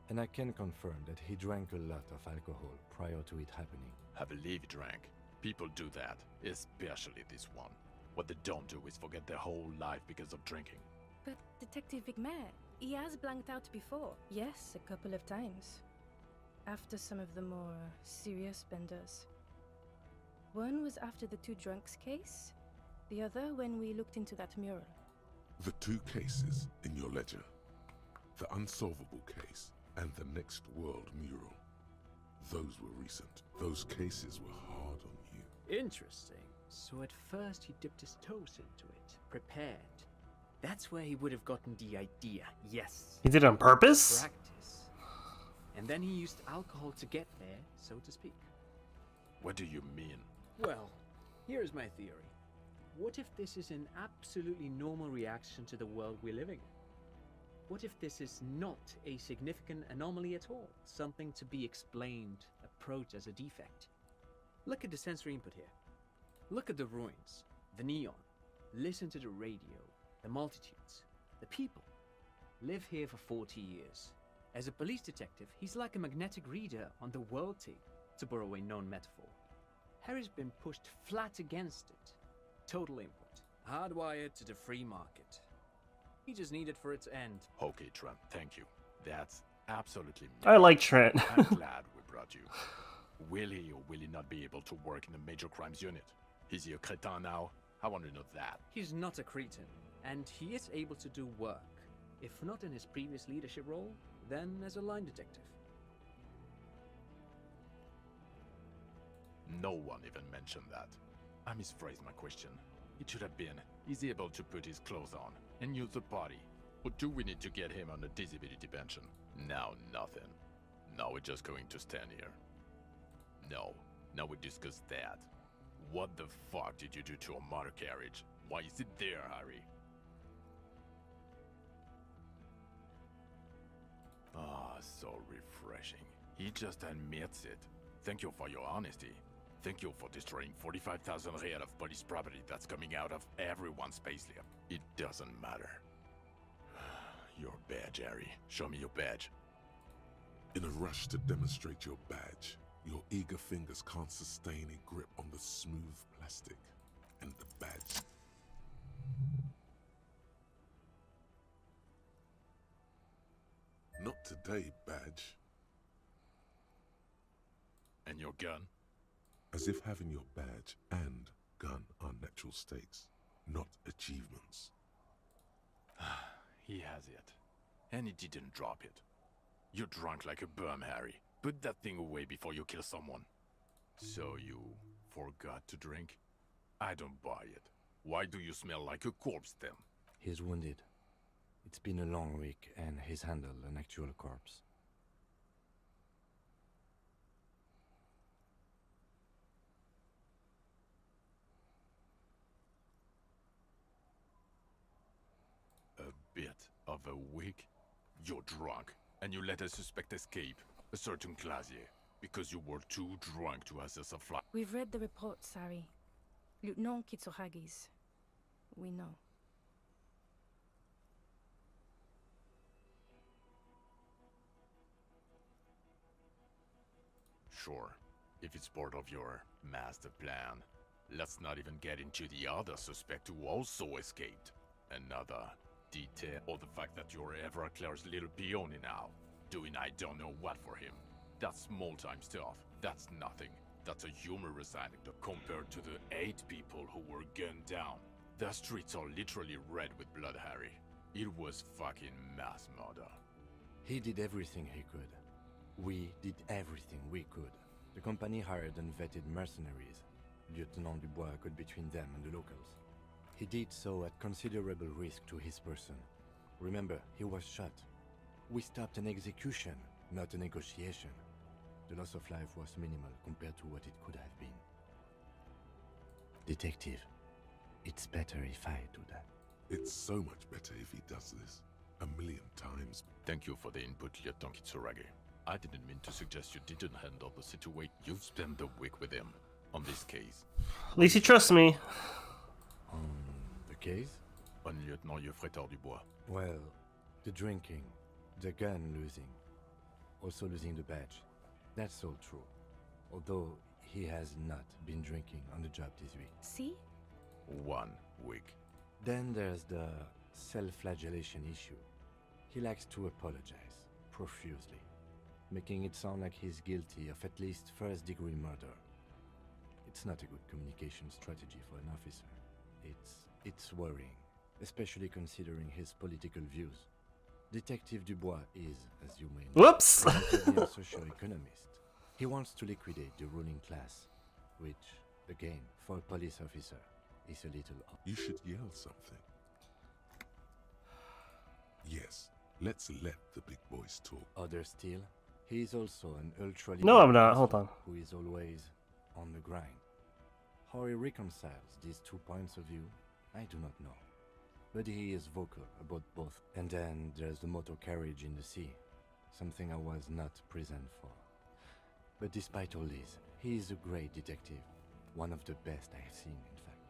And I can confirm that he drank a lot of alcohol prior to it happening. I believe he drank. People do that, especially this one. What they don't do is forget their whole life because of drinking. But Detective Vigmer, he has blanked out before. Yes, a couple of times. After some of the more serious benders. One was after the two drunks case, the other when we looked into that mural. The two cases in your ledger. The unsolvable case and the Next World mural. Those were recent. Those cases were hard on you. Interesting. So at first he dipped his toes into it, prepared. That's where he would have gotten the idea, yes. He did it on purpose? Practice. And then he used alcohol to get there, so to speak. What do you mean? Well, here's my theory. What if this is an absolutely normal reaction to the world we're living in? What if this is not a significant anomaly at all? Something to be explained, approached as a defect? Look at the sensory input here. Look at the ruins, the neon. Listen to the radio, the multitudes, the people. Live here for 40 years. As a police detective, he's like a magnetic reader on the world tape, to borrow a known metaphor. Harry's been pushed flat against it. Total input. Hardwired to the free market. He just needed for it to end. Okay, Trent, thank you. That's absolutely I like Trent. I'm glad we brought you. Will he or will he not be able to work in the major crimes unit? Is he a crétin now? I want to know that. He's not a cretin, and he is able to do work. If not in his previous leadership role, then as a line detective. No one even mentioned that. I misphrased my question. It should have been, is he able to put his clothes on and use the body? Or do we need to get him on a disability pension? Now nothing. Now we're just going to stand here. No, now we discuss that. What the fuck did you do to a motor carriage? Why is it there, Harry? Ah, so refreshing. He just admits it. Thank you for your honesty. Thank you for destroying 45,000 real of police property that's coming out of everyone's payslip. It doesn't matter. Your badge, Harry. Show me your badge. In a rush to demonstrate your badge, your eager fingers can't sustain a grip on the smooth plastic and the badge. Not today, badge. And your gun? As if having your badge and gun are natural states, not achievements. He has it. And he didn't drop it. You're drunk like a bum, Harry. Put that thing away before you kill someone. So you forgot to drink? I don't buy it. Why do you smell like a corpse then? He's wounded. It's been a long week, and he's handled an actual corpse. A bit of a week? You're drunk, and you let a suspect escape, a certain Clasier, because you were too drunk to assess a flight. We've read the reports, Harry. Lieutenant Kitsuragis. We know. Sure, if it's part of your master plan. Let's not even get into the other suspect who also escaped. Another detail, or the fact that you're Everclear's little peony now, doing I don't know what for him. That's small-time stuff. That's nothing. That's a humorous anecdote compared to the 8 people who were gunned down. The streets are literally red with blood, Harry. It was fucking mass murder. He did everything he could. We did everything we could. The company hired and vetted mercenaries. Lieutenant Dubois got between them and the locals. He did so at considerable risk to his person. Remember, he was shot. We stopped an execution, not a negotiation. The loss of life was minimal compared to what it could have been. Detective, it's better if I do that. It's so much better if he does this. 1,000,000 times. Thank you for the input, Lieutenant Kitsuragi. I didn't mean to suggest you didn't handle the situation. You've spent the week with him on this case. At least he trusts me. On the case? On Lieutenant Geoffrey Dubois. Well, the drinking, the gun losing, also losing the badge. That's all true. Although he has not been drinking on the job this week. See? 1 week. Then there's the self-flagellation issue. He likes to apologize, profusely, making it sound like he's guilty of at least first-degree murder. It's not a good communication strategy for an officer. It's worrying, especially considering his political views. Detective Dubois is, as you may know, Whoops! a socio-economist. He wants to liquidate the ruling class, which, again, for a police officer, is a little odd. You should yell something. Yes, let's let the big boys talk. Other still, he is also an ultra. No, I'm not. Hold on. Who is always on the grind. How he reconciles these 2 points of view, I do not know. But he is vocal about both. And then there's the motor carriage in the sea, something I was not present for. But despite all this, he is a great detective, one of the best I have seen, in fact.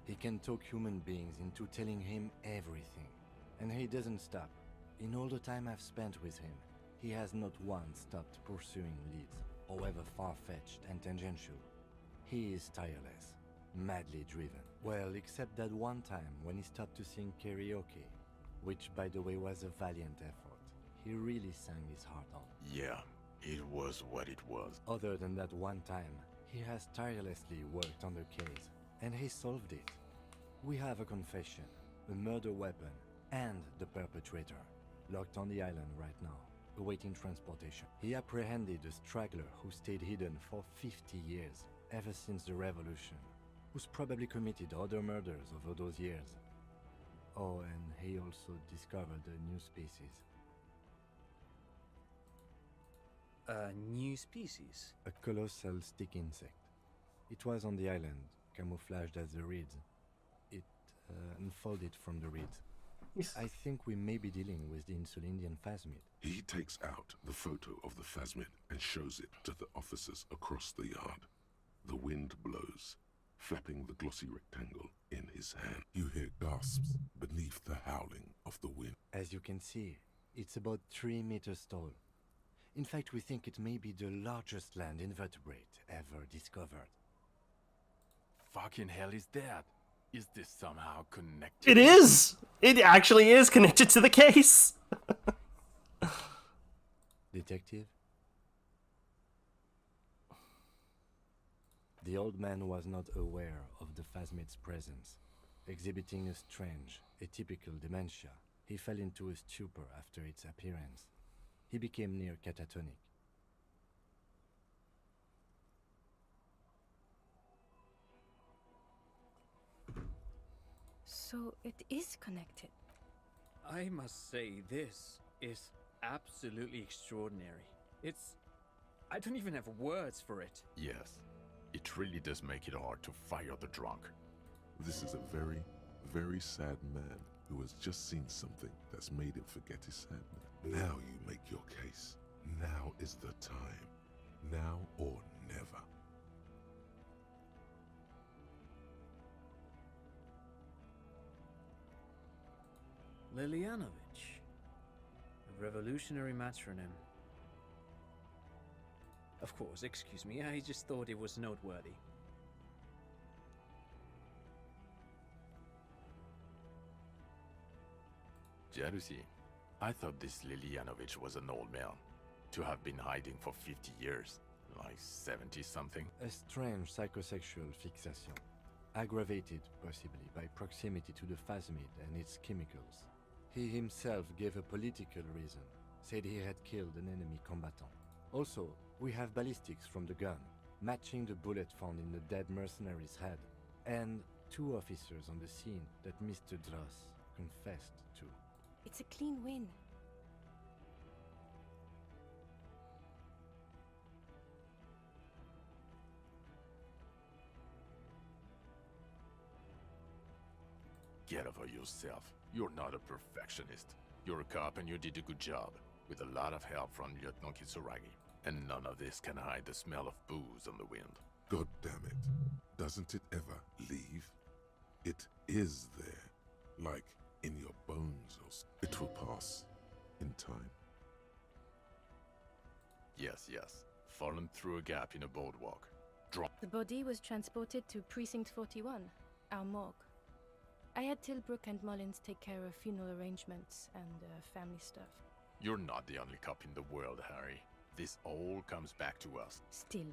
He can talk human beings into telling him everything, and he doesn't stop. In all the time I've spent with him, he has not once stopped pursuing leads, however far-fetched and tangential. He is tireless, madly driven. Well, except that one time when he stopped to sing karaoke, which by the way was a valiant effort. He really sang his heart out. Yeah, it was what it was. Other than that one time, he has tirelessly worked on the case, and he solved it. We have a confession, a murder weapon, and the perpetrator, locked on the island right now, awaiting transportation. He apprehended a straggler who stayed hidden for 50 years, ever since the revolution, who's probably committed other murders over those years. Oh, and he also discovered a new species. A new species? A colossal stick insect. It was on the island, camouflaged as the reeds. It unfolded from the reeds. I think we may be dealing with the Insulindian phasmid. He takes out the photo of the phasmid and shows it to the officers across the yard. The wind blows, flapping the glossy rectangle in his hand. You hear gasps beneath the howling of the wind. As you can see, it's about 3 meters tall. In fact, we think it may be the largest land invertebrate ever discovered. Fucking hell is that? Is this somehow connected? It is! It actually is connected to the case! Detective? The old man was not aware of the phasmid's presence. Exhibiting a strange, atypical dementia, he fell into a stupor after its appearance. He became near catatonic. So it is connected. I must say, this is absolutely extraordinary. I don't even have words for it. Yes, it really does make it hard to fire the drunk. This is a very, very sad man who has just seen something that's made him forget his sadness. Now you make your case. Now is the time. Now or never. Lilianovich, a revolutionary matronym. Of course, excuse me, I just thought it was noteworthy. Jealousy. I thought this Lilianovich was an old man, to have been hiding for 50 years, like 70-something. A strange psychosexual fixation, aggravated possibly by proximity to the phasmid and its chemicals. He himself gave a political reason, said he had killed an enemy combatant. Also, we have ballistics from the gun, matching the bullet found in the dead mercenary's head, and 2 officers on the scene that Mr. Dross confessed to. It's a clean win. Get over yourself. You're not a perfectionist. You're a cop and you did a good job, with a lot of help from Lieutenant Kitsuragi. And none of this can hide the smell of booze on the wind. God damn it. Doesn't it ever leave? It is there, like in your bones, or it will pass in time. Yes, yes. Fallen through a gap in a boardwalk. The body was transported to Precinct 41, our morgue. I had Tilbrook and Mullins take care of funeral arrangements and family stuff. You're not the only cop in the world, Harry. This all comes back to us. Still,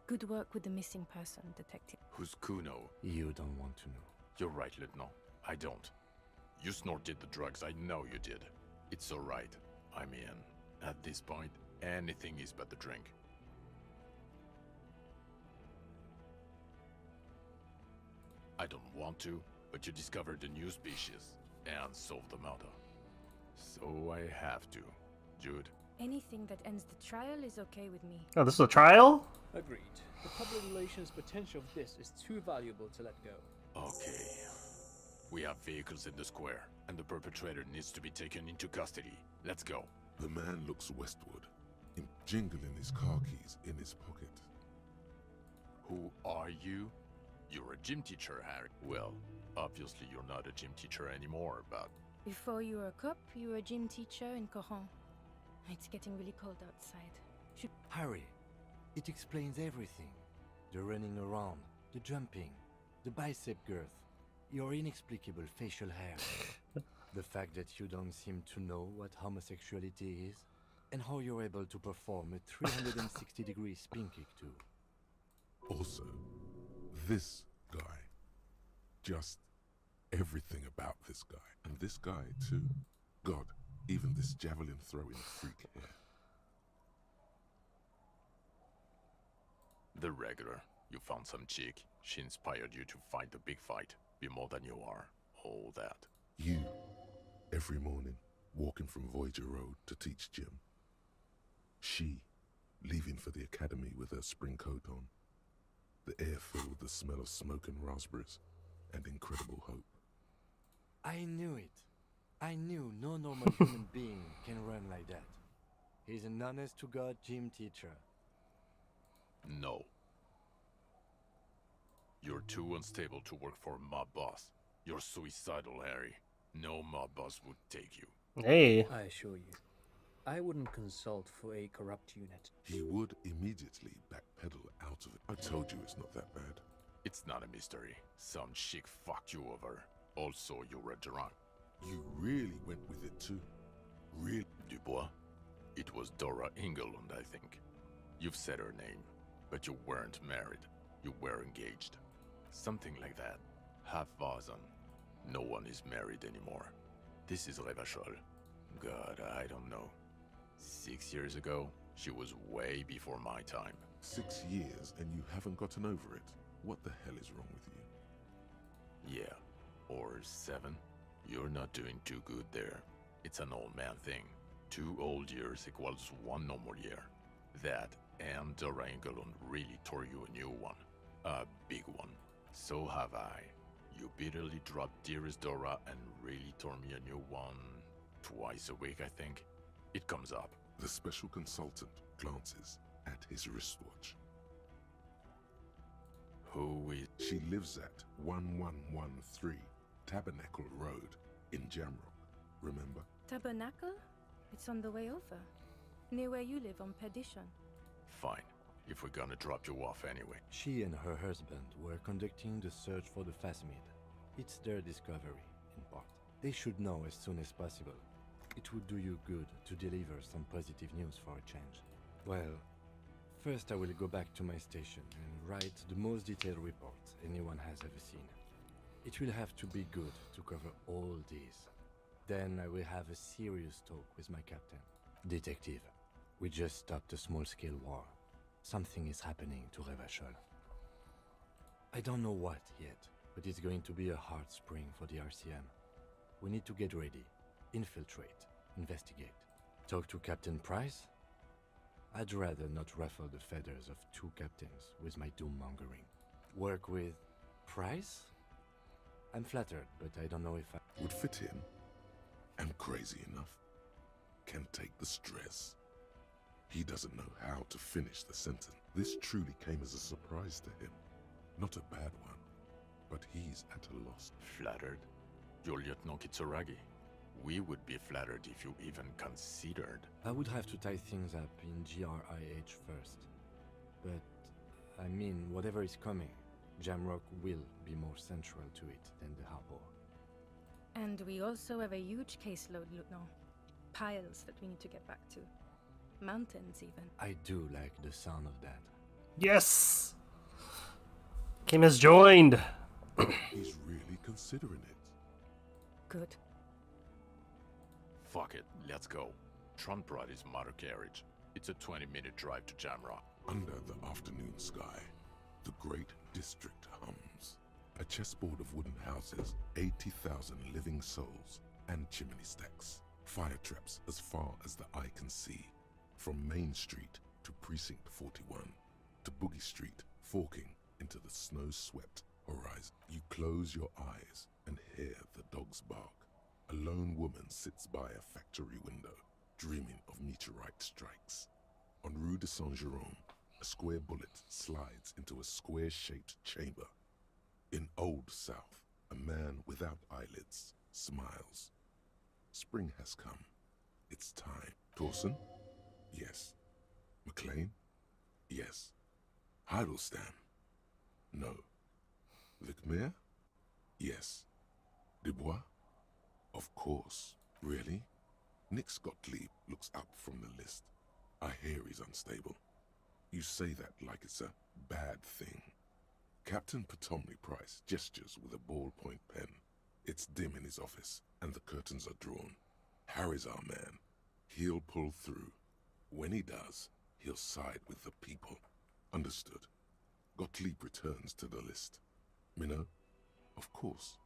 good work with the missing person, Detective. Who's Kuno? You don't want to know. You're right, Lieutenant. I don't. You snorted the drugs, I know you did. It's alright. I mean, at this point, anything is but the drink. I don't want to, but you discovered a new species and solved the murder. So I have to. Jude? Anything that ends the trial is okay with me. Oh, this is a trial? Agreed. The public relations potential of this is too valuable to let go. Okay. We have vehicles in the square, and the perpetrator needs to be taken into custody. Let's go. The man looks westward, jingling his car keys in his pocket. Who are you? You're a gym teacher, Harry. Well, obviously you're not a gym teacher anymore, but... Before you were a cop, you were a gym teacher in Coron. It's getting really cold outside. Harry, it explains everything. The running around, the jumping, the bicep girth, your inexplicable facial hair. The fact that you don't seem to know what homosexuality is, and how you're able to perform a 360-degree spin kick too. Also, this guy. Just everything about this guy. And this guy too. God, even this javelin throwing freak here. The regular. You found some chick. She inspired you to fight the big fight. Be more than you are. All that. You, every morning, walking from Voyager Road to teach gym. She, leaving for the academy with her spring coat on. The air filled with the smell of smoke and raspberries, and incredible hope. I knew it. I knew no normal human being can run like that. He's an honest-to-God gym teacher. No. You're too unstable to work for a mob boss. You're suicidal, Harry. No mob boss would take you. Hey. I assure you, I wouldn't consult for a corrupt unit. He would immediately backpedal out of it. I told you it's not that bad. It's not a mystery. Some chick fucked you over. Also, you were drunk. You really went with it too? Really? Dubois? It was Dora Engelund, I think. You've said her name, but you weren't married. You were engaged. Something like that. Half Vazan. No one is married anymore. This is Revachol. God, I don't know. 6 years ago, she was way before my time. 6 years and you haven't gotten over it? What the hell is wrong with you? Yeah. Or 7. You're not doing too good there. It's an old man thing. 2 old years equals 1 normal year. That and Dora Engelund really tore you a new one. A big one. So have I. You bitterly dropped Dearest Dora and really tore me a new one. Twice a week, I think. It comes up. The special consultant glances at his wristwatch. Who is... She lives at 1113 Tabernacle Road in Jamrock, remember? Tabernacle? It's on the way over. Near where you live on Perdition. Fine, if we're gonna drop you off anyway. She and her husband were conducting the search for the Phasmid. It's their discovery, in part. They should know as soon as possible. It would do you good to deliver some positive news for a change. Well, first I will go back to my station and write the most detailed report anyone has ever seen. It will have to be good to cover all these. Then I will have a serious talk with my captain. Detective, we just stopped a small-scale war. Something is happening to Revachol. I don't know what yet, but it's going to be a hard spring for the RCM. We need to get ready, infiltrate, investigate. Talk to Captain Price? I'd rather not ruffle the feathers of two captains with my doom-mongering. Work with Price? I'm flattered, but I don't know if I... Would fit him. And crazy enough. Can take the stress. He doesn't know how to finish the sentence. This truly came as a surprise to him. Not a bad one, but he's at a loss. Flattered? You're Lieutenant Kitsuragi. We would be flattered if you even considered. I would have to tie things up in GRIH first. But, I mean, whatever is coming, Jamrock will be more central to it than the harbor. And we also have a huge caseload, Lieutenant. Piles that we need to get back to. Mountains, even. I do like the sound of that. Yes! Kim has joined! He's really considering it. Good. Fuck it, let's go. Trump brought his motor carriage. It's a 20-minute drive to Jamrock. Under the afternoon sky, the great district hums. A chessboard of wooden houses, 80,000 living souls, and chimney stacks. Fire traps as far as the eye can see. From Main Street to Precinct 41, to Boogie Street, forking into the snow-swept horizon. You close your eyes and hear the dogs bark. A lone woman sits by a factory window, dreaming of meteorite strikes. On Rue de Saint-Jérôme, a square bullet slides into a square-shaped chamber. In Old South, a man without eyelids smiles. Spring has come. It's time. Torsen? Yes. McLean? Yes. Heidelstein? No. Vicmere? Yes. Dubois? Of course. Really? Nix Gottlieb looks up from the list. I hear he's unstable. You say that like it's a bad thing. Captain Potomny Price gestures with a ballpoint pen. It's dim in his office, and the curtains are drawn. Harry's our man. He'll pull through. When he does, he'll side with the people. Understood. Gottlieb returns to the list. Minnow? Of course.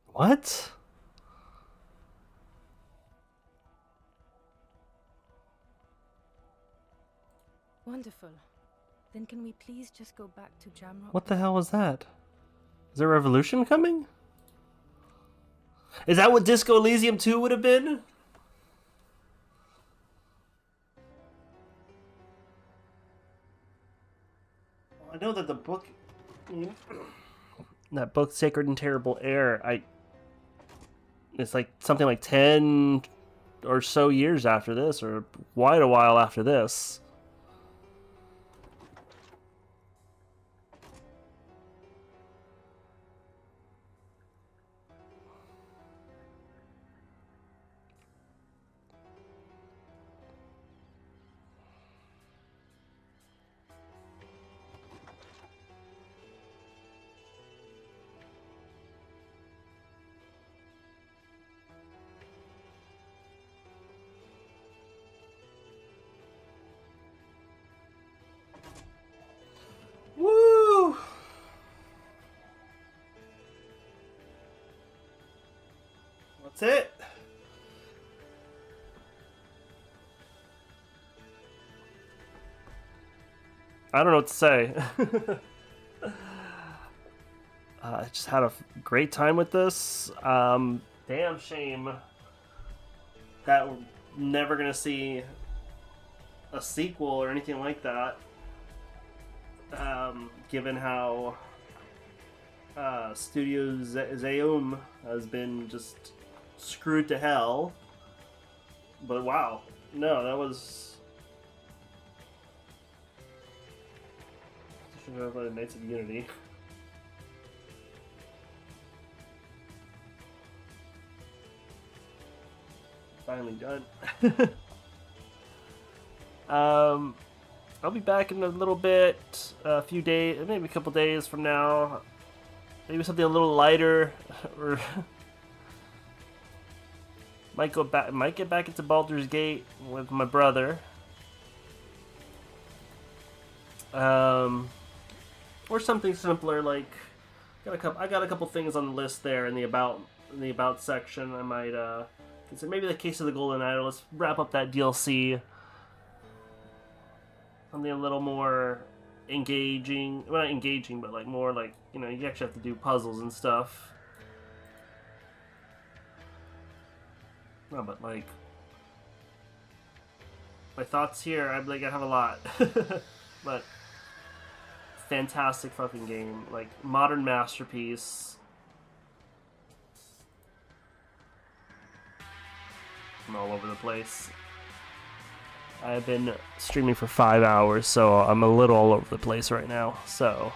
What? Wonderful. Then can we please just go back to Jamrock? What the hell was that? Is there a revolution coming? Is that what Disco Elysium 2 would have been? I know that the book... that book, Sacred and Terrible Air, it's like something like 10 or so years after this, or quite a while after this. Woo! That's it. I don't know what to say. I just had a great time with this. Damn shame that we're never gonna see a sequel or anything like that. Given how Studio Zeum has been just screwed to hell. But wow, no, that was Should have played Knights of Unity. Finally done. I'll be back in a little bit, a few days, maybe a couple days from now. Maybe something a little lighter, or might get back into Baldur's Gate with my brother. Or something simpler, like I got a couple things on the list there in the about section. I might consider maybe the Case of the Golden Idol. Let's wrap up that DLC. Something a little more engaging. Well, not engaging, but like more like, you know, you actually have to do puzzles and stuff. No, but like my thoughts here, I have a lot. But fantastic fucking game, like modern masterpiece. I'm all over the place. I've been streaming for 5 hours, so I'm a little all over the place right now. So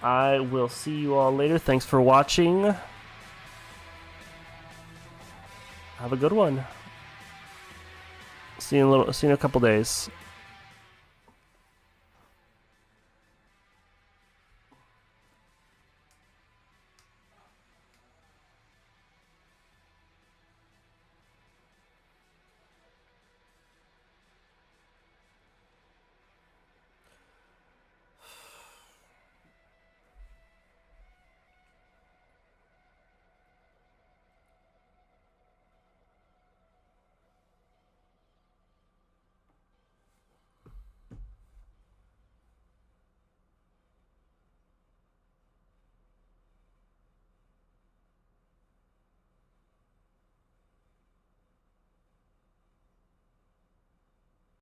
I will see you all later. Thanks for watching. Have a good one. See you in a couple days.